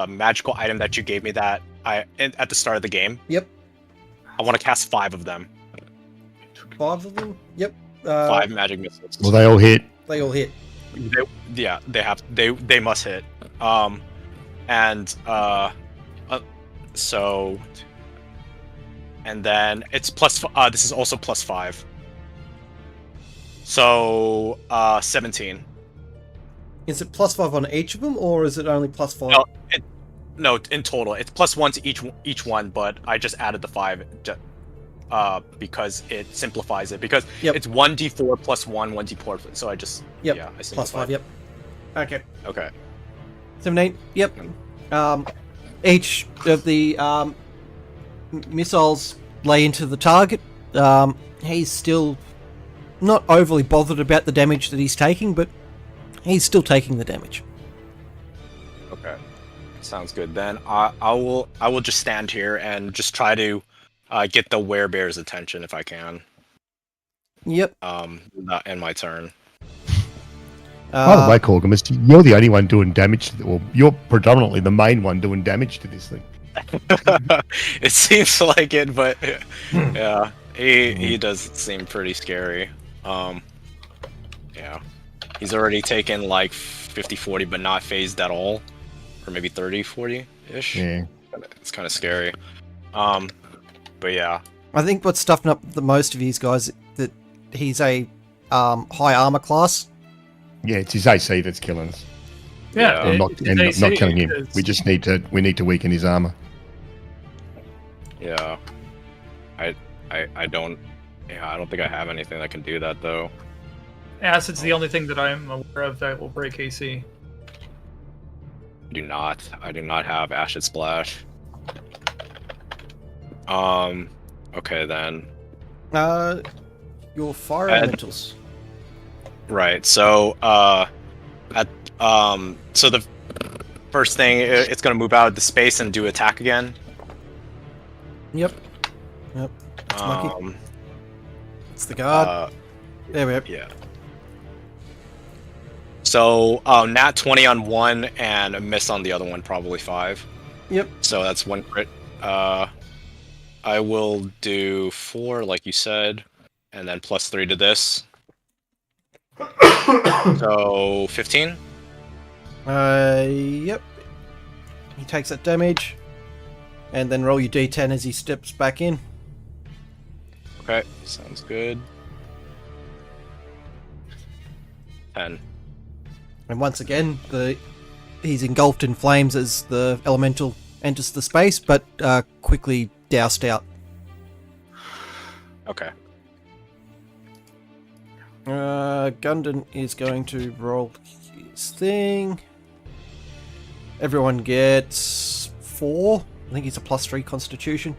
magical item that you gave me that at the start of the game. Yep. I want to cast 5 of them. 5 of them? Yep. 5 magic missiles. Will they all hit? They all hit. They must hit. So, and then it's this is also +5. So, 17. Is it +5 on each of them, or is it only +5? No, in total, it's +1 to each one, but I just added the 5, because it simplifies it. Because it's 1d4 +1, 1d4. So I just I +5. Yep. Okay. Okay. 17. Yep. Each of the missiles lay into the target. He's still not overly bothered about the damage that he's taking, but He's still taking the damage. Okay, sounds good. Then I will just stand here and just try to get the werebear's attention if I can. Yep. In my turn. By the way, Corgamus, you're the only one doing damage, or you're predominantly the main one doing damage to this thing. It seems like it, but yeah, he does seem pretty scary. Yeah, he's already taken like 50-40, but not phased at all, or maybe 30-40-ish. Yeah, it's kind of scary. But yeah, I think what's stuffing up the most of these guys that he's a high armor class. yeah, it's his AC that's killing us. Yeah, And not killing him. We just need to weaken his armor. yeah, I don't think I have anything that can do that though. Acid's the only thing that I'm aware of that will break AC. I do not have Acid Splash. Okay then. Your fire elementals. Right. So so the first thing, it's gonna move out of the space and do attack again. Yep. It's Mucky. It's the guard. There we go. Yeah. So nat 20 on one and a miss on the other one, probably 5. Yep. So that's 1 crit. I will do 4, like you said, and then plus 3 to this. So 15. Yep. He takes that damage, and then roll your d10 as he steps back in. Okay, sounds good. 10. And once again, he's engulfed in flames as the elemental enters the space, but quickly doused out. Okay. Gundon is going to roll his thing. Everyone gets 4. I think he's a +3 Constitution.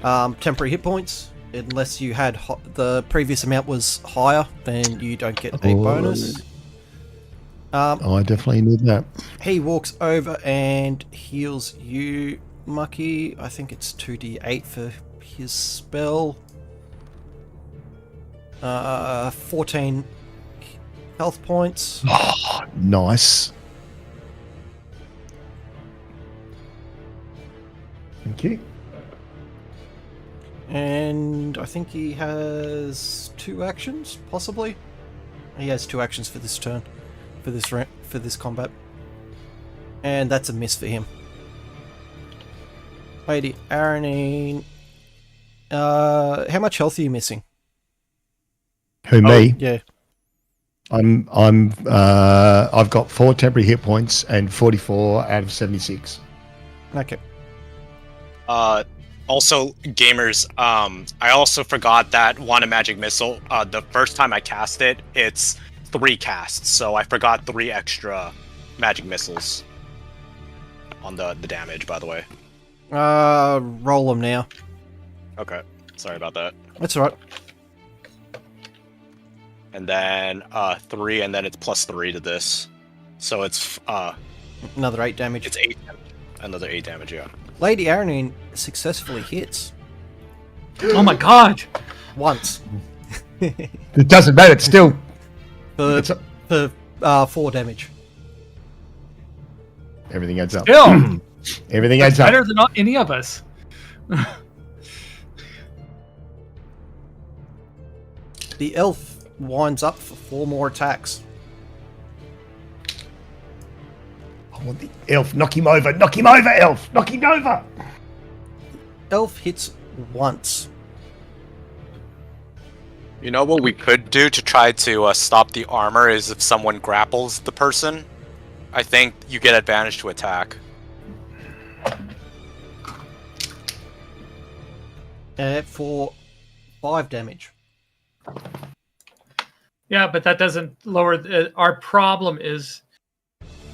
Temporary hit points. Unless you had the previous amount was higher, then you don't get a bonus. I definitely need that. He walks over and heals you, Mucky. I think it's 2d8 for his spell. 14 health points. Oh, nice. Thank you. And I think he has 2 actions, possibly. He has 2 actions for this turn, for this combat, and that's a miss for him. Lady Aranine, how much health are you missing? Who, me? Yeah. I've got 4 temporary hit points and 44 out of 76. Okay. Also, gamers, I also forgot that Wand of Magic Missile, the first time I cast it, it's 3 casts, so I forgot 3 extra magic missiles on the damage, by the way. Roll them now. Okay, sorry about that. That's alright. And then 3, and then it's plus 3 to this, so it's Another 8 damage. it's 8. Another 8 damage, yeah. Lady Aranine successfully hits. Oh my god! Once. It doesn't matter. It's still. For 4 damage. Everything adds up. Still, Everything adds up. better than any of us. The elf winds up for 4 more attacks. I want the elf. Knock him over. Knock him over, elf. Knock him over. Elf hits once. You know what we could do to try to stop the armor is if someone grapples the person. I think you get advantage to attack. For 5 damage. Yeah, but that doesn't lower. Our problem is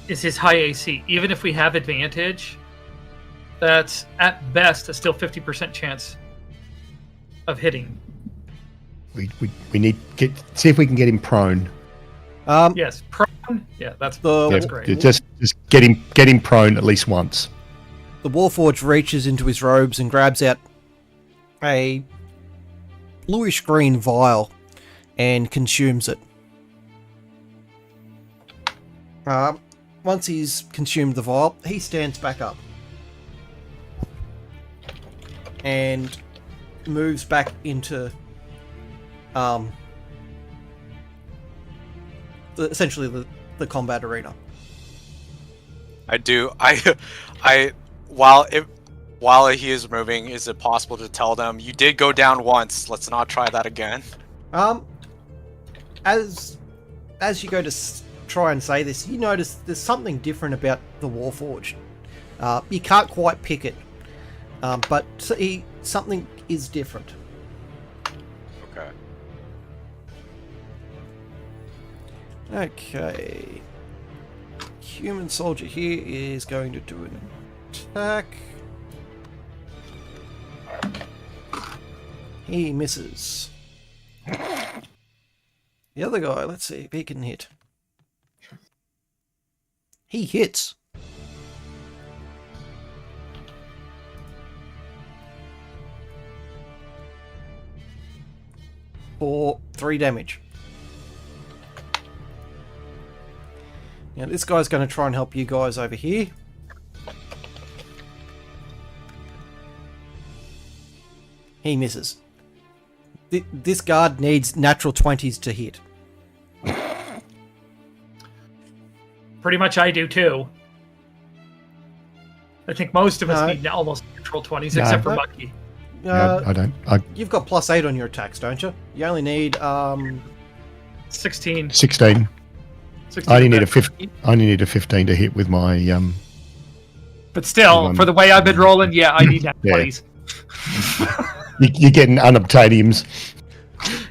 his high AC. Even if we have advantage, that's at best a still 50% chance of hitting. We need see if we can get him prone. Yes, prone. Yeah, that's The great. Just get him prone at least once. the Warforged reaches into his robes and grabs out a bluish green vial and consumes it. Once he's consumed the vial, he stands back up and moves back into essentially the combat arena. While he is moving, is it possible to tell them you did go down once? Let's not try that again. As you go to try and say this, you notice there's something different about the Warforged. You can't quite pick it, but something is different. Okay. Okay. Human soldier here is going to do an attack. He misses. The other guy, let's see if he can hit. He hits. For 3 damage. Now this guy's going to try and help you guys over here. He misses. This guard needs natural 20s to hit. Pretty much I do too. I think most of us No. need almost neutral 20s, No. except for Mucky. No, I don't. You've got +8 on your attacks, don't you? You only need 16. 16. 16 I only need a attacks. 15. I only need a 15 to hit with my But still, for the way I've been rolling, yeah, I need that Yeah. 20s. You're getting unobtainiums.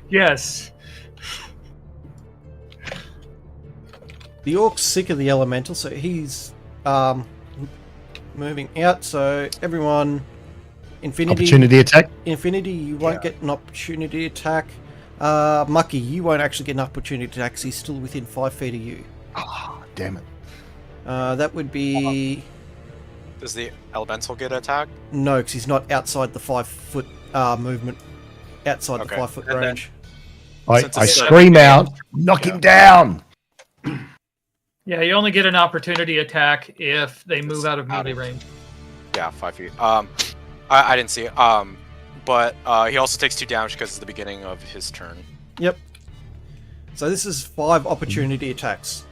Yes. the orc's sick of the elemental, so he's moving out. So everyone, Opportunity attack. Infinity, you won't get an opportunity attack. Mucky, you won't actually get an opportunity attack 'cause he's still within 5 feet of you. Oh, damn it. That would be Does the elemental get attacked? no, because he's not outside the 5-foot movement. Outside the Okay. 5-foot And then- range. I Since it's scream 7 out, knock him down. Yeah, you only get an opportunity attack if they move out of melee range. Yeah, 5 feet. I didn't see it. But he also takes 2 damage because it's the beginning of his turn. Yep. So this is 5 opportunity attacks.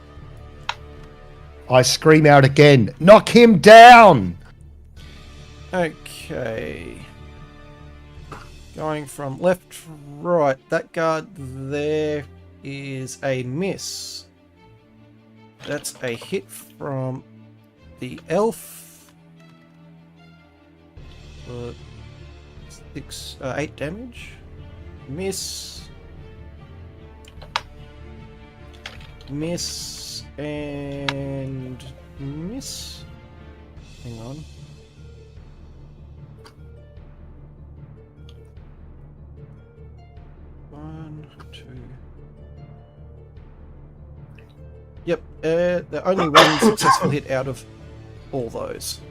I scream out again, knock him down. Okay. Going from left to right. That guard there is a miss. That's a hit from the elf. 8 damage. Miss. Miss. And miss. Hang on. One, two. Yep, the only one successful hit out of all those.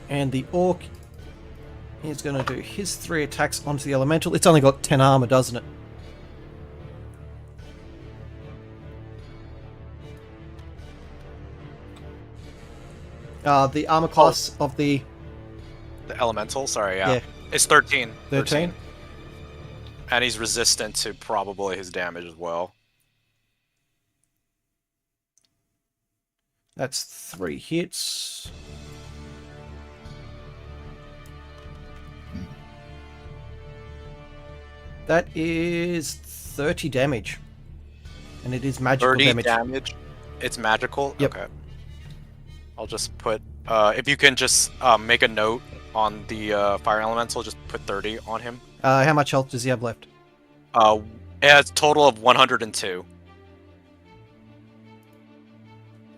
And the orc is going to do his 3 attacks onto the elemental. It's only got 10 armor, doesn't it? The armor class of the The elemental, sorry, yeah. Yeah. It's 13. 13. And he's resistant to probably his damage as well. That's 3 hits. That is 30 damage. And it is magical 30 damage. It's magical? Yep. Okay. I'll just put... if you can just make a note on the fire elemental, just put 30 on him. How much health does he have left? It has a total of 102.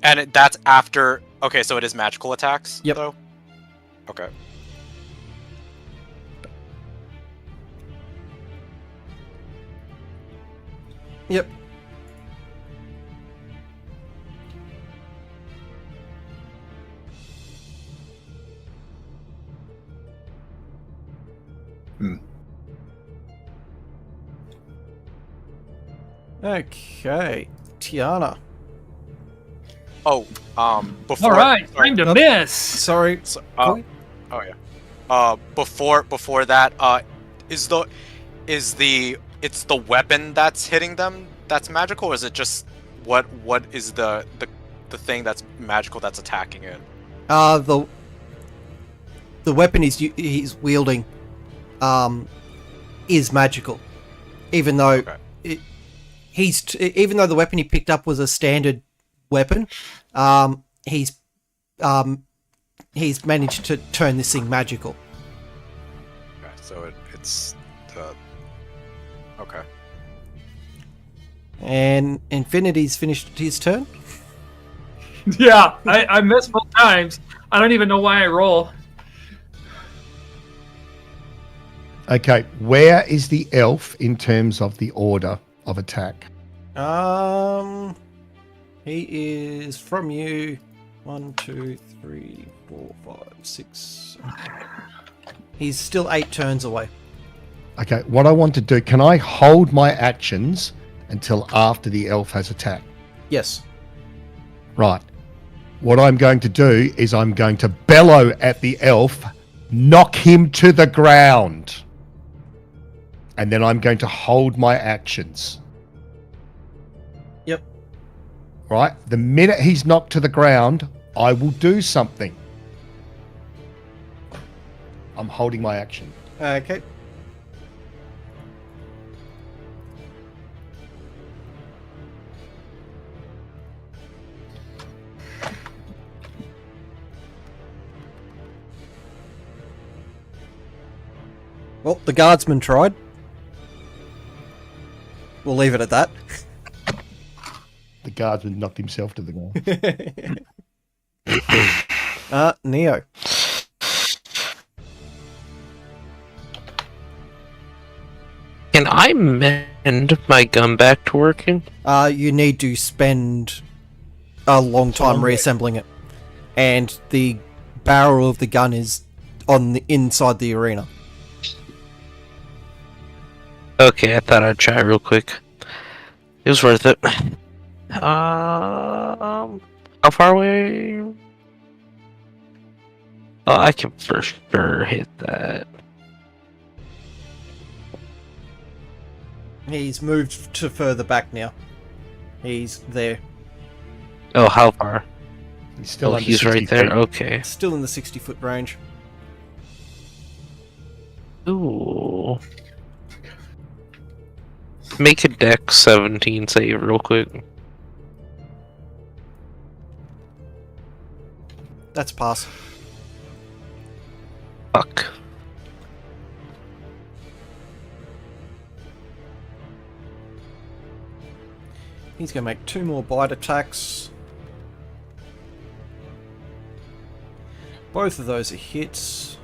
And that's after... Okay, so it is magical attacks, Yep. though? Okay. Yep. Okay, Tiana. Oh, before. All right, sorry, time to Oh. miss. Sorry. so- Cool. oh yeah. Before that, is the it's the weapon that's hitting them that's magical, or is it just what is the thing that's magical that's attacking it? The weapon he's wielding, is magical, even though Okay. even though the weapon he picked up was a standard weapon, he's managed to turn this thing magical. Okay, so it's the. Okay. And Infinity's finished his turn. Yeah, I missed both times. I don't even know why I roll. Okay, where is the elf in terms of the order of attack? He is from you. 1, 2, 3, 4, 5, 6. He's still 8 turns away. Okay, what I want to do, can I hold my actions until after the elf has attacked? Yes. Right. What I'm going to do is I'm going to bellow at the elf, knock him to the ground. And then I'm going to hold my actions. Yep. Right? The minute he's knocked to the ground, I will do something. I'm holding my action. Okay. Well, the guardsman tried. We'll leave it at that. The guardsman knocked himself to the ground. Neo. Can I mend my gun back to working? You need to spend a long time reassembling it. And the barrel of the gun is on the inside the arena. Okay, I thought I'd try real quick. It was worth it. How far away? Oh, I can for sure hit that. He's moved to further back now. He's there. Oh, how far? He's still Oh, under he's 60 right there. feet. Okay. Still in the 60-foot range. Ooh. Make a dex 17 save real quick. That's pass. Fuck. He's going to make 2 more bite attacks. Both of those are hits.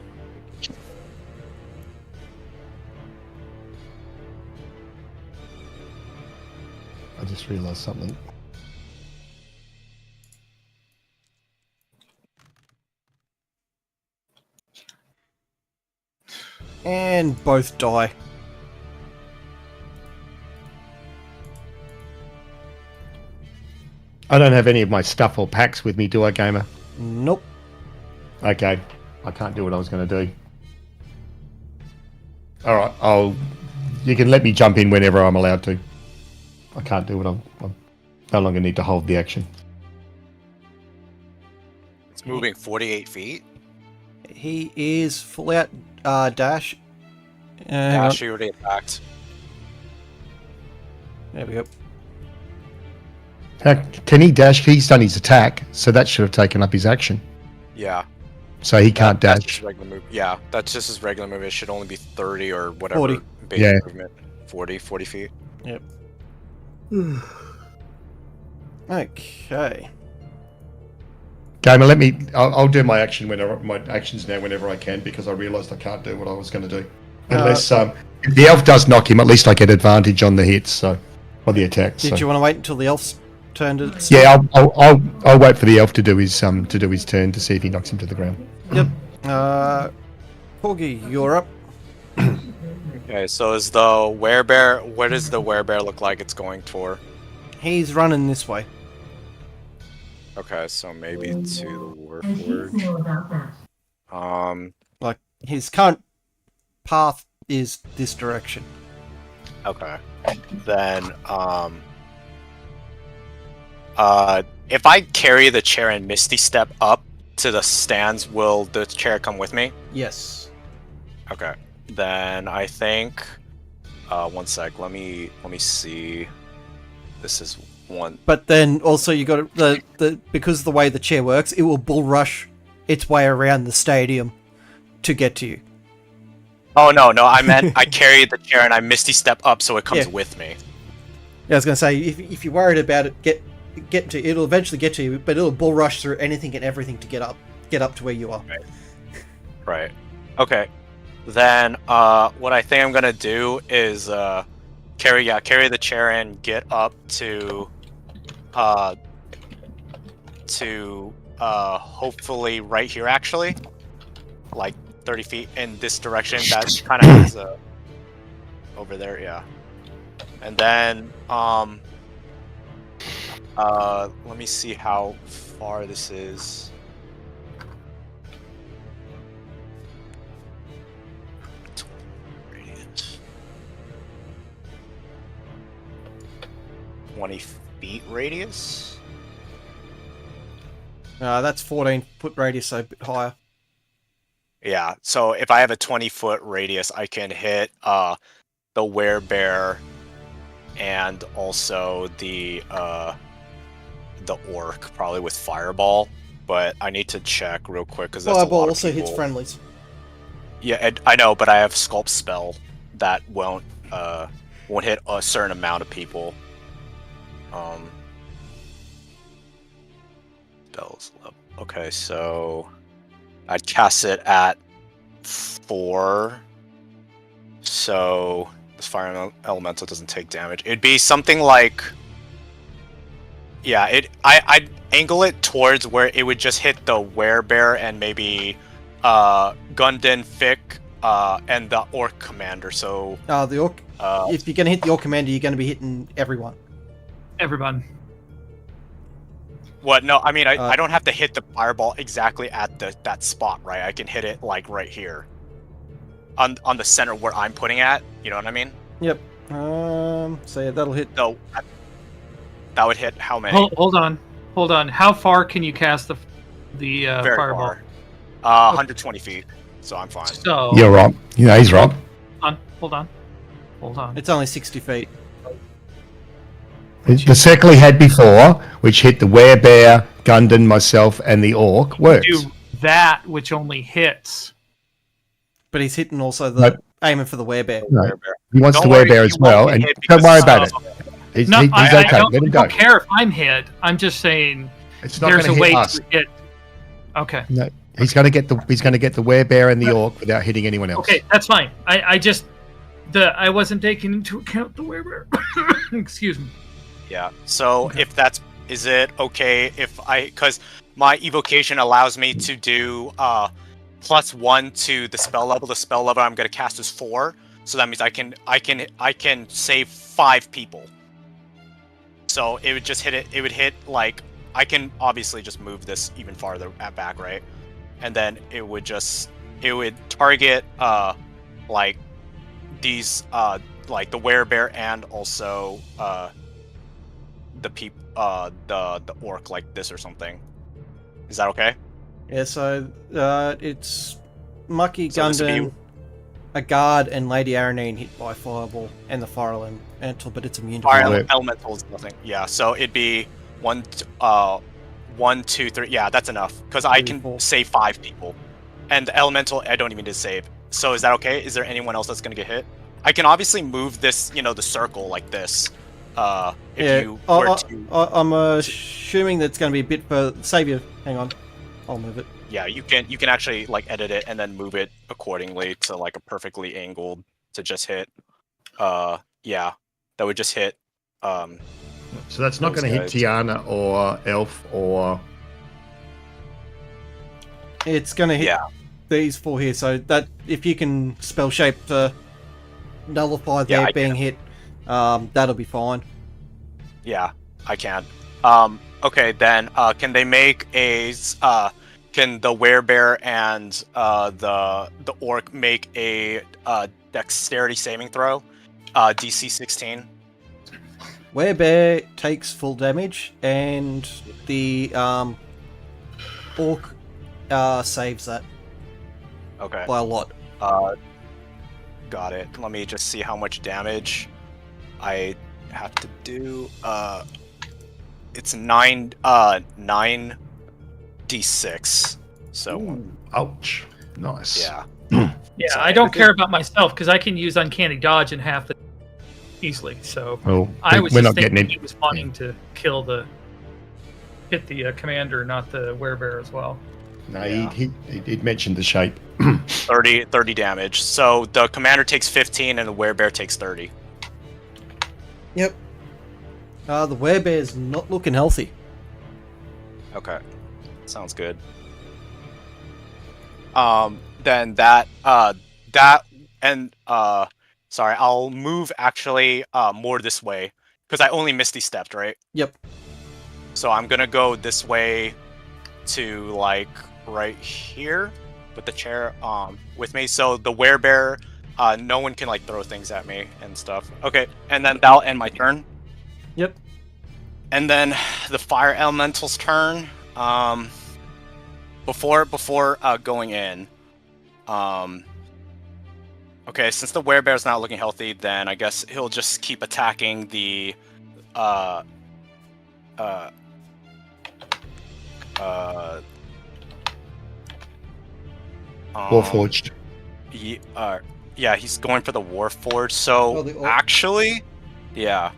I just realised something. And both die. I don't have any of my stuff or packs with me, do I, gamer? Nope. Okay. I can't do what I was going to do. Alright, you can let me jump in whenever I'm allowed to. I can't do what I'm no longer need to hold the action. It's moving 48 feet. He is full out dash. Dash, you already attacked. There we go. Can he dash? He's done his attack, so that should have taken up his action. Yeah. So he can't That's dash. just regular move. Yeah, that's just his regular move. It should only be 30 or whatever. 40. Base Yeah. movement. 40 feet. Yep. Okay. Gamer, I'll do my actions now whenever I can, because I realised I can't do what I was going to do. Unless if the elf does knock him, at least I get advantage on the hits. So or the attack. Did you want to wait until the elf's turn to? Yeah, I'll wait for the elf to do his turn to see if he knocks him to the ground. Yep. Porgy, you're up. Okay, so is the werebear? What does the werebear look like it's going for? He's running this way. Okay, so maybe to the Warforge. Like his current path is this direction. Okay. Then if I carry the chair and Misty Step up to the stands, will the chair come with me? Yes. Okay. Then I think one sec, let me see. This is one. But then also you got the because of the way the chair works, it will bull rush its way around the stadium to get to you. Oh no, I meant I carry the chair and I Misty Step up so it comes Yeah. with me. Yeah, I was gonna say if you're worried about it, get to it'll eventually get to you, but it'll bull rush through anything and everything to get up to where you are. Right. Okay. Then what I think I'm gonna do is carry the chair and get up to hopefully right here actually, like 30 feet in this direction. That kind of has over there, yeah. And then let me see how far this is. 20 feet radius? That's 14-foot radius, so a bit higher. Yeah, so if I have a 20-foot radius, I can hit the werebear and also the orc, probably with fireball. But I need to check real quick because that's a Fireball lot of also people. hits friendlies. Yeah, I know, but I have sculpt spell that won't hit a certain amount of people. Spells level. Okay, so I'd cast it at 4. So this fire elemental doesn't take damage. It'd be something like, yeah, I'd angle it towards where it would just hit the werebear and maybe Gundin, Fick, and the orc commander. So The orc. If you're gonna hit the orc commander, you're gonna be hitting everyone. Everyone. what? No, I mean I don't have to hit the fireball exactly at that spot, right? I can hit it like right here, on the center where I'm putting at. You know what I mean? Yep. So yeah, that'll hit. No, that would hit how many? Hold on. How far can you cast the Very fireball? far. 120 feet. So I'm fine. So You're right. Yeah, he's right. Hold on. It's only 60 feet. The circle he had before, which hit the werebear, Gundin, myself, and the orc, works. do that, which only hits. But he's hitting also the Nope. aiming for the werebear. No, he wants Don't the worry, werebear you as well, won't and get hit don't worry because- about it. He's No, okay. I Let him go. don't care if I'm hit. I'm just saying It's not there's going a to hit way us. to hit. Okay. No, he's going to get the werebear and the orc without hitting anyone else. Okay, that's fine. I wasn't taking into account the werebear. Excuse me. Yeah. So Okay. is it okay if because my evocation allows me to do +1 to the spell level. The spell level I'm gonna cast is 4, so that means I can save 5 people. So it would just hit it. It would hit like I can obviously just move this even farther back, right? And then it would target like these like the werebear and also the orc like this or something. Is that okay? Yeah, so it's Mucky, So this would be- Gundam, a guard, and Lady Aranine hit by fireball and the fire elemental, but it's immune to Fire fire. elemental is nothing. Yeah, so it'd be 1, 2, 3. Yeah, that's enough because I 3, can 4. save 5 people, and the elemental I don't even need to save. So is that okay? Is there anyone else that's gonna get hit? I can obviously move this, the circle like this. If you were to, I'm assuming that's going to be a bit further. Savior, hang on. I'll move it. yeah, you can actually like edit it and then move it accordingly to like a perfectly angled to just hit. Yeah, that would just hit So that's not Those going to hit guys. Tiana or Elf or. It's going to hit Yeah. these 4 here, so that if you can spell shape to nullify Yeah, their I being hit, that'll be fine. Yeah, I can. Okay, then can they make a can the werebear and the orc make a dexterity saving throw? DC 16. Werebear takes full damage, and the orc saves that Okay. by a lot. Got it. Let me just see how much damage I have to do. It's 9d6. So Ooh, ouch. Nice. yeah. Yeah, So I don't if care it- about myself because I can use uncanny dodge in half the easily. So Well, I was we're just not getting thinking it. he was wanting to hit the commander, not the werebear as well. No, Yeah. he'd mentioned the shape. 30 damage. So the commander takes 15 and the werebear takes 30. Yep. The werebear's not looking healthy. Okay. Sounds good. Then sorry, I'll move actually more this way because I only misty stepped, right? Yep. So I'm gonna go this way to like right here with the chair with me. So the werebear, no one can like throw things at me and stuff. Okay, and then that'll end my turn. Yep. And then the fire elemental's turn. Before going in, okay, since the werebear's not looking healthy, then I guess he'll just keep attacking the Warforged. Yeah, he's going for the Warforged. So Oh, the orc. actually, yeah.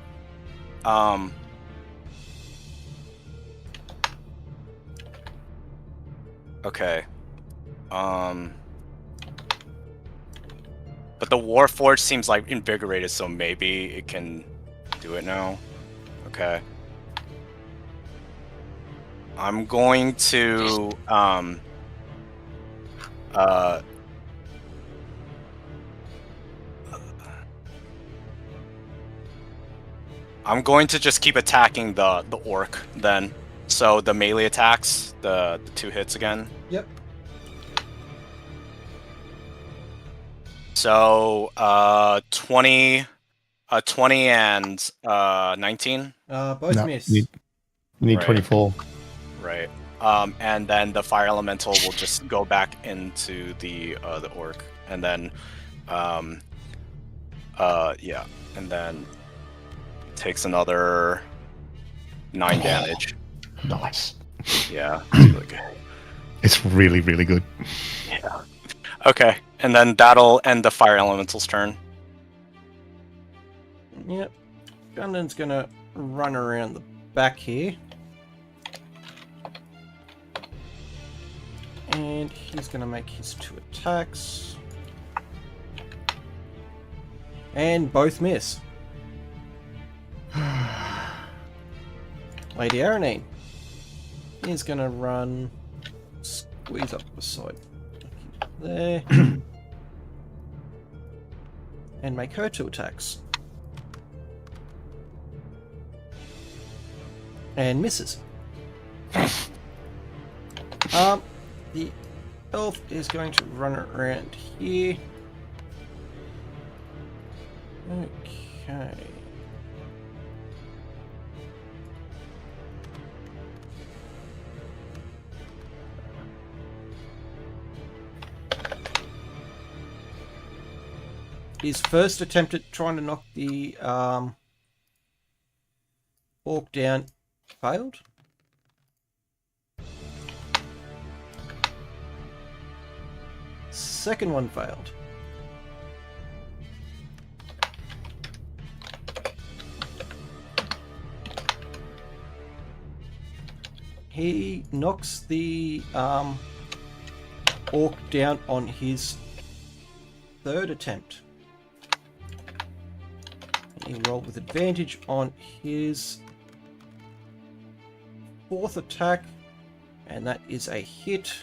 Okay. But the Warforged seems like invigorated, so maybe it can do it now. Okay. I'm going to I'm going to just keep attacking the orc then. So the melee attacks, the 2 hits again. Yep. So 20 and 19. Both No, miss. you need Right. 24. Right. And then the fire elemental will just go back into the orc, and then yeah, and then takes another 9 damage. Nice. Yeah, it's really good. It's really, really good. Yeah. Okay, and then that'll end the fire elemental's turn. Yep. Gundon's gonna run around the back here. And he's gonna make his 2 attacks. And both miss. Lady Aranine is gonna run, squeeze up beside there, and make her 2 attacks. And misses. The elf is going to run around here. Okay. His first attempt at trying to knock the orc down failed. Second one failed. He knocks the orc down on his third attempt. He rolled with advantage on his 4th attack, and that is a hit.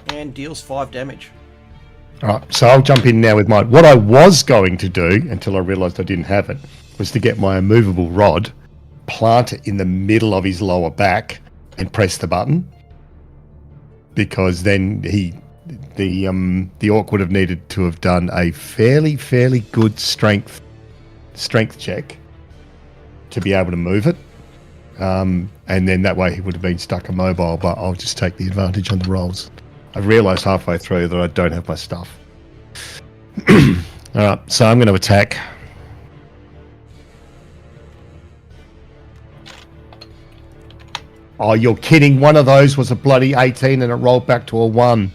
And deals 5 damage. Alright, so I'll jump in now with mine. What I was going to do, until I realised I didn't have it, was to get my immovable rod, plant it in the middle of his lower back, and press the button. Because then the orc would have needed to have done a fairly good strength check to be able to move it. And then that way he would have been stuck immobile, but I'll just take the advantage on the rolls. I realised halfway through that I don't have my stuff. Alright, so I'm going to attack. Oh, you're kidding. One of those was a bloody 18 and it rolled back to a 1.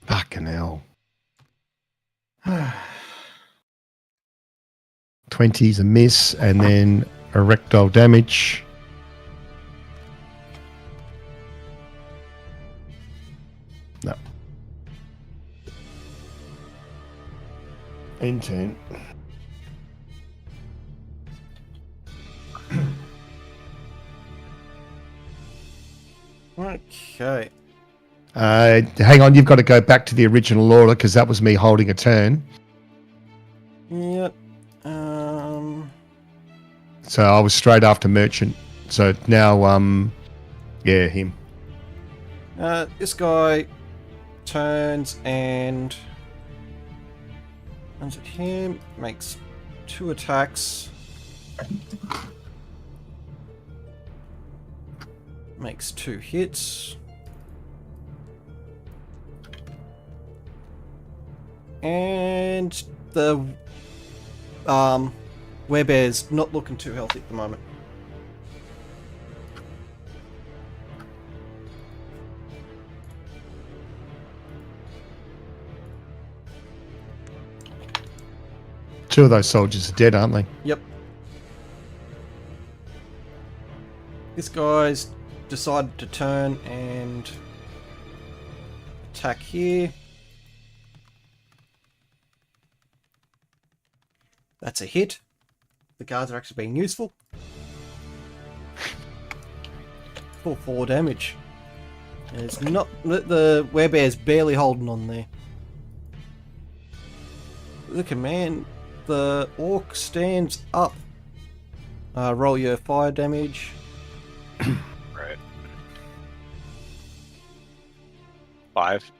Fucking hell. 20's a miss, and then erectile damage. No. In turn. Okay. Hang on, you've got to go back to the original order because that was me holding a turn. Yep. So I was straight after Merchant. So now, yeah, him. This guy turns and runs at him, makes 2 attacks. Makes 2 hits. And the werebear's not looking too healthy at the moment. Two of those soldiers are dead, aren't they? Yep. This guy's decided to turn and attack here. That's a hit. The guards are actually being useful. For 4 damage. And it's not the werebear's barely holding on there. The command, the orc stands up. Roll your fire damage. Right. 5.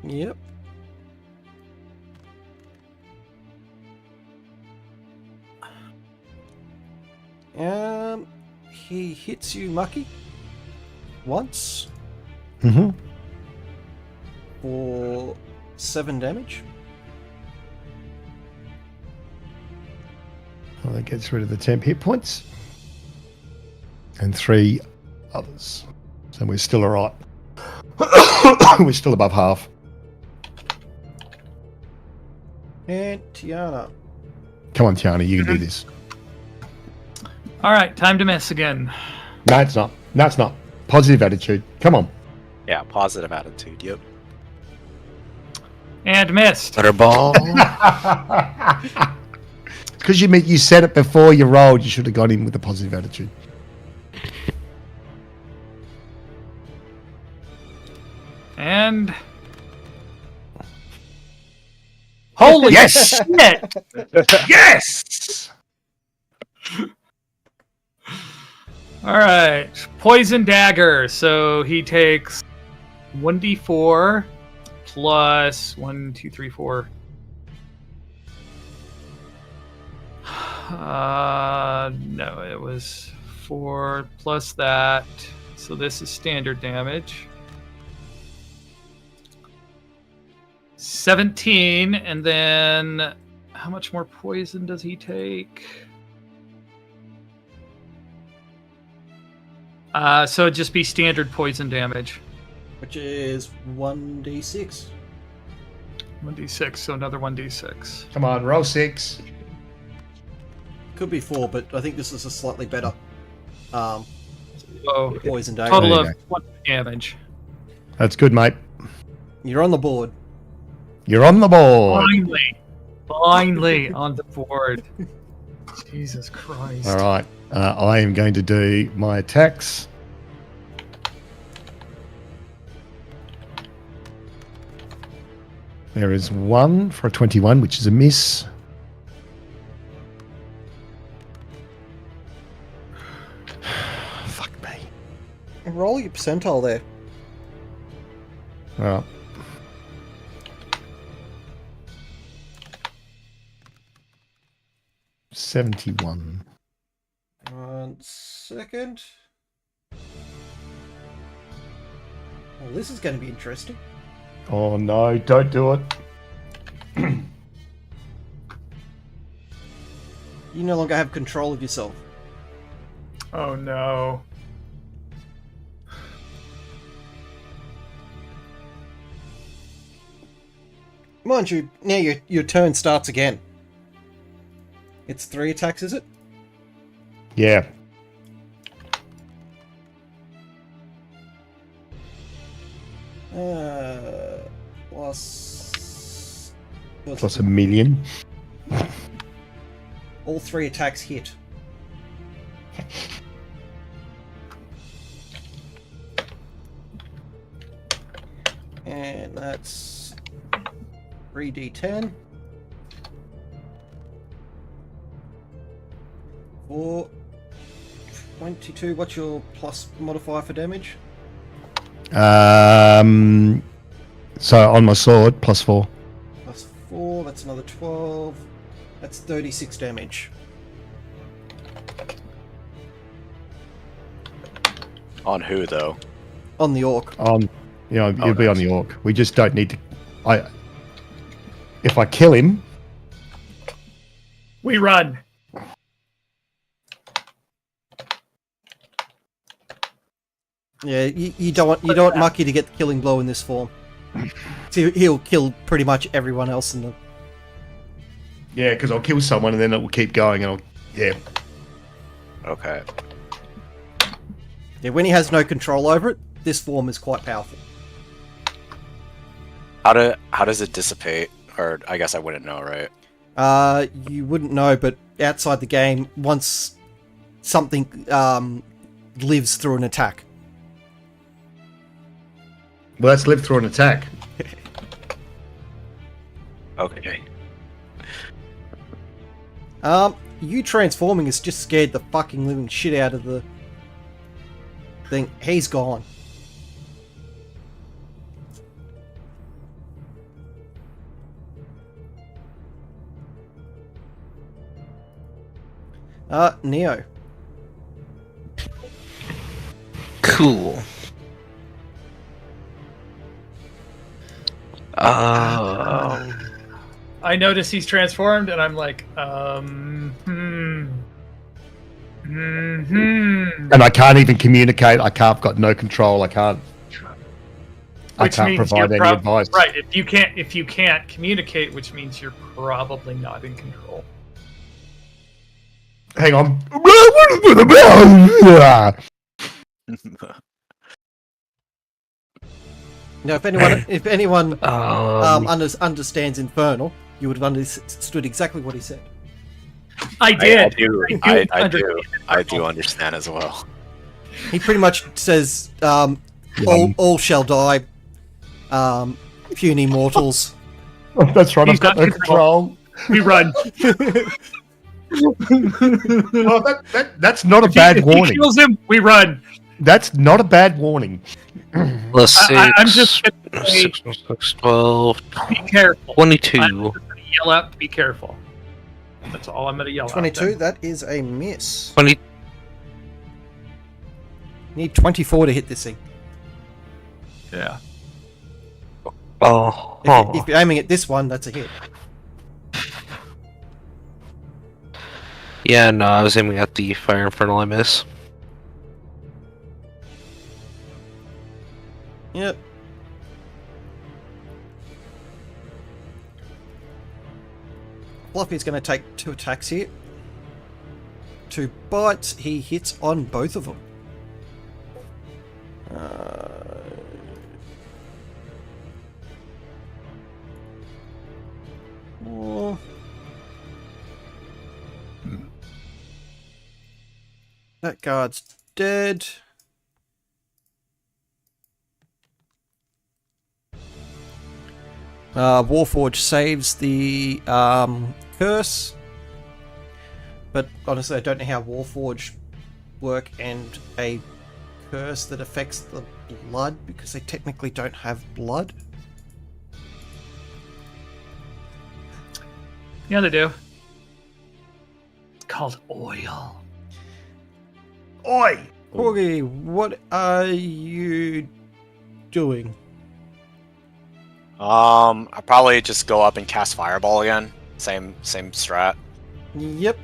Yep. He hits you, Mucky, once Mm-hmm. for 7 damage. Well, that gets rid of the temp hit points. And 3 others. So we're still alright. We're still above half. And Tiana. Come on, Tiana, you can do this. All right, time to miss again. No, it's not. No, it's not. Positive attitude. Come on. Yeah, positive attitude. Yep. And missed. Butterball. Because you said it before you rolled, you should have got in with a positive attitude. And holy Yes! shit! Yes! All right, poison dagger. So he takes 1d4 plus 1, 2, 3, 4. No, it was 4 plus that. So this is standard damage. 17, and then how much more poison does he take? So it'd just be standard poison damage. Which is 1d6. 1d6, so another 1d6. Come on, roll 6. Could be 4, but I think this is a slightly better So poison dagger. total There of you 1 damage. That's good, mate. You're on the board. You're on the board. Finally on the board. Jesus Christ. All right. I am going to do my attacks. There is one for a 21, which is a miss. Fuck me. Roll your percentile there. All right. $71. 1 second. Well, this is going to be interesting. Oh no, don't do it. You no longer have control of yourself. Oh no. Mind you, now your turn starts again. It's 3 attacks, is it? Yeah. Plus Plus a million. all 3 attacks hit. And that's 3d10. 4, 22. What's your plus modifier for damage? So on my sword, +4. Plus 4, that's another 12. That's 36 damage. On who though? On the orc. It'll be on the orc. We just don't need to. If I kill him, We run. Yeah, you don't want Mucky to get the killing blow in this form. So he'll kill pretty much everyone else in the. yeah, because I'll kill someone and then it will keep going, and Okay. Yeah, when he has no control over it, this form is quite powerful. How does it dissipate? Or I guess I wouldn't know, right? You wouldn't know, but outside the game, once something lives through an attack. Well, let's live through an attack. Okay. You transforming has just scared the fucking living shit out of the thing. He's gone. Neo. Cool. I notice he's transformed, and I'm like, And I can't even communicate. I've got no control. I can't provide any advice. Right. If you can't communicate, which means you're probably not in control. Hang on. Now, if anyone understands Infernal, you would have understood exactly what he said. I did. I do understand as well. He pretty much says, all shall die, puny mortals. That's right, He's I've got not no control. We run. Well, that's not a bad If warning. he kills him, we run. That's not a bad warning. Plus 6, I'm just gonna say, 6, 12, be careful. 22. I'm just gonna yell out to be careful. That's all I'm gonna yell 22, out. that is a miss. 20. You need 24 to hit this thing. Yeah. Oh. If you're aiming at this one, that's a hit. Yeah, no, I was aiming at the Fire Infernal. I miss. Yep. Fluffy's going to take 2 attacks here. 2 bites. He hits on both of them. That guard's dead. Warforge saves the curse. But honestly, I don't know how Warforge work and a curse that affects the blood, because they technically don't have blood. Yeah, they do. It's called oil. Oi! Corgi, what are you doing? I probably just go up and cast Fireball again. Same strat. Yep.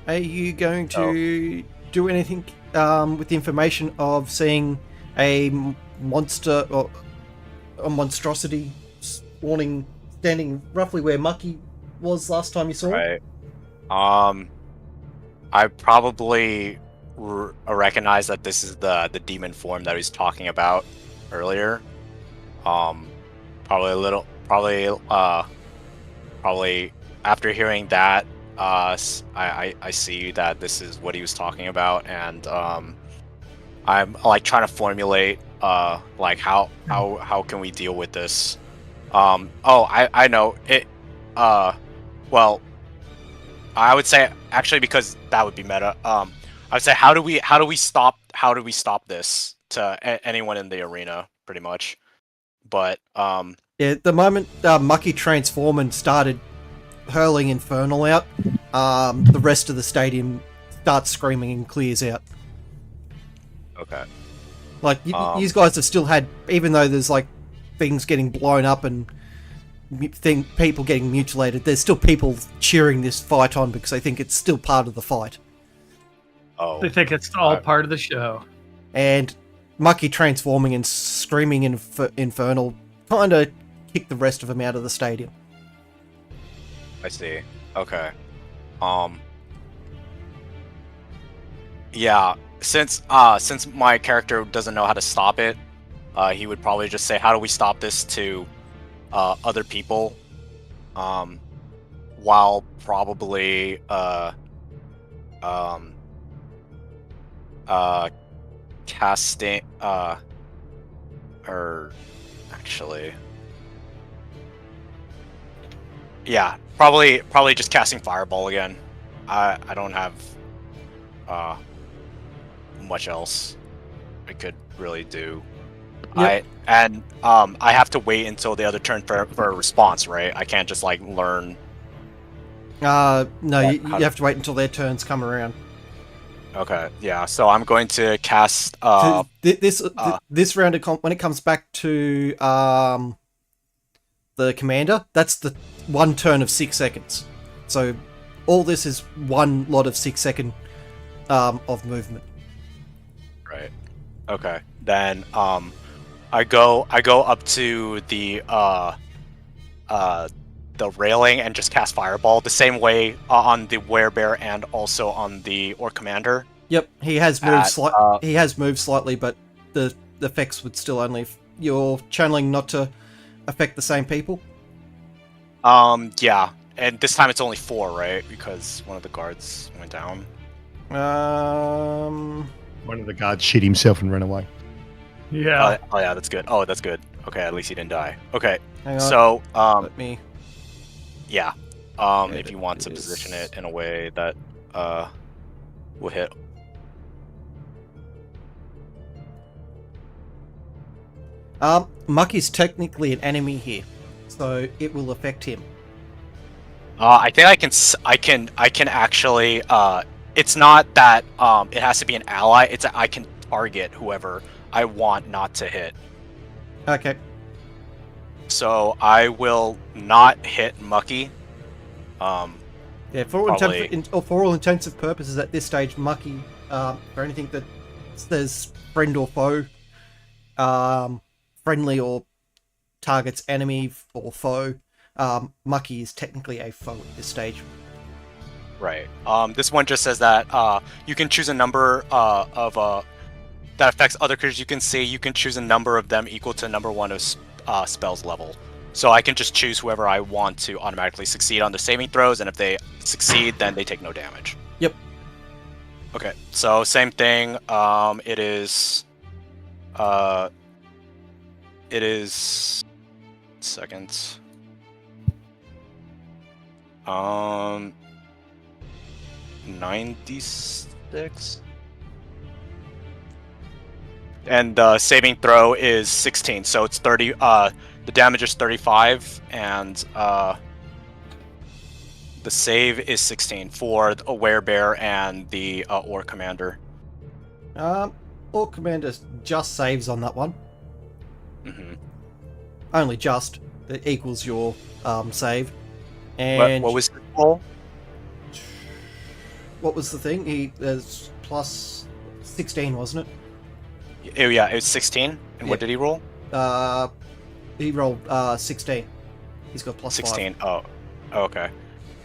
Are you going to do anything with the information of seeing a monster or a monstrosity spawning, standing roughly where Mucky was last time you saw it? Right. I probably recognize that this is the demon form that he was talking about earlier. Probably after hearing that, I see that this is what he was talking about, and I'm like trying to formulate like how can we deal with this. I know it. Well, I would say actually, because that would be meta. I would say how do we stop this to anyone in the arena, pretty much. But Yeah, the moment Mucky transformed and started hurling Infernal out, the rest of the stadium starts screaming and clears out. Okay. Like, you guys have still had, even though there's like things getting blown up and people getting mutilated, there's still people cheering this fight on because they think it's still part of the fight. Oh. They think it's all part of the show. And Mucky transforming and screaming Infernal kind of kicked the rest of them out of the stadium. I see. Okay. Yeah, since my character doesn't know how to stop it, he would probably just say, how do we stop this to other people, while probably casting or actually yeah, probably just casting Fireball again. I don't have much else I could really do. Yep. I have to wait until the other turn for a response, right? I can't just like learn. No, you have to wait until their turns come around. Okay, yeah. So I'm going to cast. This round, when it comes back to the commander, that's the one turn of 6 seconds. So all this is one lot of 6 second of movement. Right. Okay. Then I go up to the railing and just cast Fireball the same way on the Werebear and also on the Orc Commander. Yep, he has moved he has moved slightly, but the effects would still only you're channeling not to affect the same people. Yeah, and this time it's only 4, right? Because one of the guards went down. One of the guards shit himself and ran away. Yeah. Oh yeah, that's good. Oh, that's good. Okay, at least he didn't die. Okay. Hang on. So Let me. yeah. If you want to position it in a way that will hit. Mucky's technically an enemy here, so it will affect him. I think I can actually. It's not that it has to be an ally. It's I can target whoever I want not to hit. Okay. So I will not hit Mucky. Yeah, for all intensive purposes at this stage, Mucky, for anything that says friend or foe, friendly or targets enemy or foe, Mucky is technically a foe at this stage. Right. This one just says that you can choose a number of that affects other creatures you can see. You can choose a number of them equal to number 1 of spells level. So I can just choose whoever I want to automatically succeed on their saving throws, and if they succeed, then they take no damage. Yep. Okay, so same thing. It is. It is. Seconds. 96. And the saving throw is 16, so it's 30. The damage is 35, and the save is 16 for the Werebear and the Orc Commander. Orc Commander just saves on that one. Mm-hmm. Only just. That equals your save. And What was the roll? what was the thing? He is plus 16, wasn't it? Oh, yeah, it was 16. And what Yeah. did he roll? He rolled 16. He's got plus 16. 5. Oh, okay.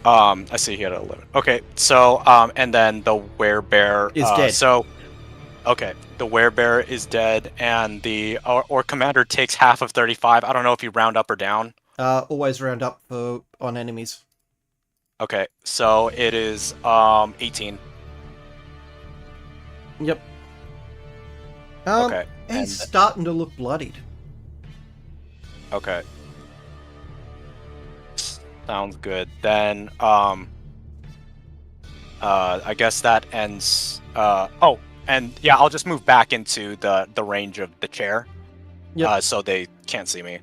I see he had 11. Okay, so and then the Werebear Is dead. So, okay, the Werebear is dead, and the Orc Commander takes half of 35. I don't know if you round up or down. Always round up on enemies. Okay, so it is 18. Yep. Okay, He's starting to look bloodied. Okay. Sounds good. Then I guess that ends oh, and yeah, I'll just move back into the range of the chair. Yep. So they can't see me.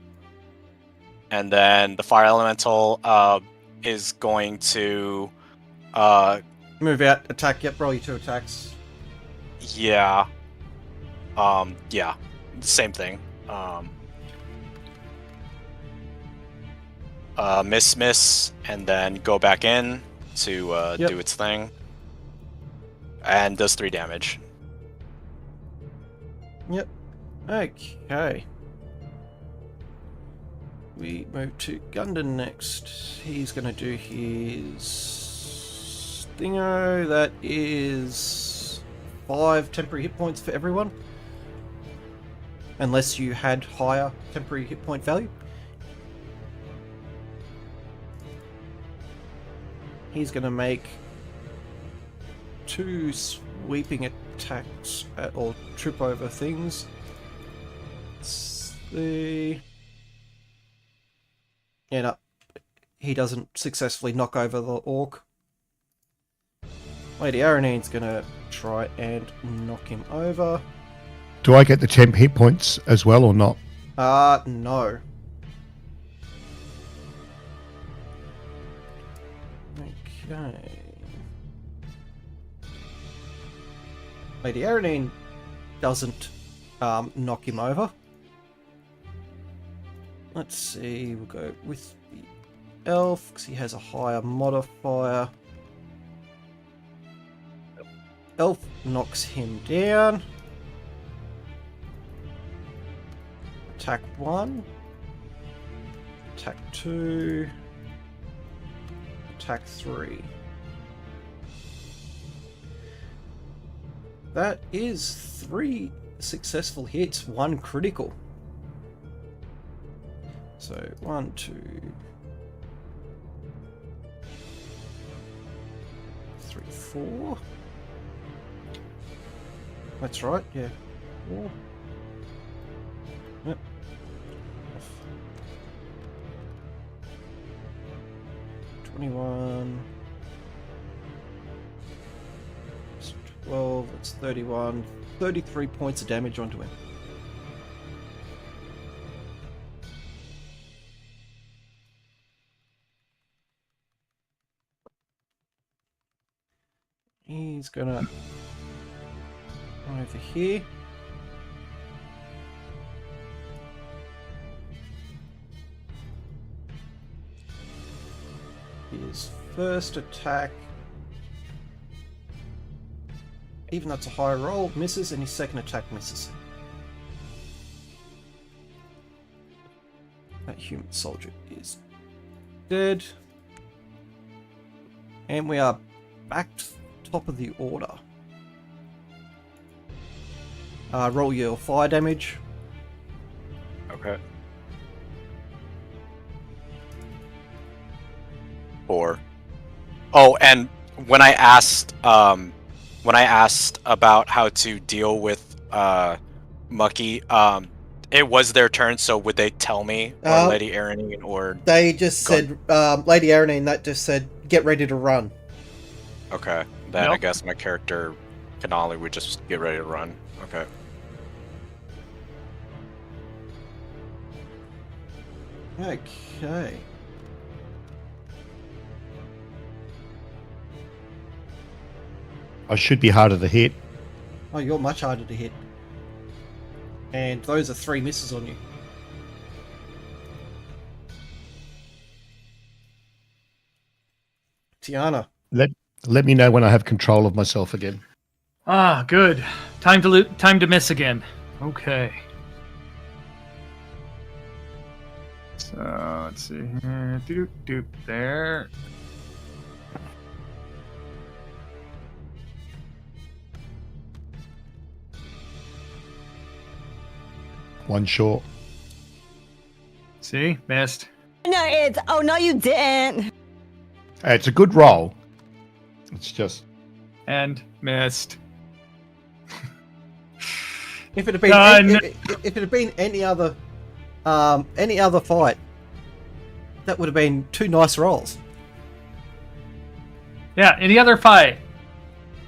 And then the fire elemental is going to Move out, attack. Yep, roll your 2 attacks. yeah. Yeah. Same thing. Miss, and then go back in to Yep. do its thing. And does 3 damage. Yep. Okay. We move to Gundam next. He's going to do his Stingo. That is 5 temporary hit points for everyone. Unless you had higher temporary hit point value. He's going to make 2 sweeping attacks or trip over things. Let's see. Yeah, no, he doesn't successfully knock over the orc. Lady Aranine's gonna try and knock him over. Do I get the temp hit points as well or not? No. Okay. Lady Aranine doesn't knock him over. Let's see, we'll go with the elf, because he has a higher modifier. Elf knocks him down. Attack 1. Attack 2. Attack 3. That is 3 successful hits, 1 critical. So 1, 2, 3, 4. That's right, yeah. 4. Yep. 21. It's 12, that's 31. 33 points of damage onto him. He's gonna come over here. His first attack, even though it's a high roll, misses, and his second attack misses. That human soldier is dead. And we are back to the top of the order. Roll your fire damage. Okay. 4. Oh, and when I asked when I asked about how to deal with Mucky, it was their turn. So would they tell me, or Lady Erin, or They just said, Lady Erin, that just said, get ready to run. okay? Then I Yep. guess my character Kanali would just get ready to run. Okay. Okay. I should be harder to hit. Oh, you're much harder to hit. And those are 3 misses on you. Tiana. Let me know when I have control of myself again. Ah, good. Time to miss again. Okay. So let's see here. Doop doop there. One short. See, missed. No, it's. Oh, no, you didn't. Hey, it's a good roll. It's just And missed. If it had been if it had been any other fight, that would have been 2 nice rolls. Yeah, any other fight?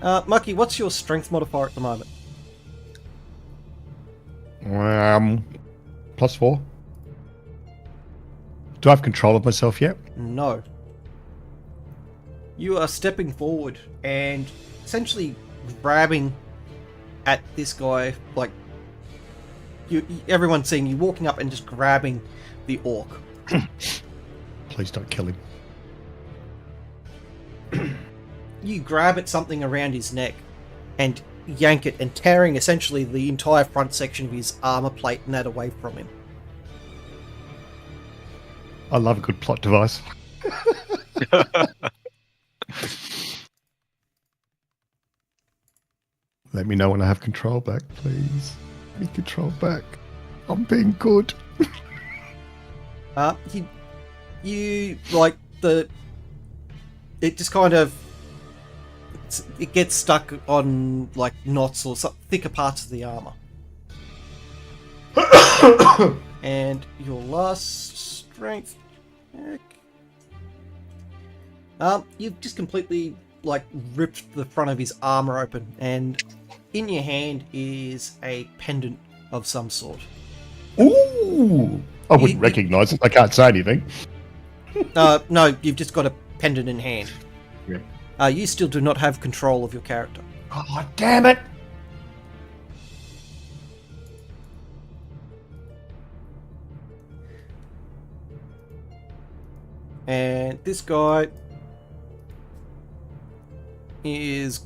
Mucky, what's your strength modifier at the moment? +4. Do I have control of myself yet? No. You are stepping forward and essentially grabbing at this guy, like everyone's seeing you walking up and just grabbing the orc. Please don't kill him. You grab at something around his neck and yank it, and tearing essentially the entire front section of his armor plate and that away from him. I love a good plot device. Let me know when I have control back, please. Give me control back. I'm being good. You like it just kind of it gets stuck on like knots or some thicker parts of the armor. And your last strength check. You've just completely like ripped the front of his armor open, and in your hand is a pendant of some sort. Ooh! I wouldn't recognize it. I can't say anything. No, you've just got a pendant in hand. Yeah. You still do not have control of your character. Oh, damn it! And this guy is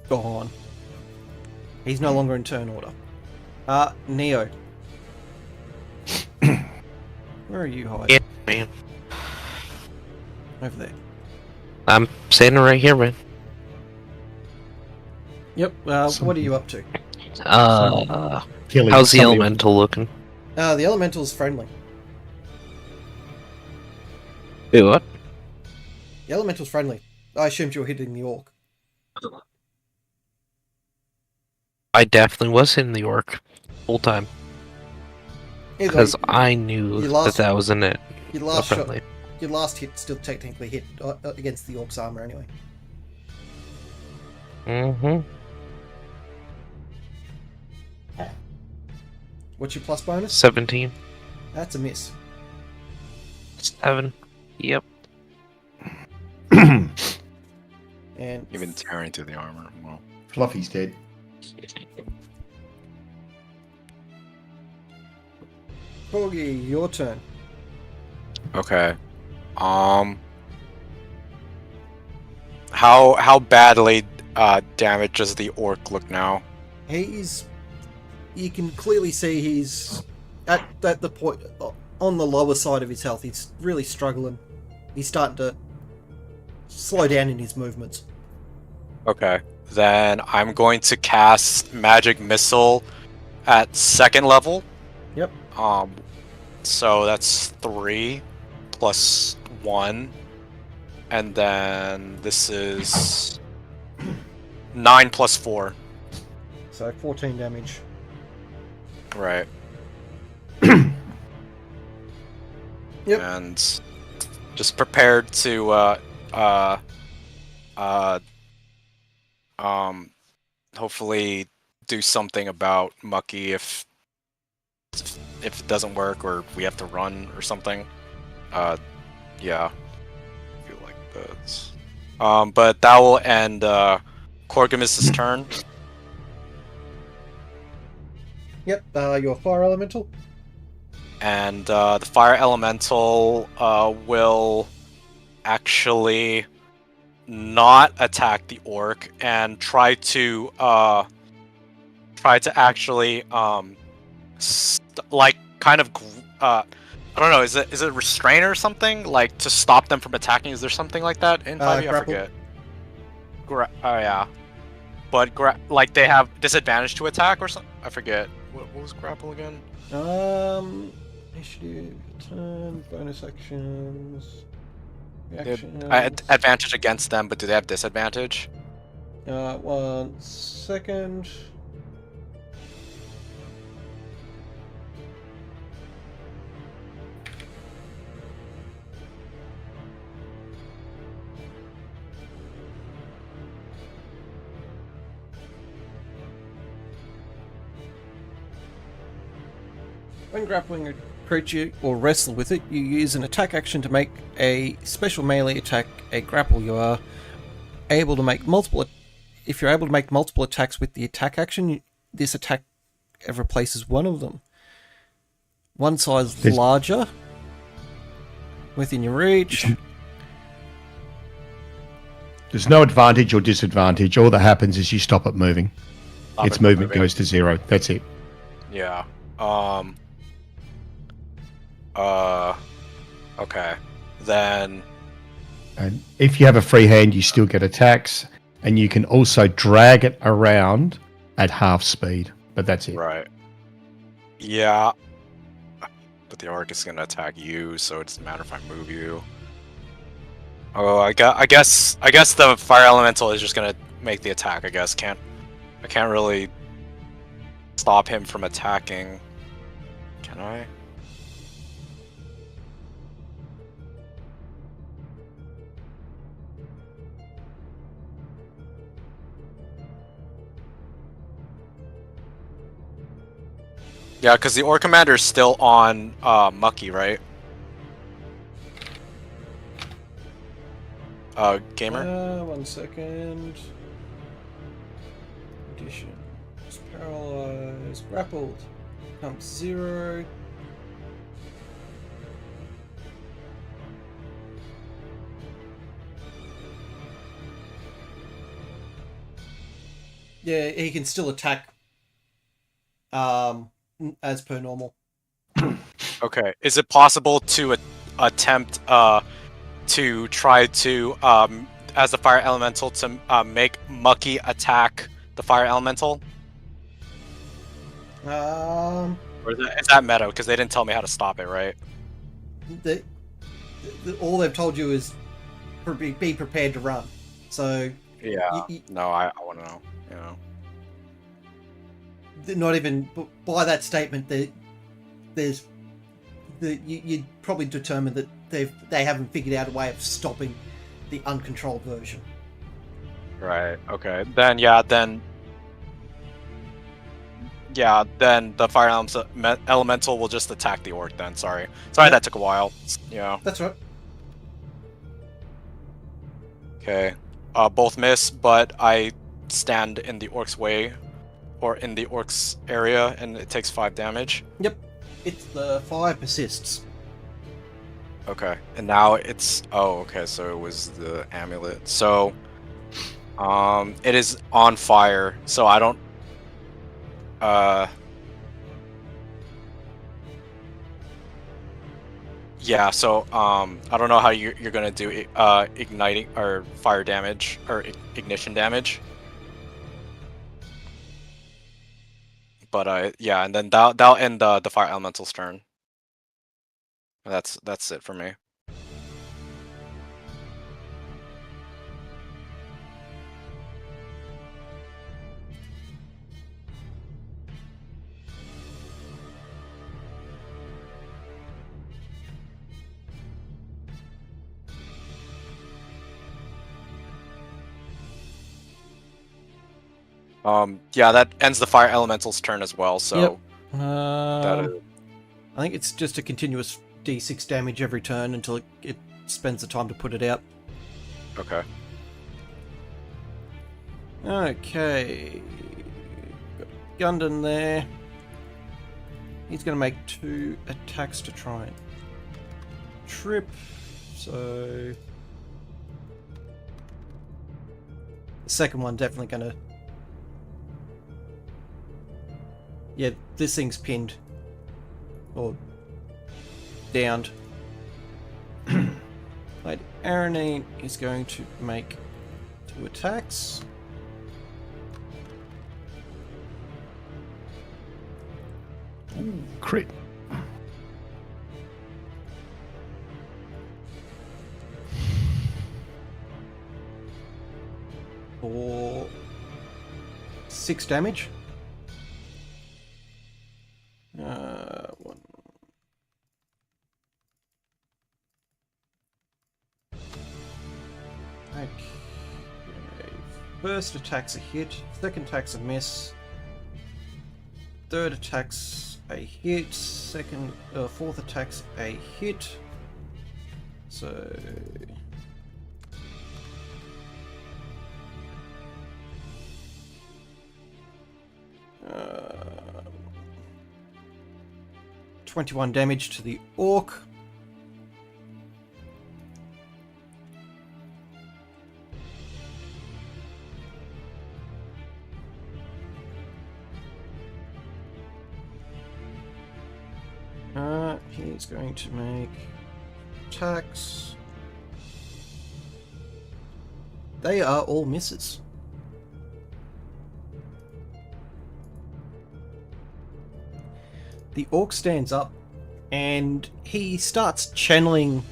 gone. He's no longer in turn order. Neo. Where are you hiding? Yeah, man. Over there. I'm standing right here, man. Yep, what are you up to? Killing How's the somebody- elemental looking? The elemental's friendly. Wait, what? The elemental's friendly. I assumed you were hitting the orc. I definitely was in the orc full time Either way, because I knew you lost- that was in it. your last shot, Apparently. your last hit still technically hit against the orc's armor anyway. Mm-hmm. What's your plus bonus? 17. That's a miss. 7. Yep. And Even tearing through the armor. Well, Fluffy's dead. Boogie, your turn. okay. How badly damaged does the orc look now? You can clearly see he's at the point on the lower side of his health. He's really struggling. He's starting to slow down in his movements. Okay. Then I'm going to cast Magic Missile at 2nd level. Yep. So that's 3 plus 1. And then this is 9 plus 4. So 14 damage. Right. Yep. And just prepared to hopefully do something about Mucky if it doesn't work or we have to run or something. Yeah. I feel like that's but that will end Corgamis's turn. Yep, your fire elemental. And the fire elemental will actually not attack the orc and try to actually like kind of I don't know, is it restrain or something, like to stop them from attacking? Is there something like that in 5e? I Grapple. forget. Oh yeah, but like they have disadvantage to attack or something. I forget what was grapple again. Initiative, turn, bonus actions, reactions. Advantage against them, but do they have disadvantage? 1 second. When grappling a creature or wrestle with it, you use an attack action to make a special melee attack a grapple. You are able to make multiple. If you're able to make multiple attacks with the attack action, this attack replaces one of them. One size larger within your reach. There's no advantage or disadvantage. All that happens is you stop it moving. Its movement goes to 0. That's it. Yeah. Okay. Then. And if you have a free hand, you still get attacks, and you can also drag it around at half speed. But that's it. Right. Yeah. But the orc is gonna attack you, so it doesn't matter if I move you. Oh, I guess the fire elemental is just gonna make the attack. I guess I can't really stop him from attacking. Can I? Yeah, because the Orc Commander is still on Mucky, right? Gamer? 1 second. Addition. It's paralyzed. Grappled. Becomes 0. Yeah, he can still attack as per normal. Okay. Is it possible to attempt to try to as the fire elemental to make Mucky attack the fire elemental? Or is that meta? Because they didn't tell me how to stop it, right? All they've told you is be prepared to run. So yeah, no, I want to know. You know, not even by that statement there's you'd probably determine that they haven't figured out a way of stopping the uncontrolled version. Right. Okay. Then the fire elemental will just attack the orc. Then sorry, that took a while. Yeah. That's right. Okay. Both miss, but I stand in the orc's way, or in the orc's area, and it takes 5 damage. Yep. It's the fire persists. Okay. And now it's okay, so it was the amulet. So it is on fire, so I don't yeah, so I don't know how you're gonna do igniting or fire damage or ignition damage, but yeah, and then that'll end the fire elemental's turn. That's it for me. Yeah, that ends the fire elemental's turn as well. So Yep. that is... I think it's just a continuous d6 damage every turn until it spends the time to put it out. Okay. Okay. Got Gundam there. He's going to make 2 attacks to try and trip. So... the second one definitely going to... yeah, this thing's pinned. Or downed. Lady Aranine is going to make 2 attacks. Crit. For 6 damage. One. Okay. First attack's a hit. Second attack's a miss. Third attack's a hit. Fourth attack's a hit. So 21 damage to the orc. He's going to make attacks. They are all misses. The orc stands up and he starts channeling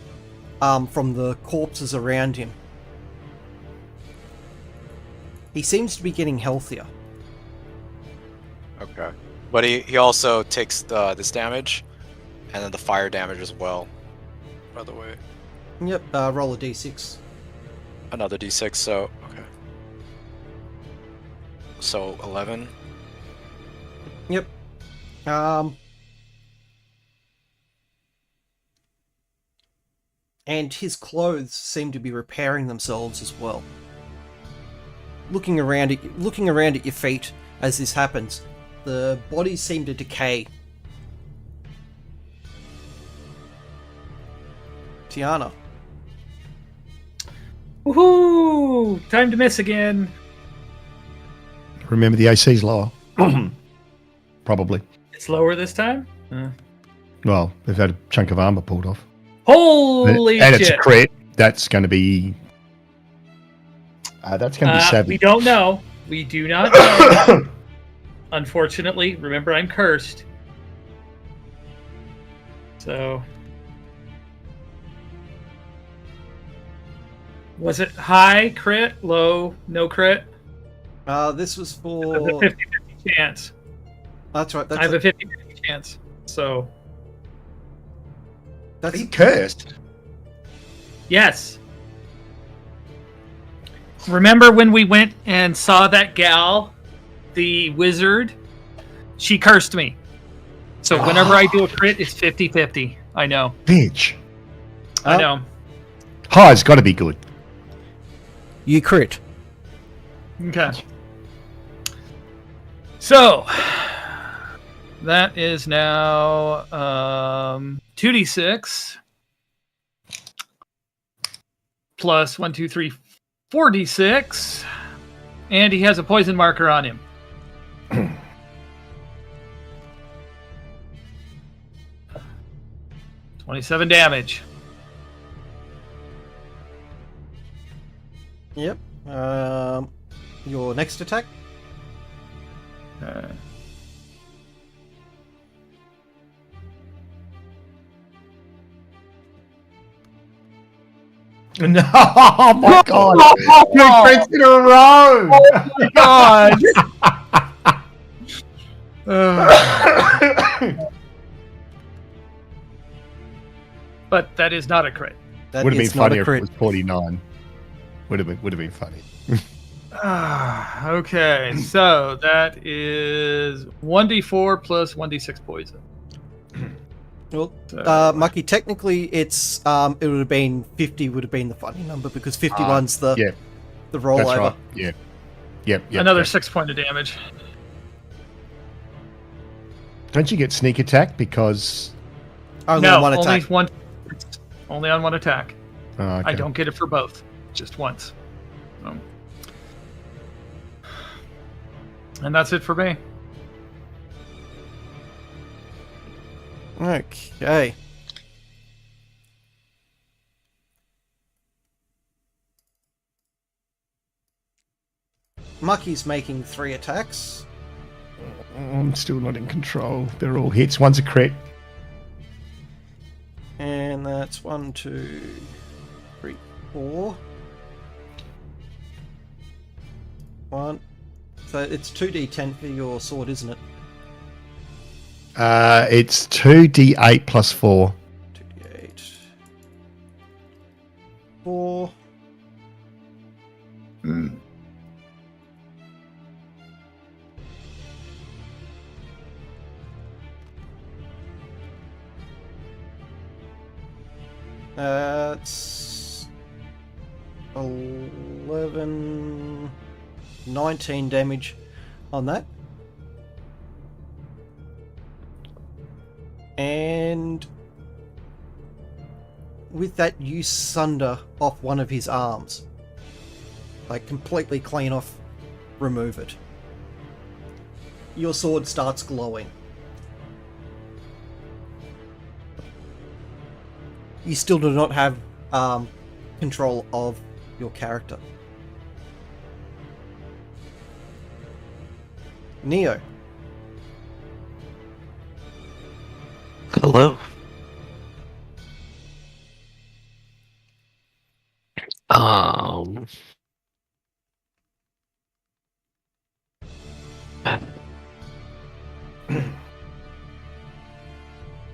from the corpses around him. He seems to be getting healthier. Okay. But he also takes this damage, and then the fire damage as well. By the way. Yep, roll a d6. Another d6, so... okay. So, 11. Yep. And his clothes seem to be repairing themselves as well. Looking around at your feet as this happens, the bodies seem to decay. Tiana. Woohoo! Time to miss again. Remember the AC's lower. Probably. It's lower this time? Well, they've had a chunk of armor pulled off. Holy and shit. it's a crit. That's going to be... that's going to be 7. We don't know. We do not know. Unfortunately, remember I'm cursed. So... was it high crit, low, no crit? This was for... It's a 50-50 chance. That's right. I have a 50-50 chance. So... Are you cursed? Yes. Remember when we went and saw that gal, the wizard? She cursed me. So whenever I do a crit, it's 50-50. I know. Bitch. I know. High's got to be good. You crit. Okay. So that is now 2d6 plus 1, 2, 3, 4d6, and he has a poison marker on him. 27 damage. Yep. Your next attack? No, oh my god! 2 crits in a row! Oh my god! But that is not a crit. That Would have been is not a funnier if it crit. was 49. Would have been funny. Okay, so that is 1d4 plus 1d6 poison. Well, So- Mucky, technically it's it would have been 50 would have been the funny number because 51's the yeah. the rollover. That's right. Yeah. Yep. Another yep. 6 point of damage. Don't you get sneak attack because? Only No, on one only attack. one. Only on one attack. Oh, okay. I don't get it for both, just once. And that's it for me. Okay. Mucky's making 3 attacks. I'm still not in control. They're all hits. One's a crit. And that's 1, 2, 3, 4. 1. So it's 2d10 for your sword, isn't it? It's 2d8 plus 4. 2d8. 4. That's 11, 19 damage on that. And with that, you sunder off one of his arms. Like, completely clean off, remove it. Your sword starts glowing. You still do not have control of your character. Neo. Hello.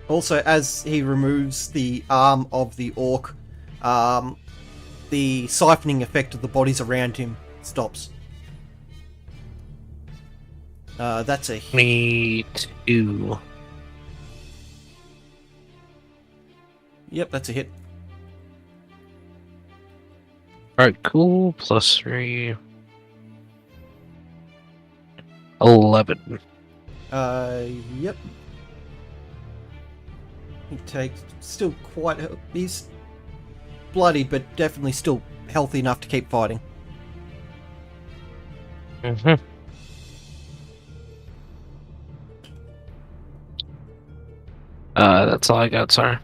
Also, as he removes the arm of the orc, the siphoning effect of the bodies around him stops. That's a hit. 22. Yep, that's a hit. Alright, cool. Plus 3. 11. Yep. He takes still quite. He's bloodied, but definitely still healthy enough to keep fighting. Mm-hmm. That's all I got, sorry.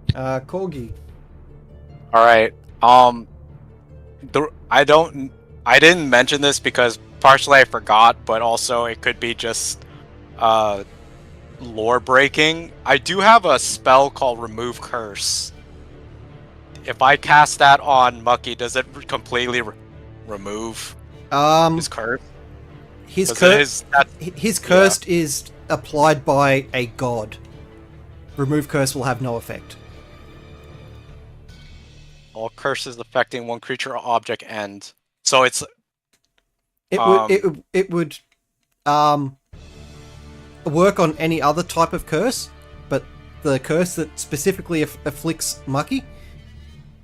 Corgi. All right. I didn't mention this because partially I forgot, but also it could be just lore breaking. I do have a spell called Remove Curse. If I cast that on Mucky, does it completely remove his curse? His Does his cursed is applied by a god. Remove curse will have no effect. All curses affecting one creature or object end. So it's It would work on any other type of curse, but the curse that specifically afflicts Mucky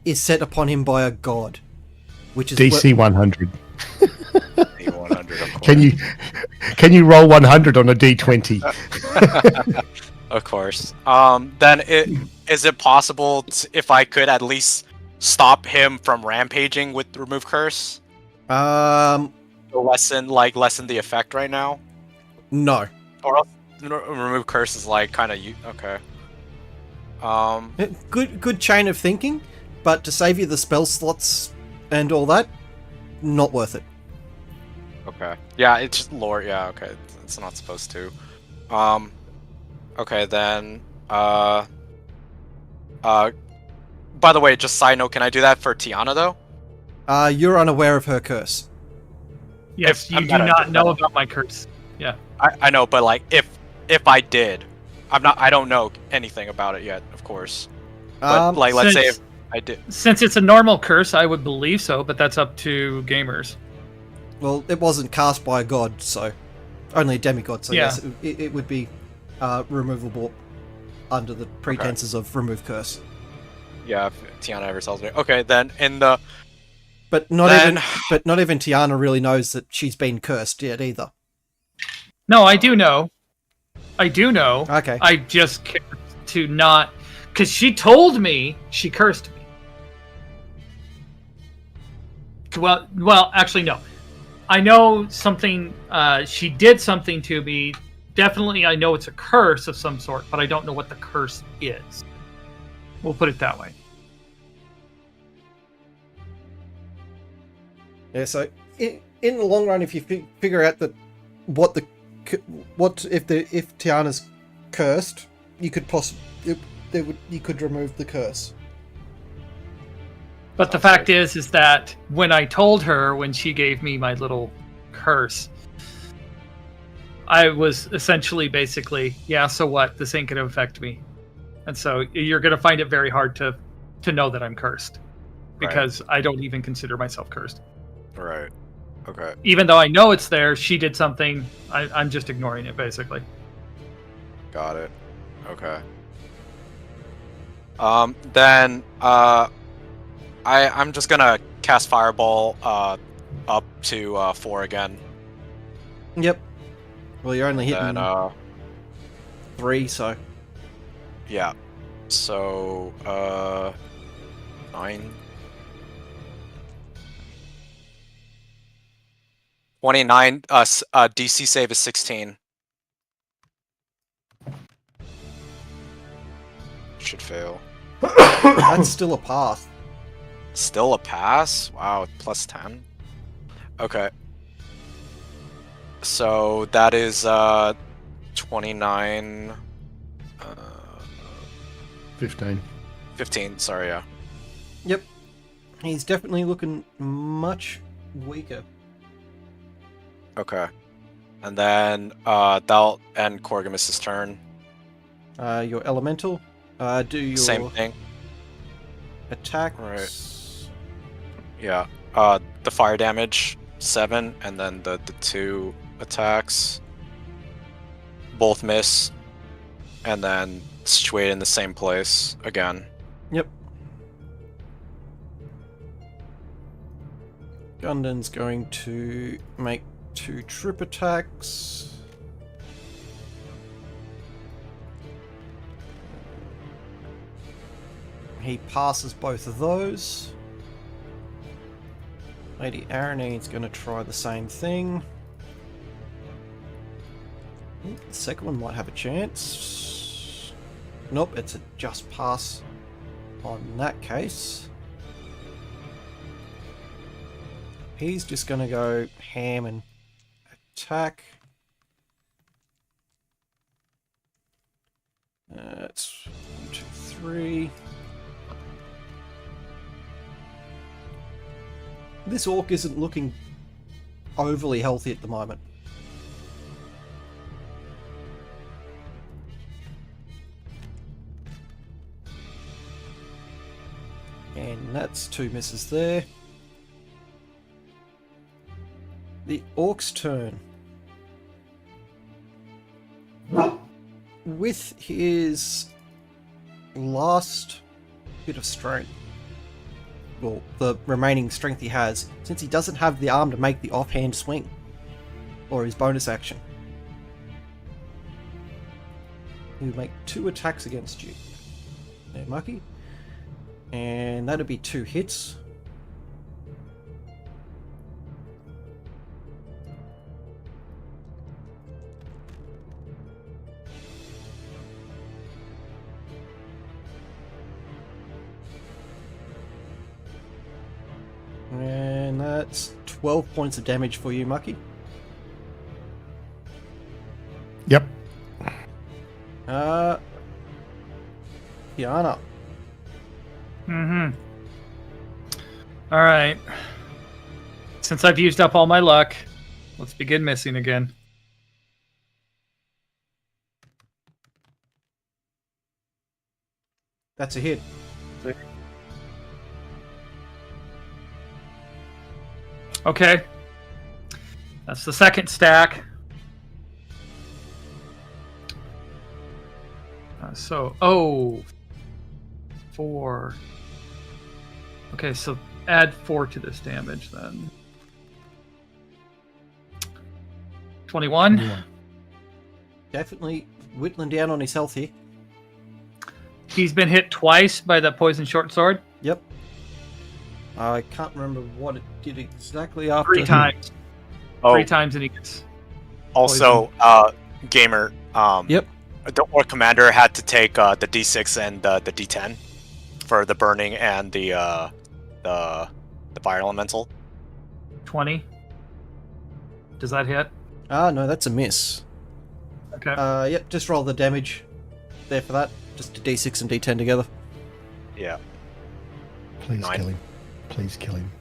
is set upon him by a god, which is DC 100. 100. Of course. Can you roll 100 on a D20? Of course. Then is it possible if I could at least stop him from rampaging with Remove Curse? No. Lessen the effect right now? Or else Remove Curse is like kind of okay. Good chain of thinking, but to save you the spell slots and all that, not worth it. Okay. Yeah, it's just lore. Yeah, okay. It's not supposed to. Okay, then. By the way, just side note, can I do that for Tiana though? You're unaware of her curse. Yes, you I'm do not- not know about my curse. Yeah. I know, but like if I did, I don't know anything about it yet, of course. But like, let's say if I did. Since it's a normal curse, I would believe so, but that's up to gamers. Well, it wasn't cast by a god, so only a demigod. So Yeah. yes, it would be removable under the pretenses of remove curse. Yeah, if Tiana ever tells me. Okay, then in the But not Then- even Tiana really knows that she's been cursed yet either. No, I do know. I do know. Okay. I just care to not, because she told me she cursed me. Well, actually, no. I know something. She did something to me. Definitely, I know it's a curse of some sort, but I don't know what the curse is. We'll put it that way. Yeah. So in the long run, if you figure out that what if Tiana's cursed, you could you could remove the curse. But the fact is that when I told her, when she gave me my little curse, I was essentially basically, yeah, so what? This ain't going to affect me. And so you're going to find it very hard to know that I'm cursed. Because I don't even consider myself cursed. Right. Okay. Even though I know it's there, she did something. I'm just ignoring it, basically. Got it. Okay. Then I'm just gonna cast Fireball up to 4 again. Yep. Well, you're only hitting Then 3, so yeah. So 9. 29. DC save is 16. Should fail. that's still a path. Still a pass? Wow, plus 10. Okay. So that is 29 15. 15, sorry, yeah. Yep. He's definitely looking much weaker. Okay. And then that'll end Corgamis's turn. Your elemental. Do your Same thing. attack. Right. Yeah. The fire damage 7, and then the 2 attacks both miss, and then situate in the same place again. Yep. Gundon's going to make 2 trip attacks. He passes both of those. Lady Arane's going to try the same thing. Ooh, the second one might have a chance. Nope, it's a just pass on that case. He's just going to go ham and attack. It's 1, 2, 3. This orc isn't looking overly healthy at the moment. And that's 2 misses there. The orc's turn. With his last bit of strength, well, the remaining strength he has, since he doesn't have the arm to make the offhand swing, or his bonus action, he'll make 2 attacks against you. There, Mucky. And that'll be 2 hits. And that's 12 points of damage for you, Mucky. Yep. Tiana. All right. Since I've used up all my luck, let's begin missing again. That's a hit. Okay. That's the second stack. So, 4. Okay, so add 4 to this damage then. 21. Yeah. Definitely whittling down on his health here. He's been hit twice by the poison short sword. Yep. I can't remember what it did exactly after. 3 times. Oh, 3 times and he gets. also, gamer. Yep. The Orc Commander had to take the D6 and the D10 for the burning and the fire elemental. 20. Does that hit? Ah, no, that's a miss. Okay. Yep, just roll the damage there for that. Just a d6 and d10 together. Yeah. Please 9. kill him. Please kill him.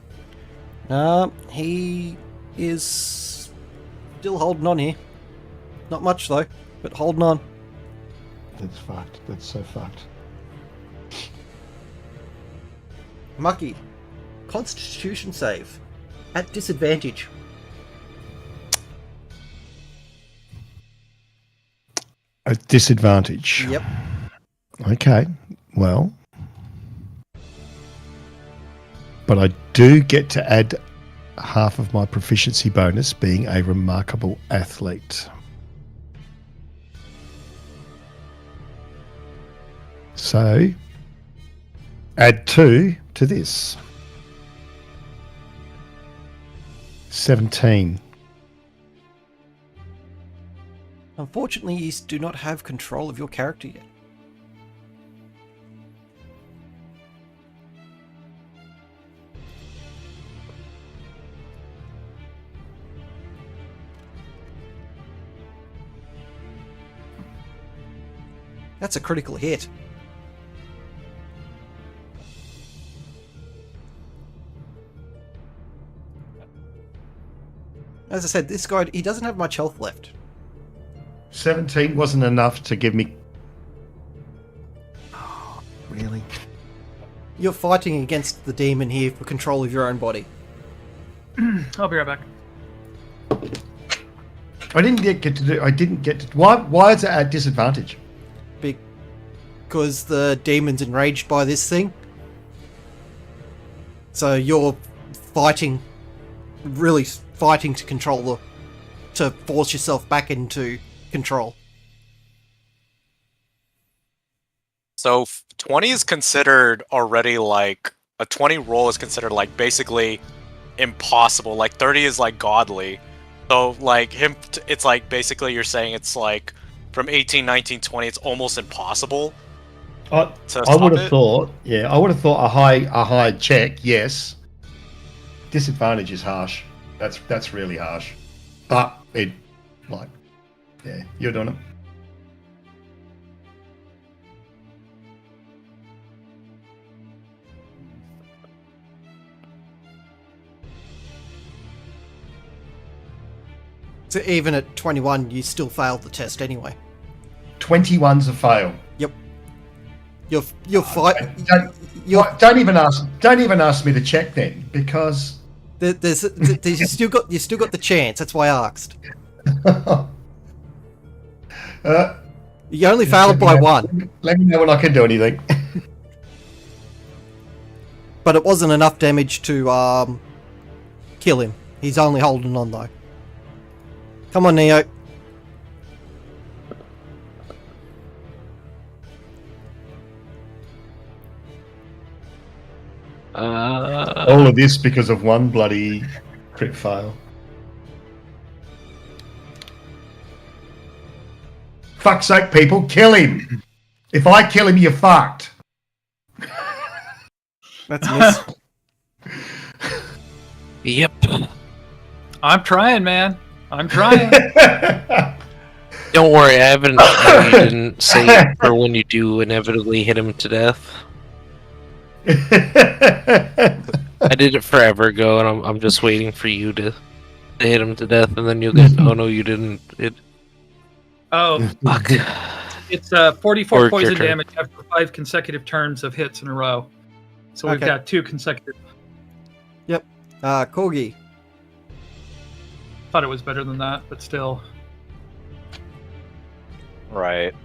He is still holding on here. Not much though, but holding on. That's fucked. That's so fucked. Mucky, Constitution save at disadvantage. A disadvantage. Yep. Okay. Well. But I do get to add half of my proficiency bonus being a remarkable athlete. So, add 2 to this. 17. Unfortunately, you do not have control of your character yet. That's a critical hit. As I said, this guy, he doesn't have much health left. 17 wasn't enough to give me... Really? You're fighting against the demon here for control of your own body. I'll be right back. I didn't get to do... I didn't get to... Why is it at disadvantage? Because the demon's enraged by this thing. So you're fighting, really fighting to control to force yourself back into control. So 20 is considered already like a 20 roll is considered like basically impossible. Like 30 is like godly. So like him, it's like basically you're saying it's like from 18, 19, 20, it's almost impossible. I would have thought, I would have thought a high check, yes. Disadvantage is harsh. That's really harsh. But it, like, yeah, you're doing it. So even at 21, you still failed the test anyway. 21's a fail. Yep. You're fight. Don't even ask me to check then, because there's you still got the chance. That's why I asked. You only failed by 1. Let me know when I can do anything. But it wasn't enough damage to kill him. He's only holding on though. Come on, Neo. All of this because of one bloody crit fail. Fuck's sake, people, kill him! If I kill him, you're fucked. That's a miss. Yep. I'm trying, man. I'm trying. Don't worry, I haven't. You didn't say it for when you do inevitably hit him to death. I did it forever ago, and I'm just waiting for you to hit him to death, and then you'll get. Oh no, you didn't. Oh, Fuck. It's 44 Or poison your turn. damage after 5 consecutive turns of hits in a row. So we've Okay. got 2 consecutive. Corgi. thought it was better than that, but still. Right.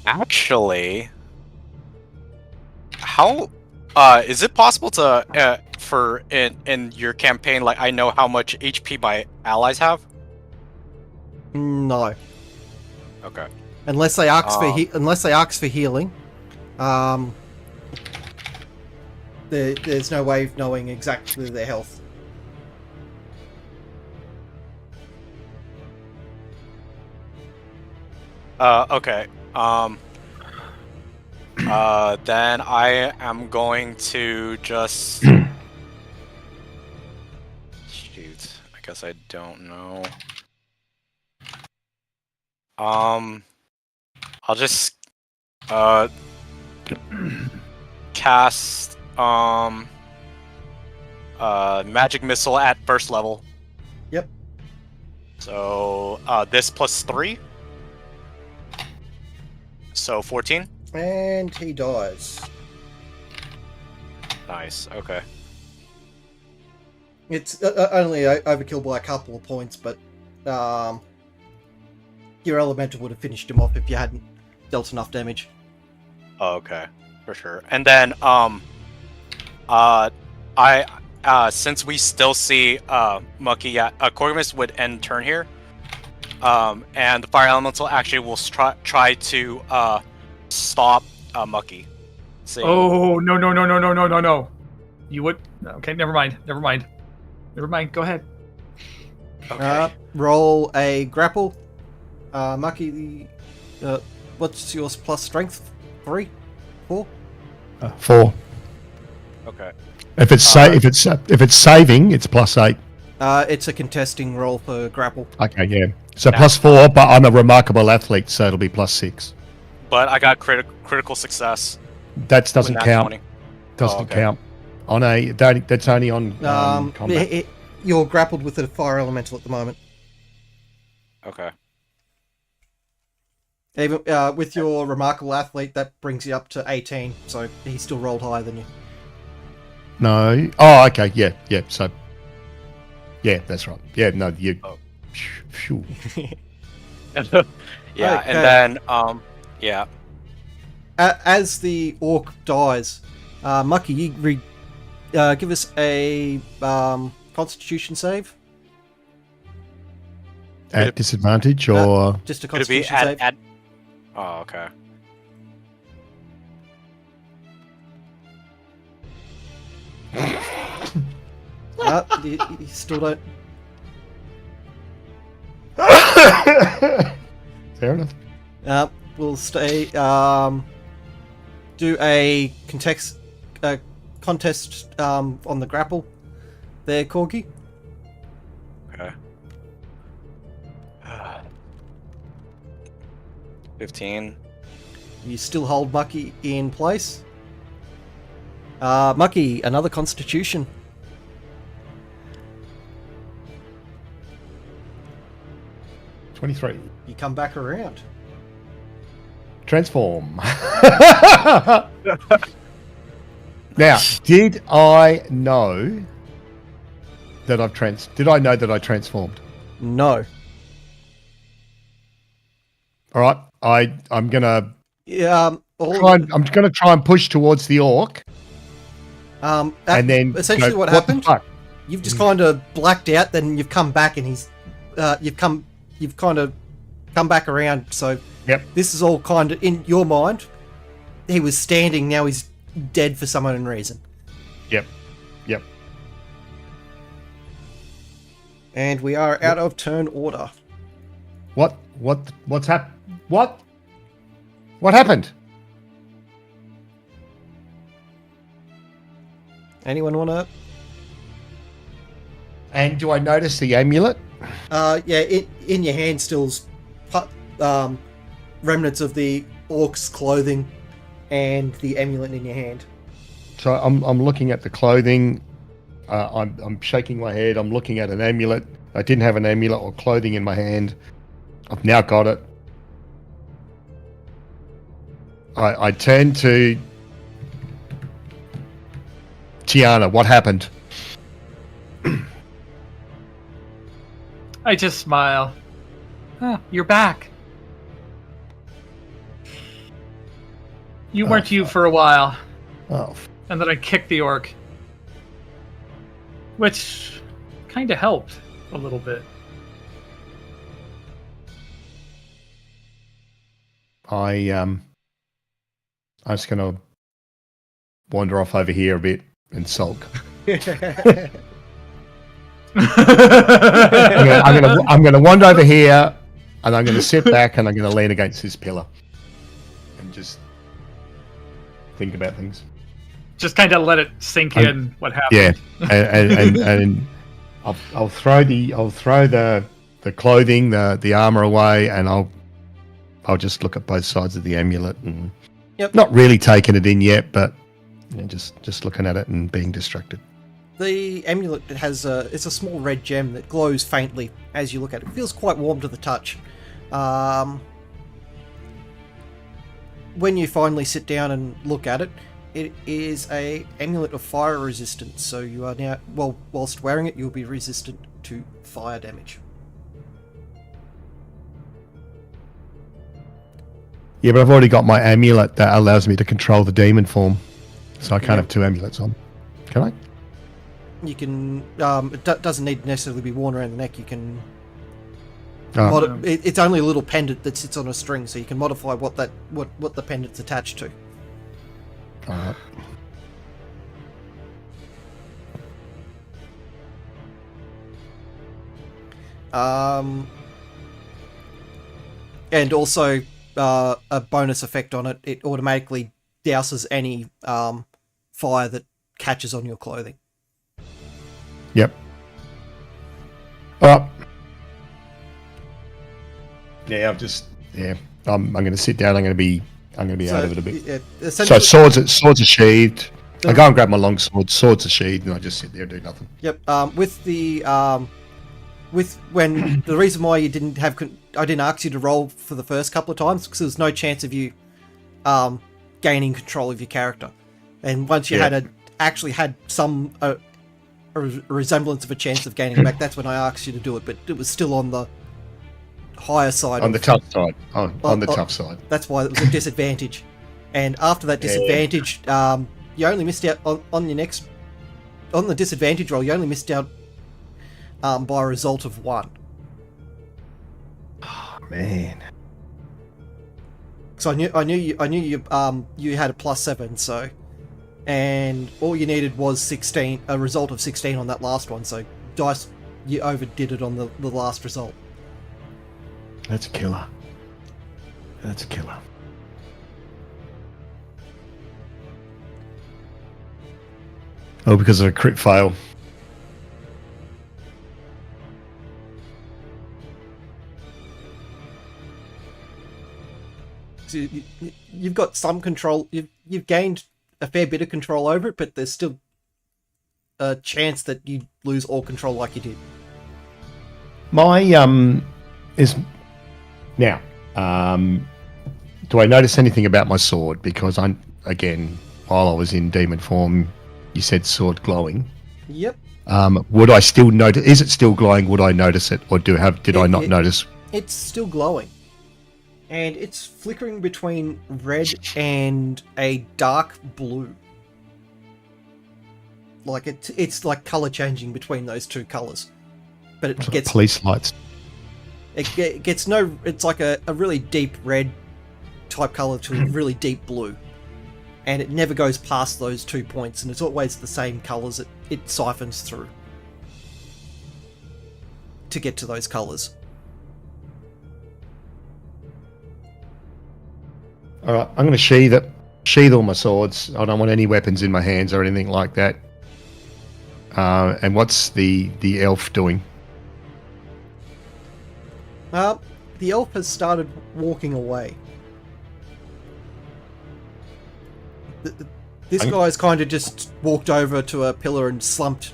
Actually, how is it possible to for in your campaign, like, I know how much HP my allies have? No, Okay. unless they ask for healing. There's no way of knowing exactly their health. Okay. Then I am going to just shoot. I guess I don't know. I'll just cast magic missile at first level. Yep. So this plus 3. So 14. And he dies. Nice. Okay. It's only overkill by a couple of points, but your elemental would have finished him off if you hadn't dealt enough damage. Oh, okay, for sure. And then since we still see Mucky, Corvus would end turn here. And the fire elemental actually will try to stop Mucky. Oh, no. You would... Okay, never mind. Go ahead. Okay. Roll a grapple. Mucky, what's yours plus strength? 3? 4? 4. Okay. If it's if it's saving, it's +8. It's a contesting roll for grapple. Okay, yeah. So +4, but I'm a remarkable athlete, so it'll be +6. But I got critical success. That doesn't count. 20. Doesn't count. On a that's only on combat. You're grappled with a fire elemental at the moment. Okay. Even with your remarkable athlete, that brings you up to 18. So he still rolled higher than you. No. Oh, okay. Yeah. So. Yeah, that's right. Yeah. No. You. Oh. Phew. Yeah, Okay. and then yeah. As the orc dies, Mucky, you give us a Constitution save. At disadvantage or Just a Could it be Constitution save. Oh, okay. You still don't. fair enough. We'll stay. Do a contest on the grapple. There, Corgi. Okay. 15. You still hold Mucky in place. Mucky, another Constitution. $23. You come back around. Transform. Now, did I know that I transformed? No. All right. I'm gonna I'm gonna try and push towards the orc. And then essentially go, what the happened? fuck? You've just kind of blacked out. Then you've come back, and you've kind of come back around. So Yep. this is all kind of in your mind. He was standing. Now he's dead for some unknown reason. Yep. And we are out of turn order. What's happened? What happened? Anyone want to? And do I notice the amulet? Yeah. In your hand still's remnants of the orc's clothing and the amulet in your hand. So I'm looking at the clothing. I'm shaking my head. I'm looking at an amulet. I didn't have an amulet or clothing in my hand. I've now got it. I turn to Tiana, what happened? I just smile. Ah, you're back. You weren't you for a while. Oh, And then I kicked the orc. Which kind of helped a little bit. I'm just gonna wander off over here a bit and sulk. I'm gonna wander over here, and I'm gonna sit back, and I'm gonna lean against this pillar, and just think about things. Just kind of let it sink in what happened. Yeah, and I'll throw the clothing, the armor away, and I'll just look at both sides of the amulet and not really taking it in yet, but just looking at it and being distracted. The amulet has it's a small red gem that glows faintly as you look at it. It feels quite warm to the touch. When you finally sit down and look at it, it is a amulet of fire resistance. So you are now, whilst wearing it, you'll be resistant to fire damage. Yeah, but I've already got my amulet that allows me to control the demon form, so I can't have two amulets on. Can I? You can. It doesn't need to necessarily be worn around the neck. You can. It's only a little pendant that sits on a string, so you can modify what the pendant's attached to. Alright. And also a bonus effect on it. It automatically douses any fire that catches on your clothing. Yep. Alright. Yeah, I'm going to sit down. I'm going to be out of it a bit. So swords are sheathed. I go and grab my long sword. Swords are sheathed, and I just sit there and do nothing. Yep. When the reason why you didn't have, I didn't ask you to roll for the first couple of times because there was no chance of you gaining control of your character, and once you actually had some a resemblance of a chance of gaining back, that's when I asked you to do it. But it was still on the higher side. On the tough side. On the tough side. That's why it was a disadvantage. And after that disadvantage, you only missed out on your next... On the disadvantage roll, you only missed out by a result of 1. Oh, man. So I knew you had a +7, so... And all you needed was 16, a result of 16 on that last one, so dice, you overdid it on the last result. That's a killer. That's a killer. Oh, because of a crit fail. So you've got some control. You've gained a fair bit of control over it, but there's still a chance that you lose all control like you did. My is now. Do I notice anything about my sword? Because while I was in demon form, you said sword glowing. Yep. Would I still notice? Is it still glowing? Would I notice it, or did I not notice? It's still glowing, and it's flickering between red and a dark blue. Like it's like color changing between those two colors, but it gets police lights. It gets no. It's like a really deep red type color to a really deep blue, and it never goes past those 2 points, and it's always the same colors it siphons through to get to those colors. All right, I'm going to sheath all my swords. I don't want any weapons in my hands or anything like that. And what's the elf doing? The elf has started walking away. This guy's kind of just walked over to a pillar and slumped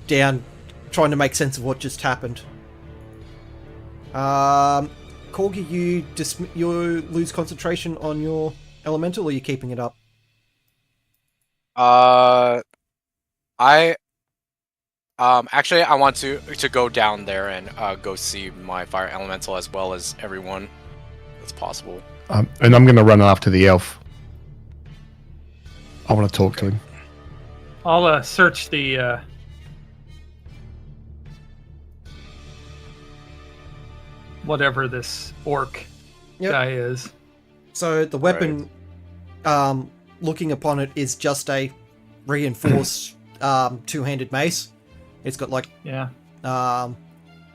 down, trying to make sense of what just happened. Corgi, you lose concentration on your elemental, or are you keeping it up? I actually I want to go down there and go see my fire elemental as well as everyone that's possible. And I'm going to run after the elf. I want to talk to him. I'll search the whatever this orc Yep. guy is. So the weapon, looking upon it, is just a reinforced two-handed mace. It's got like Yeah.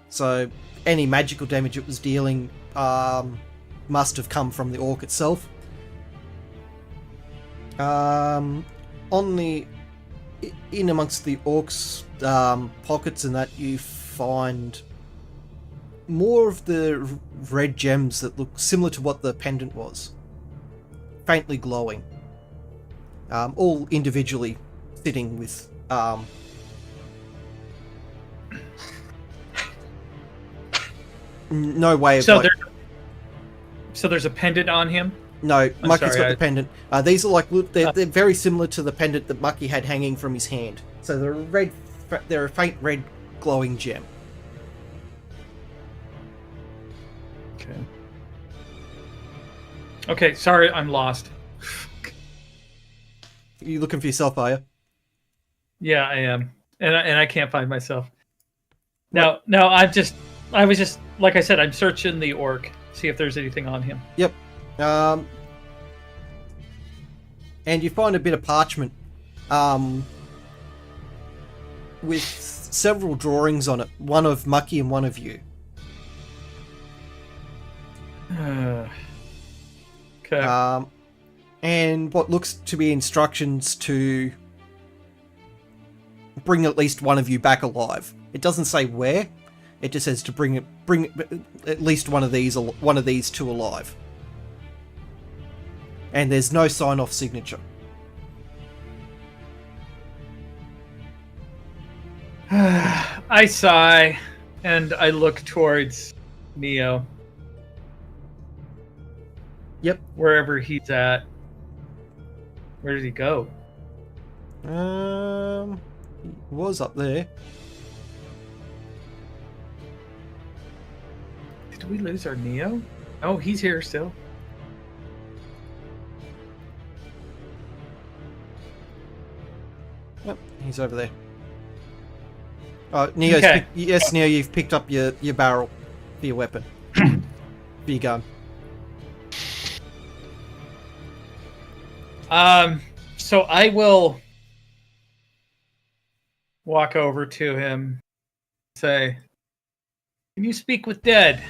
so any magical damage it was dealing must have come from the orc itself. On the in amongst the orc's pockets and that you find more of the red gems that look similar to what the pendant was, faintly glowing, all individually sitting with no way of So there's a pendant on him. no, Mucky's sorry, got the pendant. These are like they're very similar to the pendant that Mucky had hanging from his hand. So they're a faint red glowing gem. Okay. Okay, sorry, I'm lost. You looking for yourself, are you? Yeah, I am, and I can't find myself. No, I was just like I said, I'm searching the orc, see if there's anything on him. Yep. And you find a bit of parchment with several drawings on it, one of Mucky and one of you. Okay. And what looks to be instructions to bring at least one of you back alive. It doesn't say where. It just says to bring at least one of these two alive. And there's no sign-off signature. I sigh, and I look towards Neo. Yep. Wherever he's at. Where did he go? He was up there. Did we lose our Neo? Oh, he's here still. Yep, he's over there. Neo's Okay. yes, Neo, you've picked up your barrel for your weapon. For your gun. So I will walk over to him, say, "Can you speak with Dead?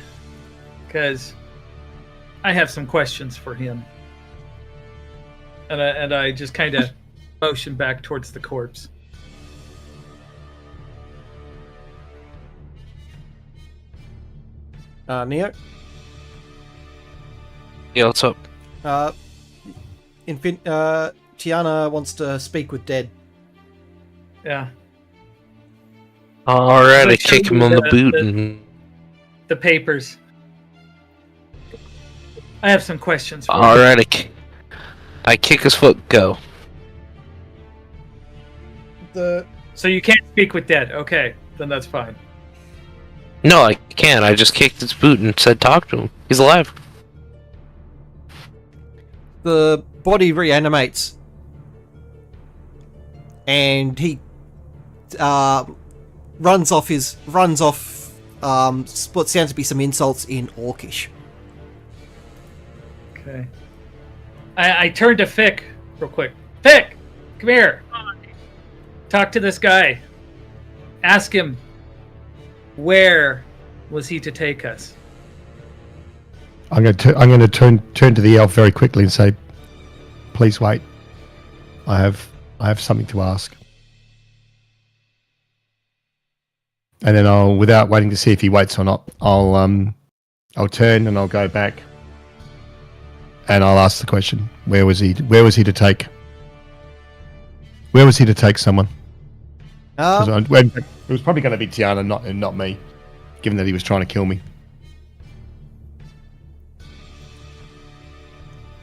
Because I have some questions for him." And I just kind of motion back towards the corpse. Neo? Yeah, what's up? Tiana wants to speak with Dead. Yeah. Alright, I Like, kick show him me on the the- boot the- and... The papers. I have some questions for you. Alright, I kick his foot, go. So you can't speak with Dead. Okay, then that's fine. No, I can't. I just kicked his boot and said talk to him. He's alive. The body reanimates, and he runs off what sounds to be some insults in Orcish. Okay. I turn to Fick real quick. Fick, come here. Talk to this guy. Ask him, where was he to take us? I'm going to turn to the elf very quickly and say, "Please wait. I have something to ask." And then I'll, without waiting to see if he waits or not, I'll turn and I'll go back, and I'll ask the question: Where was he to take? Where was he to take someone? 'Cause it was probably going to be Tiana, not me, given that he was trying to kill me.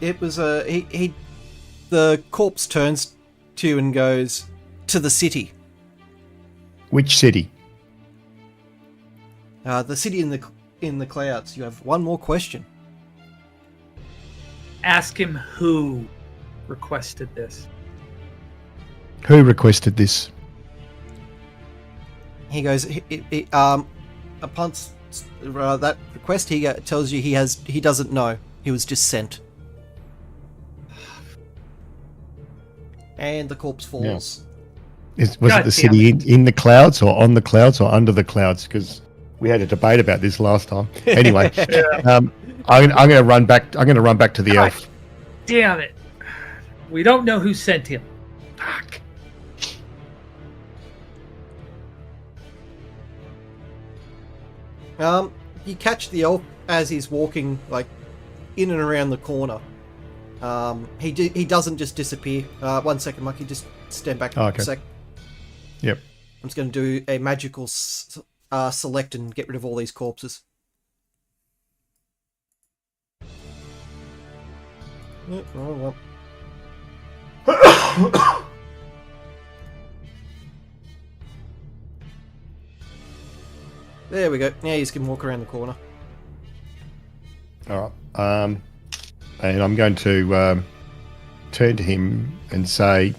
It was the corpse turns to you and goes, "To the city." Which city? The city in the clouds. You have one more question. Ask him who requested this. Who requested this? He goes, upon that request, he tells you he doesn't know. He was just sent. And the corpse falls. Was God it the damn city in the clouds or on the clouds or under the clouds? Because we had a debate about this last time. Anyway, I'm going to run back. I'm going to run back to the God elf. damn it. We don't know who sent him. Fuck. You catch the elf as he's walking like in and around the corner. He doesn't just disappear. 1 second, Monkey. Just stand back a sec. Yep. I'm just going to do a magical select and get rid of all these corpses. Yep, wrong one. There we go. Now you can walk around the corner. All right. And I'm going to turn to him and say,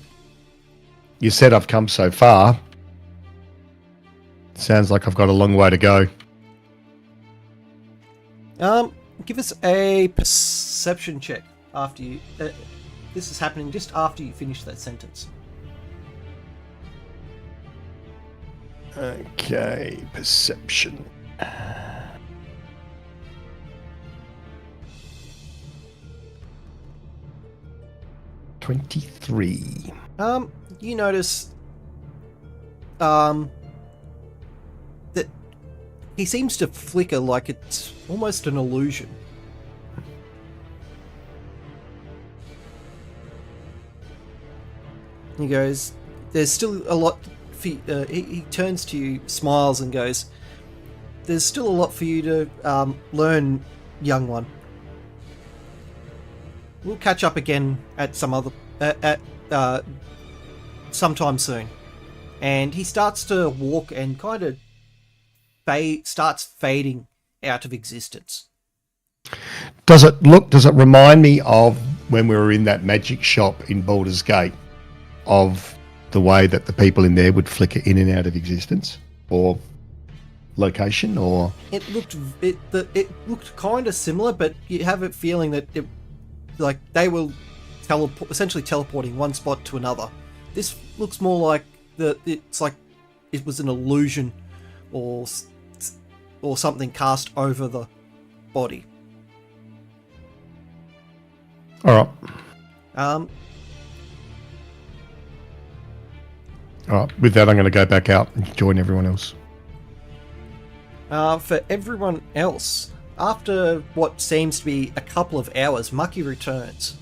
"You said I've come so far. Sounds like I've got a long way to go." Give us a perception check after you. This is happening just after you finish that sentence. Okay, perception. $23. You notice, that he seems to flicker like it's almost an illusion. He goes, "There's still a lot for you," he turns to you, smiles and goes, "There's still a lot for you to learn, young one. We'll catch up again at some other sometime soon." And he starts to walk and kind of starts fading out of existence. Does it remind me of when we were in that magic shop in Baldur's Gate, of the way that the people in there would flicker in and out of existence or location? Or It looked kind of similar, but you have a feeling that they were essentially teleporting one spot to another. This looks more like it's like it was an illusion or something cast over the body. all right. All right. With that, I'm going to go back out and join everyone else. For everyone else, after what seems to be a couple of hours, Mucky returns.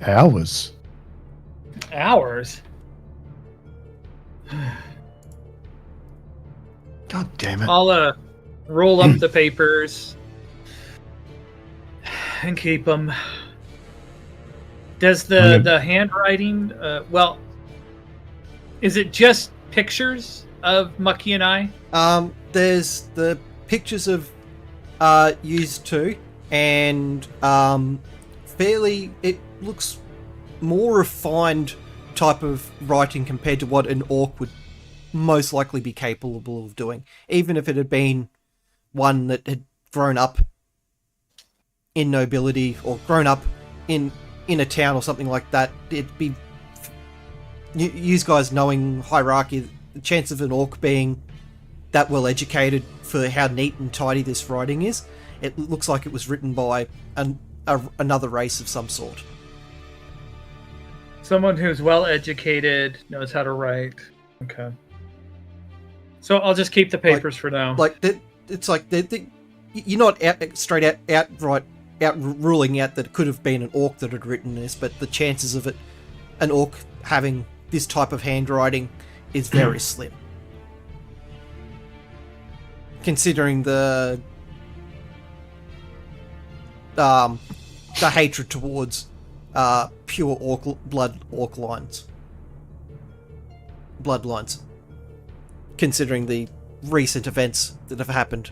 Hours? Hours? God damn it. I'll roll up the papers and keep them. Does the handwriting, is it just pictures of Mucky and I? There's the pictures of used two, and it looks more refined type of writing compared to what an orc would most likely be capable of doing. Even if it had been one that had grown up in nobility or grown up in a town or something like that, it'd be, you guys knowing hierarchy, the chance of an orc being that well educated for how neat and tidy this writing is, it looks like it was written by another race of some sort. Someone who's well educated, knows how to write. Okay. So I'll just keep the papers for now. It's like you're not outright ruling out that it could have been an orc that had written this, but the chances of an orc having this type of handwriting is very slim, considering the hatred towards pure bloodlines. Considering the recent events that have happened.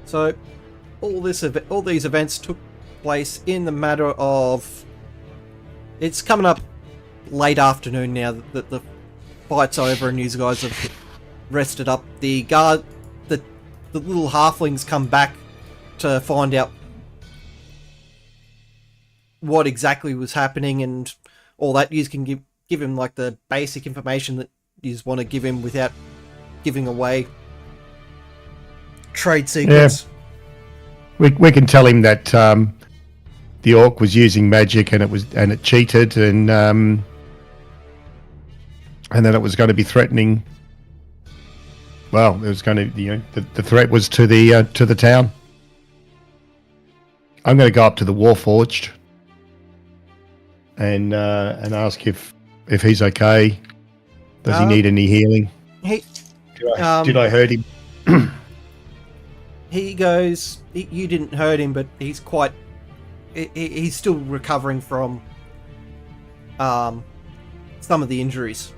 So, all these events took place in the matter of. It's coming up late afternoon now that the fight's over and you guys have rested up. The little halflings come back to find out what exactly was happening and all that. You can give him like the basic information that you want to give him without giving away trade secrets. Yeah. We can tell him that the orc was using magic and it cheated and then it was going to be threatening. Well, it was going to the threat was to the town. I'm going to go up to the Warforged and ask if he's okay. Does he need any healing? Did I hurt him? He goes. You didn't hurt him, but he's quite. He's still recovering from some of the injuries.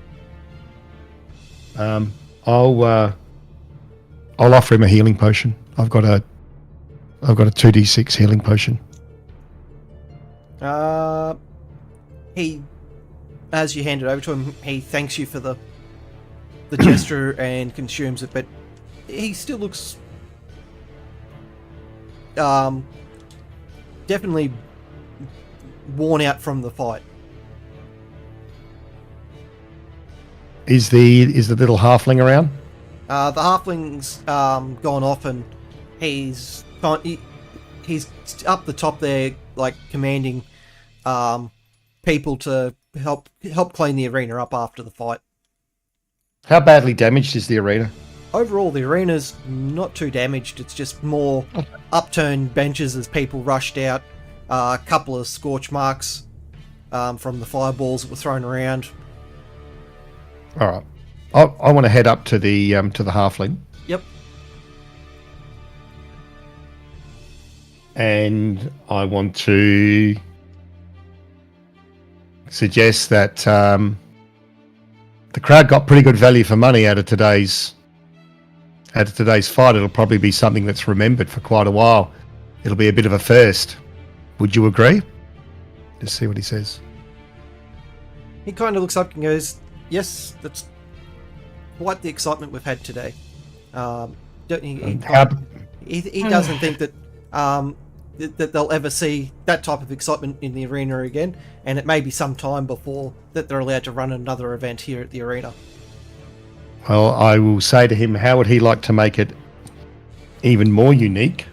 I'll offer him a healing potion. I've got a 2d6 healing potion. He, as you hand it over to him, he thanks you for the gesture and consumes it, but he still looks definitely worn out from the fight. Is the little halfling around? The halfling's gone off, and he's up the top there, like commanding people to help clean the arena up after the fight. How badly damaged is the arena? Overall, the arena's not too damaged. It's just more upturned benches as people rushed out. A couple of scorch marks from the fireballs that were thrown around. All right, I want to head up to the halfling. Yep. And I want to suggest that the crowd got pretty good value for money out of today's fight. It'll probably be something that's remembered for quite a while. It'll be a bit of a first. Would you agree? Let's see what he says. He kind of looks up and goes, "Yes, that's quite the excitement we've had today." He doesn't think that that they'll ever see that type of excitement in the arena again, and it may be some time before that they're allowed to run another event here at the arena. Well, I will say to him, how would he like to make it even more unique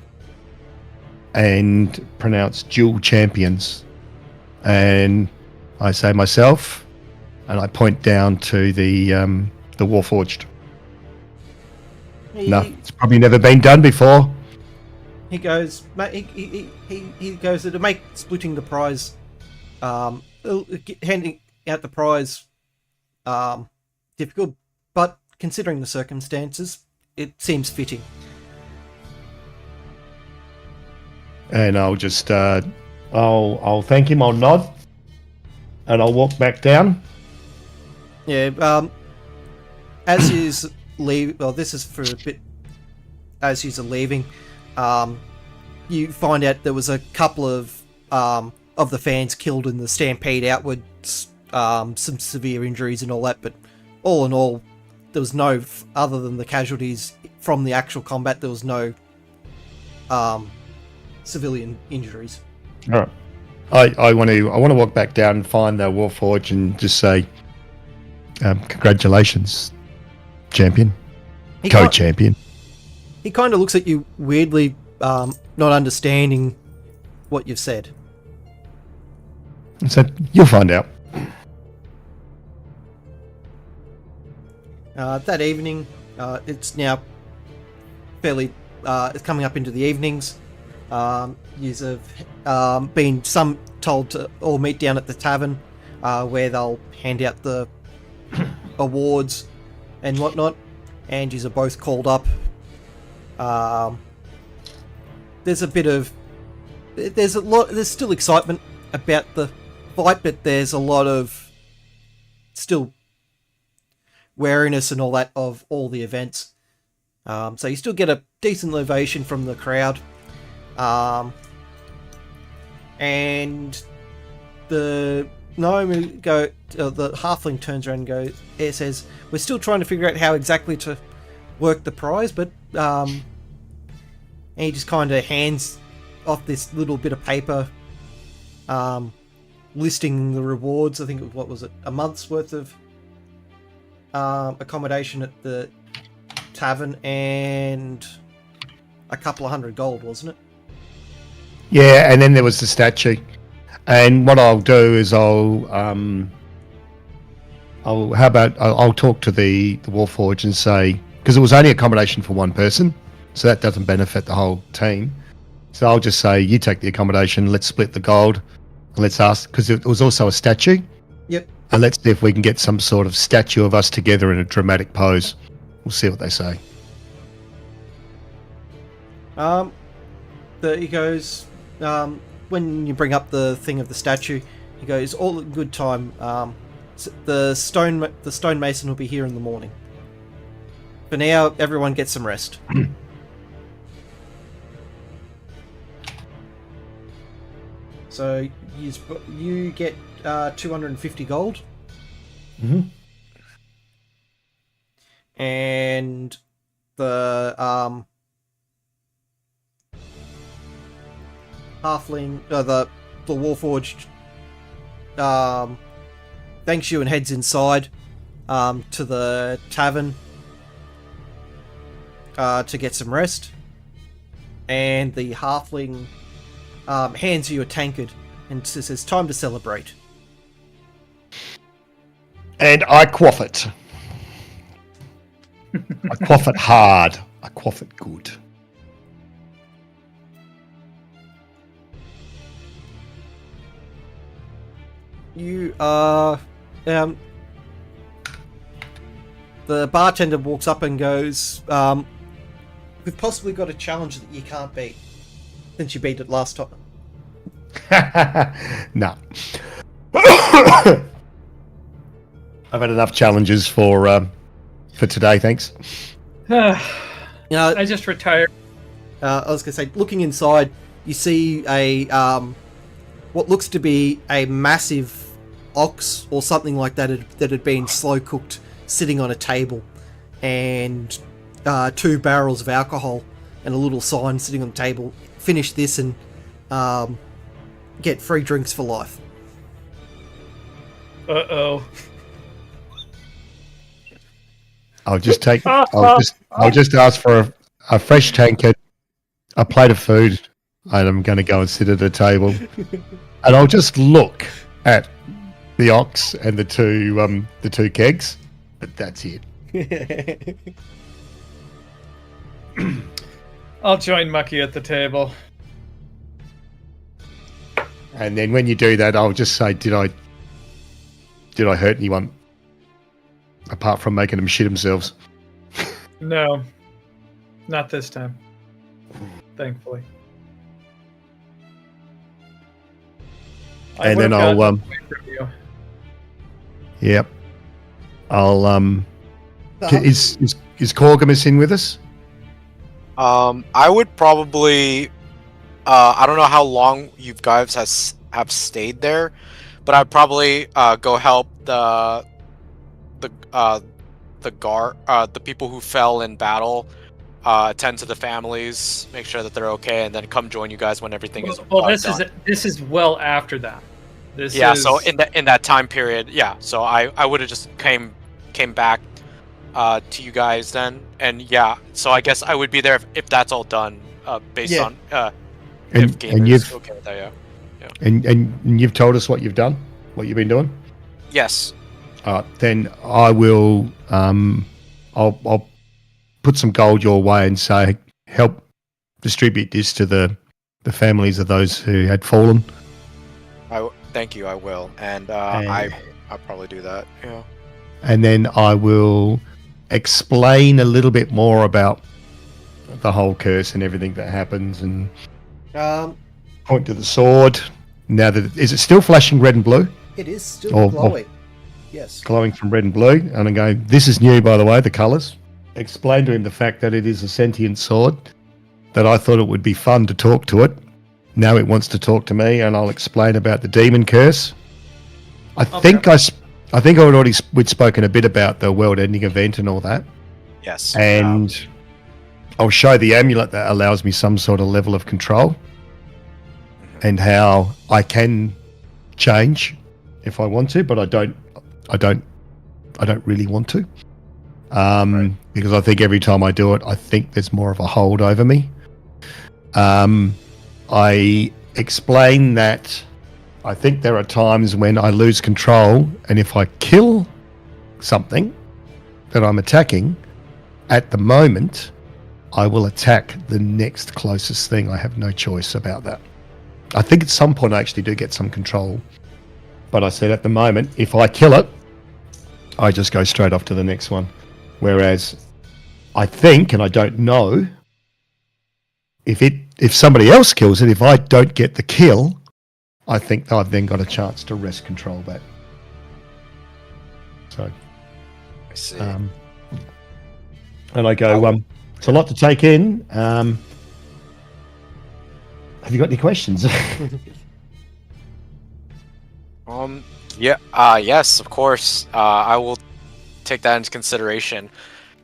and pronounce dual champions? And I say myself, and I point down to the Warforged. No, it's probably never been done before. He goes, he goes, to make splitting the prize, handing out the prize, difficult, but considering the circumstances, it seems fitting. And I'll just, I'll thank him, I'll nod, and I'll walk back down. Yeah, as you leave, well, this is for a bit, as you're leaving, you find out there was a couple of the fans killed in the stampede outwards, some severe injuries and all that, but all in all, there was no, other than the casualties from the actual combat, there was no civilian injuries. All right. I want to walk back down and find the Warforged and just say, congratulations, champion, co-champion. He kind of looks at you weirdly, not understanding what you've said. I said, you'll find out. That evening, it's now fairly, it's coming up into the evenings. Yous have been told to all meet down at the tavern, where they'll hand out the awards and whatnot. and yous are both called up. There's a bit of... There's still excitement about the fight, but there's a lot of still wariness and all that of all the events. So you still get a decent ovation from the crowd. And the halfling turns around and says, "We're still trying to figure out how exactly to work the prize, but and he just kind of hands off this little bit of paper, listing the rewards. I think what was it, a month's worth of accommodation at the tavern and a couple of $100 gold, wasn't it? Yeah, and then there was the statue. And what I'll do is I'll talk to the Warforged and say, because it was only accommodation for one person, so that doesn't benefit the whole team. So I'll just say, you take the accommodation, let's split the gold, and let's ask, because it was also a statue. Yep. And let's see if we can get some sort of statue of us together in a dramatic pose. We'll see what they say. He goes, when you bring up the thing of the statue, he goes, all in good time. The stonemason will be here in the morning. For now, everyone get some rest. So you get 250 gold. Mm-hmm. And the halfling, the Warforged, thanks you and heads inside to the tavern to get some rest. And the halfling hands you a tankard and says, "Time to celebrate." And I quaff it. I quaff it hard. I quaff it good. You are... the bartender walks up and goes, "We've possibly got a challenge that you can't beat, since you beat it last time." No. I've had enough challenges for today, thanks. I just retired. I was going to say, looking inside, you see a what looks to be a massive ox or something like that that had been slow cooked, sitting on a table, and 2 barrels of alcohol and a little sign sitting on the table. Finish this and get free drinks for life. Uh-oh. I'll just ask for a fresh tankard, a plate of food, and I'm going to go and sit at a table, and I'll just look at the ox and the two kegs, but that's it. I'll join Mucky at the table. And then when you do that, I'll just say, did I hurt anyone? Apart from making them shit themselves. No. Not this time. Thankfully. And then I'll Yep. I'll is Corgamus in with us? I would probably I don't know how long you guys have stayed there, but I'd probably go help the people who fell in battle, attend to the families, make sure that they're okay, and then come join you guys when everything is done. This is well after that. So in that time period, yeah. So I would have just came back to you guys then, and yeah. So I guess I would be there if that's all done, based on if Gamer's okay with that, yeah. And you've told us what you've done, what you've been doing. Yes. Then I will. I'll put some gold your way and say, help distribute this to the families of those who had fallen. Thank you. I will, and I'll probably do that. Yeah. And then I will explain a little bit more about the whole curse and everything that happens, and point to the sword. Now that is it still flashing red and blue? It is still glowing. Yes. Glowing from red and blue. And I'm going, this is new, by the way, the colours. Explain to him the fact that it is a sentient sword, that I thought it would be fun to talk to it. Now it wants to talk to me, and I'll explain about the demon curse. I think we'd spoken a bit about the world-ending event and all that. Yes. And I'll show the amulet that allows me some sort of level of control, and how I can change if I want to, but I don't really want to. Because I think every time I do it, I think there's more of a hold over me. I explain that I think there are times when I lose control, and if I kill something that I'm attacking, at the moment, I will attack the next closest thing. I have no choice about that. I think at some point I actually do get some control, but I said at the moment, if I kill it, I just go straight off to the next one. Whereas I think, and I don't know, if somebody else kills it, if I don't get the kill, I think I've then got a chance to wrest control back. So, I see. and I go, it's a lot to take in. Have you got any questions? Yes, of course. I will take that into consideration.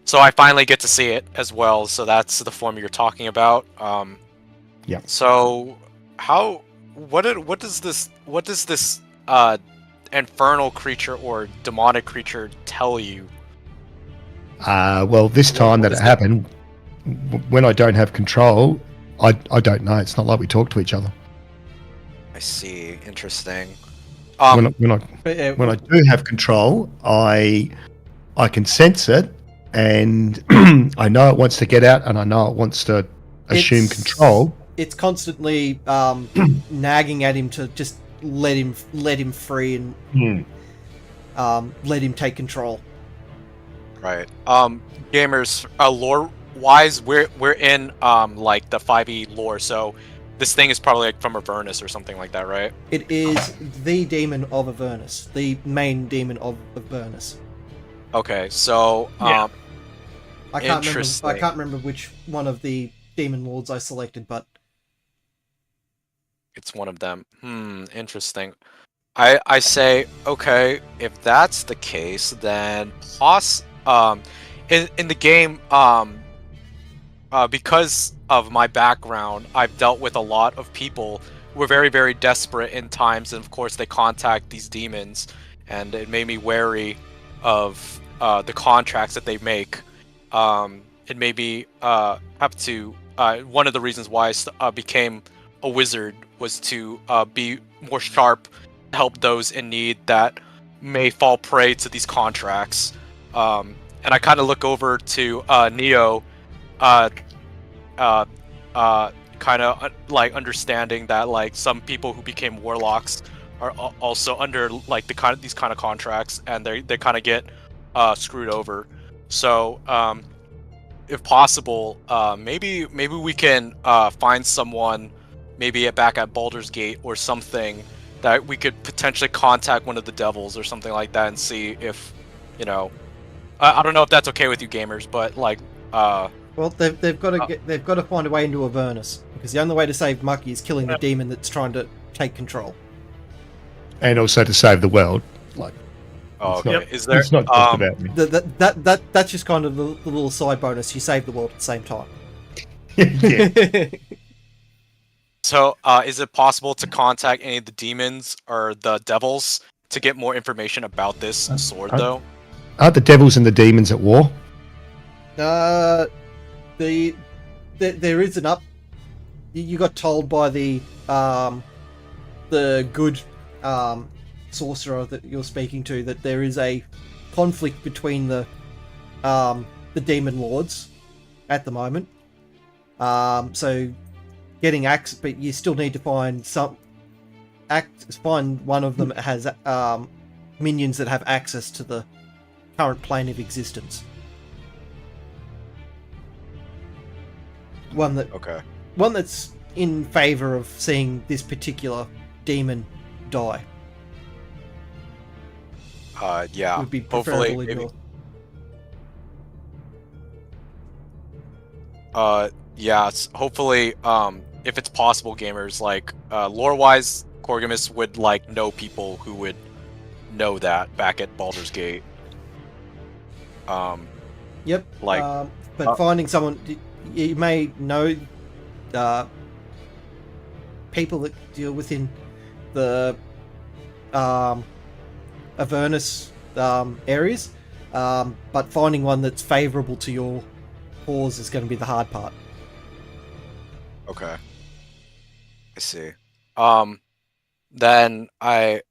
So I finally get to see it as well. So that's the form you're talking about. Yeah. So what does this infernal creature or demonic creature tell you? Well, this time that it happened, when I don't have control, I don't know. It's not like we talk to each other. I see. Interesting. When I do have control, I can sense it, and I know it wants to get out, and I know it wants to assume control. It's constantly nagging at him to just let him free and let him take control. Right. Gamers, lore wise, we're in like the 5e lore, so this thing is probably like from Avernus or something like that, right? It is the demon of Avernus, the main demon of Avernus. Okay, so I can't remember which one of the demon lords I selected, but it's one of them. Interesting. I say, okay, if that's the case, then in the game, because of my background, I've dealt with a lot of people who are very, very desperate in times, and of course they contact these demons, and it made me wary of the contracts that they make. It made me have to. One of the reasons why I became a wizard was to be more sharp, help those in need that may fall prey to these contracts. And I kind of look over to Neo, kind of like understanding that like some people who became warlocks are also under like these kind of contracts, and they kind of get screwed over. So if possible, maybe we can find someone, maybe back at Baldur's Gate or something, that we could potentially contact one of the devils or something like that and see if, I don't know if that's okay with you gamers, but like well, they've got to find a way into Avernus, because the only way to save Mucky is killing the demon that's trying to take control, and also to save the world. Like, okay. Is there? It's not just about me. That's just kind of the little side bonus. You save the world at the same time. Yeah. So, is it possible to contact any of the demons or the devils to get more information about this sword, though? Aren't the devils and the demons at war? There is an up. You got told by the good sorcerer that you're speaking to that there is a conflict between the demon lords at the moment. So getting access, but you still need to find find one of them that has minions that have access to the current plane of existence. one that's in favor of seeing this particular demon die. Yeah. Would be preferable Hopefully, in your... yeah. Hopefully, if it's possible, gamers like lore-wise, Corgamus would like know people who would know that back at Baldur's Gate. Yep. Like, but finding someone, you may know people that deal within the Avernus areas, but finding one that's favourable to your cause is going to be the hard part. Okay. I see. Then I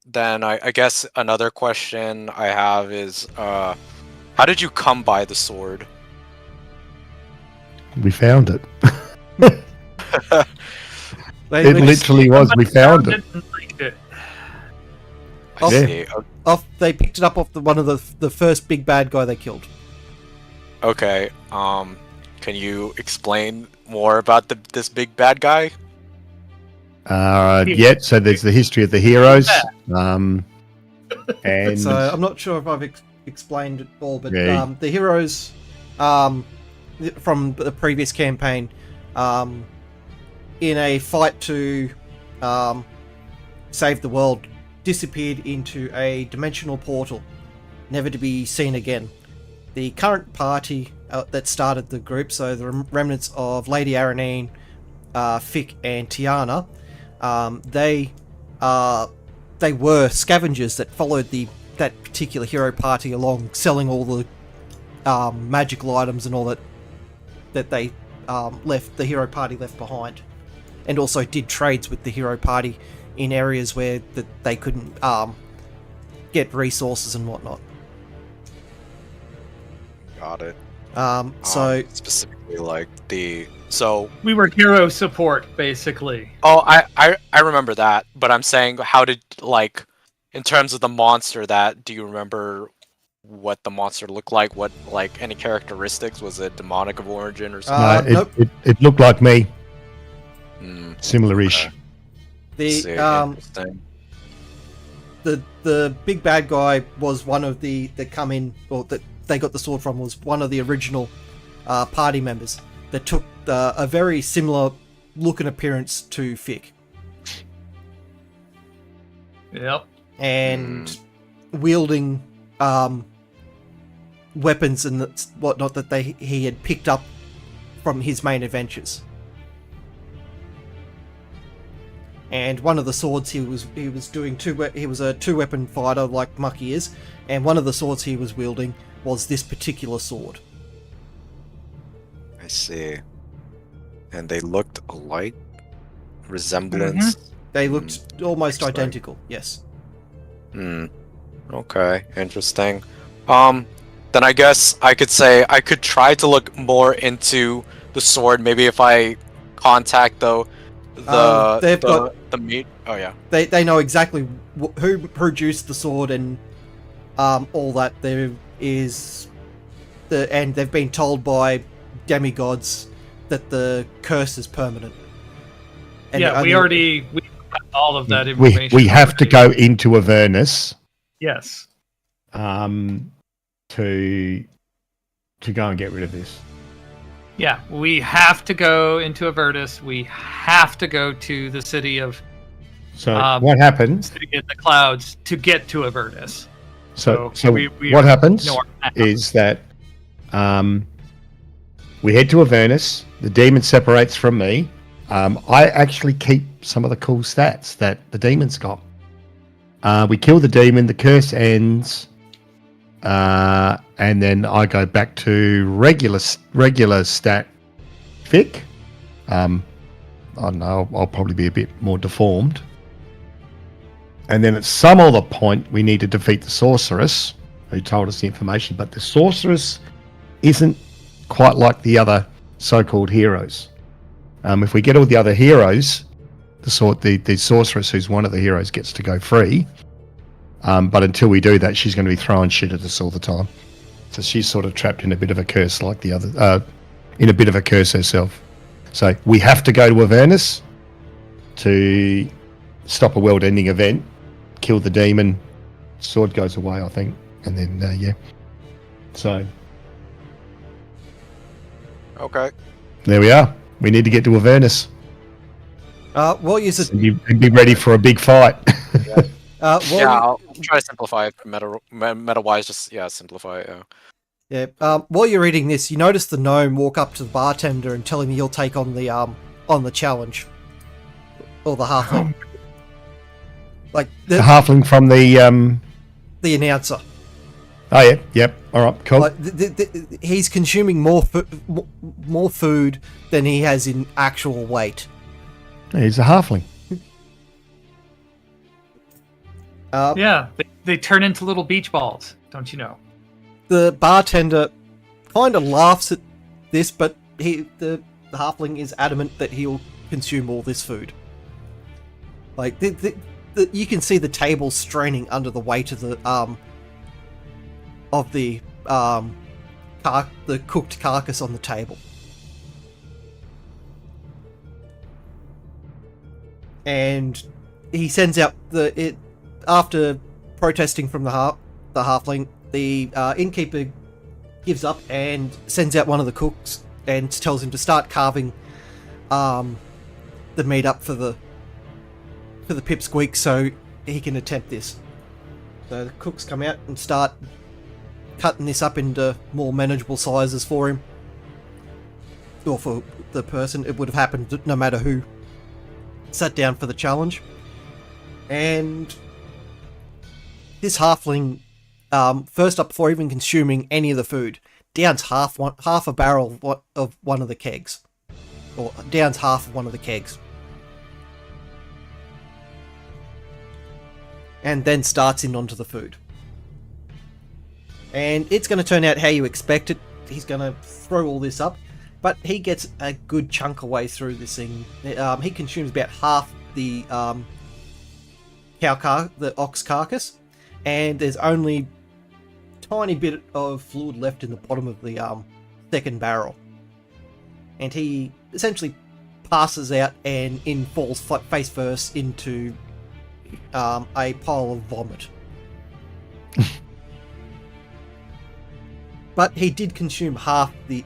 guess another question I have is how did you come by the sword? We found it. They It literally was. We found it. I Yeah. see. They picked it up off one of the first big bad guy they killed. Okay. Can you explain more about this big bad guy? Yeah, so there's the history of the heroes. And So I'm not sure if I've explained it all, but Yeah. the heroes from the previous campaign, in a fight to save the world, disappeared into a dimensional portal, never to be seen again. The current party that started the group, so the remnants of Lady Aranine, Fick, and Tiana, they were scavengers that followed that particular hero party along, selling all the magical items and all that they left, the hero party left behind, and also did trades with the hero party in areas where they couldn't get resources and whatnot. Got it. So specifically like we were hero support basically. Oh, I remember that, but I'm saying how did like in terms of the monster do you remember what the monster looked like? What like any characteristics? Was it demonic of origin or something? no, nope. it looked like me. Hmm, Similar-ish. see, interesting. the big bad guy was one of that come in, or that they got the sword from, was one of the original party members that took a very similar look and appearance to Fick, Yep. and wielding weapons and whatnot that he had picked up from his main adventures. And one of the swords he was doing he was a 2-weapon fighter like Mucky is, and one of the swords he was wielding was this particular sword. I see. And they looked alike? Resemblance? They looked almost Interesting. identical, yes. Okay, interesting. Then I guess I could say I could try to look more into the sword. Maybe if I contact the meat. Oh yeah. They know exactly who produced the sword and all that. There is and they've been told by demigods that the curse is permanent. And Yeah, we got all of that We information. have to go into Avernus Yes. to go and get rid of this. Yeah, we have to go into Avernus. We have to go to the city of So what happens? City in the Clouds to get to Avernus. So we what happens know our path. is that we head to Avernus. The demon separates from me. I actually keep some of the cool stats that the demon's got. We kill the demon. The curse ends, and then I go back to regular stat Fick. I don't know. I'll probably be a bit more deformed. And then at some other point, we need to defeat the sorceress who told us the information. But the sorceress isn't quite like the other so-called heroes. If we get all the other heroes, the sorceress, who's one of the heroes, gets to go free. But until we do that, she's going to be throwing shit at us all the time. So she's sort of trapped in a bit of a curse like the other, in a bit of a curse herself. So we have to go to Avernus to stop a world-ending event, kill the demon, sword goes away, I think, and then yeah. So Okay. there we are. We need to get to Avernus What is it? and be ready for a big fight. While Yeah, you- I'll try to simplify it meta-wise. Just simplify it. Yeah. while you're reading this, you notice the gnome walk up to the bartender and tell him he'll take on the challenge, or the halfling, like The halfling from the the announcer. Oh yeah, yep. All right, cool. Like he's consuming more food than he has in actual weight. He's a halfling. Yeah, they turn into little beach balls, don't you know? The bartender kind of laughs at this, but the halfling is adamant that he'll consume all this food. Like you can see the table straining under the weight of the cooked carcass on the table. And he sends out after protesting from the halfling, the innkeeper gives up and sends out one of the cooks and tells him to start carving the meat up for the pipsqueak so he can attempt this. So the cooks come out and start cutting this up into more manageable sizes for him, or for the person. It would have happened no matter who sat down for the challenge. And this halfling, first up, before even consuming any of the food, downs half a barrel of one of the kegs, or downs half of one of the kegs, and then starts in onto the food. And it's going to turn out how you expect it. He's going to throw all this up, but he gets a good chunk away through this thing. He consumes about half the the ox carcass, and there's only a tiny bit of fluid left in the bottom of the second barrel. And he essentially passes out and falls face first into a pile of vomit. But he did consume half the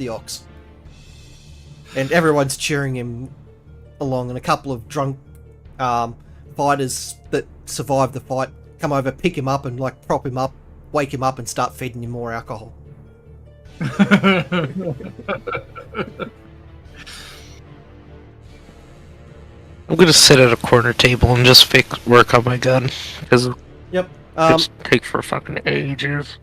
ox, and everyone's cheering him along. And a couple of drunk fighters that survived the fight come over, pick him up, and like prop him up, wake him up, and start feeding him more alcohol. I'm gonna sit at a corner table and just work on my gun because Yep. it takes for fucking ages.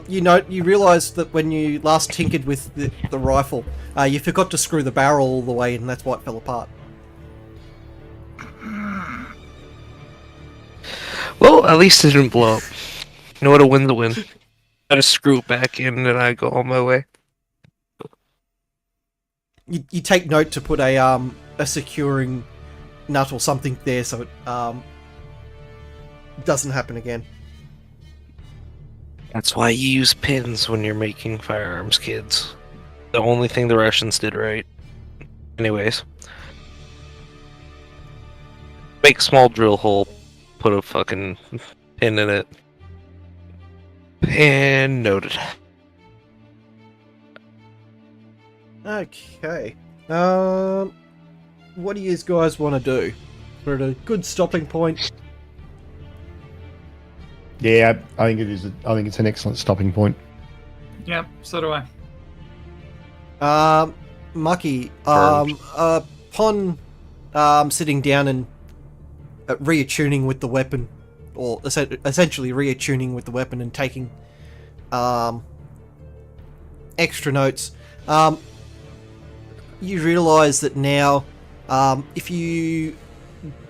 You realise that when you last tinkered with the rifle, you forgot to screw the barrel all the way, and that's why it fell apart. Well, at least it didn't blow up. You know what? A win's a win. I just screw it back in and I go on my way. You take note to put a securing nut or something there so it doesn't happen again. That's why you use pins when you're making firearms, kids. The only thing the Russians did right. Anyways. Make a small drill hole, put a fucking pin in it. And noted. Okay. What do you guys want to do? We're at a good stopping point. Yeah, I think it is. I think it's an excellent stopping point. Yep, so do I. Mucky, upon sitting down and reattuning with the weapon, or essentially reattuning with the weapon and taking extra notes, you realise that now, if you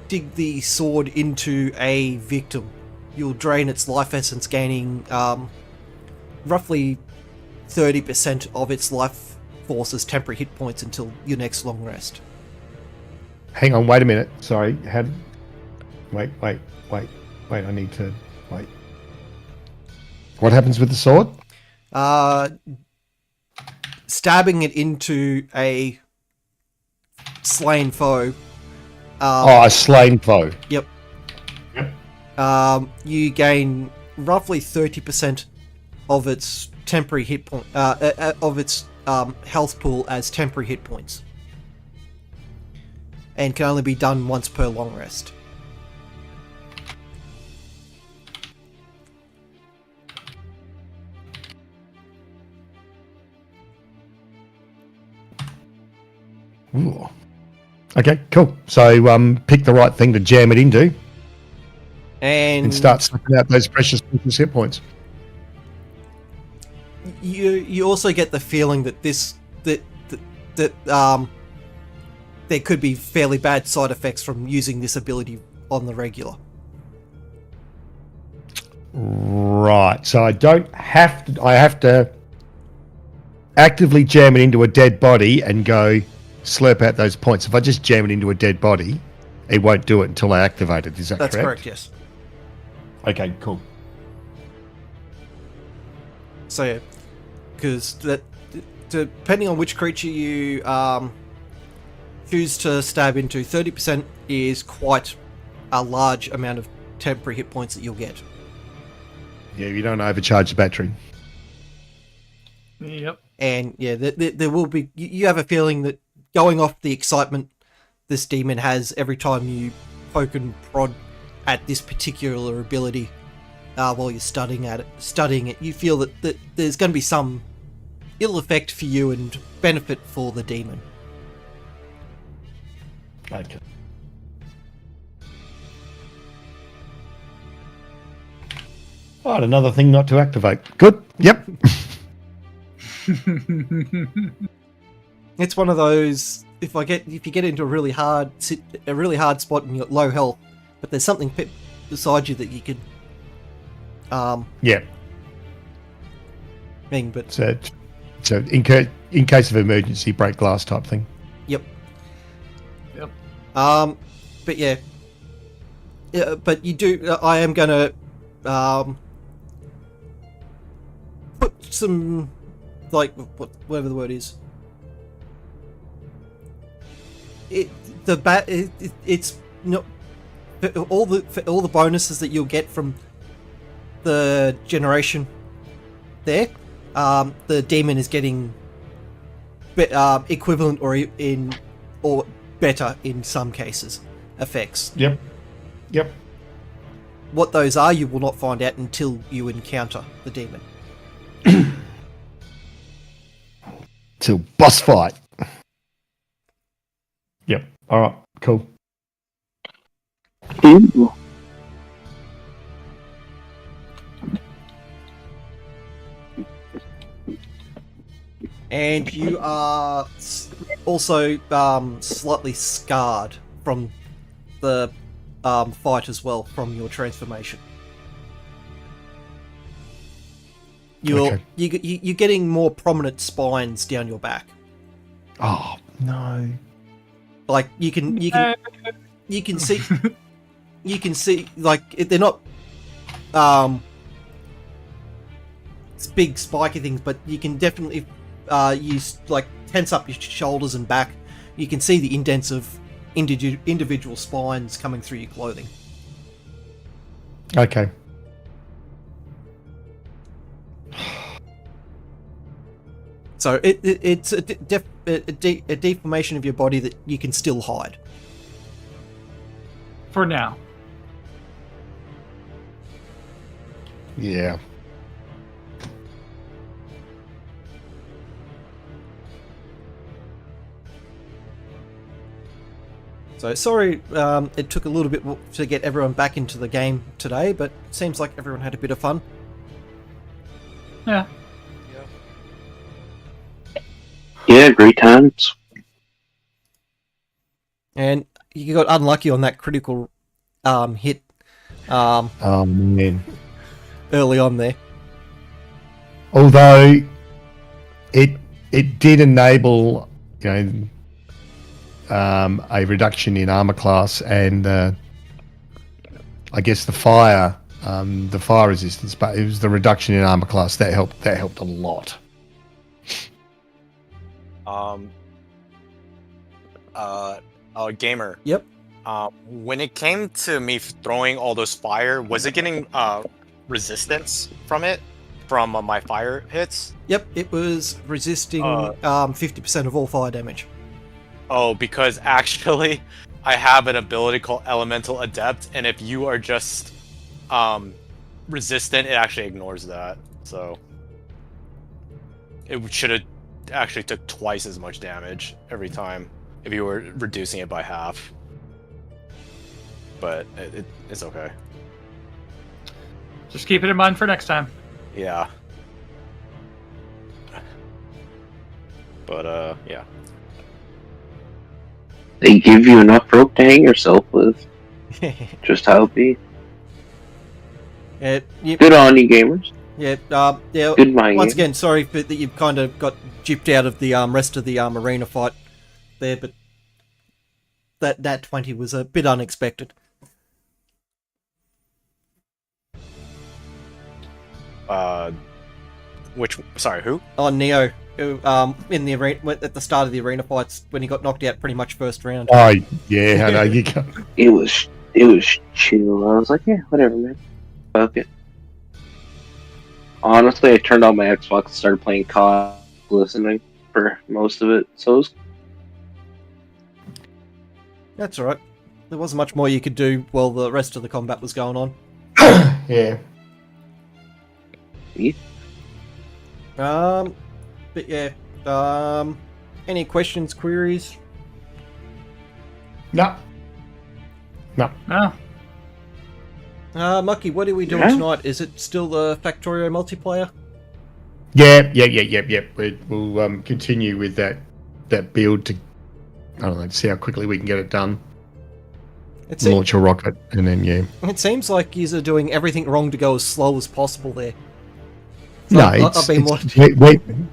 dig the sword into a victim, you'll drain its life essence, gaining roughly 30% of its life force's temporary hit points until your next long rest. Hang on, wait a minute. Sorry, wait. I need to wait. What happens with the sword? stabbing it into a slain foe. A slain foe. Yep. You gain roughly 30% of its temporary hit point of its health pool as temporary hit points, and can only be done once per long rest. Ooh. Okay, cool. So pick the right thing to jam it into and start sucking out those precious hit points. You also get the feeling that there could be fairly bad side effects from using this ability on the regular. Right. So I don't have to. I have to actively jam it into a dead body and go slurp out those points. If I just jam it into a dead body, it won't do it until I activate it. Is that correct? That's correct. Yes. Okay. Cool. So yeah, because that depending on which creature you choose to stab into, 30% is quite a large amount of temporary hit points that you'll get. Yeah, you don't overcharge the battery. Yep. And yeah, there will be. You have a feeling that going off the excitement this demon has every time you poke and prod at this particular ability while you're studying it, you feel that there's going to be some ill effect for you and benefit for the demon. Okay. All right, another thing not to activate. Good. Yep. It's one of those. If you get into a really hard spot and you've got low health, but there's something beside you that you can. Yeah. But So in case of emergency, break glass type thing. Yep. Yep. But yeah. Yeah, but you do. I am gonna put some, like, whatever the word is. It's not all the bonuses that you'll get from the generation there. The demon is getting equivalent or better in some cases effects. Yep. What those are, you will not find out until you encounter the demon. Till boss fight. Yep. All right. Cool. And you are also slightly scarred from the fight as well, from your transformation. You're getting more prominent spines down your back. Oh no! Like you can see like they're not big spiky things, but you can definitely use like tense up your shoulders and back. You can see the indents of individual spines coming through your clothing. Okay. So it's a deformation of your body that you can still hide. For now. Yeah. So sorry, it took a little bit to get everyone back into the game today, but it seems like everyone had a bit of fun. Yeah. Yeah, great times. And you got unlucky on that critical hit Oh man. early on there. Although it did enable, a reduction in armor class and I guess the fire resistance, but it was the reduction in armor class that helped a lot. Gamer. Yep. When it came to me throwing all those fire, was it getting resistance from it? From my fire hits? Yep, it was resisting 50% of all fire damage. Oh, because actually, I have an ability called Elemental Adept, and if you are just resistant, it actually ignores that. So it should have actually took twice as much damage every time if you were reducing it by half. But it's okay. Just keep it in mind for next time. Yeah. But yeah. They give you enough rope to hang yourself with. Just how it be. Good on you, gamers. Yeah, yeah. Good mind. Once again, sorry that you've kind of got gypped out of the rest of the arena fight there, but that 20 was a bit unexpected. Sorry, who? Oh, Neo. In the arena at the start of the arena fights when he got knocked out pretty much first round. Oh yeah, I know you got. It was chill. I was like, yeah, whatever, man. Fuck it. Honestly, I turned on my Xbox and started playing COD, listening for most of it. So it was... That's alright. There wasn't much more you could do while the rest of the combat was going on. Yeah. But yeah. Any questions, queries? No. No. Mucky, what are we doing tonight? Is it still the Factorio multiplayer? Yeah. We'll continue with that build to, I don't know, see how quickly we can get it done. Launch a rocket, and then It seems like you're doing everything wrong to go as slow as possible there. No,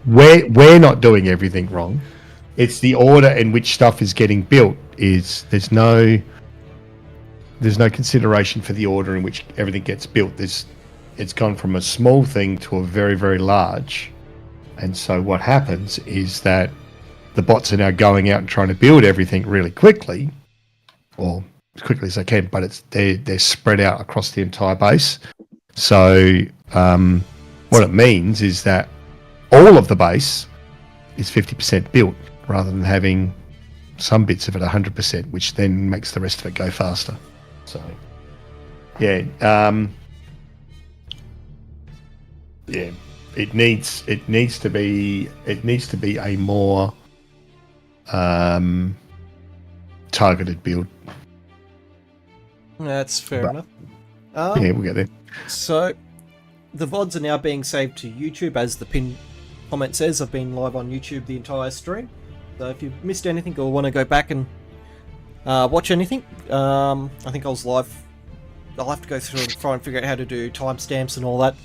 we're not doing everything wrong. It's the order in which stuff is getting built. There's no consideration for the order in which everything gets built. It's gone from a small thing to a very, very large. And so what happens is that the bots are now going out and trying to build everything really quickly, or as quickly as they can, but they're spread out across the entire base. So what it means is that all of the base is 50% built rather than having some bits of it 100%, which then makes the rest of it go faster. So, yeah, it needs to be a more targeted build. That's fair enough. Yeah, we'll get there. So, the VODs are now being saved to YouTube, as the pinned comment says. I've been live on YouTube the entire stream. So if you've missed anything or want to go back and watch anything, I think I was live. I'll have to go through and try and figure out how to do timestamps and all that,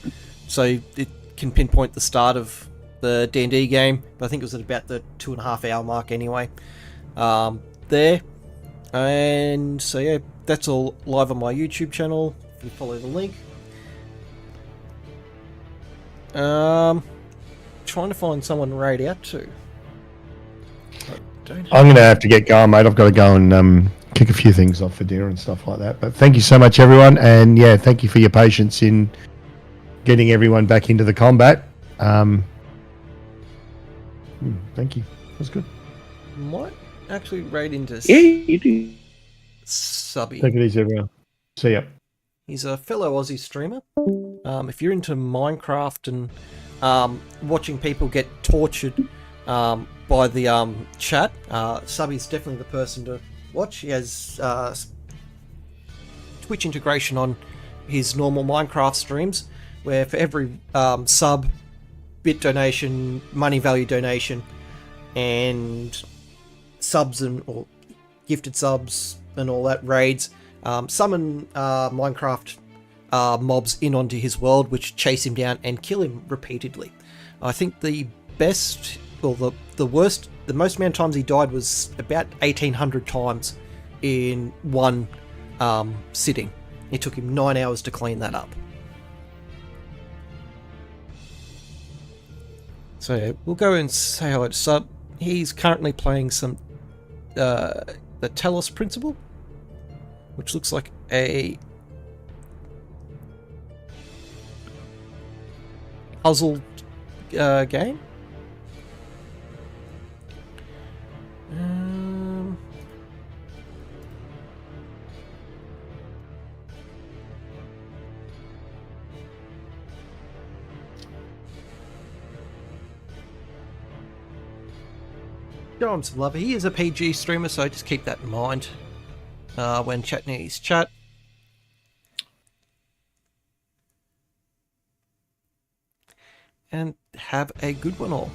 so it can pinpoint the start of the D&D game. But I think it was at about the 2.5 hour mark anyway. There. And so yeah, that's all live on my YouTube channel. If you follow the link. Trying to find someone to raid out to. I'm going to have to get going, mate. I've got to go and kick a few things off for dinner and stuff like that. But thank you so much, everyone. And yeah, thank you for your patience in getting everyone back into the combat. Thank you. That's good. Might actually raid into you do. Subby. Take it easy, everyone. See ya. He's a fellow Aussie streamer. If you're into Minecraft and watching people get tortured by the chat, Subby's definitely the person to watch. He has Twitch integration on his normal Minecraft streams, where for every sub, bit donation, money value donation, and subs or gifted subs and all that, raids, summon Minecraft mobs in onto his world, which chase him down and kill him repeatedly. I think the best, or the worst, the most amount of times he died was about 1,800 times in one sitting. It took him 9 hours to clean that up. So yeah, we'll go and say hello to Sub. he's currently playing some the Telos Principle, which looks like a puzzle game. Show him some love. He is a PG streamer, so just keep that in mind when chatting in his chat. And have a good one all.